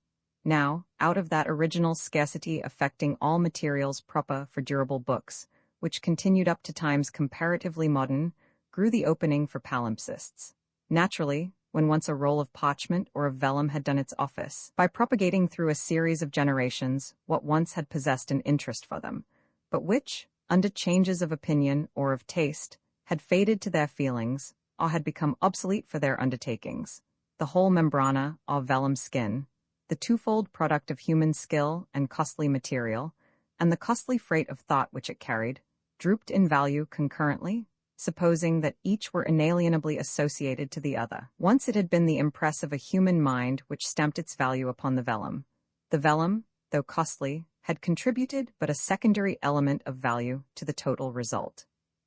Now, out of that original scarcity affecting all materials proper for durable books, which continued up to times comparatively modern, grew the opening for palimpsests. Naturally, when once a roll of parchment or of vellum had done its office, by propagating through a series of generations what once had possessed an interest for them, but which, under changes of opinion or of taste, had faded to their feelings, or had become obsolete for their undertakings, the whole membrana or vellum skin, the twofold product of human skill and costly material, and the costly freight of thought which it carried, drooped in value concurrently, supposing that each were inalienably associated to the other. Once it had been the impress of a human mind which stamped its value upon the vellum. The vellum, though costly, had contributed but a secondary element of value to the total result.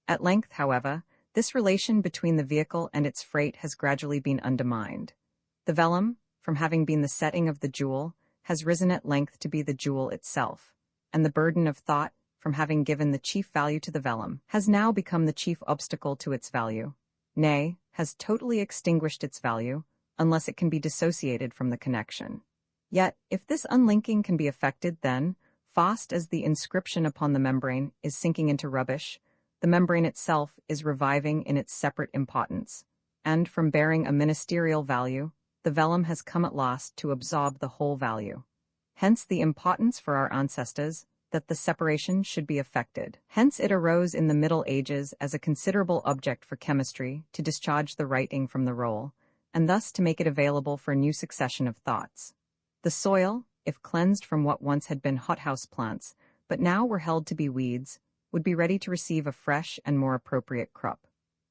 At length, however, this relation between the vehicle and its freight has gradually been undermined. The vellum, from having been the setting of the jewel, has risen at length to be the jewel itself, and the burden of thought, from having given the chief value to the vellum, has now become the chief obstacle to its value, nay, has totally extinguished its value, unless it can be dissociated from the connection. Yet, if this unlinking can be effected, then, fast as the inscription upon the membrane is sinking into rubbish, the membrane itself is reviving in its separate impotence, and from bearing a ministerial value, the vellum has come at last to absorb the whole value. Hence the impotence for our ancestors that the separation should be effected. Hence it arose in the Middle Ages as a considerable object for chemistry to discharge the writing from the roll, and thus to make it available for a new succession of thoughts. The soil, if cleansed from what once had been hothouse plants, but now were held to be weeds, would be ready to receive a fresh and more appropriate crop.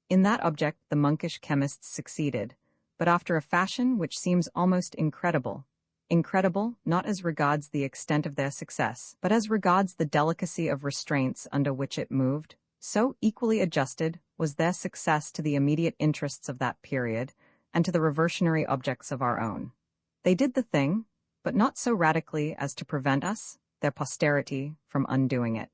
In that object the monkish chemists succeeded, but after a fashion which seems almost incredible. Incredible, not as regards the extent of their success, but as regards the delicacy of restraints under which it moved, so equally adjusted was their success to the immediate interests of that period, and to the reversionary objects of our own. They did the thing, but not so radically as to prevent us, their posterity, from undoing it.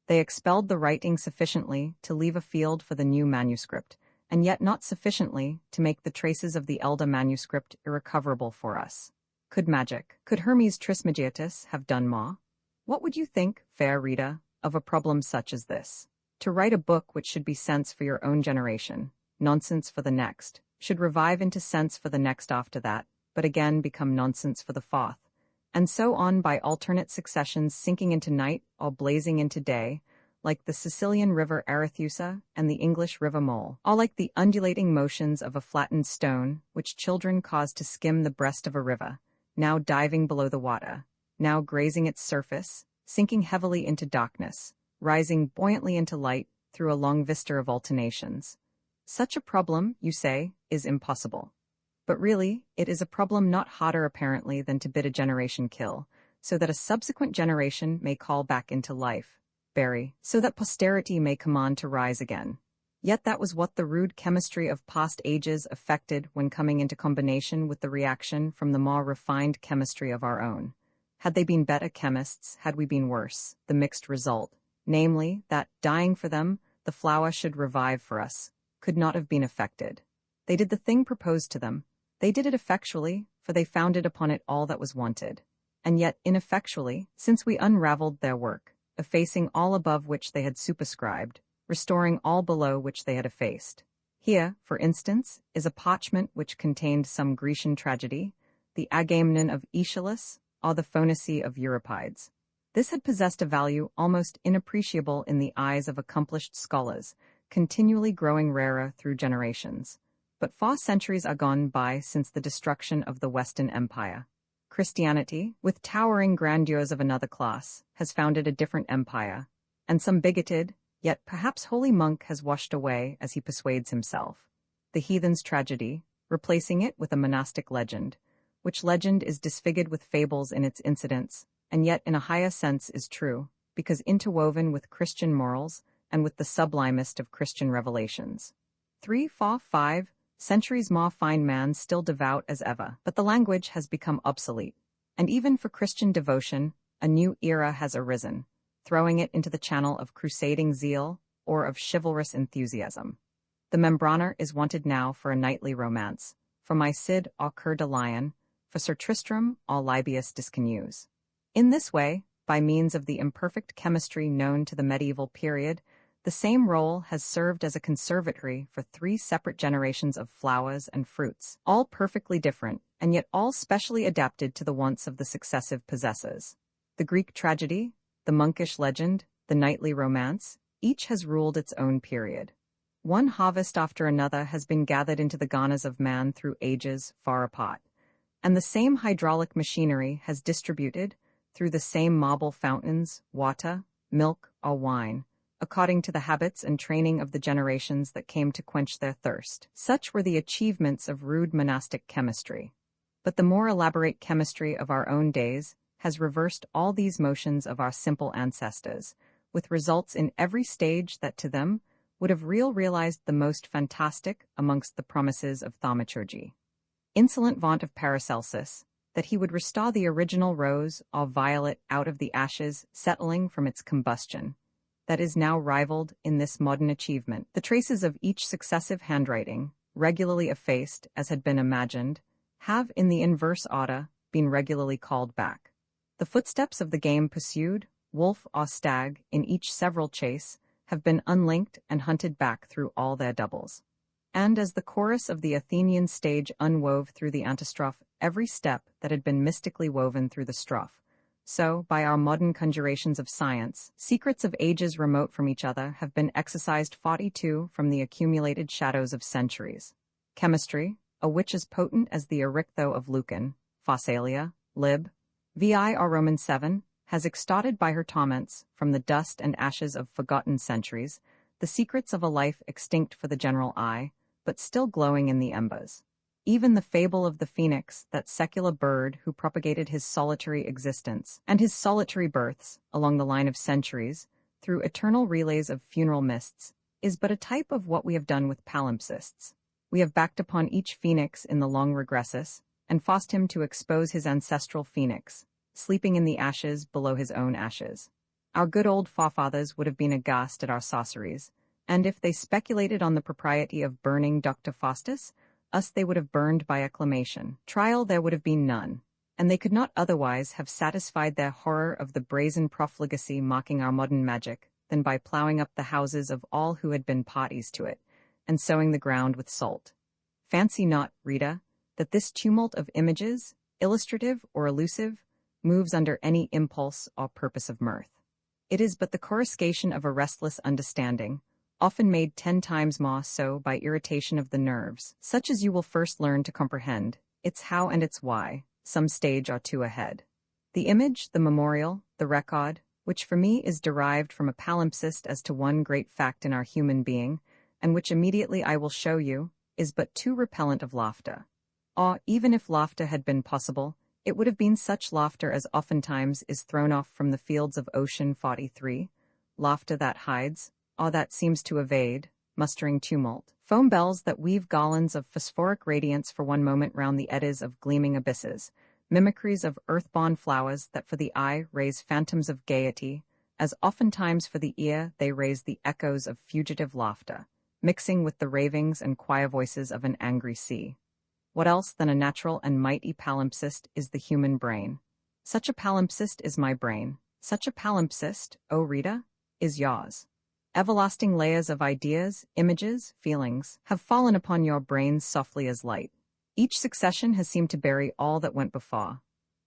They expelled the writing sufficiently to leave a field for the new manuscript, and yet not sufficiently to make the traces of the elder manuscript irrecoverable for us. Could magic, could Hermes Trismegistus have done more? What would you think, fair reader, of a problem such as this? To write a book which should be sense for your own generation, nonsense for the next, should revive into sense for the next after that, but again become nonsense for the fourth, and so on by alternate successions, sinking into night or blazing into day, like the Sicilian river Arethusa and the English river Mole, all like the undulating motions of a flattened stone, which children cause to skim the breast of a river, now diving below the water, now grazing its surface, sinking heavily into darkness, rising buoyantly into light through a long vista of alternations. Such a problem, you say, is impossible. But really, it is a problem not harder apparently than to bid a generation kill, so that a subsequent generation may call back into life, bury, so that posterity may command to rise again. Yet that was what the rude chemistry of past ages effected when coming into combination with the reaction from the more refined chemistry of our own. Had they been better chemists, had we been worse, the mixed result, namely, that, dying for them, the flower should revive for us, could not have been effected. They did the thing proposed to them. They did it effectually, for they founded upon it all that was wanted, and yet ineffectually, since we unravelled their work, effacing all above which they had superscribed, restoring all below which they had effaced. Here, for instance, is a parchment which contained some Grecian tragedy, the Agamemnon of Aeschylus, or the Phoenice of Euripides. This had possessed a value almost inappreciable in the eyes of accomplished scholars, continually growing rarer through generations. But 4 centuries are gone by since the destruction of the Western Empire. Christianity, with towering grandeurs of another class, has founded a different empire, and some bigoted, yet perhaps holy monk has washed away as he persuades himself the heathen's tragedy, replacing it with a monastic legend, which legend is disfigured with fables in its incidents, and yet in a higher sense is true, because interwoven with Christian morals and with the sublimest of Christian revelations. 3, 4, 5 centuries more find man still devout as ever, but the language has become obsolete, and even for Christian devotion, a new era has arisen, throwing it into the channel of crusading zeal or of chivalrous enthusiasm. The membraner is wanted now for a knightly romance, for my Cid au Coeur de Lion, for Sir Tristram au Libius Disconnews. In this way, by means of the imperfect chemistry known to the medieval period, the same role has served as a conservatory for 3 separate generations of flowers and fruits, all perfectly different, and yet all specially adapted to the wants of the successive possessors. The Greek tragedy, the monkish legend, the knightly romance, each has ruled its own period. One harvest after another has been gathered into the garners of man through ages far apart, and the same hydraulic machinery has distributed, through the same marble fountains, water, milk, or wine, according to the habits and training of the generations that came to quench their thirst. Such were the achievements of rude monastic chemistry. But the more elaborate chemistry of our own days has reversed all these motions of our simple ancestors, with results in every stage that to them would have realized the most fantastic amongst the promises of thaumaturgy. insolent vaunt of Paracelsus, that he would restore the original rose or violet out of the ashes settling from its combustion, that is now rivaled in this modern achievement. The traces of each successive handwriting, regularly effaced as had been imagined, have, in the inverse order, been regularly called back. The footsteps of the game pursued, wolf or stag, in each several chase, have been unlinked and hunted back through all their doubles. And as the chorus of the Athenian stage unwove through the antistrophe every step that had been mystically woven through the strophe, so, by our modern conjurations of science, secrets of ages remote from each other have been exorcised 42 from the accumulated shadows of centuries. Chemistry, a witch as potent as the Erichtho of Lucan, Pharsalia, Lib. Vi or Roman 7, has extorted by her torments, from the dust and ashes of forgotten centuries, the secrets of a life extinct for the general eye, but still glowing in the embers. Even the fable of the phoenix, that secular bird who propagated his solitary existence and his solitary births along the line of centuries, through eternal relays of funeral mists, is but a type of what we have done with palimpsests. We have backed upon each phoenix in the long regressus, and forced him to expose his ancestral phoenix, sleeping in the ashes below his own ashes. Our good old forefathers would have been aghast at our sorceries, and if they speculated on the propriety of burning Dr. Faustus, us they would have burned by acclamation. Trial there would have been none, and they could not otherwise have satisfied their horror of the brazen profligacy mocking our modern magic than by ploughing up the houses of all who had been parties to it, and sowing the ground with salt. Fancy not, Rita, that this tumult of images, illustrative or elusive, moves under any impulse or purpose of mirth. It is but the coruscation of a restless understanding, often made 10 times more so by irritation of the nerves, such as you will first learn to comprehend, its how and its why, some stage or two ahead. The image, the memorial, the record, which for me is derived from a palimpsest as to one great fact in our human being, and which immediately I will show you, is but too repellent of laughter. Or, even if laughter had been possible, it would have been such laughter as oftentimes is thrown off from the fields of ocean 43, laughter that hides, or that seems to evade, mustering tumult, foam bells that weave garlands of phosphoric radiance for one moment round the eddies of gleaming abysses, mimicries of earth-born flowers that for the eye raise phantoms of gaiety, as oftentimes for the ear they raise the echoes of fugitive laughter, mixing with the ravings and choir voices of an angry sea. What else than a natural and mighty palimpsest is the human brain? Such a palimpsest is my brain. Such a palimpsest, O Rita, is yours. Everlasting layers of ideas, images, feelings, have fallen upon your brains softly as light. Each succession has seemed to bury all that went before,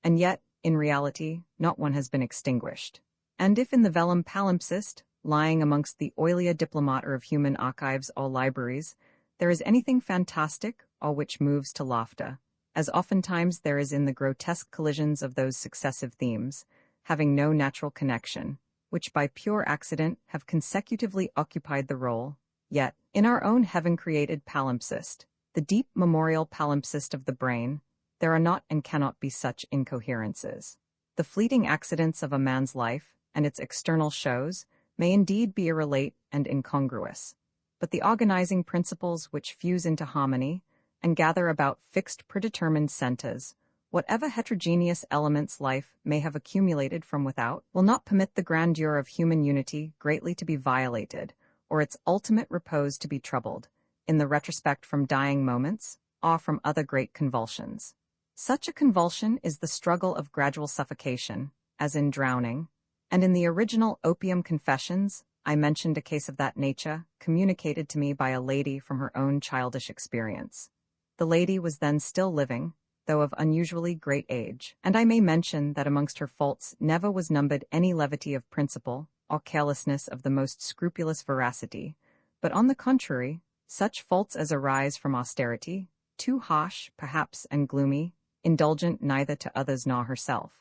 and yet, in reality, not one has been extinguished. And if in the vellum palimpsest, lying amongst the oilia diplomata of human archives or libraries, there is anything fantastic or which moves to laughter, as oftentimes there is in the grotesque collisions of those successive themes, having no natural connection, which by pure accident have consecutively occupied the role, yet, in our own heaven-created palimpsest, the deep memorial palimpsest of the brain, there are not and cannot be such incoherences. The fleeting accidents of a man's life, and its external shows, may indeed be irrelate and incongruous, but the organizing principles which fuse into harmony, and gather about fixed predetermined centers, whatever heterogeneous elements life may have accumulated from without, will not permit the grandeur of human unity greatly to be violated, or its ultimate repose to be troubled, in the retrospect from dying moments, or from other great convulsions. Such a convulsion is the struggle of gradual suffocation, as in drowning, and in the original Opium Confessions, I mentioned a case of that nature, communicated to me by a lady from her own childish experience. The lady was then still living, though of unusually great age, and I may mention that amongst her faults never was numbered any levity of principle, or carelessness of the most scrupulous veracity, but on the contrary, such faults as arise from austerity, too harsh, perhaps, and gloomy, indulgent neither to others nor herself.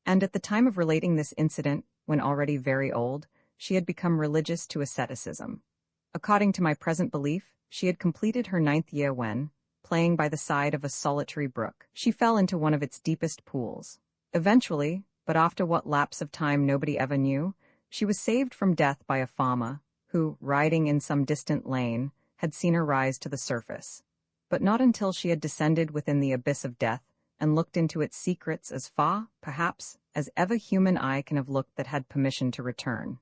And at the time of relating this incident, when already very old, she had become religious to asceticism. According to my present belief, she had completed her 9th year when, playing by the side of a solitary brook, she fell into one of its deepest pools. Eventually, but after what lapse of time nobody ever knew, she was saved from death by a farmer, who, riding in some distant lane, had seen her rise to the surface. but not until she had descended within the abyss of death and looked into its secrets as far, perhaps, as ever human eye can have looked that had permission to return.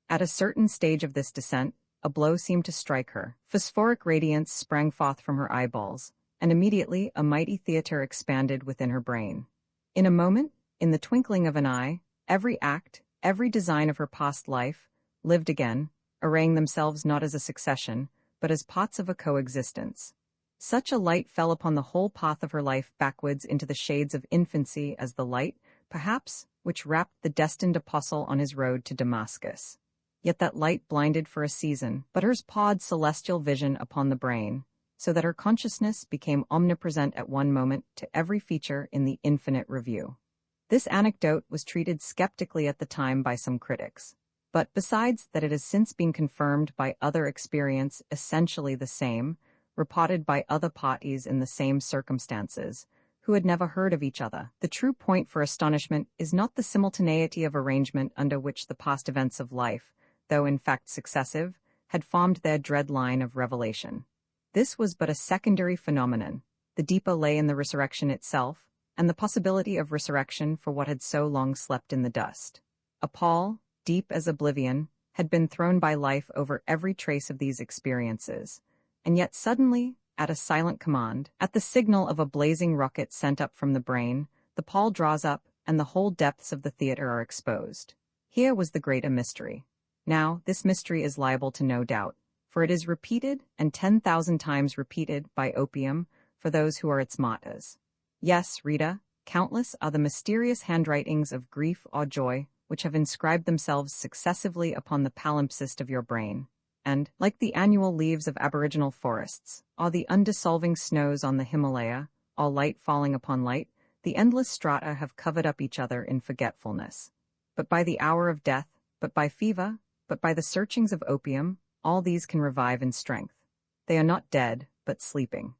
At a certain stage of this descent, a blow seemed to strike her. Phosphoric radiance sprang forth from her eyeballs, and immediately a mighty theater expanded within her brain. In a moment, in the twinkling of an eye, every act, every design of her past life, lived again, arraying themselves not as a succession, but as parts of a coexistence. Such a light fell upon the whole path of her life backwards into the shades of infancy as the light, perhaps, which wrapped the destined apostle on his road to Damascus. Yet that light blinded for a season, but hers pawed celestial vision upon the brain, so that her consciousness became omnipresent at one moment to every feature in the infinite review. This anecdote was treated skeptically at the time by some critics. But besides that, it has since been confirmed by other experience essentially the same, reported by other parties in the same circumstances, who had never heard of each other. The true point for astonishment is not the simultaneity of arrangement under which the past events of life, though in fact successive, had formed their dread line of revelation. This was but a secondary phenomenon. The deeper lay in the resurrection itself, and the possibility of resurrection for what had so long slept in the dust. A pall, deep as oblivion, had been thrown by life over every trace of these experiences, and yet suddenly, at a silent command, at the signal of a blazing rocket sent up from the brain, the pall draws up, and the whole depths of the theater are exposed. Here was the greater mystery. Now, this mystery is liable to no doubt, for it is repeated, and 10,000 times repeated, by opium, for those who are its martyrs. Yes, Rita, countless are the mysterious handwritings of grief or joy which have inscribed themselves successively upon the palimpsest of your brain, and, like the annual leaves of aboriginal forests, or the undissolving snows on the Himalaya, or light falling upon light, the endless strata have covered up each other in forgetfulness. But by the hour of death, but by fever, but by the searchings of opium, all these can revive in strength. They are not dead, but sleeping.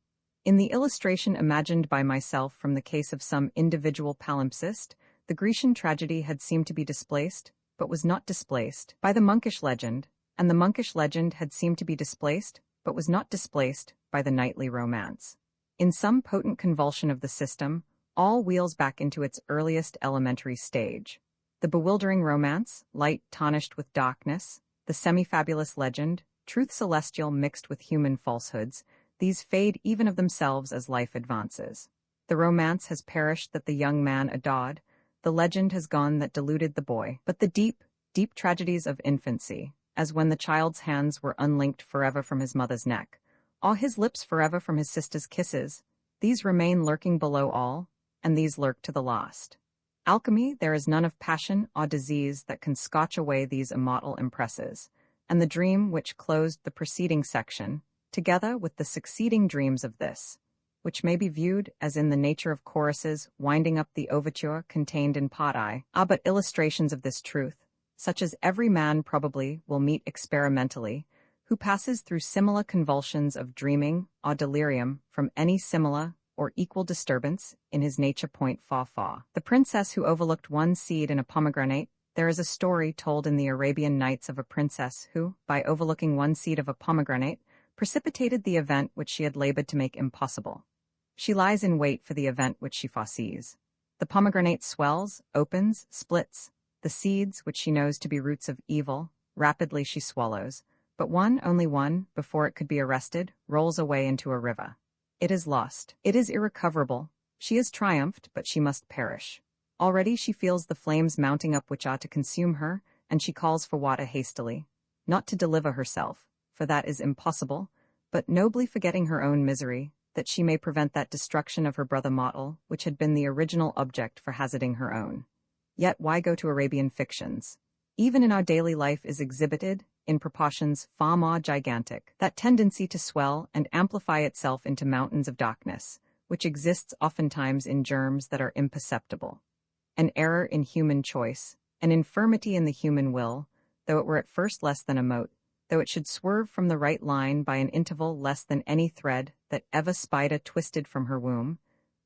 In the illustration imagined by myself from the case of some individual palimpsest, the Grecian tragedy had seemed to be displaced, but was not displaced, by the monkish legend, and the monkish legend had seemed to be displaced, but was not displaced, by the knightly romance. In some potent convulsion of the system, all wheels back into its earliest elementary stage. The bewildering romance, light tarnished with darkness, the semi-fabulous legend, truth celestial mixed with human falsehoods, these fade even of themselves as life advances. The romance has perished that the young man adored, the legend has gone that deluded the boy, but the deep, deep tragedies of infancy, as when the child's hands were unlinked forever from his mother's neck, or his lips forever from his sister's kisses, these remain lurking below all, and these lurk to the last. Alchemy, there is none of passion or disease that can scotch away these immortal impresses, and the dream which closed the preceding section, together with the succeeding dreams of this, which may be viewed as in the nature of choruses winding up the overture contained in Part I, are but illustrations of this truth, such as every man probably will meet experimentally, who passes through similar convulsions of dreaming or delirium from any similar or equal disturbance in his nature. Fa. The princess who overlooked one seed in a pomegranate. There is a story told in the Arabian Nights of a princess who, by overlooking one seed of a pomegranate, precipitated the event which she had labored to make impossible. She lies in wait for the event which she foresees. The pomegranate swells, opens, splits. The seeds, which she knows to be roots of evil, rapidly she swallows, but one, only one, before it could be arrested, rolls away into a river. It is lost. It is irrecoverable. She has triumphed, but she must perish. Already she feels the flames mounting up which are to consume her, and she calls for water hastily, not to deliver herself, for that is impossible, but nobly forgetting her own misery, that she may prevent that destruction of her brother mortal, which had been the original object for hazarding her own. Yet why go to Arabian fictions? Even in our daily life is exhibited, in proportions far more gigantic, that tendency to swell and amplify itself into mountains of darkness, which exists oftentimes in germs that are imperceptible. An error in human choice, an infirmity in the human will, though it were at first less than a mote, though it should swerve from the right line by an interval less than any thread that ever spider twisted from her womb,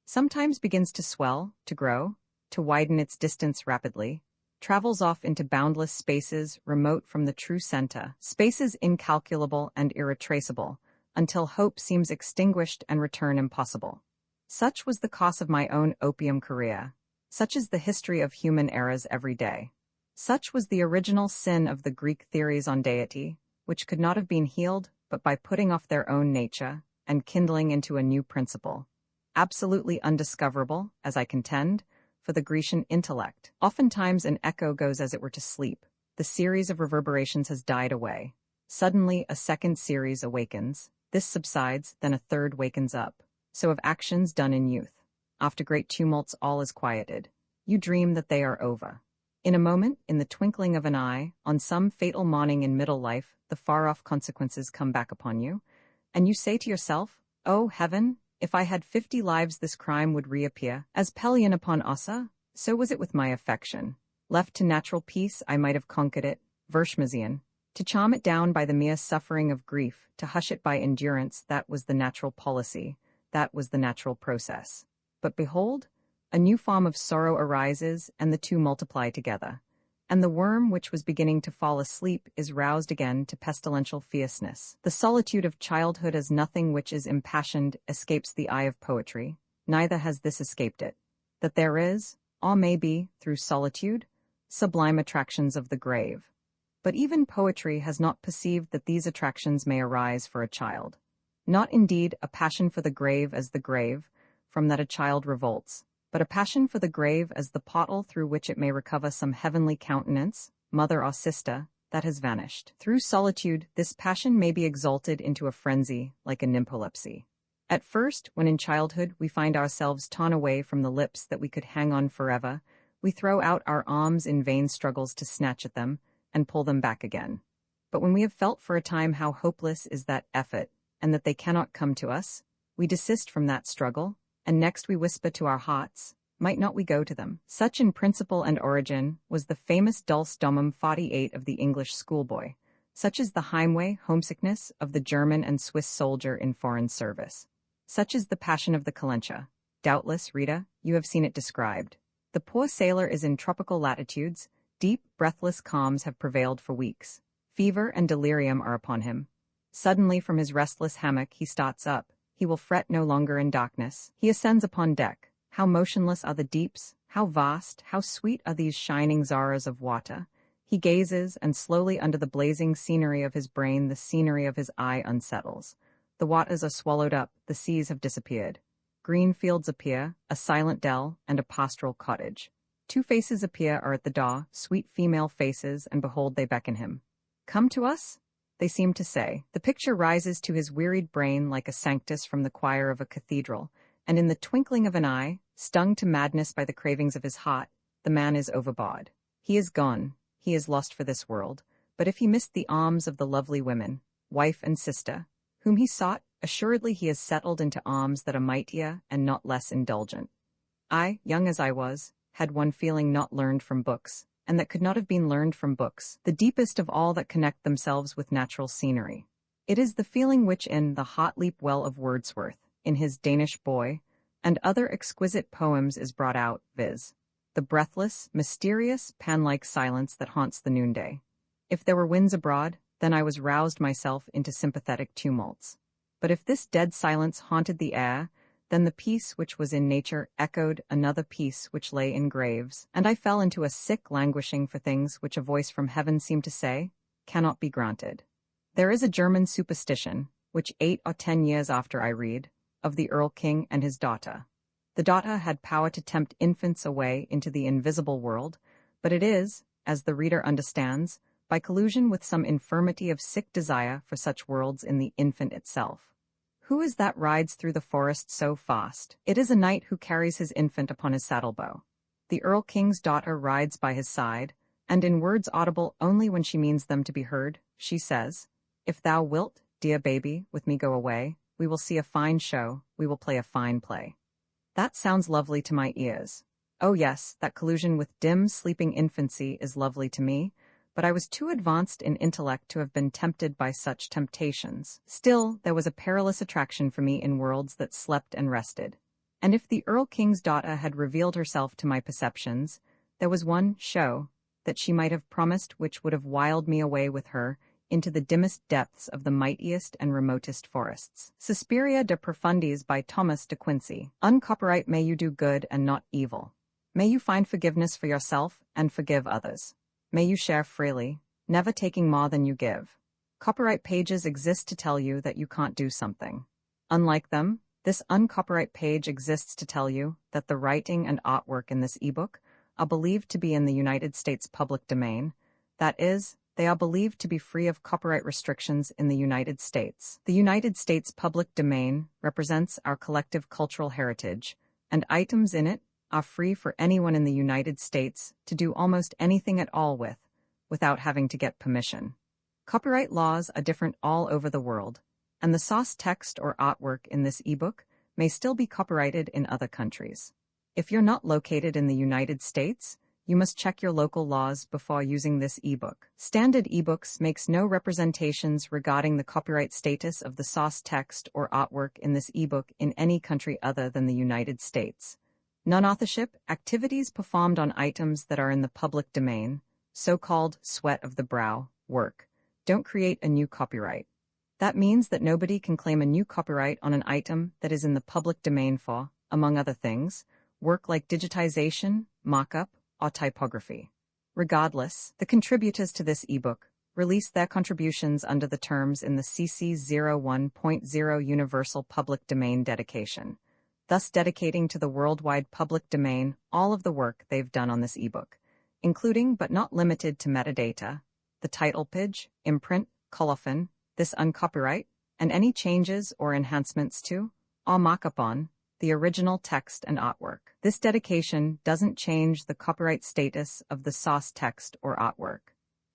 sometimes begins to swell, to grow, to widen its distance rapidly, travels off into boundless spaces remote from the true center, spaces incalculable and irretraceable, until hope seems extinguished and return impossible. Such was the cost of my own opium career. Such is the history of human eras every day. Such was the original sin of the Greek theories on deity, which could not have been healed but by putting off their own nature and kindling into a new principle, absolutely undiscoverable, as I contend, for the Grecian intellect. Oftentimes an echo goes as it were to sleep. The series of reverberations has died away. Suddenly a second series awakens. This subsides, then a third wakens up. So of actions done in youth. After great tumults all is quieted. You dream that they are over. In a moment, in the twinkling of an eye, on some fatal morning in middle life, the far-off consequences come back upon you, and you say to yourself, "Oh, heaven, if I had 50 lives this crime would reappear, as Pelion upon Ossa, so was it with my affection. Left to natural peace, I might have conquered it, Verschmazian. To charm it down by the mere suffering of grief, to hush it by endurance, that was the natural policy, that was the natural process. But behold, a new form of sorrow arises, and the two multiply together. And the worm which was beginning to fall asleep is roused again to pestilential fierceness. The solitude of childhood as nothing which is impassioned escapes the eye of poetry, neither has this escaped it. That there is, or may be, through solitude, sublime attractions of the grave. But even poetry has not perceived that these attractions may arise for a child. Not indeed a passion for the grave as the grave, from that a child revolts, but a passion for the grave as the portal through which it may recover some heavenly countenance, mother or sister, that has vanished. Through solitude, this passion may be exalted into a frenzy, like a nympholepsy. At first, when in childhood we find ourselves torn away from the lips that we could hang on forever, we throw out our arms in vain struggles to snatch at them and pull them back again. But when we have felt for a time how hopeless is that effort, and that they cannot come to us, we desist from that struggle, and next we whisper to our hearts, might not we go to them? Such in principle and origin was the famous Dulce Domum 48 of the English schoolboy. Such is the Heimweh, homesickness, of the German and Swiss soldier in foreign service. Such is the passion of the Calentia. Doubtless, Rita, you have seen it described. The poor sailor is in tropical latitudes. Deep, breathless calms have prevailed for weeks. Fever and delirium are upon him. Suddenly from his restless hammock he starts up. He will fret no longer in darkness. He ascends upon deck. How motionless are the deeps, how vast, how sweet are these shining zaras of water. He gazes, and slowly under the blazing scenery of his brain the scenery of his eye unsettles. The waters are swallowed up, the seas have disappeared. Green fields appear, a silent dell, and a pastoral cottage. Two faces appear are at the door, sweet female faces, and behold they beckon him. Come to us? They seem to say. The picture rises to his wearied brain like a sanctus from the choir of a cathedral, and in the twinkling of an eye, stung to madness by the cravings of his heart, the man is overbawed. He is gone, he is lost for this world, but if he missed the arms of the lovely women, wife and sister, whom he sought, assuredly he has settled into arms that are mightier and not less indulgent. I, young as I was, had one feeling not learned from books, and that could not have been learned from books, the deepest of all that connect themselves with natural scenery. It is the feeling which in the Hot Leap Well of Wordsworth, in his Danish Boy, and other exquisite poems is brought out, viz. The breathless, mysterious, pan-like silence that haunts the noonday. If there were winds abroad, then I was roused myself into sympathetic tumults. But if this dead silence haunted the air, then the peace which was in nature echoed another peace which lay in graves, and I fell into a sick languishing for things which a voice from heaven seemed to say, cannot be granted. There is a German superstition, which 8 or 10 years after I read, of the Earl King and his daughter. The daughter had power to tempt infants away into the invisible world, but it is, as the reader understands, by collusion with some infirmity of sick desire for such worlds in the infant itself. Who is that rides through the forest so fast? It is a knight who carries his infant upon his saddlebow. The Earl King's daughter rides by his side, and in words audible only when she means them to be heard, she says, "If thou wilt, dear baby, with me go away, we will see a fine show, we will play a fine play." That sounds lovely to my ears. Oh yes, that collusion with dim, sleeping infancy is lovely to me, but I was too advanced in intellect to have been tempted by such temptations. Still, there was a perilous attraction for me in worlds that slept and rested. And if the Earl King's daughter had revealed herself to my perceptions, there was one show that she might have promised which would have wiled me away with her, into the dimmest depths of the mightiest and remotest forests. Suspiria de Profundis by Thomas de Quincey. Uncopyright may you do good and not evil. May you find forgiveness for yourself and forgive others. May you share freely, never taking more than you give. Copyright pages exist to tell you that you can't do something. Unlike them, this uncopyright page exists to tell you that the writing and artwork in this ebook are believed to be in the United States public domain. That is, they are believed to be free of copyright restrictions in the United States. The United States public domain represents our collective cultural heritage, and items in it are free for anyone in the United States to do almost anything at all with, without having to get permission. Copyright laws are different all over the world, and the source text or artwork in this ebook may still be copyrighted in other countries. If you're not located in the United States, you must check your local laws before using this ebook. Standard ebooks makes no representations regarding the copyright status of the source text or artwork in this ebook in any country other than the United States. Non-authorship activities performed on items that are in the public domain, so-called sweat of the brow work, don't create a new copyright. That means that nobody can claim a new copyright on an item that is in the public domain for, among other things, work like digitization, mock-up, or typography. Regardless, the contributors to this ebook released their contributions under the terms in the CC 01.0 Universal Public Domain dedication, thus dedicating to the worldwide public domain all of the work they've done on this ebook, including but not limited to metadata, the title page, imprint, colophon, this uncopyright, and any changes or enhancements to, or mock-up on, the original text and artwork. This dedication doesn't change the copyright status of the source text or artwork.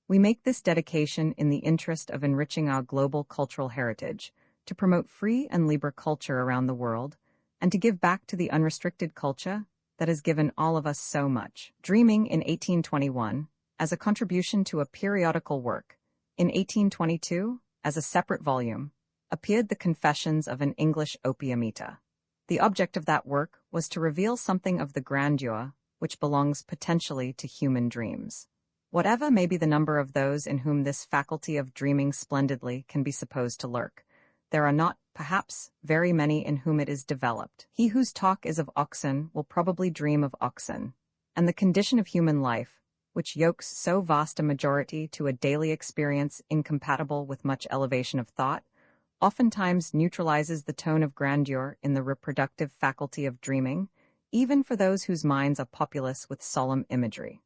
We make this dedication in the interest of enriching our global cultural heritage, to promote free and libre culture around the world, and to give back to the unrestricted culture that has given all of us so much. Dreaming in 1821, as a contribution to a periodical work. In 1822, as a separate volume, appeared the Confessions of an English Opium Eater. The object of that work was to reveal something of the grandeur which belongs potentially to human dreams. Whatever may be the number of those in whom this faculty of dreaming splendidly can be supposed to lurk, there are not, perhaps, very many in whom it is developed. He whose talk is of oxen will probably dream of oxen, and the condition of human life, which yokes so vast a majority to a daily experience incompatible with much elevation of thought, oftentimes neutralizes the tone of grandeur in the reproductive faculty of dreaming, even for those whose minds are populous with solemn imagery.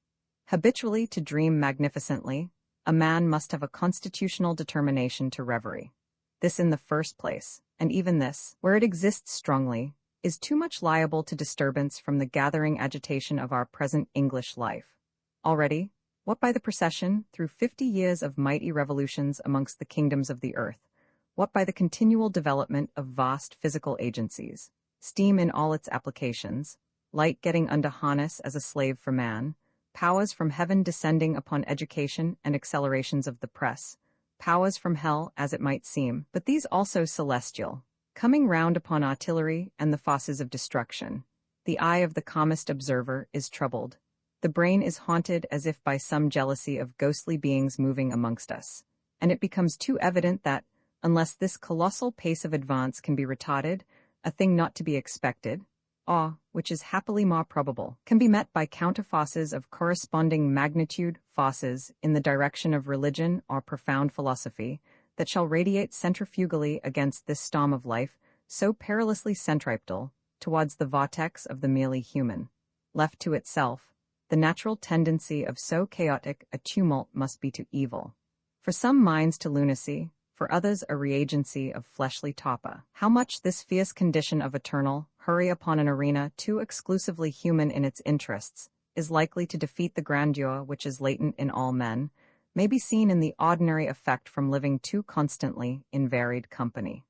Habitually to dream magnificently, a man must have a constitutional determination to reverie. This in the first place, and even this, where it exists strongly, is too much liable to disturbance from the gathering agitation of our present English life. Already, what by the procession, through 50 years of mighty revolutions amongst the kingdoms of the earth, what by the continual development of vast physical agencies, steam in all its applications, light getting under harness as a slave for man, powers from heaven descending upon education and accelerations of the press, powers from hell as it might seem, but these also celestial, coming round upon artillery and the forces of destruction. The eye of the calmest observer is troubled. The brain is haunted as if by some jealousy of ghostly beings moving amongst us, and it becomes too evident that, unless this colossal pace of advance can be retarded, a thing not to be expected, or, which is happily more probable, can be met by counter-forces of corresponding magnitude, forces in the direction of religion or profound philosophy, that shall radiate centrifugally against this storm of life, so perilously centripetal, towards the vortex of the merely human. Left to itself, the natural tendency of so chaotic a tumult must be to evil. For some minds to lunacy, for others a reagency of fleshly torpor. How much this fierce condition of eternal hurry upon an arena too exclusively human in its interests is likely to defeat the grandeur which is latent in all men, may be seen in the ordinary effect from living too constantly in varied company.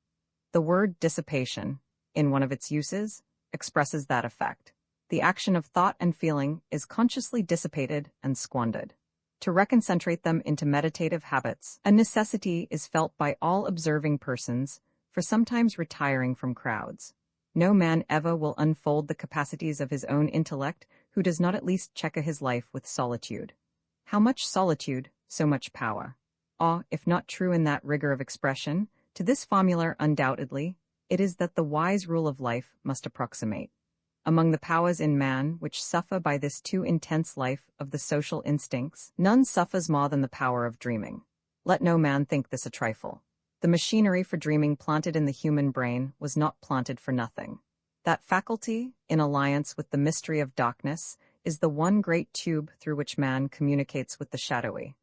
The word dissipation, in one of its uses, expresses that effect. The action of thought and feeling is consciously dissipated and squandered. To reconcentrate them into meditative habits, a necessity is felt by all observing persons for sometimes retiring from crowds. No man ever will unfold the capacities of his own intellect who does not at least check his life with solitude. How much solitude, so much power. Or, if not true in that rigor of expression, to this formula undoubtedly, it is that the wise rule of life must approximate. Among the powers in man which suffer by this too intense life of the social instincts, none suffers more than the power of dreaming. Let no man think this a trifle. The machinery for dreaming planted in the human brain was not planted for nothing. That faculty, in alliance with the mystery of darkness, is the one great tube through which man communicates with the shadowy.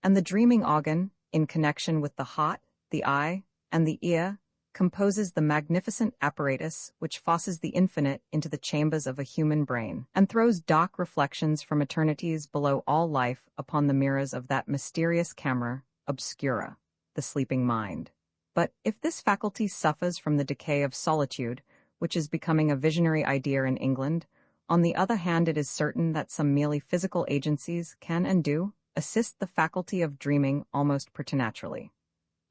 And the dreaming organ, in connection with the heart, the eye, and the ear, composes the magnificent apparatus which forces the infinite into the chambers of a human brain, and throws dark reflections from eternities below all life upon the mirrors of that mysterious camera obscura, the sleeping mind. But if this faculty suffers from the decay of solitude, which is becoming a visionary idea in England, on the other hand it is certain that some merely physical agencies can and do assist the faculty of dreaming almost preternaturally.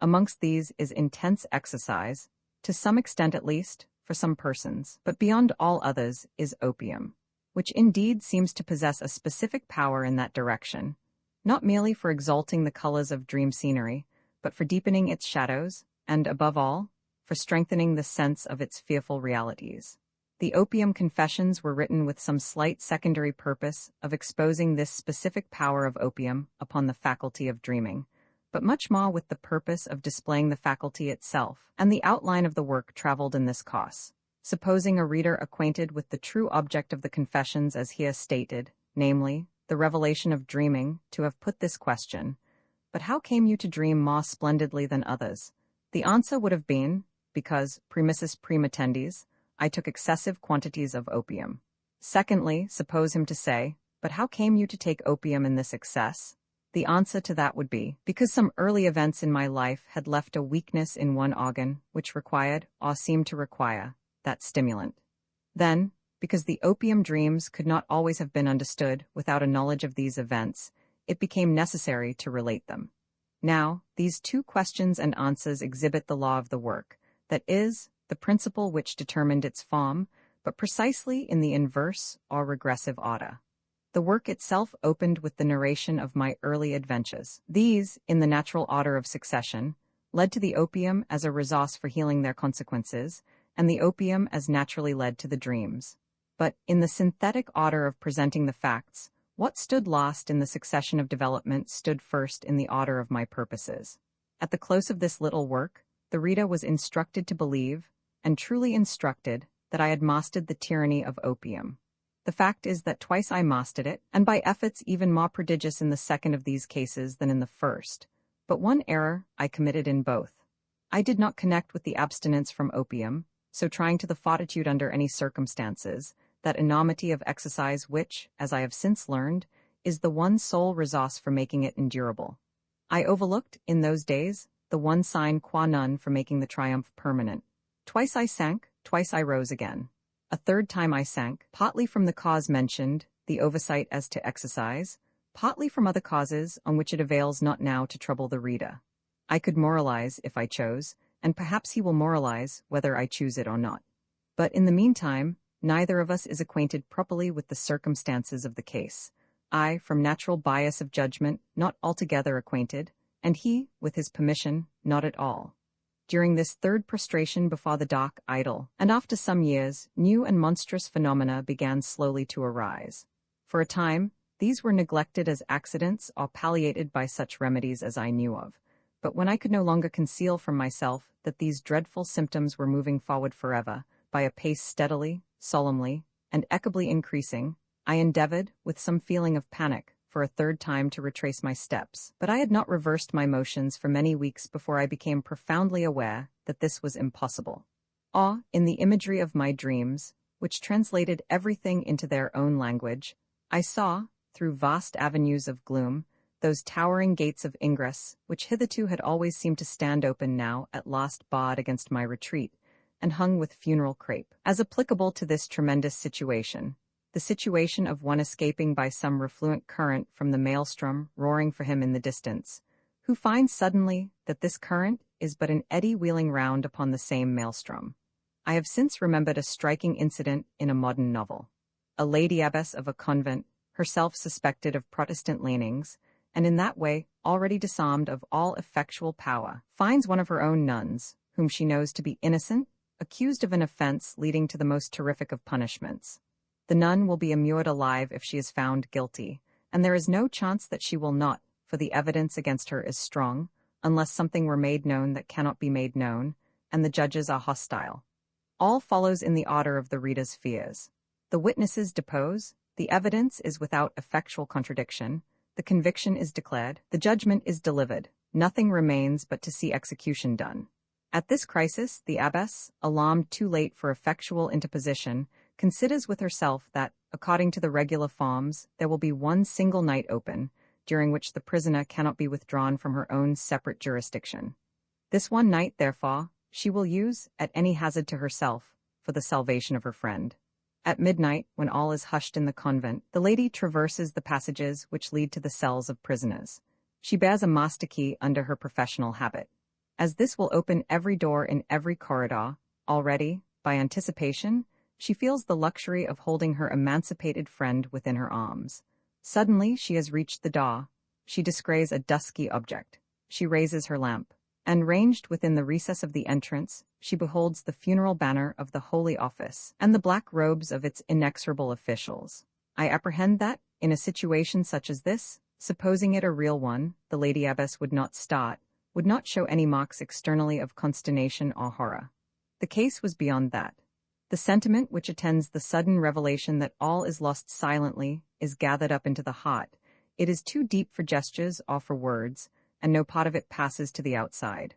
Amongst these is intense exercise, to some extent at least, for some persons, but beyond all others is opium, which indeed seems to possess a specific power in that direction, not merely for exalting the colors of dream scenery, but for deepening its shadows, and, above all, for strengthening the sense of its fearful realities. The Opium Confessions were written with some slight secondary purpose of exposing this specific power of opium upon the faculty of dreaming, but much more with the purpose of displaying the faculty itself, and the outline of the work traveled in this course. Supposing a reader acquainted with the true object of the Confessions as here stated, namely, the revelation of dreaming, to have put this question, "But how came you to dream more splendidly than others?" The answer would have been, because, premissus prima tendis, I took excessive quantities of opium. Secondly, suppose him to say, "But how came you to take opium in this excess?" The answer to that would be, because some early events in my life had left a weakness in one organ which required, or seemed to require, that stimulant. Then, because the opium dreams could not always have been understood without a knowledge of these events, it became necessary to relate them. Now, these two questions and answers exhibit the law of the work, that is, the principle which determined its form, but precisely in the inverse or regressive order. The work itself opened with the narration of my early adventures. These, in the natural order of succession, led to the opium as a resource for healing their consequences, and the opium as naturally led to the dreams. But, in the synthetic order of presenting the facts, what stood last in the succession of development stood first in the order of my purposes. At the close of this little work, the reader was instructed to believe, and truly instructed, that I had mastered the tyranny of opium. The fact is that twice I mastered it, and by efforts even more prodigious in the second of these cases than in the first. But one error I committed in both. I did not connect with the abstinence from opium, so trying to the fortitude under any circumstances, that enormity of exercise which, as I have since learned, is the one sole resource for making it endurable. I overlooked, in those days, the one sine qua non for making the triumph permanent. Twice I sank, twice I rose again. A third time I sank, partly from the cause mentioned, the oversight as to exercise, partly from other causes on which it avails not now to trouble the reader. I could moralize if I chose, and perhaps he will moralize whether I choose it or not. But in the meantime, neither of us is acquainted properly with the circumstances of the case. I, from natural bias of judgment, not altogether acquainted, and he, with his permission, not at all. During this third prostration before the dark idol, and after some years, new and monstrous phenomena began slowly to arise. For a time, these were neglected as accidents or palliated by such remedies as I knew of. But when I could no longer conceal from myself that these dreadful symptoms were moving forward forever, by a pace steadily, solemnly, and equably increasing, I endeavored, with some feeling of panic, for a third time to retrace my steps. But I had not reversed my motions for many weeks before I became profoundly aware that this was impossible. Or, in the imagery of my dreams, which translated everything into their own language, I saw, through vast avenues of gloom, those towering gates of ingress, which hitherto had always seemed to stand open now at last barred against my retreat, and hung with funeral crape. As applicable to this tremendous situation, the situation of one escaping by some refluent current from the maelstrom roaring for him in the distance, who finds suddenly that this current is but an eddy wheeling round upon the same maelstrom. I have since remembered a striking incident in a modern novel. A lady abbess of a convent, herself suspected of Protestant leanings, and in that way, already disarmed of all effectual power, finds one of her own nuns, whom she knows to be innocent, accused of an offense leading to the most terrific of punishments. The nun will be immured alive if she is found guilty, and there is no chance that she will not, for the evidence against her is strong, unless something were made known that cannot be made known, and the judges are hostile. All follows in the order of the reader's fears. The witnesses depose, the evidence is without effectual contradiction, the conviction is declared, the judgment is delivered, nothing remains but to see execution done. At this crisis, the abbess, alarmed too late for effectual interposition, considers with herself that, according to the regular forms, there will be one single night open, during which the prisoner cannot be withdrawn from her own separate jurisdiction. This one night, therefore, she will use, at any hazard to herself, for the salvation of her friend. At midnight, when all is hushed in the convent, the lady traverses the passages which lead to the cells of prisoners. She bears a master key under her professional habit. As this will open every door in every corridor, already, by anticipation, she feels the luxury of holding her emancipated friend within her arms. Suddenly she has reached the door. She descries a dusky object. She raises her lamp, and ranged within the recess of the entrance, she beholds the funeral banner of the Holy Office and the black robes of its inexorable officials. I apprehend that, in a situation such as this, supposing it a real one, the Lady Abbess would not start, would not show any marks externally of consternation or horror. The case was beyond that. The sentiment which attends the sudden revelation that all is lost silently is gathered up into the heart. It is too deep for gestures or for words, and no part of it passes to the outside.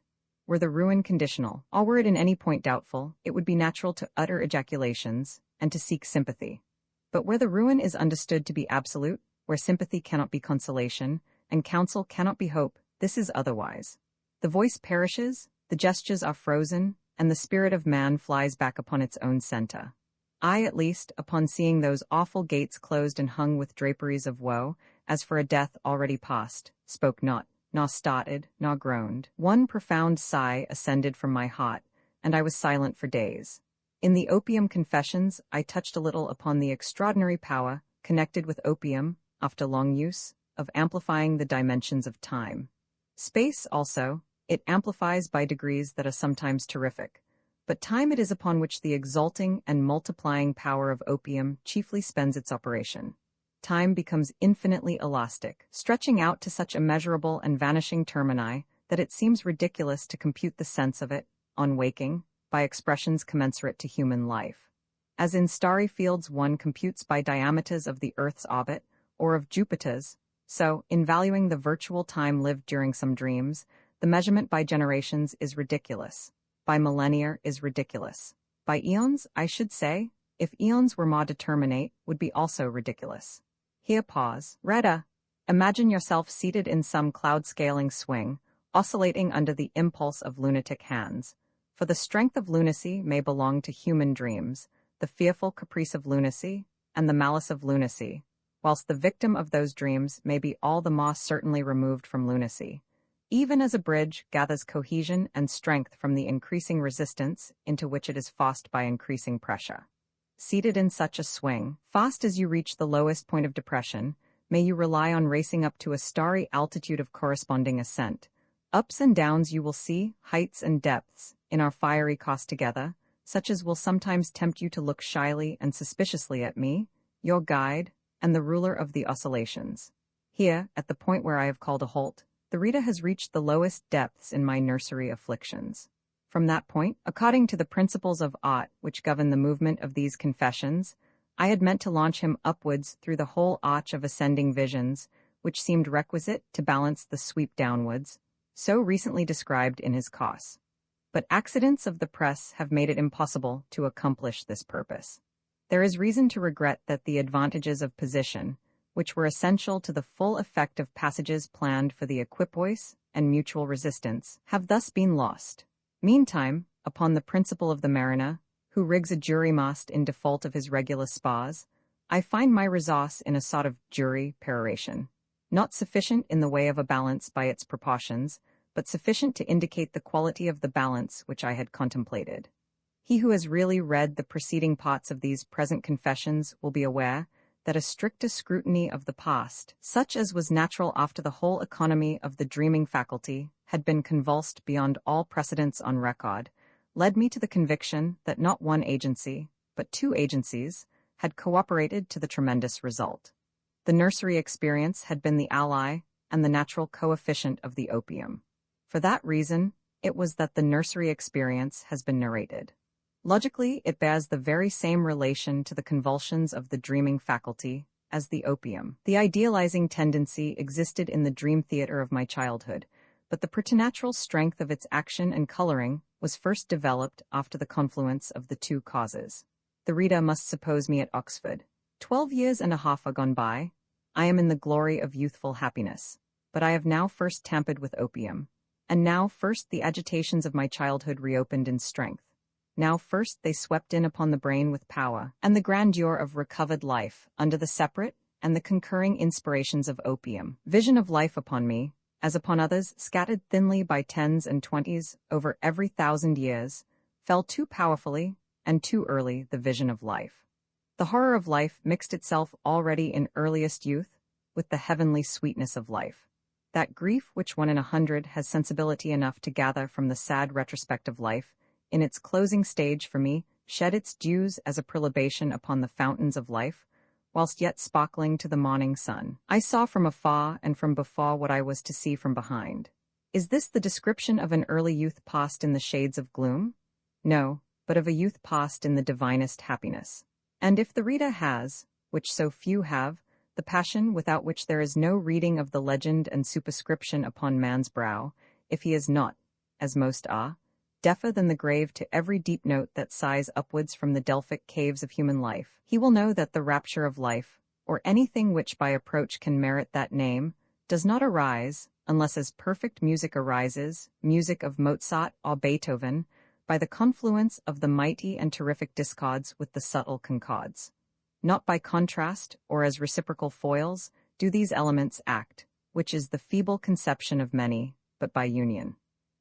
Were the ruin conditional, or were it in any point doubtful, it would be natural to utter ejaculations, and to seek sympathy. But where the ruin is understood to be absolute, where sympathy cannot be consolation, and counsel cannot be hope, this is otherwise. The voice perishes, the gestures are frozen, and the spirit of man flies back upon its own center. I, at least, upon seeing those awful gates closed and hung with draperies of woe, as for a death already past, spoke not, nor started, nor groaned. One profound sigh ascended from my heart, and I was silent for days. In the opium confessions, I touched a little upon the extraordinary power, connected with opium, after long use, of amplifying the dimensions of time. Space, also, it amplifies by degrees that are sometimes terrific, but time it is upon which the exalting and multiplying power of opium chiefly spends its operation. Time becomes infinitely elastic, stretching out to such immeasurable and vanishing termini that it seems ridiculous to compute the sense of it, on waking, by expressions commensurate to human life. As in starry fields one computes by diameters of the Earth's orbit, or of Jupiter's, so, in valuing the virtual time lived during some dreams, the measurement by generations is ridiculous, by millennia is ridiculous. By eons, I should say, if eons were more determinate, would be also ridiculous. Here pause. Retta, imagine yourself seated in some cloud-scaling swing, oscillating under the impulse of lunatic hands. For the strength of lunacy may belong to human dreams, the fearful caprice of lunacy, and the malice of lunacy, whilst the victim of those dreams may be all the more certainly removed from lunacy. Even as a bridge gathers cohesion and strength from the increasing resistance into which it is forced by increasing pressure. Seated in such a swing, fast as you reach the lowest point of depression, may you rely on racing up to a starry altitude of corresponding ascent. Ups and downs you will see, heights and depths, in our fiery course together, such as will sometimes tempt you to look shyly and suspiciously at me, your guide, and the ruler of the oscillations. Here, at the point where I have called a halt, the reader has reached the lowest depths in my nursery afflictions. From that point, according to the principles of art which govern the movement of these confessions, I had meant to launch him upwards through the whole arch of ascending visions, which seemed requisite to balance the sweep downwards, so recently described in his cause. But accidents of the press have made it impossible to accomplish this purpose. There is reason to regret that the advantages of position, which were essential to the full effect of passages planned for the equipoise and mutual resistance, have thus been lost. Meantime, upon the principle of the mariner, who rigs a jury mast in default of his regular spars, I find my resource in a sort of jury peroration, not sufficient in the way of a balance by its proportions, but sufficient to indicate the quality of the balance which I had contemplated. He who has really read the preceding parts of these present confessions will be aware that a strictest scrutiny of the past, such as was natural after the whole economy of the dreaming faculty had been convulsed beyond all precedents on record, led me to the conviction that not one agency, but two agencies, had cooperated to the tremendous result. The nursery experience had been the ally and the natural coefficient of the opium. For that reason, it was that the nursery experience has been narrated. Logically, it bears the very same relation to the convulsions of the dreaming faculty as the opium. The idealizing tendency existed in the dream theater of my childhood, but the preternatural strength of its action and coloring was first developed after the confluence of the two causes. The reader must suppose me at Oxford. 12 years and a half are gone by. I am in the glory of youthful happiness, but I have now first tampered with opium, and now first the agitations of my childhood reopened in strength. Now first they swept in upon the brain with power, and the grandeur of recovered life, under the separate and the concurring inspirations of opium. Vision of life upon me, as upon others scattered thinly by tens and twenties over every 1,000 years, fell too powerfully and too early the vision of life. The horror of life mixed itself already in earliest youth with the heavenly sweetness of life. That grief which 1 in 100 has sensibility enough to gather from the sad retrospect of life, in its closing stage for me, shed its dews as a prelibation upon the fountains of life, whilst yet sparkling to the morning sun. I saw from afar and from before what I was to see from behind. Is this the description of an early youth passed in the shades of gloom? No, but of a youth passed in the divinest happiness. And if the reader has, which so few have, the passion without which there is no reading of the legend and superscription upon man's brow, if he is not, as most are, deafer than the grave to every deep note that sighs upwards from the Delphic caves of human life, he will know that the rapture of life, or anything which by approach can merit that name, does not arise, unless as perfect music arises, music of Mozart or Beethoven, by the confluence of the mighty and terrific discords with the subtle concords. Not by contrast, or as reciprocal foils, do these elements act, which is the feeble conception of many, but by union.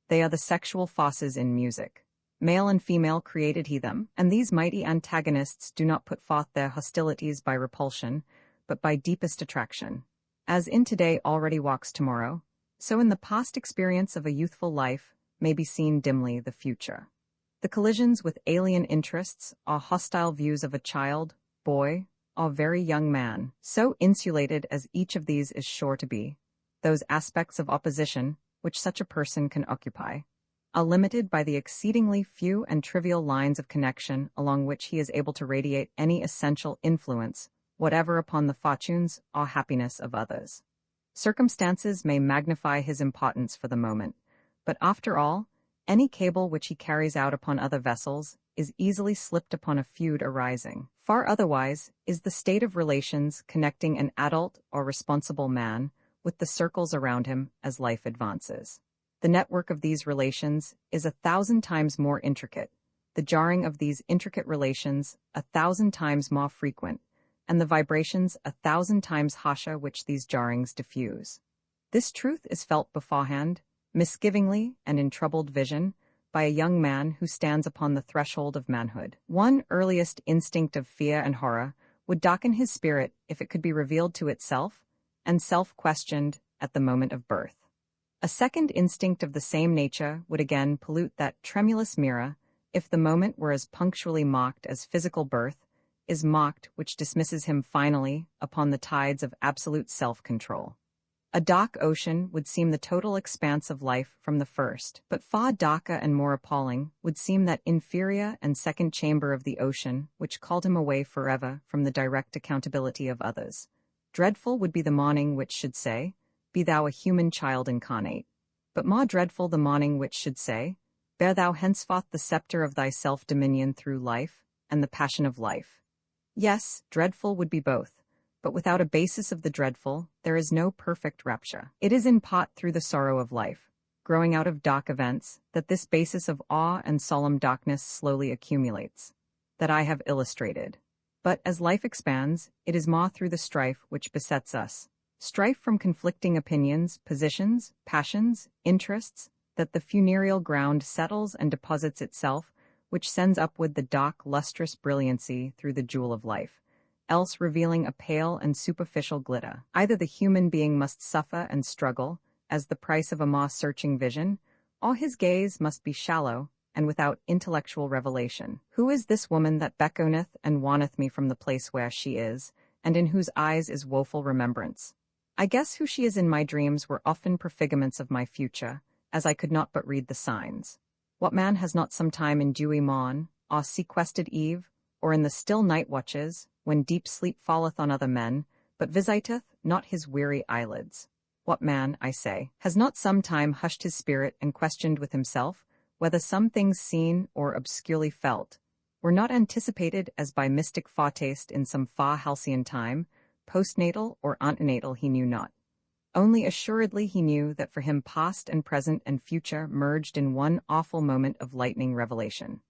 They are the sexual forces in music. Male and female created he them, and these mighty antagonists do not put forth their hostilities by repulsion, but by deepest attraction. As in today already walks tomorrow, so in the past experience of a youthful life may be seen dimly the future. The collisions with alien interests or hostile views of a child, boy, or very young man, so insulated as each of these is sure to be, those aspects of opposition which such a person can occupy, are limited by the exceedingly few and trivial lines of connection along which he is able to radiate any essential influence, whatever upon the fortunes or happiness of others. Circumstances may magnify his importance for the moment, but after all, any cable which he carries out upon other vessels is easily slipped upon a feud arising. Far otherwise is the state of relations connecting an adult or responsible man with the circles around him as life advances. The network of these relations is 1,000 times more intricate, the jarring of these intricate relations 1,000 times more frequent, and the vibrations 1,000 times harsher which these jarrings diffuse. This truth is felt beforehand, misgivingly and in troubled vision, by a young man who stands upon the threshold of manhood. One earliest instinct of fear and horror would darken his spirit if it could be revealed to itself, and self-questioned at the moment of birth. A second instinct of the same nature would again pollute that tremulous mirror if the moment were as punctually mocked as physical birth is mocked, which dismisses him finally upon the tides of absolute self-control. A dark ocean would seem the total expanse of life from the first, but far darker and more appalling would seem that inferior and second chamber of the ocean which called him away forever from the direct accountability of others. Dreadful would be the morning which should say, "Be thou a human child incarnate," but more dreadful the morning which should say, "Bear thou henceforth the scepter of thy self-dominion through life, and the passion of life." Yes, dreadful would be both, but without a basis of the dreadful, there is no perfect rapture. It is in part through the sorrow of life, growing out of dark events, that this basis of awe and solemn darkness slowly accumulates, that I have illustrated. But as life expands, it is more through the strife which besets us, strife from conflicting opinions, positions, passions, interests, that the funereal ground settles and deposits itself, which sends upward the dark, lustrous brilliancy through the jewel of life, else revealing a pale and superficial glitter. Either the human being must suffer and struggle, as the price of a more searching vision, or his gaze must be shallow, and without intellectual revelation. Who is this woman that beckoneth and warneth me from the place where she is, and in whose eyes is woeful remembrance? I guess who she is in my dreams were often prefigurements of my future, as I could not but read the signs. What man has not sometime in dewy morn, or sequestered eve, or in the still night watches, when deep sleep falleth on other men, but visiteth not his weary eyelids? What man, I say, has not sometime hushed his spirit and questioned with himself, whether some things seen or obscurely felt were not anticipated as by mystic foretaste in some far halcyon time, postnatal or antenatal he knew not. Only assuredly he knew that for him past and present and future merged in one awful moment of lightning revelation.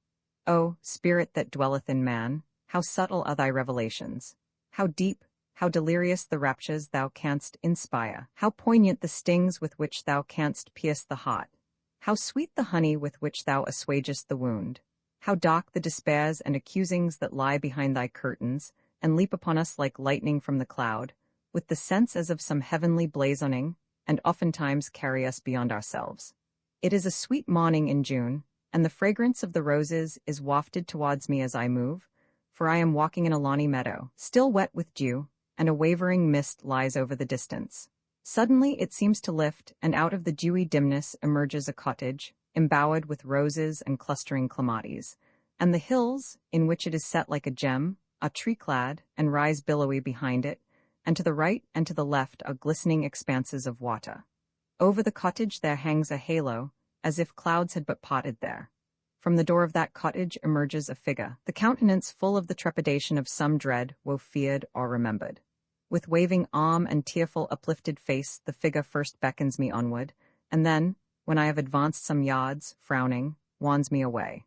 O spirit that dwelleth in man, how subtle are thy revelations! How deep, how delirious the raptures thou canst inspire! How poignant the stings with which thou canst pierce the heart! How sweet the honey with which thou assuagest the wound! How dark the despairs and accusings that lie behind thy curtains, and leap upon us like lightning from the cloud, with the sense as of some heavenly blazoning, and oftentimes carry us beyond ourselves. It is a sweet morning in June, and the fragrance of the roses is wafted towards me as I move, for I am walking in a lawny meadow, still wet with dew, and a wavering mist lies over the distance. Suddenly it seems to lift, and out of the dewy dimness emerges a cottage, embowered with roses and clustering clematis, and the hills, in which it is set like a gem, are tree-clad, and rise billowy behind it, and to the right and to the left are glistening expanses of water. Over the cottage there hangs a halo, as if clouds had but parted there. From the door of that cottage emerges a figure, the countenance full of the trepidation of some dread, woe feared or remembered. With waving arm and tearful uplifted face, the figure first beckons me onward, and then, when I have advanced some yards, frowning, warns me away.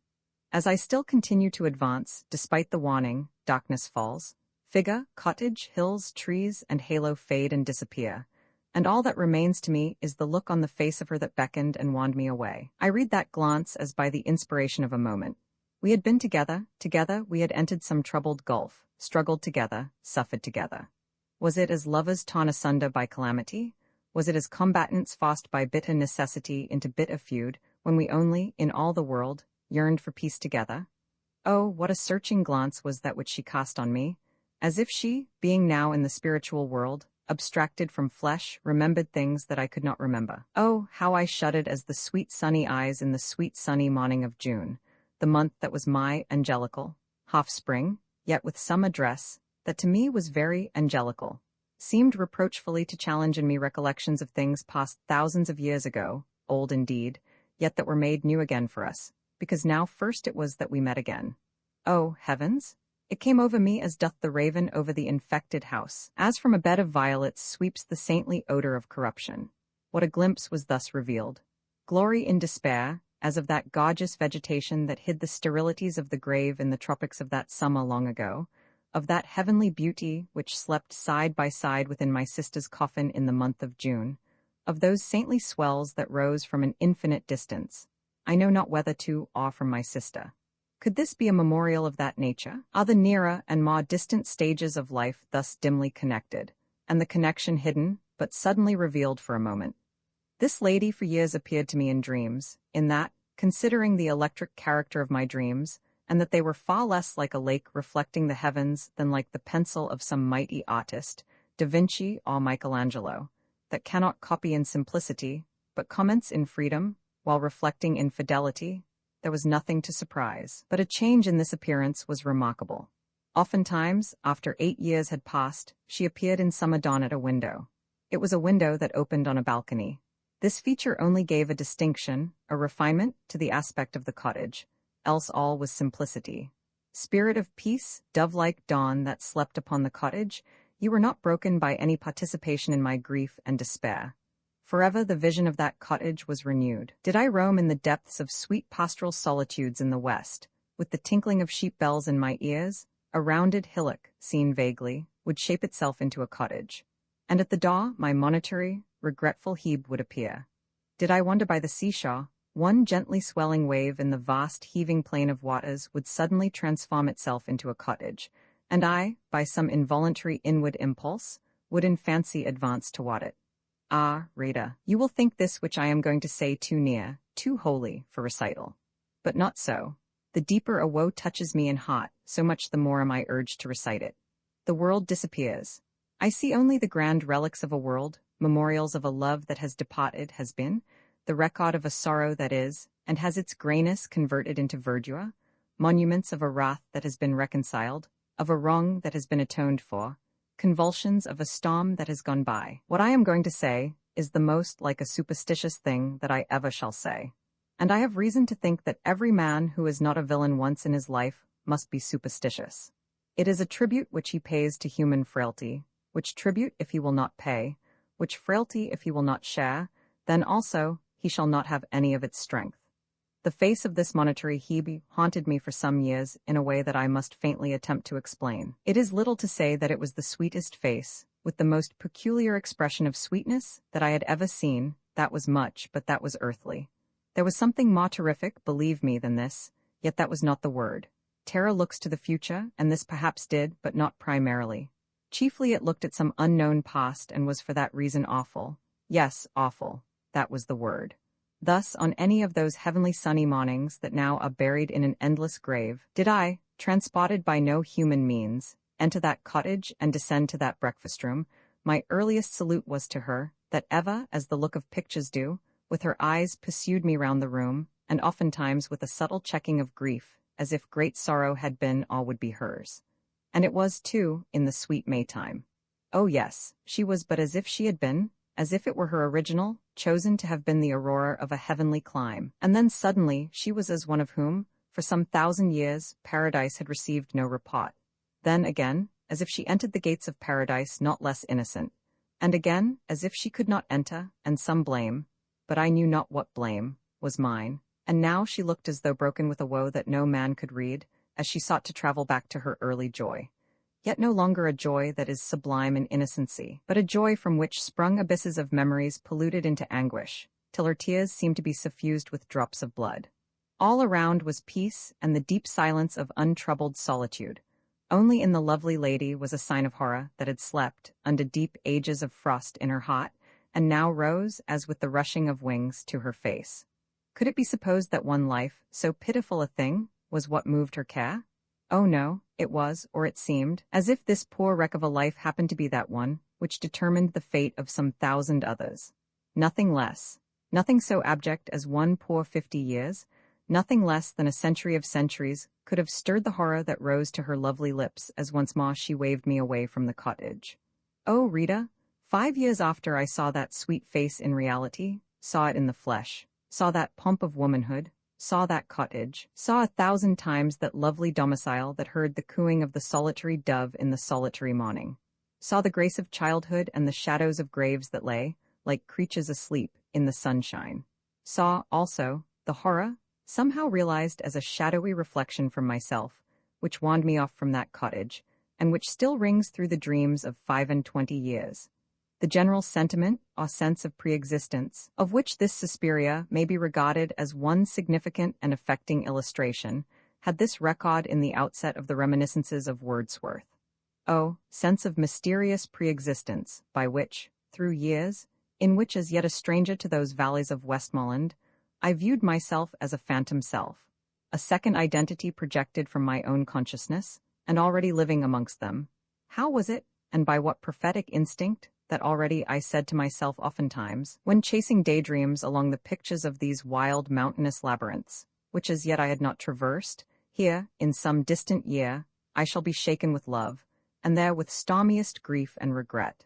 As I still continue to advance, despite the warning, darkness falls. Figure, cottage, hills, trees, and halo fade and disappear, and all that remains to me is the look on the face of her that beckoned and warned me away. I read that glance as by the inspiration of a moment. We had been together we had entered some troubled gulf, struggled together, suffered together. Was it as lovers torn asunder by calamity? Was it as combatants forced by bitter necessity into bitter feud, when we only, in all the world, yearned for peace together? Oh, what a searching glance was that which she cast on me, as if she, being now in the spiritual world, abstracted from flesh, remembered things that I could not remember. Oh, how I shuddered as the sweet sunny eyes in the sweet sunny morning of June, the month that was my angelical, half spring, yet with some address, that to me was very angelical, seemed reproachfully to challenge in me recollections of things past thousands of years ago, old indeed, yet that were made new again for us, because now first it was that we met again. Oh, heavens! It came over me as doth the raven over the infected house, as from a bed of violets sweeps the saintly odor of corruption. What a glimpse was thus revealed! Glory in despair, as of that gorgeous vegetation that hid the sterilities of the grave in the tropics of that summer long ago, of that heavenly beauty which slept side by side within my sister's coffin in the month of June, of those saintly swells that rose from an infinite distance, I know not whether to or from my sister. Could this be a memorial of that nature? Are the nearer and more distant stages of life thus dimly connected, and the connection hidden, but suddenly revealed for a moment? This lady for years appeared to me in dreams, in that, considering the electric character of my dreams, and that they were far less like a lake reflecting the heavens than like the pencil of some mighty artist, Da Vinci or Michelangelo, that cannot copy in simplicity, but comments in freedom, while reflecting in fidelity, there was nothing to surprise. But a change in this appearance was remarkable. Oftentimes, after 8 years had passed, she appeared in some dawn at a window. It was a window that opened on a balcony. This feature only gave a distinction, a refinement, to the aspect of the cottage, else all was simplicity. Spirit of peace, dove-like dawn that slept upon the cottage, you were not broken by any participation in my grief and despair. Forever the vision of that cottage was renewed. Did I roam in the depths of sweet pastoral solitudes in the west, with the tinkling of sheep bells in my ears, a rounded hillock, seen vaguely, would shape itself into a cottage, and at the daw my monitory, regretful Hebe would appear. Did I wander by the seashore, one gently swelling wave in the vast heaving plain of waters would suddenly transform itself into a cottage, and I, by some involuntary inward impulse, would in fancy advance toward it. Ah, reader, you will think this which I am going to say too near, too holy, for recital. But not so. The deeper a woe touches me in heart, so much the more am I urged to recite it. The world disappears. I see only the grand relics of a world, memorials of a love that has departed, has been, the record of a sorrow that is, and has its grayness converted into verdure, monuments of a wrath that has been reconciled, of a wrong that has been atoned for, convulsions of a storm that has gone by. What I am going to say is the most like a superstitious thing that I ever shall say. And I have reason to think that every man who is not a villain once in his life must be superstitious. It is a tribute which he pays to human frailty, which tribute if he will not pay, which frailty if he will not share, then also he shall not have any of its strength. The face of this monetary Hebe haunted me for some years in a way that I must faintly attempt to explain. It is little to say that it was the sweetest face, with the most peculiar expression of sweetness that I had ever seen. That was much, but that was earthly. There was something more terrific, believe me, than this, yet that was not the word. Terror looks to the future, and this perhaps did, but not primarily. Chiefly it looked at some unknown past and was for that reason awful. Yes, awful. That was the word. Thus, on any of those heavenly sunny mornings that now are buried in an endless grave, did I, transported by no human means, enter that cottage and descend to that breakfast-room. My earliest salute was to her, that Eva, as the look of pictures do, with her eyes pursued me round the room, and oftentimes with a subtle checking of grief, as if great sorrow had been or would be hers. And it was, too, in the sweet Maytime. Oh yes, she was but as if she had been, as if it were her original, chosen to have been the aurora of a heavenly clime, and then suddenly she was as one of whom, for some 1,000 years, paradise had received no report. Then again, as if she entered the gates of paradise not less innocent, and again, as if she could not enter, and some blame, but I knew not what blame, was mine, and now she looked as though broken with a woe that no man could read, as she sought to travel back to her early joy. Yet no longer a joy that is sublime in innocency, but a joy from which sprung abysses of memories polluted into anguish, till her tears seemed to be suffused with drops of blood. All around was peace and the deep silence of untroubled solitude. Only in the lovely lady was a sign of horror that had slept under deep ages of frost in her heart, and now rose, as with the rushing of wings, to her face. Could it be supposed that one life, so pitiful a thing, was what moved her care? Oh no, it was, or it seemed, as if this poor wreck of a life happened to be that one, which determined the fate of some 1,000 others. Nothing less. Nothing so abject as one poor 50 years, nothing less than a century of centuries, could have stirred the horror that rose to her lovely lips as once more she waved me away from the cottage. Oh, Rita, 5 years after I saw that sweet face in reality, saw it in the flesh, saw that pomp of womanhood, saw that cottage, saw 1,000 times that lovely domicile that heard the cooing of the solitary dove in the solitary morning, saw the grace of childhood and the shadows of graves that lay, like creatures asleep, in the sunshine, saw, also, the horror, somehow realized as a shadowy reflection from myself, which warned me off from that cottage, and which still rings through the dreams of 25 years. The general sentiment, or sense of pre-existence, of which this Suspiria may be regarded as one significant and affecting illustration, had this record in the outset of the reminiscences of Wordsworth. Oh, sense of mysterious pre-existence, by which, through years, in which as yet a stranger to those valleys of Westmoreland, I viewed myself as a phantom self, a second identity projected from my own consciousness, and already living amongst them. How was it, and by what prophetic instinct, that already I said to myself oftentimes, when chasing daydreams along the pictures of these wild mountainous labyrinths, which as yet I had not traversed, here, in some distant year, I shall be shaken with love, and there with stormiest grief and regret.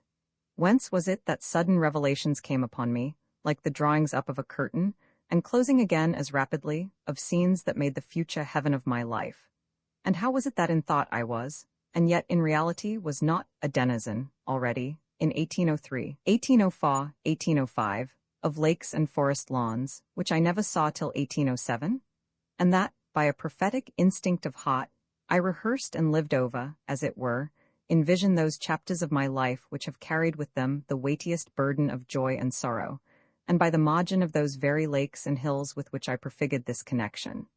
Whence was it that sudden revelations came upon me, like the drawings up of a curtain, and closing again as rapidly, of scenes that made the future heaven of my life? And how was it that in thought I was, and yet in reality was not, a denizen, already, in 1803, 1804, 1805, of lakes and forest lawns, which I never saw till 1807? And that, by a prophetic instinct of heart, I rehearsed and lived over, as it were, envisioned those chapters of my life which have carried with them the weightiest burden of joy and sorrow, and by the margin of those very lakes and hills with which I prefigured this connection.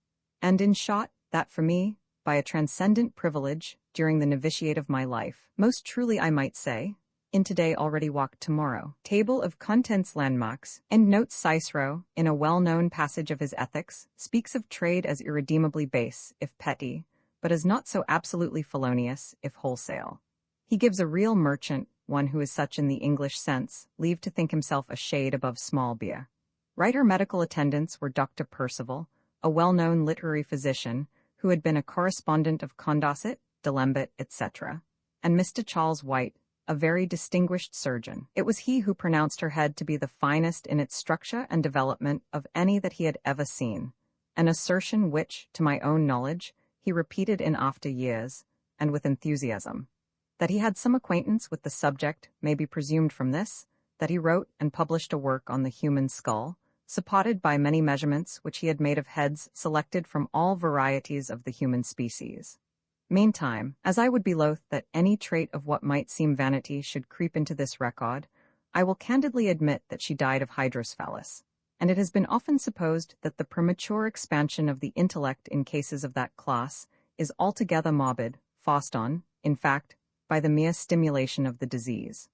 And in short, that for me, by a transcendent privilege, during the novitiate of my life. Most truly I might say, in today already walked tomorrow. Table of Contents Landmarks, and notes Cicero, in a well-known passage of his Ethics, speaks of trade as irredeemably base, if petty, but as not so absolutely felonious, if wholesale. He gives a real merchant, one who is such in the English sense, leave to think himself a shade above small beer. Right, her medical attendants were Dr. Percival, a well-known literary physician, who had been a correspondent of Condorcet, D'Alembert, etc., and Mr. Charles White, a very distinguished surgeon. It was he who pronounced her head to be the finest in its structure and development of any that he had ever seen, an assertion which, to my own knowledge, he repeated in after years, and with enthusiasm. That he had some acquaintance with the subject may be presumed from this, that he wrote and published a work on the human skull, supported by many measurements which he had made of heads selected from all varieties of the human species. Meantime, as I would be loath that any trait of what might seem vanity should creep into this record, I will candidly admit that she died of hydrocephalus, and it has been often supposed that the premature expansion of the intellect in cases of that class is altogether morbid, forced on, in fact, by the mere stimulation of the disease.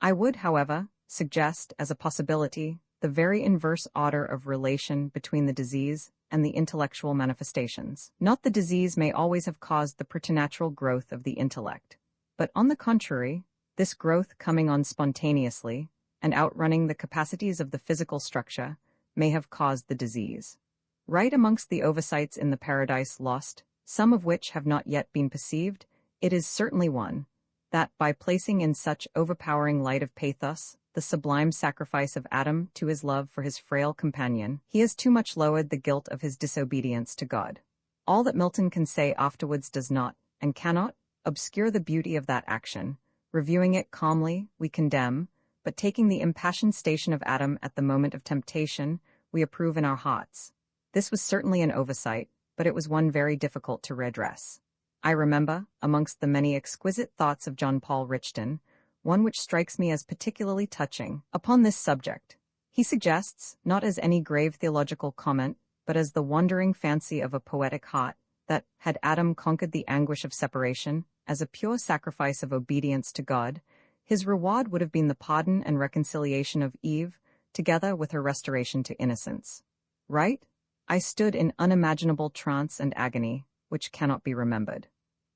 I would, however, suggest as a possibility the very inverse order of relation between the disease and the intellectual manifestations. Not the disease may always have caused the preternatural growth of the intellect, but on the contrary, this growth coming on spontaneously and outrunning the capacities of the physical structure may have caused the disease. Right amongst the oversights in the Paradise Lost, some of which have not yet been perceived, it is certainly one, that by placing in such overpowering light of pathos the sublime sacrifice of Adam to his love for his frail companion, he has too much lowered the guilt of his disobedience to God. All that Milton can say afterwards does not, and cannot, obscure the beauty of that action. Reviewing it calmly, we condemn, but taking the impassioned station of Adam at the moment of temptation, we approve in our hearts. This was certainly an oversight, but it was one very difficult to redress. I remember, amongst the many exquisite thoughts of John Paul Richton, one which strikes me as particularly touching. Upon this subject, he suggests, not as any grave theological comment, but as the wandering fancy of a poetic heart, that, had Adam conquered the anguish of separation, as a pure sacrifice of obedience to God, his reward would have been the pardon and reconciliation of Eve, together with her restoration to innocence. Right? I stood in unimaginable trance and agony, which cannot be remembered.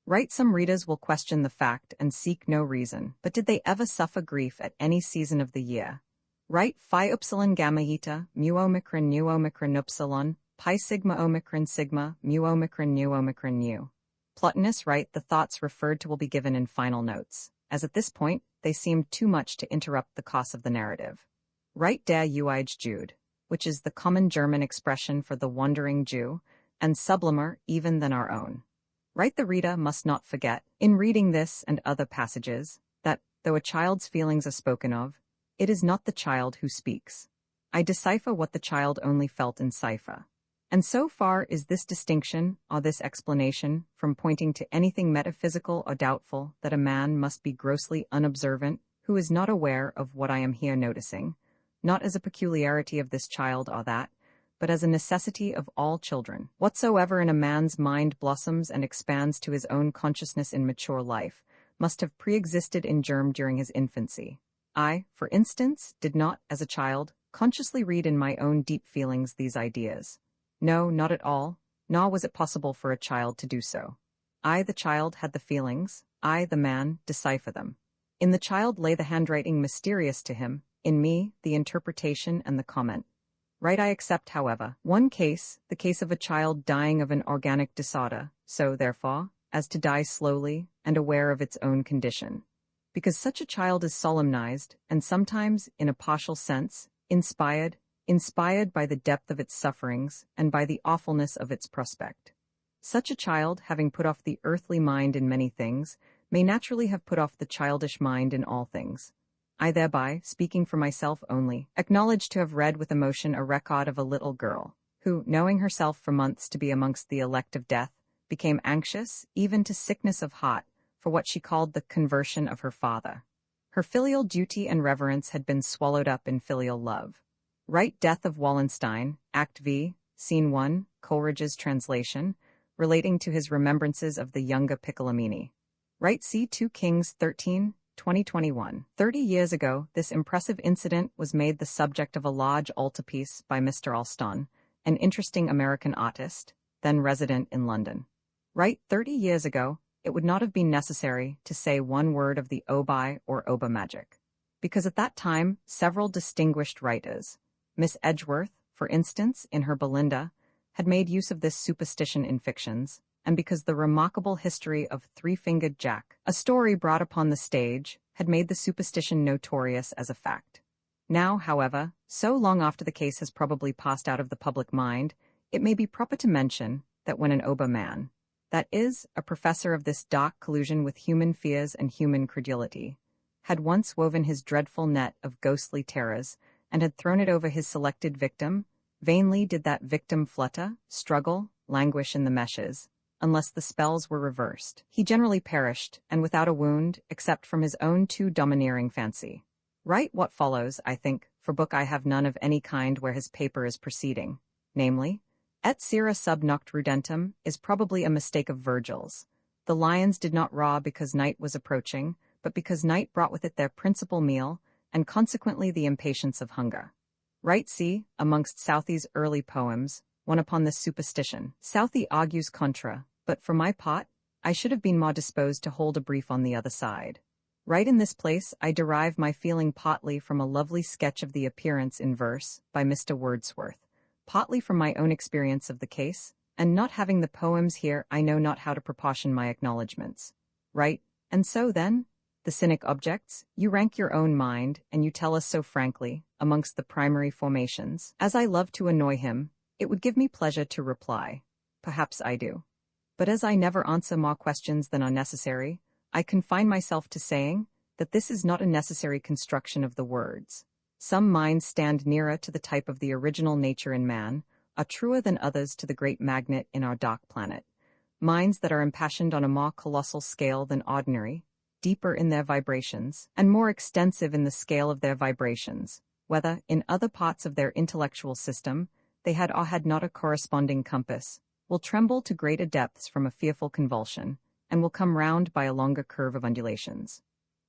Right, some readers will question the fact and seek no reason, but did they ever suffer grief at any season of the year? Right, phi upsilon gamma eta, mu omicron nu omicron upsilon, pi sigma omicron sigma, mu omicron nu. Plotinus, right, the thoughts referred to will be given in final notes, as at this point, they seemed too much to interrupt the course of the narrative. Right, der Juige Jude, which is the common German expression for the wandering Jew, and sublimer even than our own. Right, the reader must not forget, in reading this and other passages, that, though a child's feelings are spoken of, it is not the child who speaks. I decipher what the child only felt in cipher. And so far is this distinction, or this explanation, from pointing to anything metaphysical or doubtful, that a man must be grossly unobservant, who is not aware of what I am here noticing, not as a peculiarity of this child or that, but as a necessity of all children. Whatsoever in a man's mind blossoms and expands to his own consciousness in mature life, must have pre-existed in germ during his infancy. I, for instance, did not, as a child, consciously read in my own deep feelings these ideas. No, not at all, nor was it possible for a child to do so. I, the child, had the feelings, I, the man, decipher them. In the child lay the handwriting mysterious to him, in me, the interpretation and the comment. Right, I accept, however, one case, the case of a child dying of an organic disorder, so, therefore, as to die slowly and aware of its own condition. Because such a child is solemnized, and sometimes, in a partial sense, inspired by the depth of its sufferings and by the awfulness of its prospect. Such a child, having put off the earthly mind in many things, may naturally have put off the childish mind in all things. I thereby, speaking for myself only, acknowledge to have read with emotion a record of a little girl, who, knowing herself for months to be amongst the elect of death, became anxious, even to sickness of heart, for what she called the conversion of her father. Her filial duty and reverence had been swallowed up in filial love. Right, Death of Wallenstein, Act V, Scene 1, Coleridge's translation, relating to his remembrances of the younger Piccolomini. Right, see 2 Kings 13, 2021. 30 years ago, this impressive incident was made the subject of a large altarpiece by Mr. Alston, an interesting American artist, then resident in London. Right, 30 years ago, it would not have been necessary to say one word of the Obi or Oba magic, because at that time, several distinguished writers, Miss Edgeworth, for instance, in her Belinda, had made use of this superstition in fictions, and because the remarkable history of Three-Fingered Jack, a story brought upon the stage, had made the superstition notorious as a fact. Now, however, so long after the case has probably passed out of the public mind, it may be proper to mention that when an Oba man, that is, a professor of this dark collusion with human fears and human credulity, had once woven his dreadful net of ghostly terrors and had thrown it over his selected victim, vainly did that victim flutter, struggle, languish in the meshes, unless the spells were reversed. He generally perished, and without a wound, except from his own too domineering fancy. Write what follows, I think, for book I have none of any kind where his paper is proceeding, namely, Et sera sub noct rudentum, is probably a mistake of Virgil's. The lions did not roar because night was approaching, but because night brought with it their principal meal, and consequently the impatience of hunger. Right, see, amongst Southey's early poems, one upon this superstition. Southey argues contra, but for my part, I should have been more disposed to hold a brief on the other side. Right in this place I derive my feeling partly from a lovely sketch of the appearance in verse by Mr. Wordsworth, partly from my own experience of the case, and not having the poems here I know not how to proportion my acknowledgments. Right, and so then, the cynic objects, you rank your own mind, and you tell us so frankly, amongst the primary formations. As I love to annoy him, it would give me pleasure to reply. Perhaps I do. But as I never answer more questions than are necessary, I confine myself to saying that this is not a necessary construction of the words. Some minds stand nearer to the type of the original nature in man, are truer than others to the great magnet in our dark planet. Minds that are impassioned on a more colossal scale than ordinary, deeper in their vibrations, and more extensive in the scale of their vibrations, whether, in other parts of their intellectual system, they had or had not a corresponding compass, will tremble to greater depths from a fearful convulsion, and will come round by a longer curve of undulations.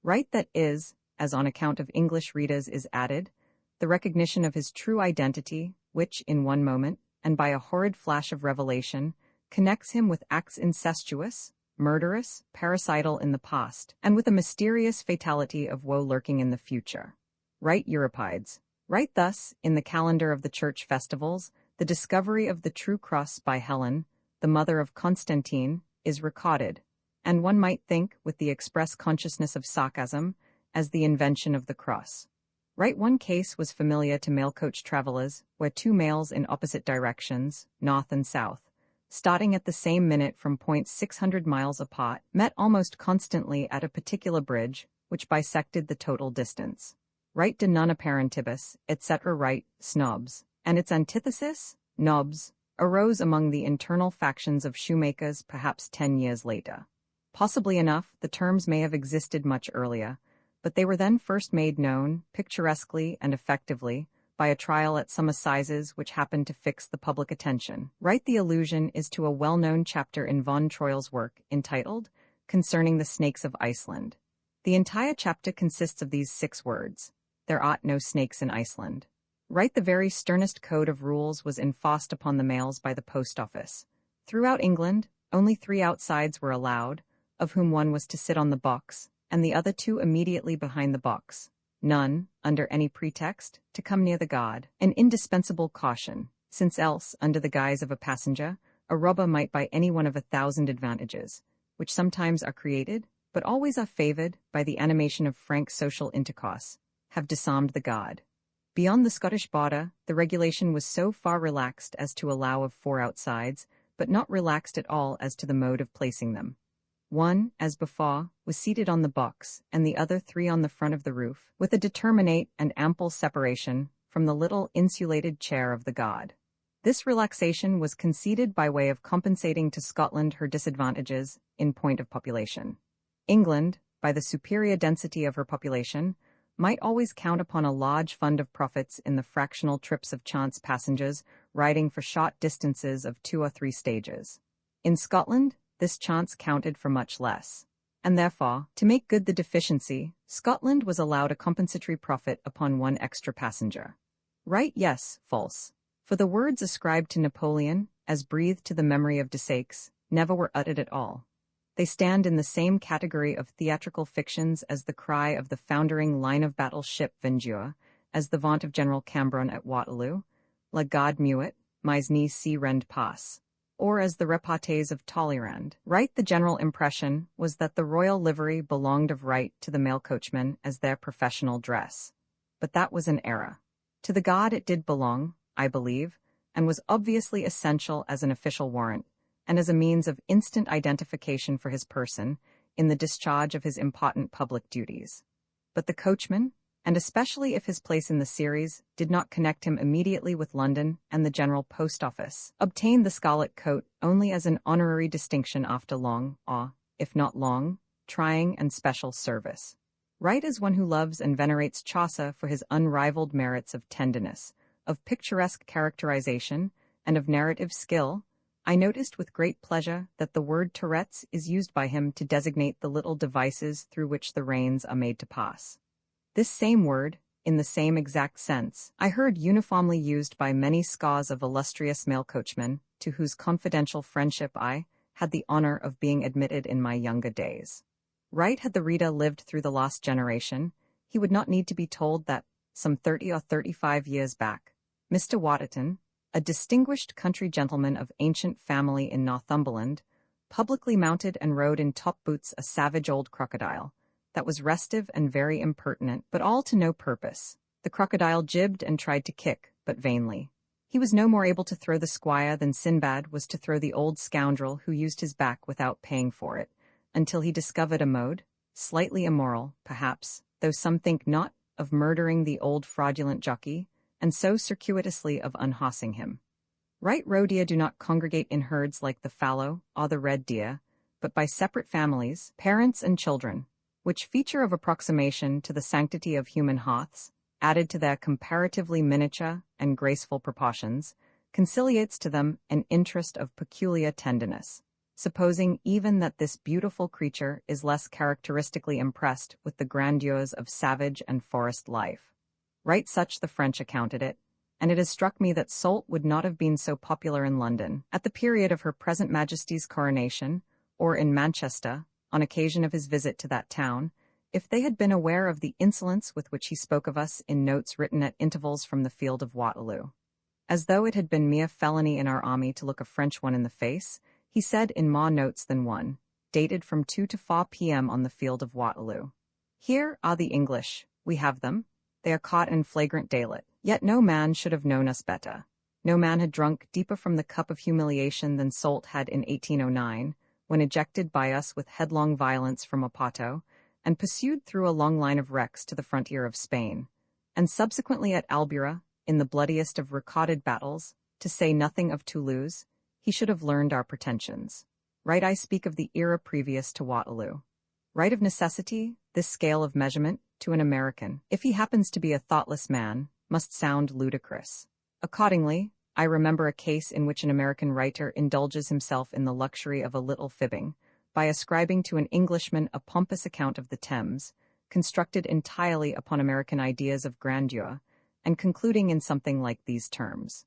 Right, that is, as on account of English readers is added, the recognition of his true identity, which, in one moment, and by a horrid flash of revelation, connects him with acts incestuous, murderous, parricidal in the past, and with a mysterious fatality of woe lurking in the future. Right, Euripides. Right, thus, in the calendar of the church festivals, the discovery of the true cross by Helen, the mother of Constantine, is recorded, and one might think, with the express consciousness of sarcasm, as the invention of the cross. Right, one case was familiar to mail-coach travelers, where two mails in opposite directions, north and south, starting at the same minute from points 600 miles apart, met almost constantly at a particular bridge, which bisected the total distance. Right, de non apparentibus, etc. Right, snobs, and its antithesis, nobs, arose among the internal factions of shoemakers perhaps 10 years later. Possibly enough, the terms may have existed much earlier, but they were then first made known, picturesquely and effectively, by a trial at some assizes which happened to fix the public attention. Right, the allusion is to a well-known chapter in von Troil's work, entitled, Concerning the Snakes of Iceland. The entire chapter consists of these 6 words. There ought no snakes in Iceland. Right, the very sternest code of rules was enforced upon the mails by the post office. Throughout England, only 3 outsides were allowed, of whom one was to sit on the box, and the other 2 immediately behind the box. None, under any pretext, to come near the guard, an indispensable caution, since else, under the guise of a passenger, a robber might by any one of 1,000 advantages, which sometimes are created, but always are favored, by the animation of frank social intercourse, have disarmed the guard. Beyond the Scottish border, the regulation was so far relaxed as to allow of 4 outsides, but not relaxed at all as to the mode of placing them. One, as before, was seated on the box, and the other 3 on the front of the roof, with a determinate and ample separation from the little insulated chair of the guard. This relaxation was conceded by way of compensating to Scotland her disadvantages in point of population. England, by the superior density of her population, might always count upon a large fund of profits in the fractional trips of chance passengers riding for short distances of 2 or 3 stages. In Scotland, this chance counted for much less. and therefore, to make good the deficiency, Scotland was allowed a compensatory profit upon one extra passenger. Right, yes, false. For the words ascribed to Napoleon, as breathed to the memory of Desaix, never were uttered at all. They stand in the same category of theatrical fictions as the cry of the foundering line-of-battle ship Vengeur, as the vaunt of General Cambron at Waterloo, La Garde Muet, mais ni si rend pas, or as the repartees of Talleyrand. Right, the general impression was that the royal livery belonged of right to the mail coachmen as their professional dress. But that was an error. To the guard it did belong, I believe, and was obviously essential as an official warrant, and as a means of instant identification for his person in the discharge of his important public duties. But the coachman, and especially if his place in the series did not connect him immediately with London and the General Post Office, obtained the scarlet coat only as an honorary distinction after long, if not long, trying and special service. Right as one who loves and venerates Chaucer for his unrivaled merits of tenderness, of picturesque characterization, and of narrative skill, I noticed with great pleasure that the word Tourette's is used by him to designate the little devices through which the reins are made to pass. This same word, in the same exact sense, I heard uniformly used by many scores of illustrious mail coachmen, to whose confidential friendship I had the honor of being admitted in my younger days. Right, had the reader lived through the last generation, he would not need to be told that, some 30 or 35 years back, Mr. Waterton, a distinguished country gentleman of ancient family in Northumberland, publicly mounted and rode in top boots a savage old crocodile, that was restive and very impertinent, but all to no purpose. The crocodile jibbed and tried to kick, but vainly. He was no more able to throw the squire than Sinbad was to throw the old scoundrel who used his back without paying for it, until he discovered a mode, slightly immoral, perhaps, though some think not, of murdering the old fraudulent jockey, and so circuitously of unhorsing him. Right roe deer do not congregate in herds like the fallow or the red deer, but by separate families, parents and children, which feature of approximation to the sanctity of human hearths, added to their comparatively miniature and graceful proportions, conciliates to them an interest of peculiar tenderness, supposing even that this beautiful creature is less characteristically impressed with the grandeurs of savage and forest life. Right, such the French accounted it, and it has struck me that Soult would not have been so popular in London, at the period of her present Majesty's coronation, or in Manchester, on occasion of his visit to that town, if they had been aware of the insolence with which he spoke of us in notes written at intervals from the field of Waterloo. As though it had been mere felony in our army to look a French one in the face, he said in more notes than one, dated from 2 to 4 p.m. on the field of Waterloo. Here are the English, we have them. They are caught in flagrant daylight. Yet no man should have known us better. No man had drunk deeper from the cup of humiliation than Soult had in 1809, when ejected by us with headlong violence from Oporto, and pursued through a long line of wrecks to the frontier of Spain, and subsequently at Albuera, in the bloodiest of recorded battles, to say nothing of Toulouse, he should have learned our pretensions. Right, I speak of the era previous to Waterloo. Right, of necessity, this scale of measurement, to an American, if he happens to be a thoughtless man, must sound ludicrous. Accordingly, I remember a case in which an American writer indulges himself in the luxury of a little fibbing, by ascribing to an Englishman a pompous account of the Thames, constructed entirely upon American ideas of grandeur, and concluding in something like these terms.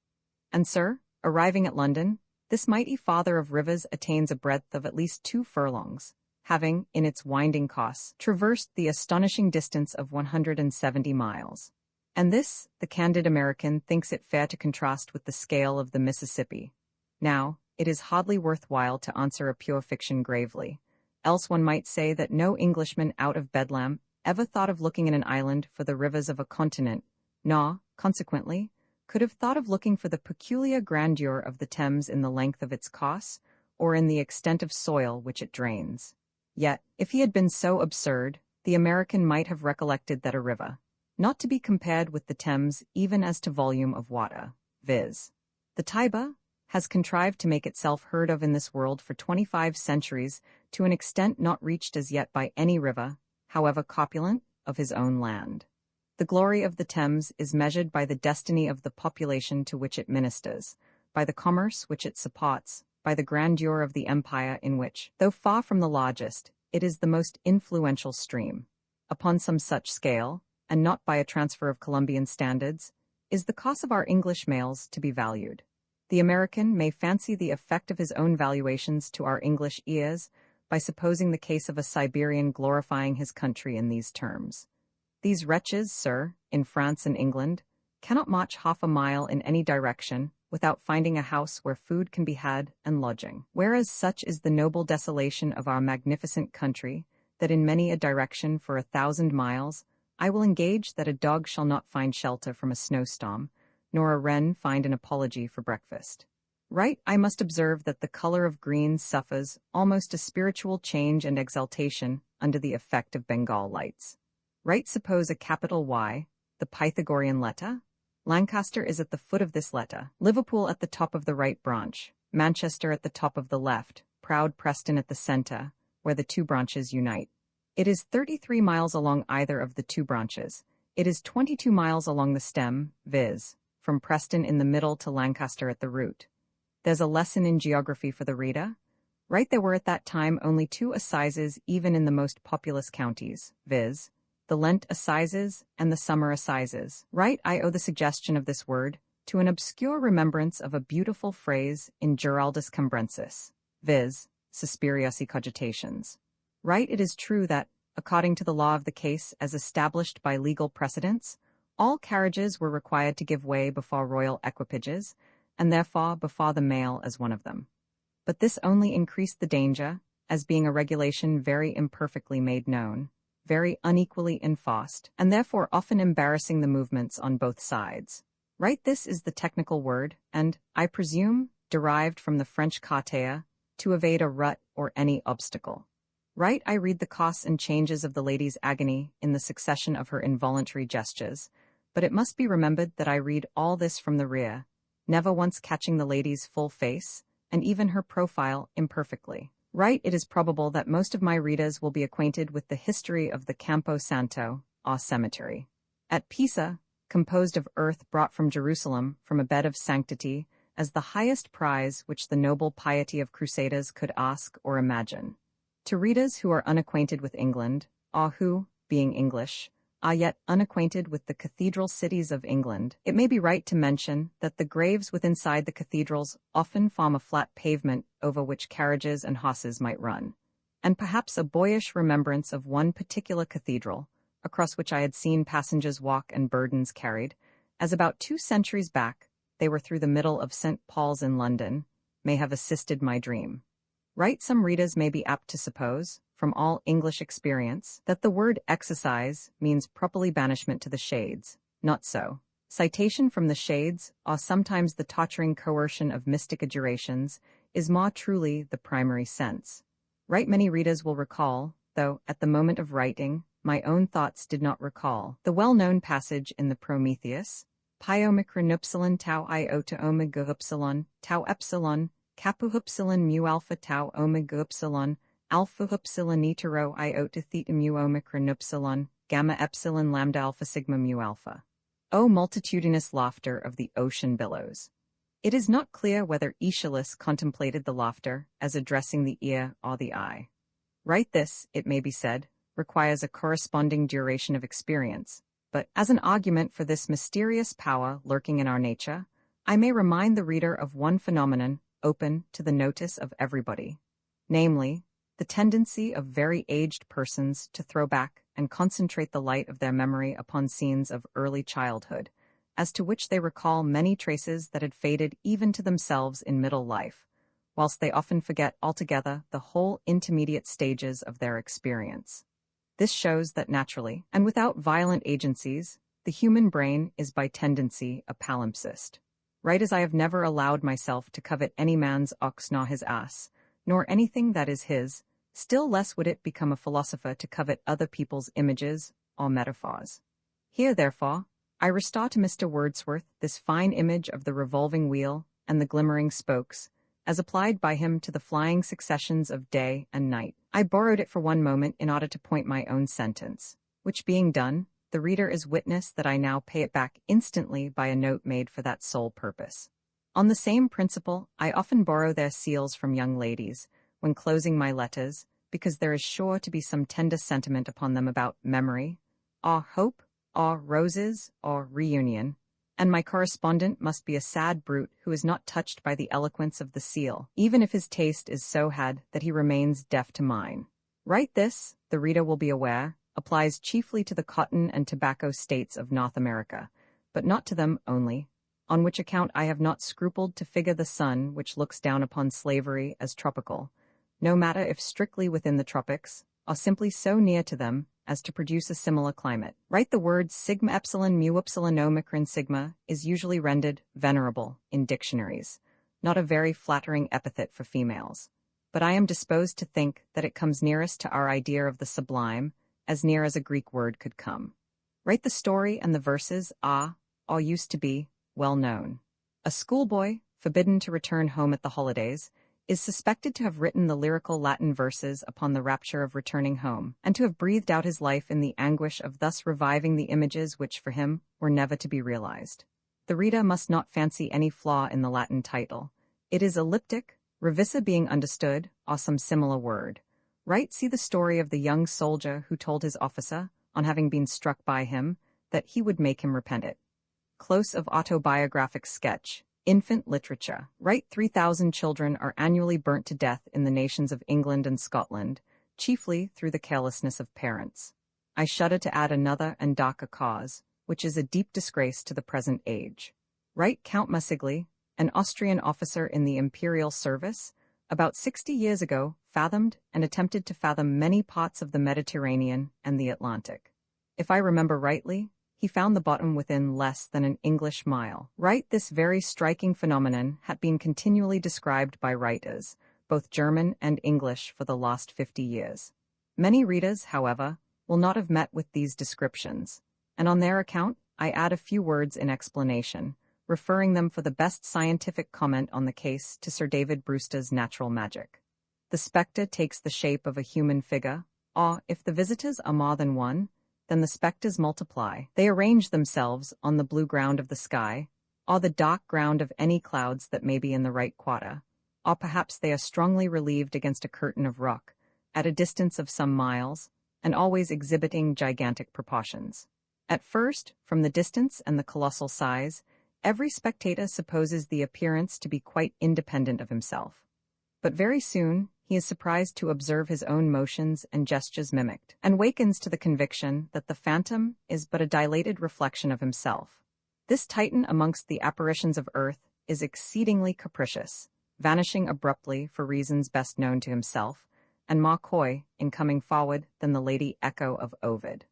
And, sir, arriving at London, this mighty father of rivers attains a breadth of at least 2 furlongs, having, in its winding course, traversed the astonishing distance of 170 miles. And this, the candid American thinks it fair to contrast with the scale of the Mississippi. Now, it is hardly worthwhile to answer a pure fiction gravely, else one might say that no Englishman out of Bedlam ever thought of looking in an island for the rivers of a continent, nor, consequently, could have thought of looking for the peculiar grandeur of the Thames in the length of its course, or in the extent of soil which it drains. Yet, if he had been so absurd, the American might have recollected that a river, not to be compared with the Thames even as to volume of water, viz. the Tiber, has contrived to make itself heard of in this world for 25 centuries to an extent not reached as yet by any river, however corpulent, of his own land. The glory of the Thames is measured by the destiny of the population to which it ministers, by the commerce which it supports, by the grandeur of the empire in which, though far from the largest, it is the most influential stream. Upon some such scale, and not by a transfer of Colombian standards, is the cost of our English mails to be valued. The American may fancy the effect of his own valuations to our English ears by supposing the case of a Siberian glorifying his country in these terms. These wretches, sir, in France and England, cannot march half a mile in any direction without finding a house where food can be had and lodging. Whereas such is the noble desolation of our magnificent country, that in many a direction for 1,000 miles, I will engage that a dog shall not find shelter from a snowstorm, nor a wren find an apology for breakfast. Right, I must observe that the color of green suffers almost a spiritual change and exaltation under the effect of Bengal lights. Right, suppose a capital Y, the Pythagorean letter. Lancaster is at the foot of this letter, Liverpool at the top of the right branch, Manchester at the top of the left, proud Preston at the center, where the two branches unite. It is 33 miles along either of the two branches. It is 22 miles along the stem, viz., from Preston in the middle to Lancaster at the root. There's a lesson in geography for the reader. Right, there were at that time only two assizes even in the most populous counties, viz., the Lent assizes and the summer assizes. Right, I owe the suggestion of this word to an obscure remembrance of a beautiful phrase in Giraldus Cambrensis, viz., Suspiriae cogitations. Right, it is true that, according to the law of the case as established by legal precedents, all carriages were required to give way before royal equipages, and therefore before the mail as one of them. But this only increased the danger, as being a regulation very imperfectly made known, very unequally enforced, and therefore often embarrassing the movements on both sides. Right, this is the technical word, and, I presume, derived from the French cartea, to evade a rut or any obstacle. Right, I read the costs and changes of the lady's agony in the succession of her involuntary gestures, but it must be remembered that I read all this from the rear, never once catching the lady's full face, and even her profile imperfectly. Right, it is probable that most of my readers will be acquainted with the history of the Campo Santo, or cemetery. At Pisa, composed of earth brought from Jerusalem from a bed of sanctity, as the highest prize which the noble piety of crusaders could ask or imagine. To readers who are unacquainted with England, or who, being English, are yet unacquainted with the cathedral cities of England, it may be right to mention that the graves within the cathedrals often form a flat pavement over which carriages and horses might run, and perhaps a boyish remembrance of one particular cathedral, across which I had seen passengers walk and burdens carried, as about 2 centuries back they were through the middle of St. Paul's in London, may have assisted my dream. Right, some readers may be apt to suppose, from all English experience, that the word exercise means properly banishment to the shades. Not so. Citation from the shades, or sometimes the torturing coercion of mystic adjurations, is more truly the primary sense. Right, many readers will recall, though at the moment of writing, my own thoughts did not recall, the well-known passage in the Prometheus, Pi omicron upsilon tau iota omega upsilon, tau epsilon, kappa upsilon mu alpha tau omega upsilon, alpha upsilon hetero iota theta mu omicron upsilon, gamma epsilon lambda alpha sigma mu alpha. O multitudinous laughter of the ocean billows! It is not clear whether Aeschylus contemplated the laughter as addressing the ear or the eye. Right, this, it may be said, requires a corresponding duration of experience, but as an argument for this mysterious power lurking in our nature, I may remind the reader of one phenomenon open to the notice of everybody, namely, the tendency of very aged persons to throw back and concentrate the light of their memory upon scenes of early childhood, as to which they recall many traces that had faded even to themselves in middle life, whilst they often forget altogether the whole intermediate stages of their experience. This shows that naturally, and without violent agencies, the human brain is by tendency a palimpsest. Right, as I have never allowed myself to covet any man's ox nor his ass, nor anything that is his, still less would it become a philosopher to covet other people's images or metaphors. Here, therefore, I restore to Mr. Wordsworth this fine image of the revolving wheel and the glimmering spokes, as applied by him to the flying successions of day and night. I borrowed it for one moment in order to point my own sentence, which being done, the reader is witness that I now pay it back instantly by a note made for that sole purpose. On the same principle, I often borrow their seals from young ladies, when closing my letters, because there is sure to be some tender sentiment upon them about memory, or hope, or roses, or reunion, and my correspondent must be a sad brute who is not touched by the eloquence of the seal, even if his taste is so had that he remains deaf to mine. Write this, the reader will be aware, applies chiefly to the cotton and tobacco states of North America, but not to them only, on which account I have not scrupled to figure the sun which looks down upon slavery as tropical, no matter if strictly within the tropics, or simply so near to them as to produce a similar climate. Write the word sigma epsilon mu epsilon omicron sigma is usually rendered venerable in dictionaries, not a very flattering epithet for females, but I am disposed to think that it comes nearest to our idea of the sublime, as near as a Greek word could come. Write the story and the verses are, or used to be, well known. A schoolboy, forbidden to return home at the holidays, is suspected to have written the lyrical Latin verses upon the rapture of returning home, and to have breathed out his life in the anguish of thus reviving the images which for him were never to be realized. The reader must not fancy any flaw in the Latin title. It is elliptic, revissa being understood, or some similar word. Write see the story of the young soldier who told his officer, on having been struck by him, that he would make him repent it. Close of autobiographic sketch. Infant literature. Write 3,000 children are annually burnt to death in the nations of England and Scotland, chiefly through the carelessness of parents. I shudder to add another and darker cause, which is a deep disgrace to the present age. Write Count Massigli, an Austrian officer in the imperial service, about 60 years ago, fathomed and attempted to fathom many parts of the Mediterranean and the Atlantic. If I remember rightly, he found the bottom within less than an English mile. Right, this very striking phenomenon had been continually described by writers, both German and English, for the last 50 years. Many readers, however, will not have met with these descriptions, and on their account, I add a few words in explanation, referring them for the best scientific comment on the case to Sir David Brewster's Natural Magic. The spectre takes the shape of a human figure, or, if the visitors are more than one, then the spectres multiply. They arrange themselves on the blue ground of the sky, or the dark ground of any clouds that may be in the right quarter, or perhaps they are strongly relieved against a curtain of rock, at a distance of some miles, and always exhibiting gigantic proportions. At first, from the distance and the colossal size, every spectator supposes the appearance to be quite independent of himself. But very soon, he is surprised to observe his own motions and gestures mimicked, and wakens to the conviction that the phantom is but a dilated reflection of himself. This Titan amongst the apparitions of earth is exceedingly capricious, vanishing abruptly for reasons best known to himself, and more coy in coming forward than the Lady Echo of Ovid.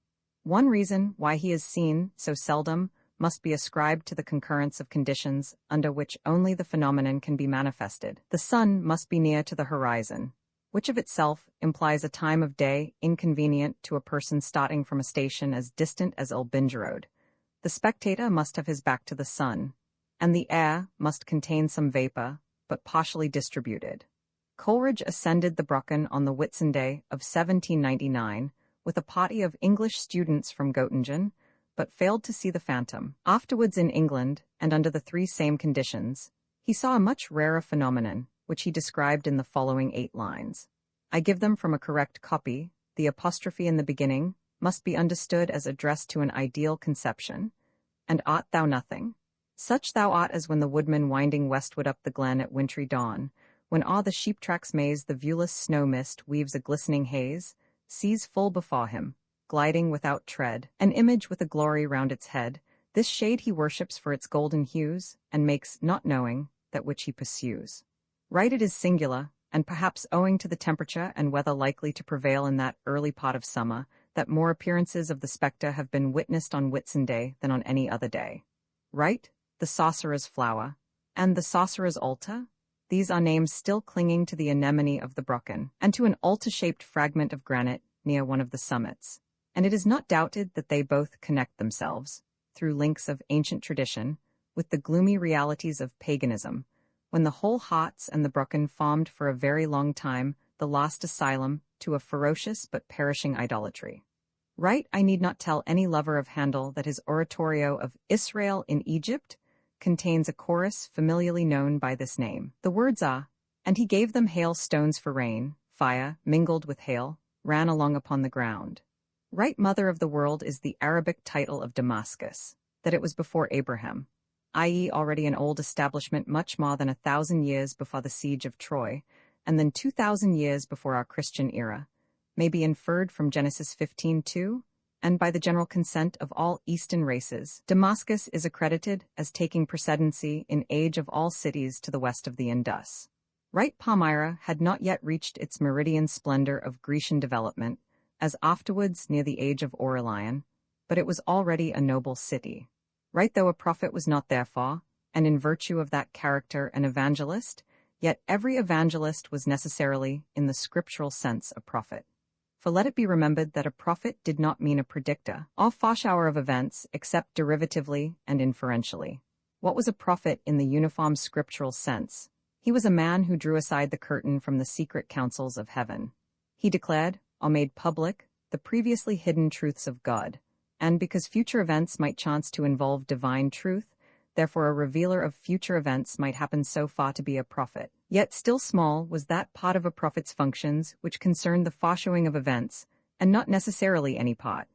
One reason why he is seen so seldom must be ascribed to the concurrence of conditions under which only the phenomenon can be manifested. The sun must be near to the horizon, which of itself implies a time of day inconvenient to a person starting from a station as distant as Elbingerode. The spectator must have his back to the sun, and the air must contain some vapor, but partially distributed. Coleridge ascended the Brocken on the Whitsunday of 1799 with a party of English students from Göttingen, but failed to see the phantom. Afterwards in England, and under the three same conditions, he saw a much rarer phenomenon, which he described in the following 8 lines. I give them from a correct copy. The apostrophe in the beginning must be understood as addressed to an ideal conception. And art thou nothing? Such thou art as when the woodman winding westward up the glen at wintry dawn, when o'er the sheep-tracks maze the viewless snow mist weaves a glistening haze, sees full before him, gliding without tread, an image with a glory round its head. This shade he worships for its golden hues, and makes, not knowing, that which he pursues. Right, it is singular, and perhaps owing to the temperature and weather likely to prevail in that early part of summer, that more appearances of the spectre have been witnessed on Whitsunday than on any other day. Right, the sorcerer's flower, and the sorcerer's altar, these are names still clinging to the anemone of the Brocken, and to an altar-shaped fragment of granite near one of the summits. And it is not doubted that they both connect themselves, through links of ancient tradition, with the gloomy realities of paganism, when the whole Harz and the Brocken formed for a very long time the last asylum to a ferocious but perishing idolatry. Right, I need not tell any lover of Handel that his oratorio of Israel in Egypt contains a chorus familiarly known by this name. The words are, and he gave them hailstones for rain, fire, mingled with hail, ran along upon the ground. Right Mother of the World is the Arabic title of Damascus, that it was before Abraham, i.e. already an old establishment much more than 1,000 years before the siege of Troy, and then 2,000 years before our Christian era, may be inferred from Genesis 15:2, and by the general consent of all Eastern races, Damascus is accredited as taking precedency in age of all cities to the west of the Indus. Right Palmyra had not yet reached its meridian splendor of Grecian development, as afterwards near the age of Aurelian, but it was already a noble city. Right though a prophet was not therefore, and in virtue of that character an evangelist, yet every evangelist was necessarily, in the scriptural sense, a prophet. For let it be remembered that a prophet did not mean a predictor, or foreshower of events, except derivatively and inferentially. What was a prophet in the uniform scriptural sense? He was a man who drew aside the curtain from the secret counsels of heaven. He declared, or made public, the previously hidden truths of God, and because future events might chance to involve divine truth, therefore a revealer of future events might happen so far to be a prophet. Yet still small was that part of a prophet's functions which concerned the foreshowing of events, and not necessarily any part.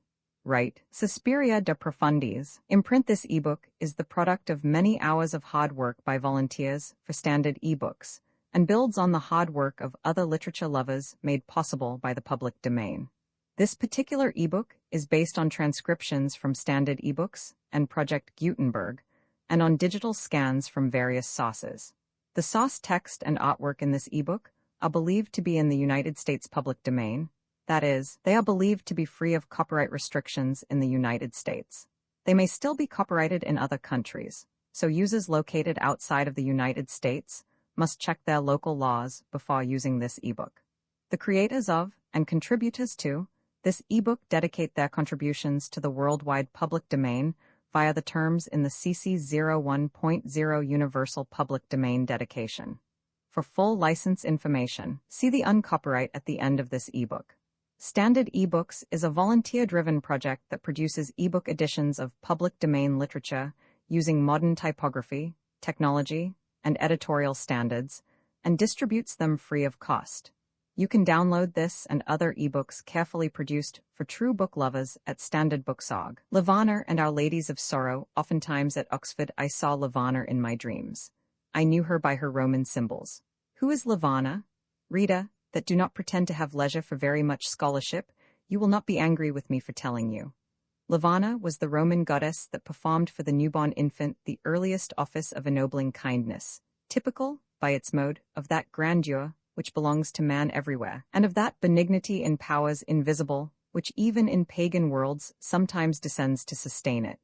Right. Suspiria de Profundis. Imprint this ebook is the product of many hours of hard work by volunteers for standard ebooks, and builds on the hard work of other literature lovers made possible by the public domain. This particular ebook is based on transcriptions from standard ebooks and Project Gutenberg, and on digital scans from various sources. The source text and artwork in this ebook are believed to be in the United States public domain. That is, they are believed to be free of copyright restrictions in the United States. They may still be copyrighted in other countries, so users located outside of the United States must check their local laws before using this ebook. The creators of, and contributors to, this ebook dedicate their contributions to the worldwide public domain via the terms in the CC 01.0 Universal Public Domain Dedication. For full license information, see the uncopyright at the end of this ebook. Standard eBooks is a volunteer-driven project that produces ebook editions of public domain literature using modern typography, technology, and editorial standards, and distributes them free of cost. You can download this and other ebooks carefully produced for true book lovers at Standard Booksorg. Lavana and Our Ladies of Sorrow. Oftentimes at Oxford I saw Lavana in my dreams. I knew her by her Roman symbols. Who is Lavana? Reader, that do not pretend to have leisure for very much scholarship, you will not be angry with me for telling you. Lavana was the Roman goddess that performed for the newborn infant the earliest office of ennobling kindness, typical, by its mode, of that grandeur which belongs to man everywhere, and of that benignity in powers invisible, which even in pagan worlds sometimes descends to sustain it.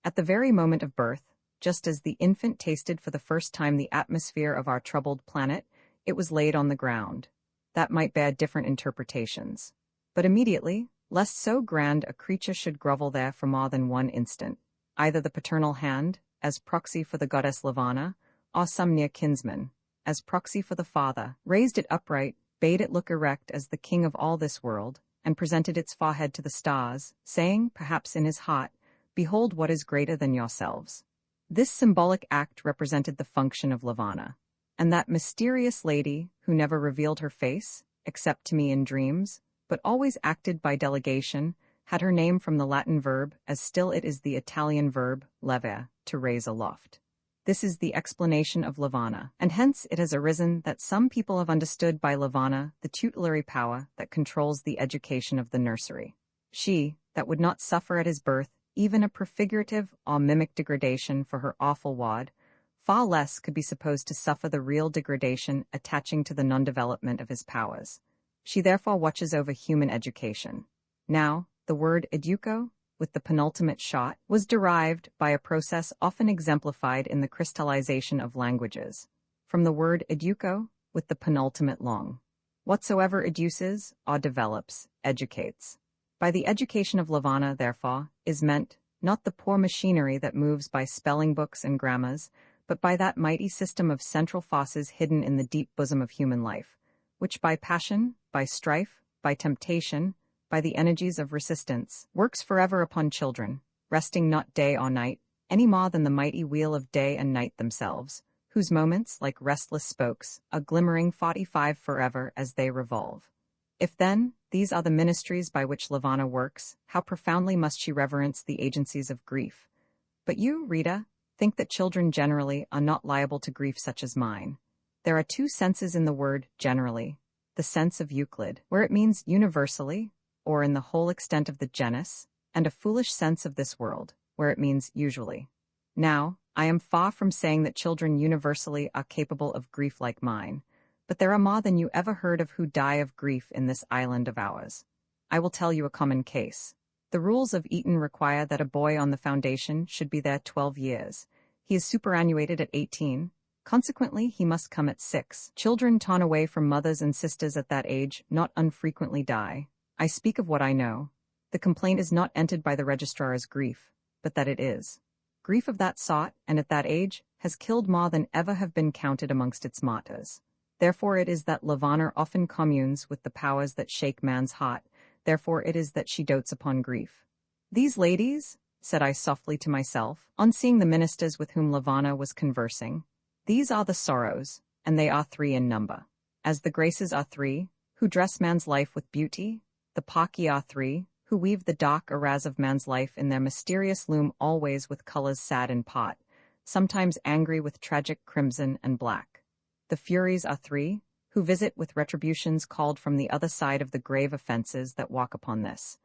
At the very moment of birth, just as the infant tasted for the first time the atmosphere of our troubled planet, it was laid on the ground. That might bear different interpretations. But immediately, lest so grand a creature should grovel there for more than one instant, either the paternal hand, as proxy for the goddess Lavana, or some near kinsman, as proxy for the father, raised it upright, bade it look erect as the king of all this world, and presented its forehead to the stars, saying, perhaps in his heart, "Behold what is greater than yourselves." This symbolic act represented the function of Lavana. And that mysterious lady, who never revealed her face, except to me in dreams, but always acted by delegation, had her name from the Latin verb, as still it is the Italian verb, levare, to raise aloft. This is the explanation of Lavana, and hence it has arisen that some people have understood by Lavana the tutelary power that controls the education of the nursery. She, that would not suffer at his birth even a prefigurative or mimic degradation for her awful ward, far less could be supposed to suffer the real degradation attaching to the non-development of his powers. She therefore watches over human education. Now, the word educo, with the penultimate shot, was derived by a process often exemplified in the crystallization of languages, from the word educo, with the penultimate long. Whatsoever educes, or develops, educates. By the education of Lavana, therefore, is meant, not the poor machinery that moves by spelling books and grammars, but by that mighty system of central forces hidden in the deep bosom of human life, which by passion, by strife, by temptation, by the energies of resistance, works forever upon children, resting not day or night, any more than the mighty wheel of day and night themselves, whose moments, like restless spokes, are glimmering 45 forever as they revolve. If then, these are the ministries by which Lavana works, how profoundly must she reverence the agencies of grief. But you, Rita, think that children generally are not liable to grief such as mine. There are two senses in the word generally. The sense of Euclid, where it means universally, or in the whole extent of the genus, and a foolish sense of this world, where it means usually. Now, I am far from saying that children universally are capable of grief like mine, but there are more than you ever heard of who die of grief in this island of ours. I will tell you a common case. The rules of Eton require that a boy on the foundation should be there 12 years. He is superannuated at 18. Consequently, he must come at 6. Children torn away from mothers and sisters at that age not unfrequently die. I speak of what I know. The complaint is not entered by the registrar as grief, but that it is. Grief of that sort, and at that age, has killed more than ever have been counted amongst its martyrs. Therefore it is that Lavana often communes with the powers that shake man's heart. Therefore it is that she dotes upon grief. These ladies, said I softly to myself, on seeing the ministers with whom Lavana was conversing, these are the sorrows, and they are 3 in number. As the graces are 3, who dress man's life with beauty, the Paki are 3, who weave the dark araz of man's life in their mysterious loom always with colors sad and pot, sometimes angry with tragic crimson and black. The Furies are 3, who visit with retributions called from the other side of the grave offenses that walk upon this.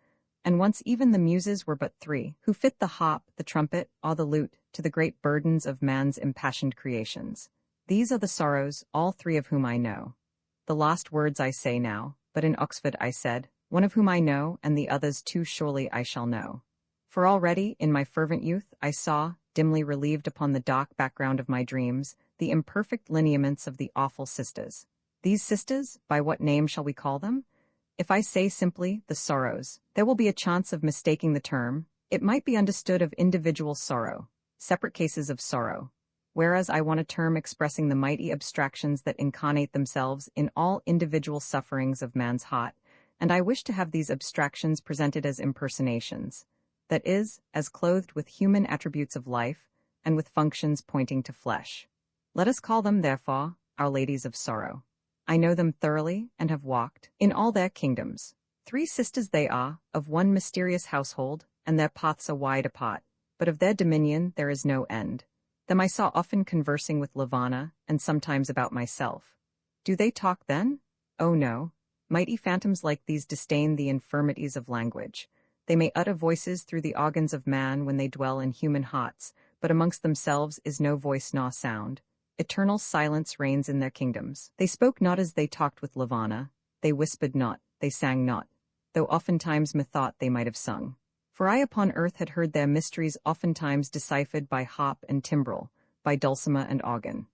And once even the Muses were but 3, who fit the harp, the trumpet, or the lute, to the great burdens of man's impassioned creations. These are the sorrows, all 3 of whom I know. The last words I say now, but in Oxford I said, one of whom I know, and the others too surely I shall know. For already, in my fervent youth, I saw, dimly relieved upon the dark background of my dreams, the imperfect lineaments of the awful sisters. These sisters, by what name shall we call them? If I say simply, the sorrows, there will be a chance of mistaking the term. It might be understood of individual sorrow, separate cases of sorrow, whereas I want a term expressing the mighty abstractions that incarnate themselves in all individual sufferings of man's heart, and I wish to have these abstractions presented as impersonations, that is, as clothed with human attributes of life, and with functions pointing to flesh. Let us call them, therefore, Our Ladies of Sorrow. I know them thoroughly, and have walked in all their kingdoms. 3 sisters they are, of one mysterious household, and their paths are wide apart, but of their dominion there is no end. Them I saw often conversing with Lavana, and sometimes about myself. Do they talk then? Oh no. Mighty phantoms like these disdain the infirmities of language. They may utter voices through the organs of man when they dwell in human hearts, but amongst themselves is no voice nor sound. Eternal silence reigns in their kingdoms. They spoke not as they talked with Lavana, they whispered not, they sang not, though oftentimes methought they might have sung. For I upon earth had heard their mysteries oftentimes deciphered by harp and timbrel, by dulcimer and organ.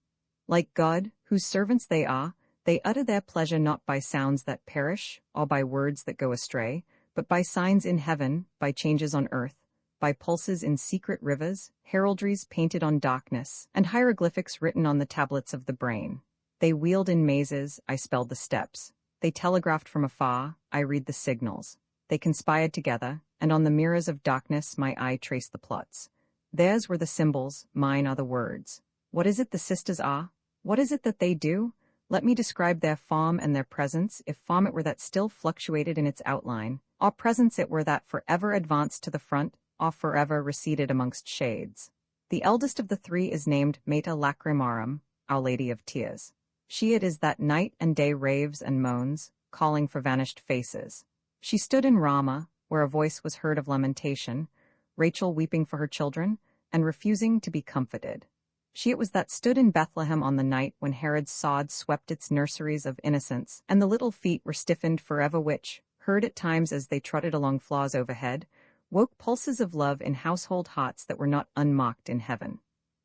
Like God, whose servants they are, they utter their pleasure not by sounds that perish, or by words that go astray, but by signs in heaven, by changes on earth, by pulses in secret rivers, heraldries painted on darkness, and hieroglyphics written on the tablets of the brain. They wheeled in mazes, I spelled the steps. They telegraphed from afar, I read the signals. They conspired together, and on the mirrors of darkness my eye traced the plots. Theirs were the symbols, mine are the words. What is it the sisters are? What is it that they do? Let me describe their form and their presence, if form it were that still fluctuated in its outline, or presence it were that forever advanced to the front, or forever receded amongst shades. The eldest of the 3 is named Meta Lacrimarum, Our Lady of Tears. She it is that night and day raves and moans, calling for vanished faces. She stood in Ramah, where a voice was heard of lamentation, Rachel weeping for her children, and refusing to be comforted. She it was that stood in Bethlehem on the night when Herod's sod swept its nurseries of innocence, and the little feet were stiffened forever which, heard at times as they trotted along flaws overhead, woke pulses of love in household hearts that were not unmocked in heaven.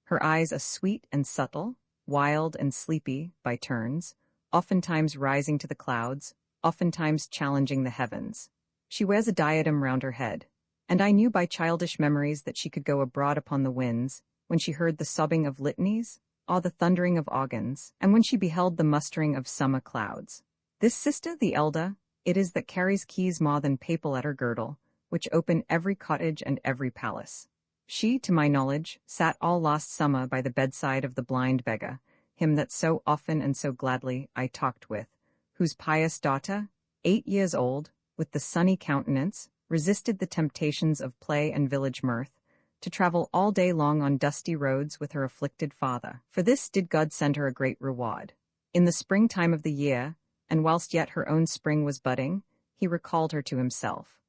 Her eyes are sweet and subtle, wild and sleepy, by turns, oftentimes rising to the clouds, oftentimes challenging the heavens. She wears a diadem round her head, and I knew by childish memories that she could go abroad upon the winds, when she heard the sobbing of litanies, or the thundering of organs, and when she beheld the mustering of summer clouds. This sister, the elder, it is that carries keys more than papal at her girdle, which open every cottage and every palace. She, to my knowledge, sat all last summer by the bedside of the blind beggar, him that so often and so gladly I talked with, whose pious daughter, 8 years old, with the sunny countenance, resisted the temptations of play and village mirth, to travel all day long on dusty roads with her afflicted father. For this did God send her a great reward. In the springtime of the year, and whilst yet her own spring was budding, he recalled her to himself.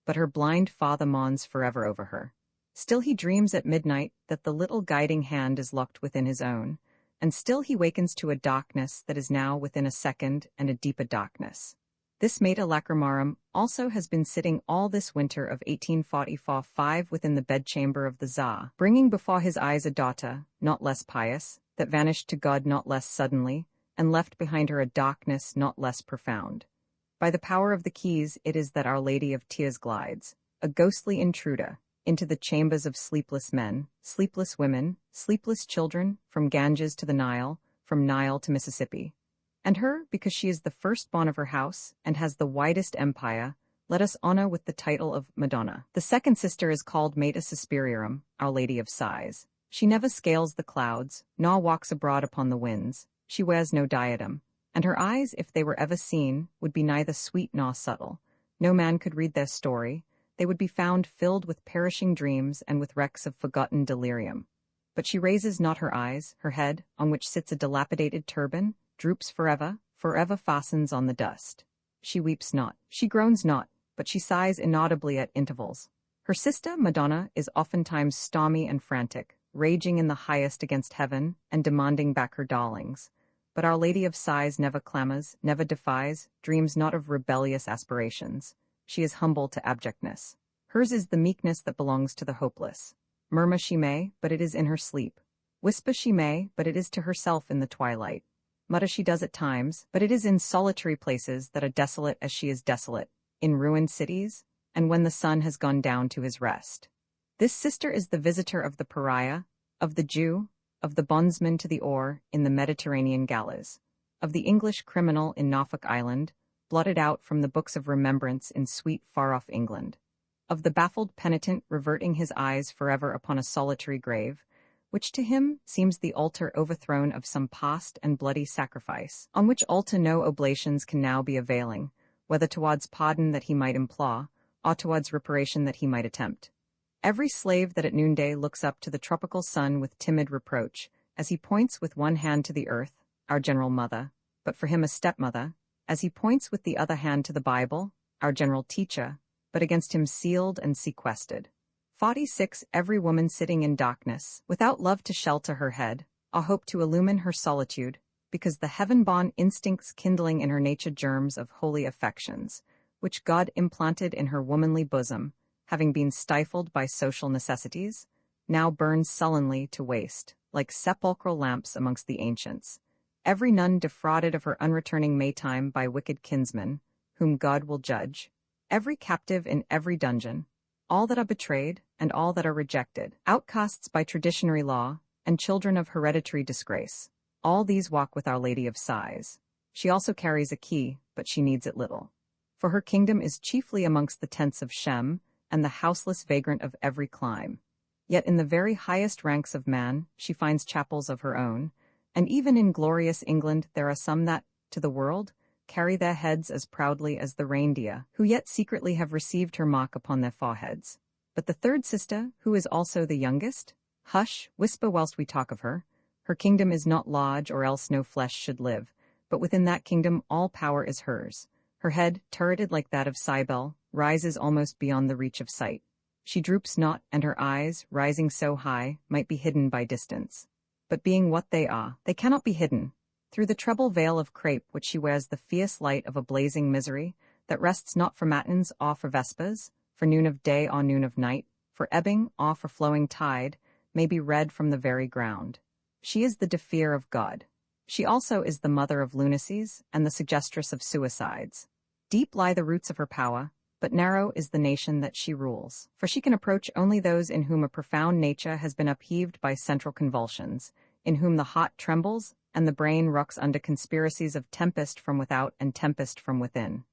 But her blind father mourns forever over her. Still he dreams at midnight that the little guiding hand is locked within his own, and still he wakens to a darkness that is now within a second and a deeper darkness. This Mater Lacrimarum also has been sitting all this winter of 1844-5 within the bedchamber of the Tsar, bringing before his eyes a daughter, not less pious, that vanished to God not less suddenly, and left behind her a darkness not less profound. By the power of the keys it is that Our Lady of Tears glides, a ghostly intruder, into the chambers of sleepless men, sleepless women, sleepless children, from Ganges to the Nile, from Nile to Mississippi. And her, because she is the firstborn of her house, and has the widest empire, let us honor with the title of Madonna. The second sister is called Mater Suspiriorum, Our Lady of Sighs. She never scales the clouds, nor walks abroad upon the winds. She wears no diadem, and her eyes, if they were ever seen, would be neither sweet nor subtle. No man could read their story. They would be found filled with perishing dreams and with wrecks of forgotten delirium. But she raises not her eyes, her head, on which sits a dilapidated turban, droops forever, forever fastens on the dust. She weeps not, she groans not, but she sighs inaudibly at intervals. Her sister, Madonna, is oftentimes stormy and frantic, raging in the highest against heaven, and demanding back her darlings. But Our Lady of Sighs never clamors, never defies, dreams not of rebellious aspirations. She is humble to abjectness. Hers is the meekness that belongs to the hopeless. Murmur she may, but it is in her sleep. Whisper she may, but it is to herself in the twilight. Mutter she does at times, but it is in solitary places that are desolate as she is desolate, in ruined cities, and when the sun has gone down to his rest. This sister is the visitor of the pariah, of the Jew, of the bondsman to the oar in the Mediterranean galleys, of the English criminal in Norfolk Island, blotted out from the books of remembrance in sweet far-off England, of the baffled penitent reverting his eyes forever upon a solitary grave, which to him seems the altar overthrown of some past and bloody sacrifice, on which altar no oblations can now be availing, whether towards pardon that he might implore, or towards reparation that he might attempt. Every slave that at noonday looks up to the tropical sun with timid reproach, as he points with one hand to the earth, our general mother, but for him a stepmother, as he points with the other hand to the Bible, our general teacher, but against him sealed and sequestered. 46 Every woman sitting in darkness, without love to shelter her head, or hope to illumine her solitude, because the heaven-born instincts kindling in her nature germs of holy affections, which God implanted in her womanly bosom, having been stifled by social necessities, now burns sullenly to waste, like sepulchral lamps amongst the ancients. Every nun defrauded of her unreturning Maytime by wicked kinsmen, whom God will judge, every captive in every dungeon, all that are betrayed, and all that are rejected, outcasts by traditionary law, and children of hereditary disgrace. All these walk with Our Lady of Sighs. She also carries a key, but she needs it little. For her kingdom is chiefly amongst the tents of Shem, and the houseless vagrant of every clime. Yet in the very highest ranks of man, she finds chapels of her own, and even in glorious England there are some that, to the world, carry their heads as proudly as the reindeer, who yet secretly have received her mark upon their foreheads. But the third sister, who is also the youngest, hush, whisper whilst we talk of her. Her kingdom is not large, or else no flesh should live, but within that kingdom all power is hers. Her head, turreted like that of Cybele, rises almost beyond the reach of sight. She droops not, and her eyes, rising so high, might be hidden by distance. But being what they are, they cannot be hidden. Through the treble veil of crape which she wears the fierce light of a blazing misery, that rests not for matins or for vespers, for noon of day or noon of night, for ebbing or for flowing tide, may be read from the very ground. She is the defeer of God. She also is the mother of lunacies and the suggestress of suicides. Deep lie the roots of her power, but narrow is the nation that she rules, for she can approach only those in whom a profound nature has been upheaved by central convulsions, in whom the heart trembles, and the brain rocks under conspiracies of tempest from without and tempest from within.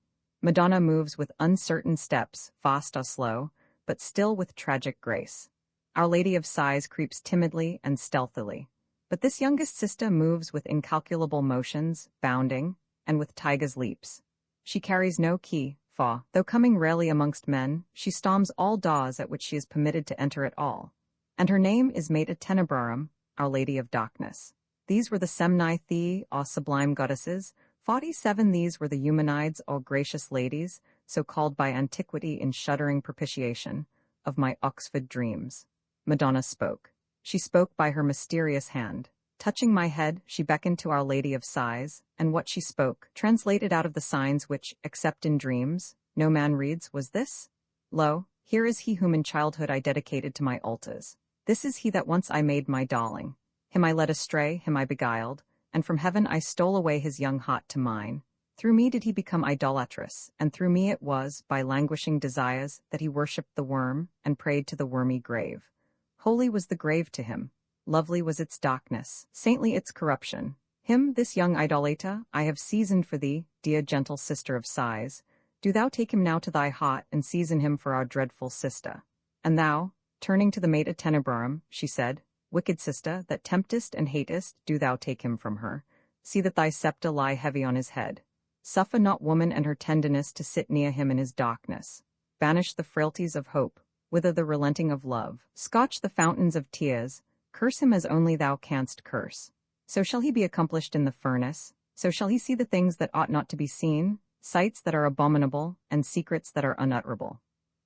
Madonna moves with uncertain steps, fast or slow, but still with tragic grace. Our Lady of Sighs creeps timidly and stealthily. But this youngest sister moves with incalculable motions, bounding, and with tiger's leaps. She carries no key, for, though coming rarely amongst men, she storms all doors at which she is permitted to enter at all. And her name is Mater Tenebrarum, Our Lady of Darkness. These were the Semni Thei, or sublime goddesses. 47 These were the Eumenides, or gracious ladies, so called by antiquity in shuddering propitiation, of my Oxford dreams. Madonna spoke. She spoke by her mysterious hand. Touching my head, she beckoned to Our Lady of Sighs, and what she spoke, translated out of the signs which, except in dreams, no man reads, was this: Lo, here is he whom in childhood I dedicated to my altars. This is he that once I made my darling. Him I led astray, him I beguiled, and from heaven I stole away his young heart to mine. Through me did he become idolatrous, and through me it was, by languishing desires, that he worshipped the worm, and prayed to the wormy grave. Holy was the grave to him. Lovely was its darkness, saintly its corruption. Him, this young idolater, I have seasoned for thee, dear gentle sister of sighs. Do thou take him now to thy heart, and season him for our dreadful sister. And thou, turning to the Mater Tenebrarum, she said, Wicked sister, that temptest and hatest, do thou take him from her. See that thy sceptre lie heavy on his head. Suffer not woman and her tenderness to sit near him in his darkness. Banish the frailties of hope, wither the relenting of love, scotch the fountains of tears, curse him as only thou canst curse. So shall he be accomplished in the furnace, so shall he see the things that ought not to be seen, sights that are abominable, and secrets that are unutterable.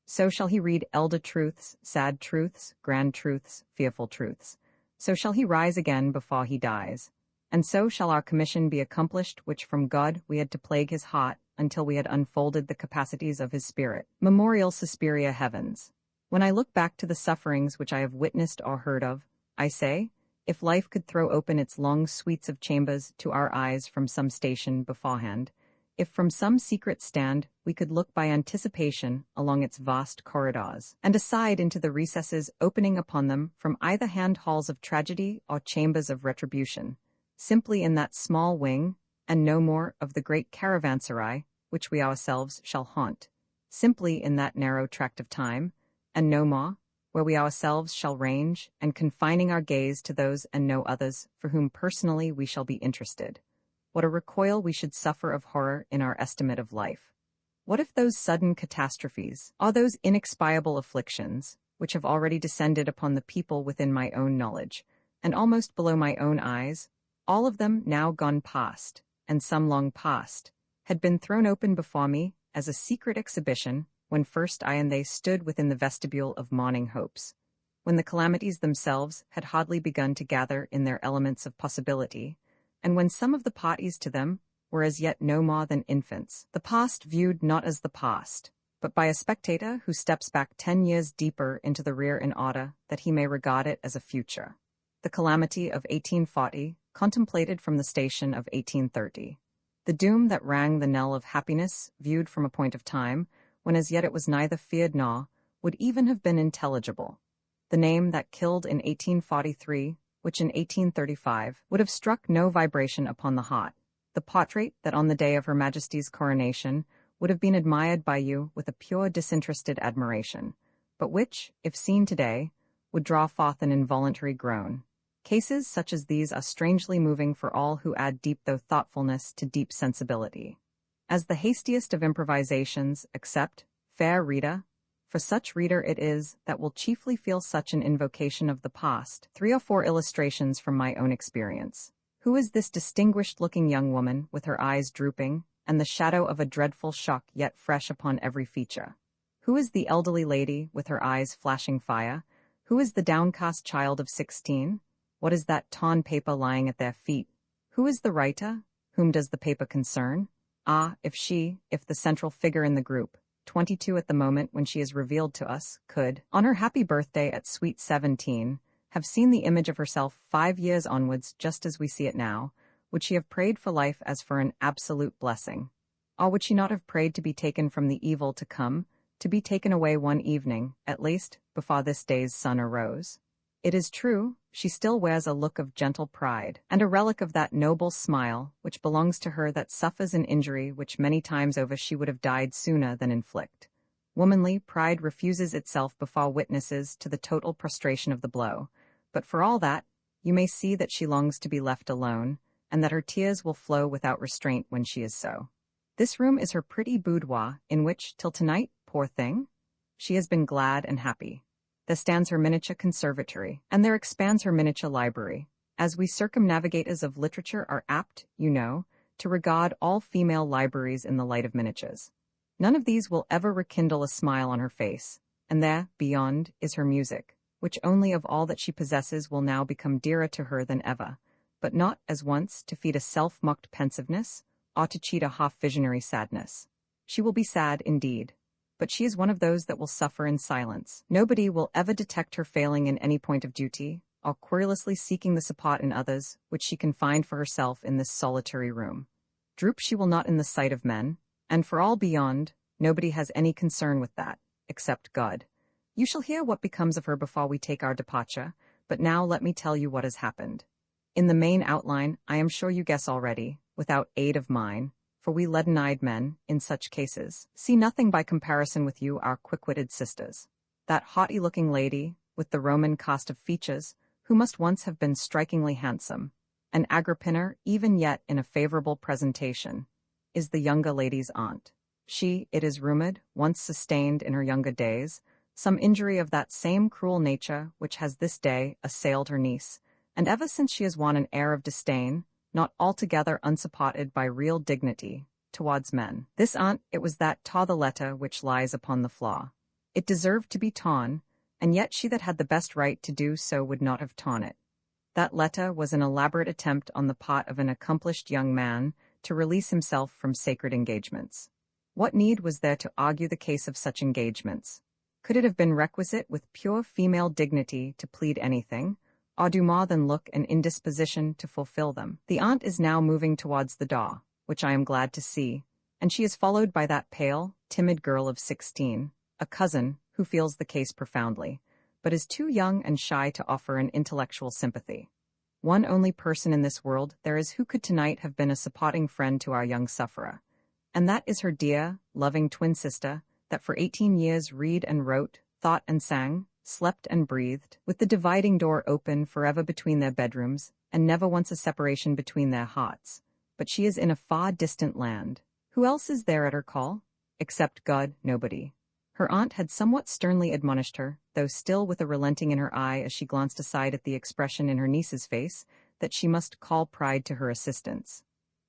So shall he read elder truths, sad truths, grand truths, fearful truths. So shall he rise again before he dies. And so shall our commission be accomplished which from God we had to plague his heart until we had unfolded the capacities of his spirit. Memorial Suspiria Heavens. When I look back to the sufferings which I have witnessed or heard of, I say, if life could throw open its long suites of chambers to our eyes from some station beforehand, if from some secret stand we could look by anticipation along its vast corridors, and aside into the recesses opening upon them from either hand halls of tragedy or chambers of retribution, simply in that small wing, and no more of the great caravanserai which we ourselves shall haunt, simply in that narrow tract of time, and no more, where we ourselves shall range, and confining our gaze to those and no others for whom personally we shall be interested. What a recoil we should suffer of horror in our estimate of life. What if those sudden catastrophes, or those inexpiable afflictions, which have already descended upon the people within my own knowledge, and almost below my own eyes, all of them now gone past, and some long past, had been thrown open before me as a secret exhibition when first I and they stood within the vestibule of morning hopes, when the calamities themselves had hardly begun to gather in their elements of possibility, and when some of the parties to them were as yet no more than infants, the past viewed not as the past, but by a spectator who steps back 10 years deeper into the rear in order that he may regard it as a future. The calamity of 1840, contemplated from the station of 1830. The doom that rang the knell of happiness, viewed from a point of time, when as yet it was neither feared nor, would even have been intelligible. The name that killed in 1843, which in 1835 would have struck no vibration upon the heart. The portrait that on the day of Her Majesty's coronation would have been admired by you with a pure disinterested admiration, but which, if seen today, would draw forth an involuntary groan. Cases such as these are strangely moving for all who add deep though thoughtfulness to deep sensibility. As the hastiest of improvisations, except, fair reader, for such reader it is that will chiefly feel such an invocation of the past, 3 or 4 illustrations from my own experience. Who is this distinguished-looking young woman, with her eyes drooping, and the shadow of a dreadful shock yet fresh upon every feature? Who is the elderly lady, with her eyes flashing fire? Who is the downcast child of 16? What is that torn paper lying at their feet? Who is the writer? Whom does the paper concern? Ah, if the central figure in the group, 22 at the moment when she is revealed to us, could, on her happy birthday at sweet 17, have seen the image of herself 5 years onwards just as we see it now, would she have prayed for life as for an absolute blessing? Or would she not have prayed to be taken from the evil to come, to be taken away one evening, at least, before this day's sun arose? It is true, she still wears a look of gentle pride, and a relic of that noble smile which belongs to her that suffers an injury which many times over she would have died sooner than inflict. Womanly pride refuses itself before witnesses to the total prostration of the blow, but for all that, you may see that she longs to be left alone, and that her tears will flow without restraint when she is so. This room is her pretty boudoir, in which, till tonight, poor thing, she has been glad and happy. There stands her miniature conservatory, and there expands her miniature library, as we circumnavigators of literature are apt, you know, to regard all female libraries in the light of miniatures. None of these will ever rekindle a smile on her face, and there, beyond, is her music, which only of all that she possesses will now become dearer to her than ever, but not, as once, to feed a self-mocked pensiveness, or to cheat a half-visionary sadness. She will be sad, indeed, but she is one of those that will suffer in silence. Nobody will ever detect her failing in any point of duty, or querulously seeking the support in others, which she can find for herself in this solitary room. Droop she will not in the sight of men, and for all beyond, nobody has any concern with that, except God. You shall hear what becomes of her before we take our departure, but now let me tell you what has happened. In the main outline, I am sure you guess already, without aid of mine, for we leaden-eyed men, in such cases, see nothing by comparison with you, our quick-witted sisters. That haughty-looking lady, with the Roman cast of features, who must once have been strikingly handsome, an Agrippina even yet in a favorable presentation, is the younger lady's aunt. She, it is rumored, once sustained in her younger days some injury of that same cruel nature which has this day assailed her niece, and ever since she has worn an air of disdain, not altogether unsupported by real dignity, towards men. This aunt, it was that tore the letter which lies upon the floor. It deserved to be torn, and yet she that had the best right to do so would not have torn it. That letter was an elaborate attempt on the part of an accomplished young man to release himself from sacred engagements. What need was there to argue the case of such engagements? Could it have been requisite with pure female dignity to plead anything, or do more than look an indisposition to fulfill them? The aunt is now moving towards the door, which I am glad to see, and she is followed by that pale, timid girl of 16, a cousin, who feels the case profoundly, but is too young and shy to offer an intellectual sympathy. One only person in this world there is who could tonight have been a supporting friend to our young sufferer, and that is her dear, loving twin sister, that for 18 years read and wrote, thought and sang, slept and breathed, with the dividing door open forever between their bedrooms, and never once a separation between their hearts. But she is in a far distant land. Who else is there at her call? Except God, nobody. Her aunt had somewhat sternly admonished her, though still with a relenting in her eye as she glanced aside at the expression in her niece's face, that she must call pride to her assistance.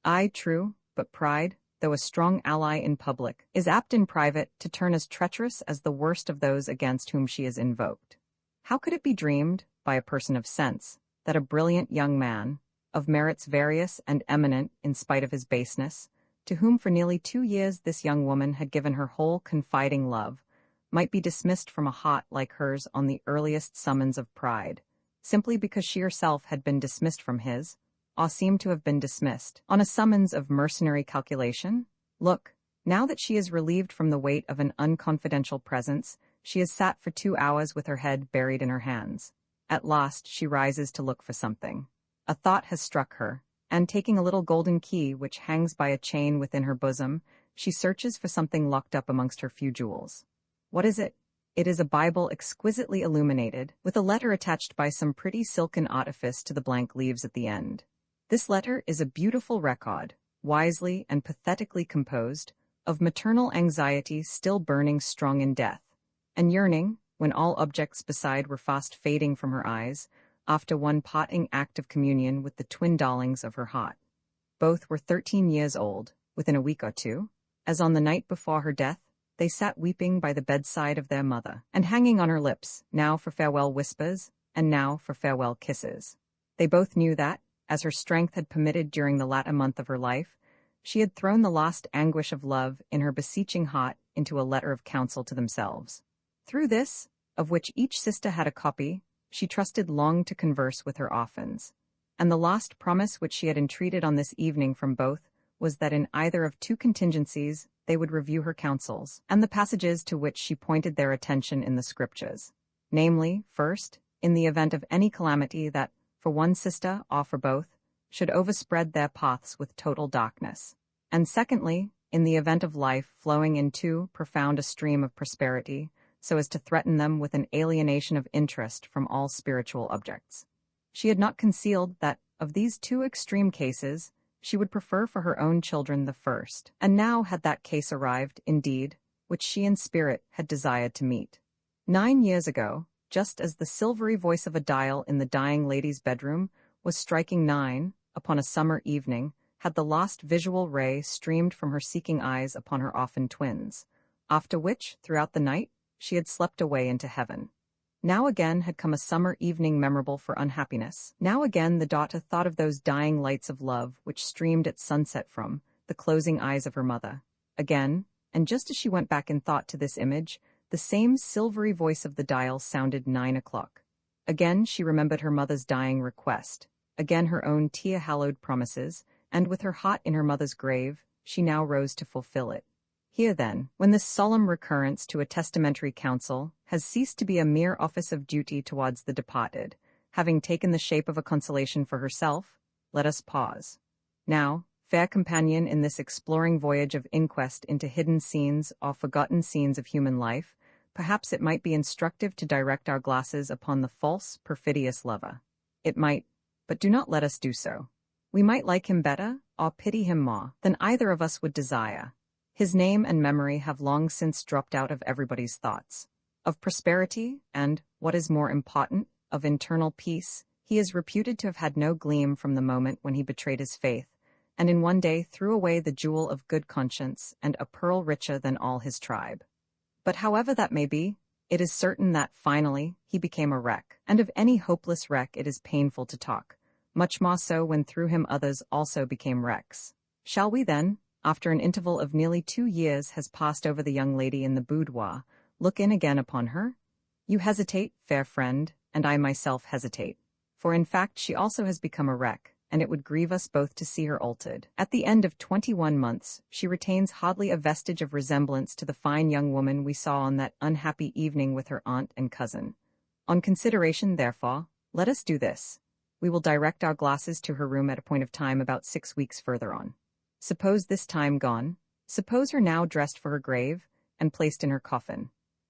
Aye, true, but pride, though a strong ally in public, is apt in private to turn as treacherous as the worst of those against whom she is invoked. How could it be dreamed, by a person of sense, that a brilliant young man, of merits various and eminent in spite of his baseness, to whom for nearly 2 years this young woman had given her whole confiding love, might be dismissed from a heart like hers on the earliest summons of pride, simply because she herself had been dismissed from his, or seemed to have been dismissed, on a summons of mercenary calculation? Look, now that she is relieved from the weight of an unconfidential presence, she has sat for 2 hours with her head buried in her hands. At last she rises to look for something. A thought has struck her, and taking a little golden key which hangs by a chain within her bosom, she searches for something locked up amongst her few jewels. What is it? It is a Bible exquisitely illuminated, with a letter attached by some pretty silken artifice to the blank leaves at the end. This letter is a beautiful record, wisely and pathetically composed, of maternal anxiety still burning strong in death, and yearning, when all objects beside were fast fading from her eyes, after one parting act of communion with the twin darlings of her heart. Both were 13 years old, within a week or two, as on the night before her death, they sat weeping by the bedside of their mother, and hanging on her lips, now for farewell whispers, and now for farewell kisses. They both knew that, as her strength had permitted during the latter month of her life, she had thrown the last anguish of love in her beseeching heart into a letter of counsel to themselves. Through this, of which each sister had a copy, she trusted long to converse with her orphans, and the last promise which she had entreated on this evening from both was that in either of 2 contingencies they would review her counsels, and the passages to which she pointed their attention in the Scriptures, namely, first, in the event of any calamity that, for one sister or for both, should overspread their paths with total darkness, and secondly, in the event of life flowing in too profound a stream of prosperity, so as to threaten them with an alienation of interest from all spiritual objects. She had not concealed that, of these two extreme cases, she would prefer for her own children the first, and now had that case arrived, indeed, which she in spirit had desired to meet. 9 years ago, just as the silvery voice of a dial in the dying lady's bedroom was striking 9, upon a summer evening, had the last visual ray streamed from her seeking eyes upon her orphan twins, after which, throughout the night, she had slept away into heaven. Now again had come a summer evening memorable for unhappiness. Now again the daughter thought of those dying lights of love which streamed at sunset from the closing eyes of her mother. Again, and just as she went back in thought to this image, the same silvery voice of the dial sounded 9 o'clock. Again she remembered her mother's dying request, again her own tear-hallowed promises, and with her heart in her mother's grave, she now rose to fulfill it. Here then, when this solemn recurrence to a testamentary counsel has ceased to be a mere office of duty towards the departed, having taken the shape of a consolation for herself, let us pause. Now, fair companion in this exploring voyage of inquest into hidden scenes or forgotten scenes of human life, perhaps it might be instructive to direct our glasses upon the false, perfidious lover. It might, but do not let us do so. We might like him better, or pity him more, than either of us would desire. His name and memory have long since dropped out of everybody's thoughts. Of prosperity, and, what is more important, of internal peace, he is reputed to have had no gleam from the moment when he betrayed his faith, and in one day threw away the jewel of good conscience and a pearl richer than all his tribe. But however that may be, it is certain that, finally, he became a wreck, and of any hopeless wreck it is painful to talk, much more so when through him others also became wrecks. Shall we then, after an interval of nearly 2 years has passed over the young lady in the boudoir, look in again upon her? You hesitate, fair friend, and I myself hesitate. For in fact she also has become a wreck, and it would grieve us both to see her altered. At the end of 21 months, she retains hardly a vestige of resemblance to the fine young woman we saw on that unhappy evening with her aunt and cousin. On consideration, therefore, let us do this. We will direct our glasses to her room at a point of time about 6 weeks further on. Suppose this time gone, suppose her now dressed for her grave, and placed in her coffin.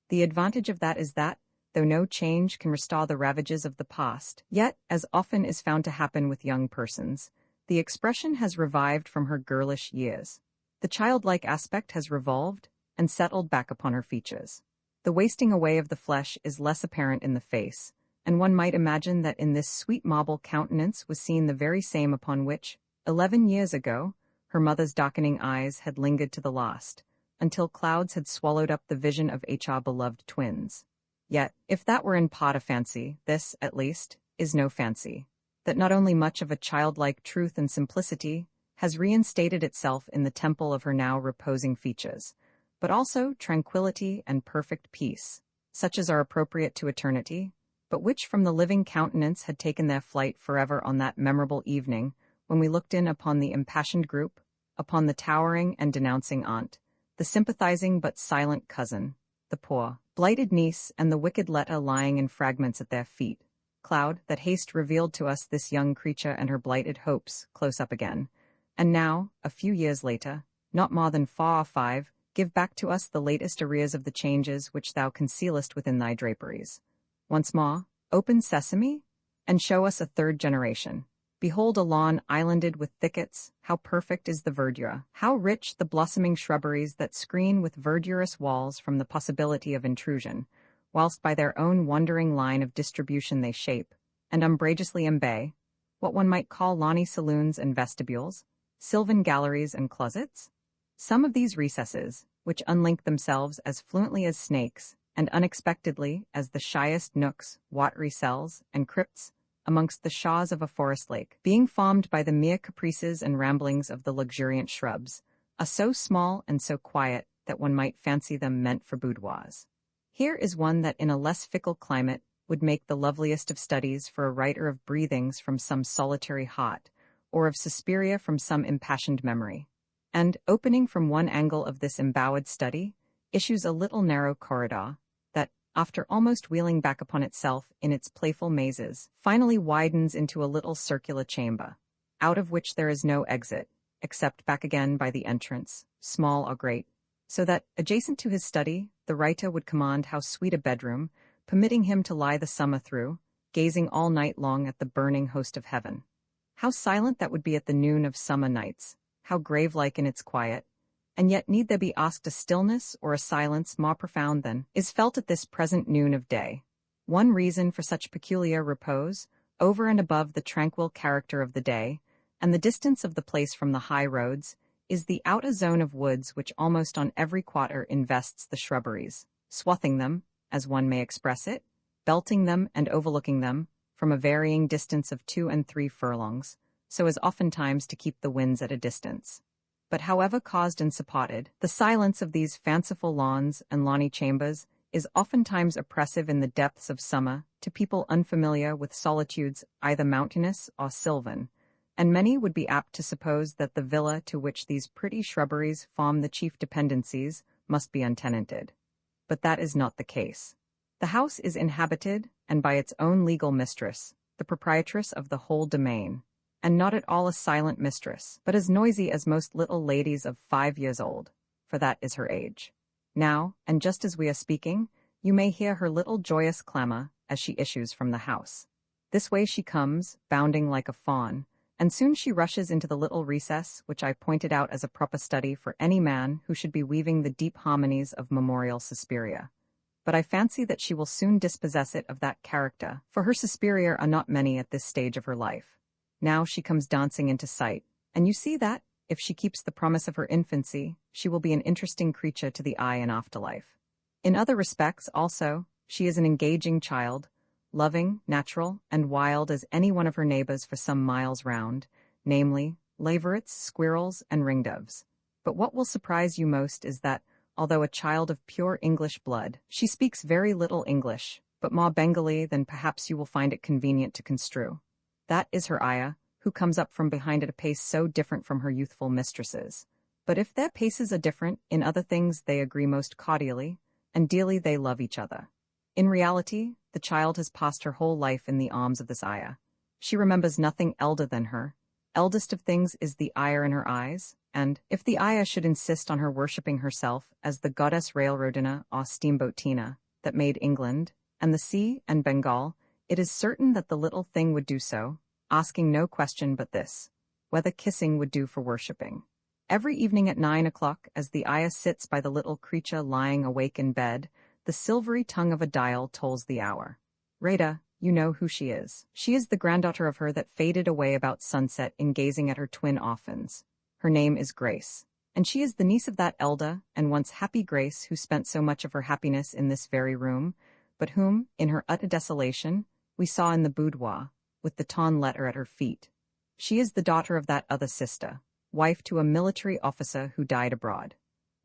The advantage of that is that, though no change can restore the ravages of the past, yet, as often is found to happen with young persons, the expression has revived from her girlish years. The childlike aspect has revolved and settled back upon her features. The wasting away of the flesh is less apparent in the face, and one might imagine that in this sweet marble countenance was seen the very same upon which, 11 years ago, her mother's darkening eyes had lingered to the last, until clouds had swallowed up the vision of our beloved twins. Yet, if that were in part a fancy, this, at least, is no fancy. That not only much of a childlike truth and simplicity has reinstated itself in the temple of her now reposing features, but also tranquility and perfect peace, such as are appropriate to eternity, but which from the living countenance had taken their flight forever on that memorable evening when we looked in upon the impassioned group, upon the towering and denouncing aunt, the sympathizing but silent cousin, the poor, blighted niece, and the wicked Letta lying in fragments at their feet. Cloud, that haste revealed to us this young creature and her blighted hopes, close up again. And now, a few years later, not more than 4 or 5, give back to us the latest arrears of the changes which thou concealest within thy draperies. Once more, open sesame, and show us a third generation. Behold a lawn islanded with thickets, how perfect is the verdure, how rich the blossoming shrubberies that screen with verdurous walls from the possibility of intrusion, whilst by their own wandering line of distribution they shape, and umbrageously embay, what one might call lawny saloons and vestibules, sylvan galleries and closets? Some of these recesses, which unlink themselves as fluently as snakes, and unexpectedly as the shyest nooks, watery cells, and crypts, amongst the shaws of a forest lake, being formed by the mere caprices and ramblings of the luxuriant shrubs, are so small and so quiet that one might fancy them meant for boudoirs. Here is one that in a less fickle climate would make the loveliest of studies for a writer of breathings from some solitary heart, or of Suspiria from some impassioned memory. And, opening from one angle of this embowered study, issues a little narrow corridor, after almost wheeling back upon itself in its playful mazes, finally widens into a little circular chamber, out of which there is no exit, except back again by the entrance, small or great, so that, adjacent to his study, the writer would command how sweet a bedroom, permitting him to lie the summer through, gazing all night long at the burning host of heaven. How silent that would be at the noon of summer nights, how grave-like in its quiet, and yet need there be asked a stillness or a silence more profound than is felt at this present noon of day. One reason for such peculiar repose, over and above the tranquil character of the day, and the distance of the place from the high roads, is the outer zone of woods which almost on every quarter invests the shrubberies, swathing them, as one may express it, belting them and overlooking them, from a varying distance of 2 and 3 furlongs, so as oftentimes to keep the winds at a distance. But however caused and supported, the silence of these fanciful lawns and lawny chambers is oftentimes oppressive in the depths of summer to people unfamiliar with solitudes either mountainous or sylvan, and many would be apt to suppose that the villa to which these pretty shrubberies form the chief dependencies must be untenanted. But that is not the case. The house is inhabited, and by its own legal mistress, the proprietress of the whole domain, and not at all a silent mistress, but as noisy as most little ladies of 5 years old, for that is her age. Now, and just as we are speaking, you may hear her little joyous clamor as she issues from the house. This way she comes, bounding like a fawn, and soon she rushes into the little recess which I pointed out as a proper study for any man who should be weaving the deep harmonies of memorial Suspiria. But I fancy that she will soon dispossess it of that character, for her Suspiria are not many at this stage of her life. Now she comes dancing into sight, and you see that, if she keeps the promise of her infancy, she will be an interesting creature to the eye in afterlife. In other respects, also, she is an engaging child, loving, natural, and wild as any one of her neighbors for some miles round, namely, leverets, squirrels, and ringdoves. But what will surprise you most is that, although a child of pure English blood, she speaks very little English, but more Bengali than perhaps you will find it convenient to construe. That is her ayah, who comes up from behind at a pace so different from her youthful mistresses. But if their paces are different, in other things they agree most cordially, and dearly they love each other. In reality, the child has passed her whole life in the arms of this ayah. She remembers nothing elder than her. Eldest of things is the ire in her eyes, and, if the ayah should insist on her worshipping herself as the goddess railroadina or steamboatina that made England, and the sea and Bengal, it is certain that the little thing would do so, asking no question but this, whether kissing would do for worshipping. Every evening at 9 o'clock, as the ayah sits by the little creature lying awake in bed, the silvery tongue of a dial tolls the hour. Rada, you know who she is. She is the granddaughter of her that faded away about sunset in gazing at her twin orphans. Her name is Grace, and she is the niece of that elder and once happy Grace who spent so much of her happiness in this very room, but whom, in her utter desolation, we saw in the boudoir, with the torn letter at her feet. She is the daughter of that other sister, wife to a military officer who died abroad.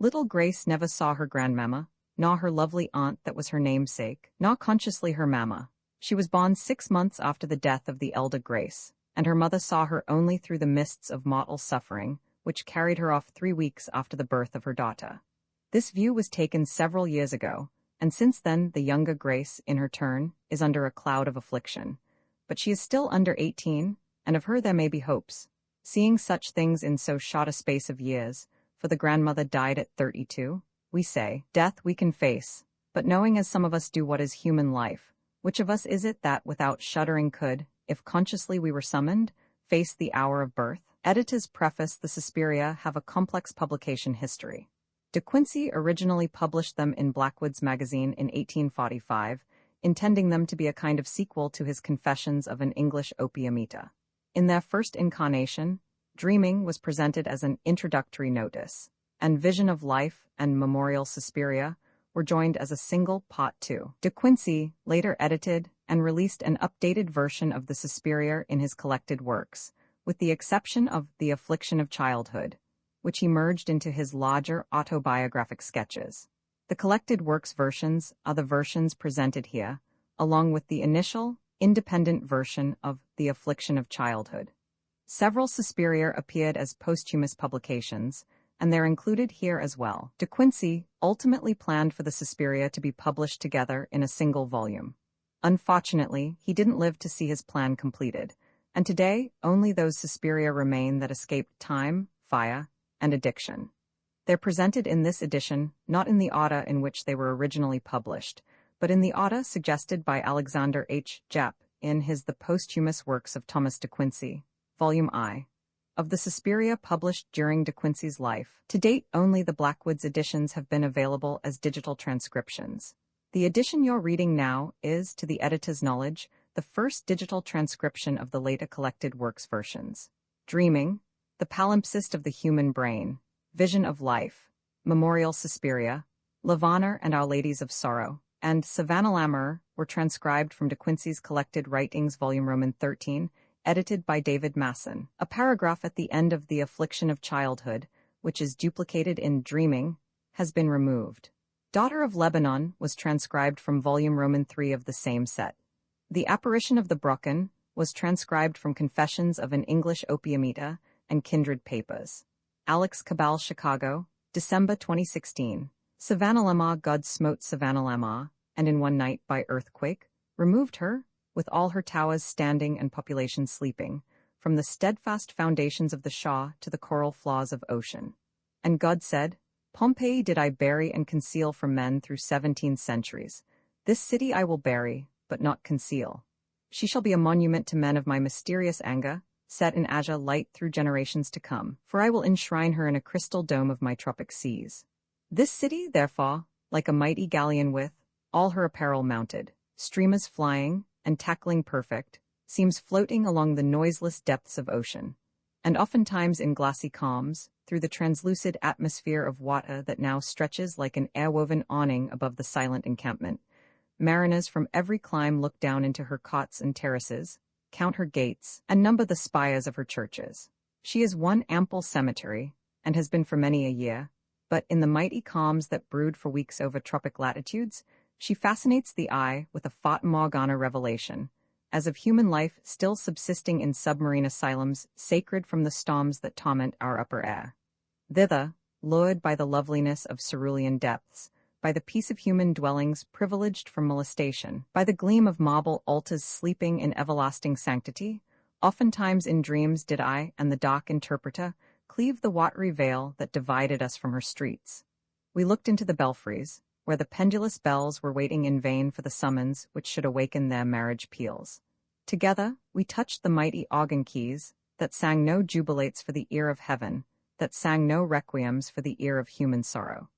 Little Grace never saw her grandmamma, nor her lovely aunt that was her namesake, nor consciously her mamma. She was born 6 months after the death of the elder Grace, and her mother saw her only through the mists of mortal suffering, which carried her off 3 weeks after the birth of her daughter. This view was taken several years ago, and since then the younger Grace, in her turn, is under a cloud of affliction. But she is still under 18, and of her there may be hopes. Seeing such things in so short a space of years, for the grandmother died at 32, we say, death we can face, but knowing as some of us do what is human life, which of us is it that without shuddering could, if consciously we were summoned, face the hour of birth? Editors preface the Suspiria have a complex publication history. De Quincey originally published them in Blackwood's magazine in 1845, intending them to be a kind of sequel to his Confessions of an English Opium Eater. In their first incarnation, Dreaming was presented as an introductory notice, and Vision of Life and Memorial Suspiria were joined as a single Part 2. De Quincey later edited and released an updated version of the Suspiria in his collected works, with the exception of The Affliction of Childhood, which he merged into his larger autobiographic sketches. The collected works versions are the versions presented here, along with the initial, independent version of The Affliction of Childhood. Several Suspiria appeared as posthumous publications, and they're included here as well. De Quincey ultimately planned for the Suspiria to be published together in a single volume. Unfortunately, he didn't live to see his plan completed, and today only those Suspiria remain that escaped time, fire, and addiction. They're presented in this edition, not in the order in which they were originally published, but in the order suggested by Alexander H. Japp in his The Posthumous Works of Thomas de Quincey, Volume I. Of the Suspiria published during de Quincey's life, to date only the Blackwoods editions have been available as digital transcriptions. The edition you're reading now is, to the editor's knowledge, the first digital transcription of the later collected works versions. Dreaming, The Palimpsest of the Human Brain, Vision of Life, Memorial Suspiria, Lavanner and Our Ladies of Sorrow, and Savannah Lammer were transcribed from de Quincey's collected writings volume Roman 13, edited by David Masson. A paragraph at the end of The Affliction of Childhood, which is duplicated in Dreaming, has been removed. Daughter of Lebanon was transcribed from volume Roman 3 of the same set. The Apparition of the Brocken was transcribed from Confessions of an English Opium Eater and Kindred Papers. Alex Cabal, Chicago, December 2016. Savannah Lamar. God smote Savannah Lamar, and in one night by earthquake, removed her, with all her towers standing and population sleeping, from the steadfast foundations of the Shaw to the coral flaws of ocean. And God said, Pompeii did I bury and conceal from men through 17 centuries. This city I will bury, but not conceal. She shall be a monument to men of my mysterious anger, set in azure light through generations to come, for I will enshrine her in a crystal dome of my tropic seas. This city, therefore, like a mighty galleon with all her apparel mounted, streamers flying, and tackling perfect, seems floating along the noiseless depths of ocean, and oftentimes in glassy calms, through the translucid atmosphere of water that now stretches like an air-woven awning above the silent encampment. Mariners from every clime look down into her cots and terraces, count her gates, and number the spires of her churches. She is one ample cemetery, and has been for many a year, but in the mighty calms that brood for weeks over tropic latitudes, she fascinates the eye with a Fata Morgana revelation, as of human life still subsisting in submarine asylums sacred from the storms that torment our upper air. Thither, lured by the loveliness of cerulean depths, by the peace of human dwellings privileged from molestation, by the gleam of marble altars sleeping in everlasting sanctity, oftentimes in dreams did I and the dark interpreter cleave the watery veil that divided us from her streets. We looked into the belfries, where the pendulous bells were waiting in vain for the summons which should awaken their marriage peals. Together, we touched the mighty organ keys that sang no jubilates for the ear of heaven, that sang no requiems for the ear of human sorrow.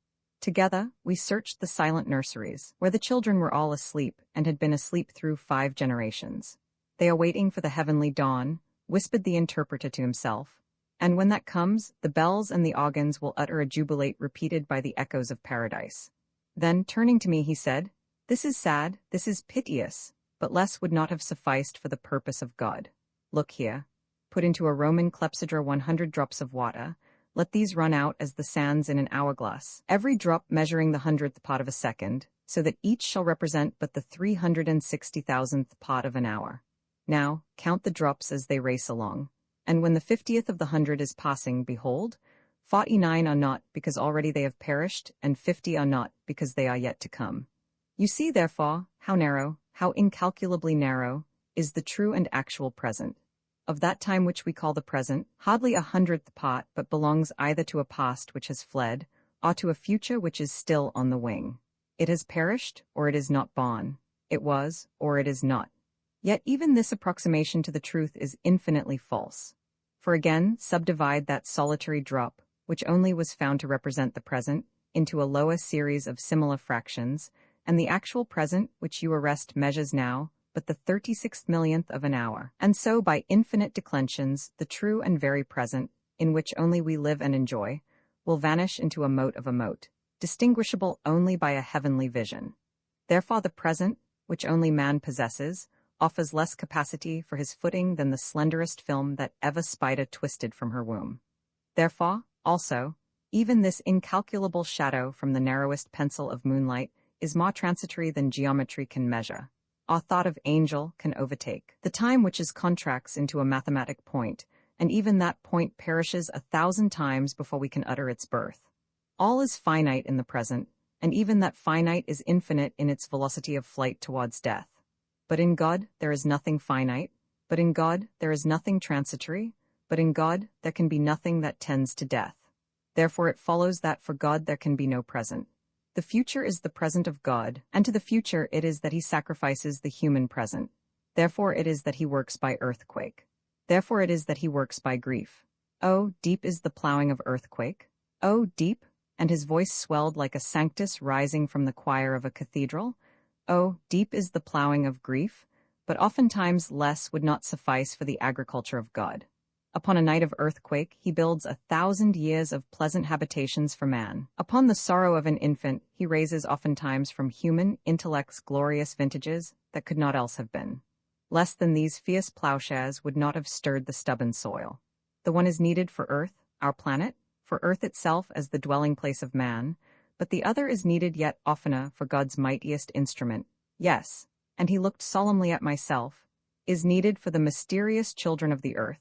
Together, we searched the silent nurseries, where the children were all asleep and had been asleep through 5 generations. They are waiting for the heavenly dawn, whispered the interpreter to himself, and when that comes, the bells and the organs will utter a jubilate repeated by the echoes of paradise. Then, turning to me, he said, This is sad, this is piteous, but less would not have sufficed for the purpose of God. Look here. Put into a Roman clepsydra 100 drops of water. Let these run out as the sands in an hourglass, every drop measuring the 100th part of a second, so that each shall represent but the 360,000th part of an hour. Now, count the drops as they race along, and when the 50th of the 100 is passing, behold, 49 are not, because already they have perished, and 50 are not, because they are yet to come. You see, therefore, how narrow, how incalculably narrow, is the true and actual present. Of that time which we call the present, hardly 100th part but belongs either to a past which has fled, or to a future which is still on the wing. It has perished, or it is not born. It was, or it is not. Yet even this approximation to the truth is infinitely false. For again, subdivide that solitary drop, which only was found to represent the present, into a lower series of similar fractions, and the actual present which you arrest measures now but the 36th millionth of an hour. And so by infinite declensions, the true and very present, in which only we live and enjoy, will vanish into a mote of a mote, distinguishable only by a heavenly vision. Therefore the present, which only man possesses, offers less capacity for his footing than the slenderest film that ever spider twisted from her womb. Therefore, also, even this incalculable shadow from the narrowest pencil of moonlight is more transitory than geometry can measure, or thought of angel can overtake. The time which is contracts into a mathematic point, and even that point perishes 1,000 times before we can utter its birth. All is finite in the present, and even that finite is infinite in its velocity of flight towards death. But in God there is nothing finite, but in God there is nothing transitory, but in God there can be nothing that tends to death. Therefore it follows that for God there can be no present. The future is the present of God, and to the future it is that he sacrifices the human present. Therefore it is that he works by earthquake. Therefore it is that he works by grief. Oh, deep is the plowing of earthquake. Oh, deep, and his voice swelled like a sanctus rising from the choir of a cathedral. Oh, deep is the plowing of grief, but oftentimes less would not suffice for the agriculture of God. Upon a night of earthquake, he builds 1,000 years of pleasant habitations for man. Upon the sorrow of an infant, he raises oftentimes from human intellect's glorious vintages that could not else have been. Less than these fierce plowshares would not have stirred the stubborn soil. The one is needed for Earth, our planet, for Earth itself as the dwelling place of man, but the other is needed yet oftener for God's mightiest instrument. Yes, and he looked solemnly at myself, is needed for the mysterious children of the earth,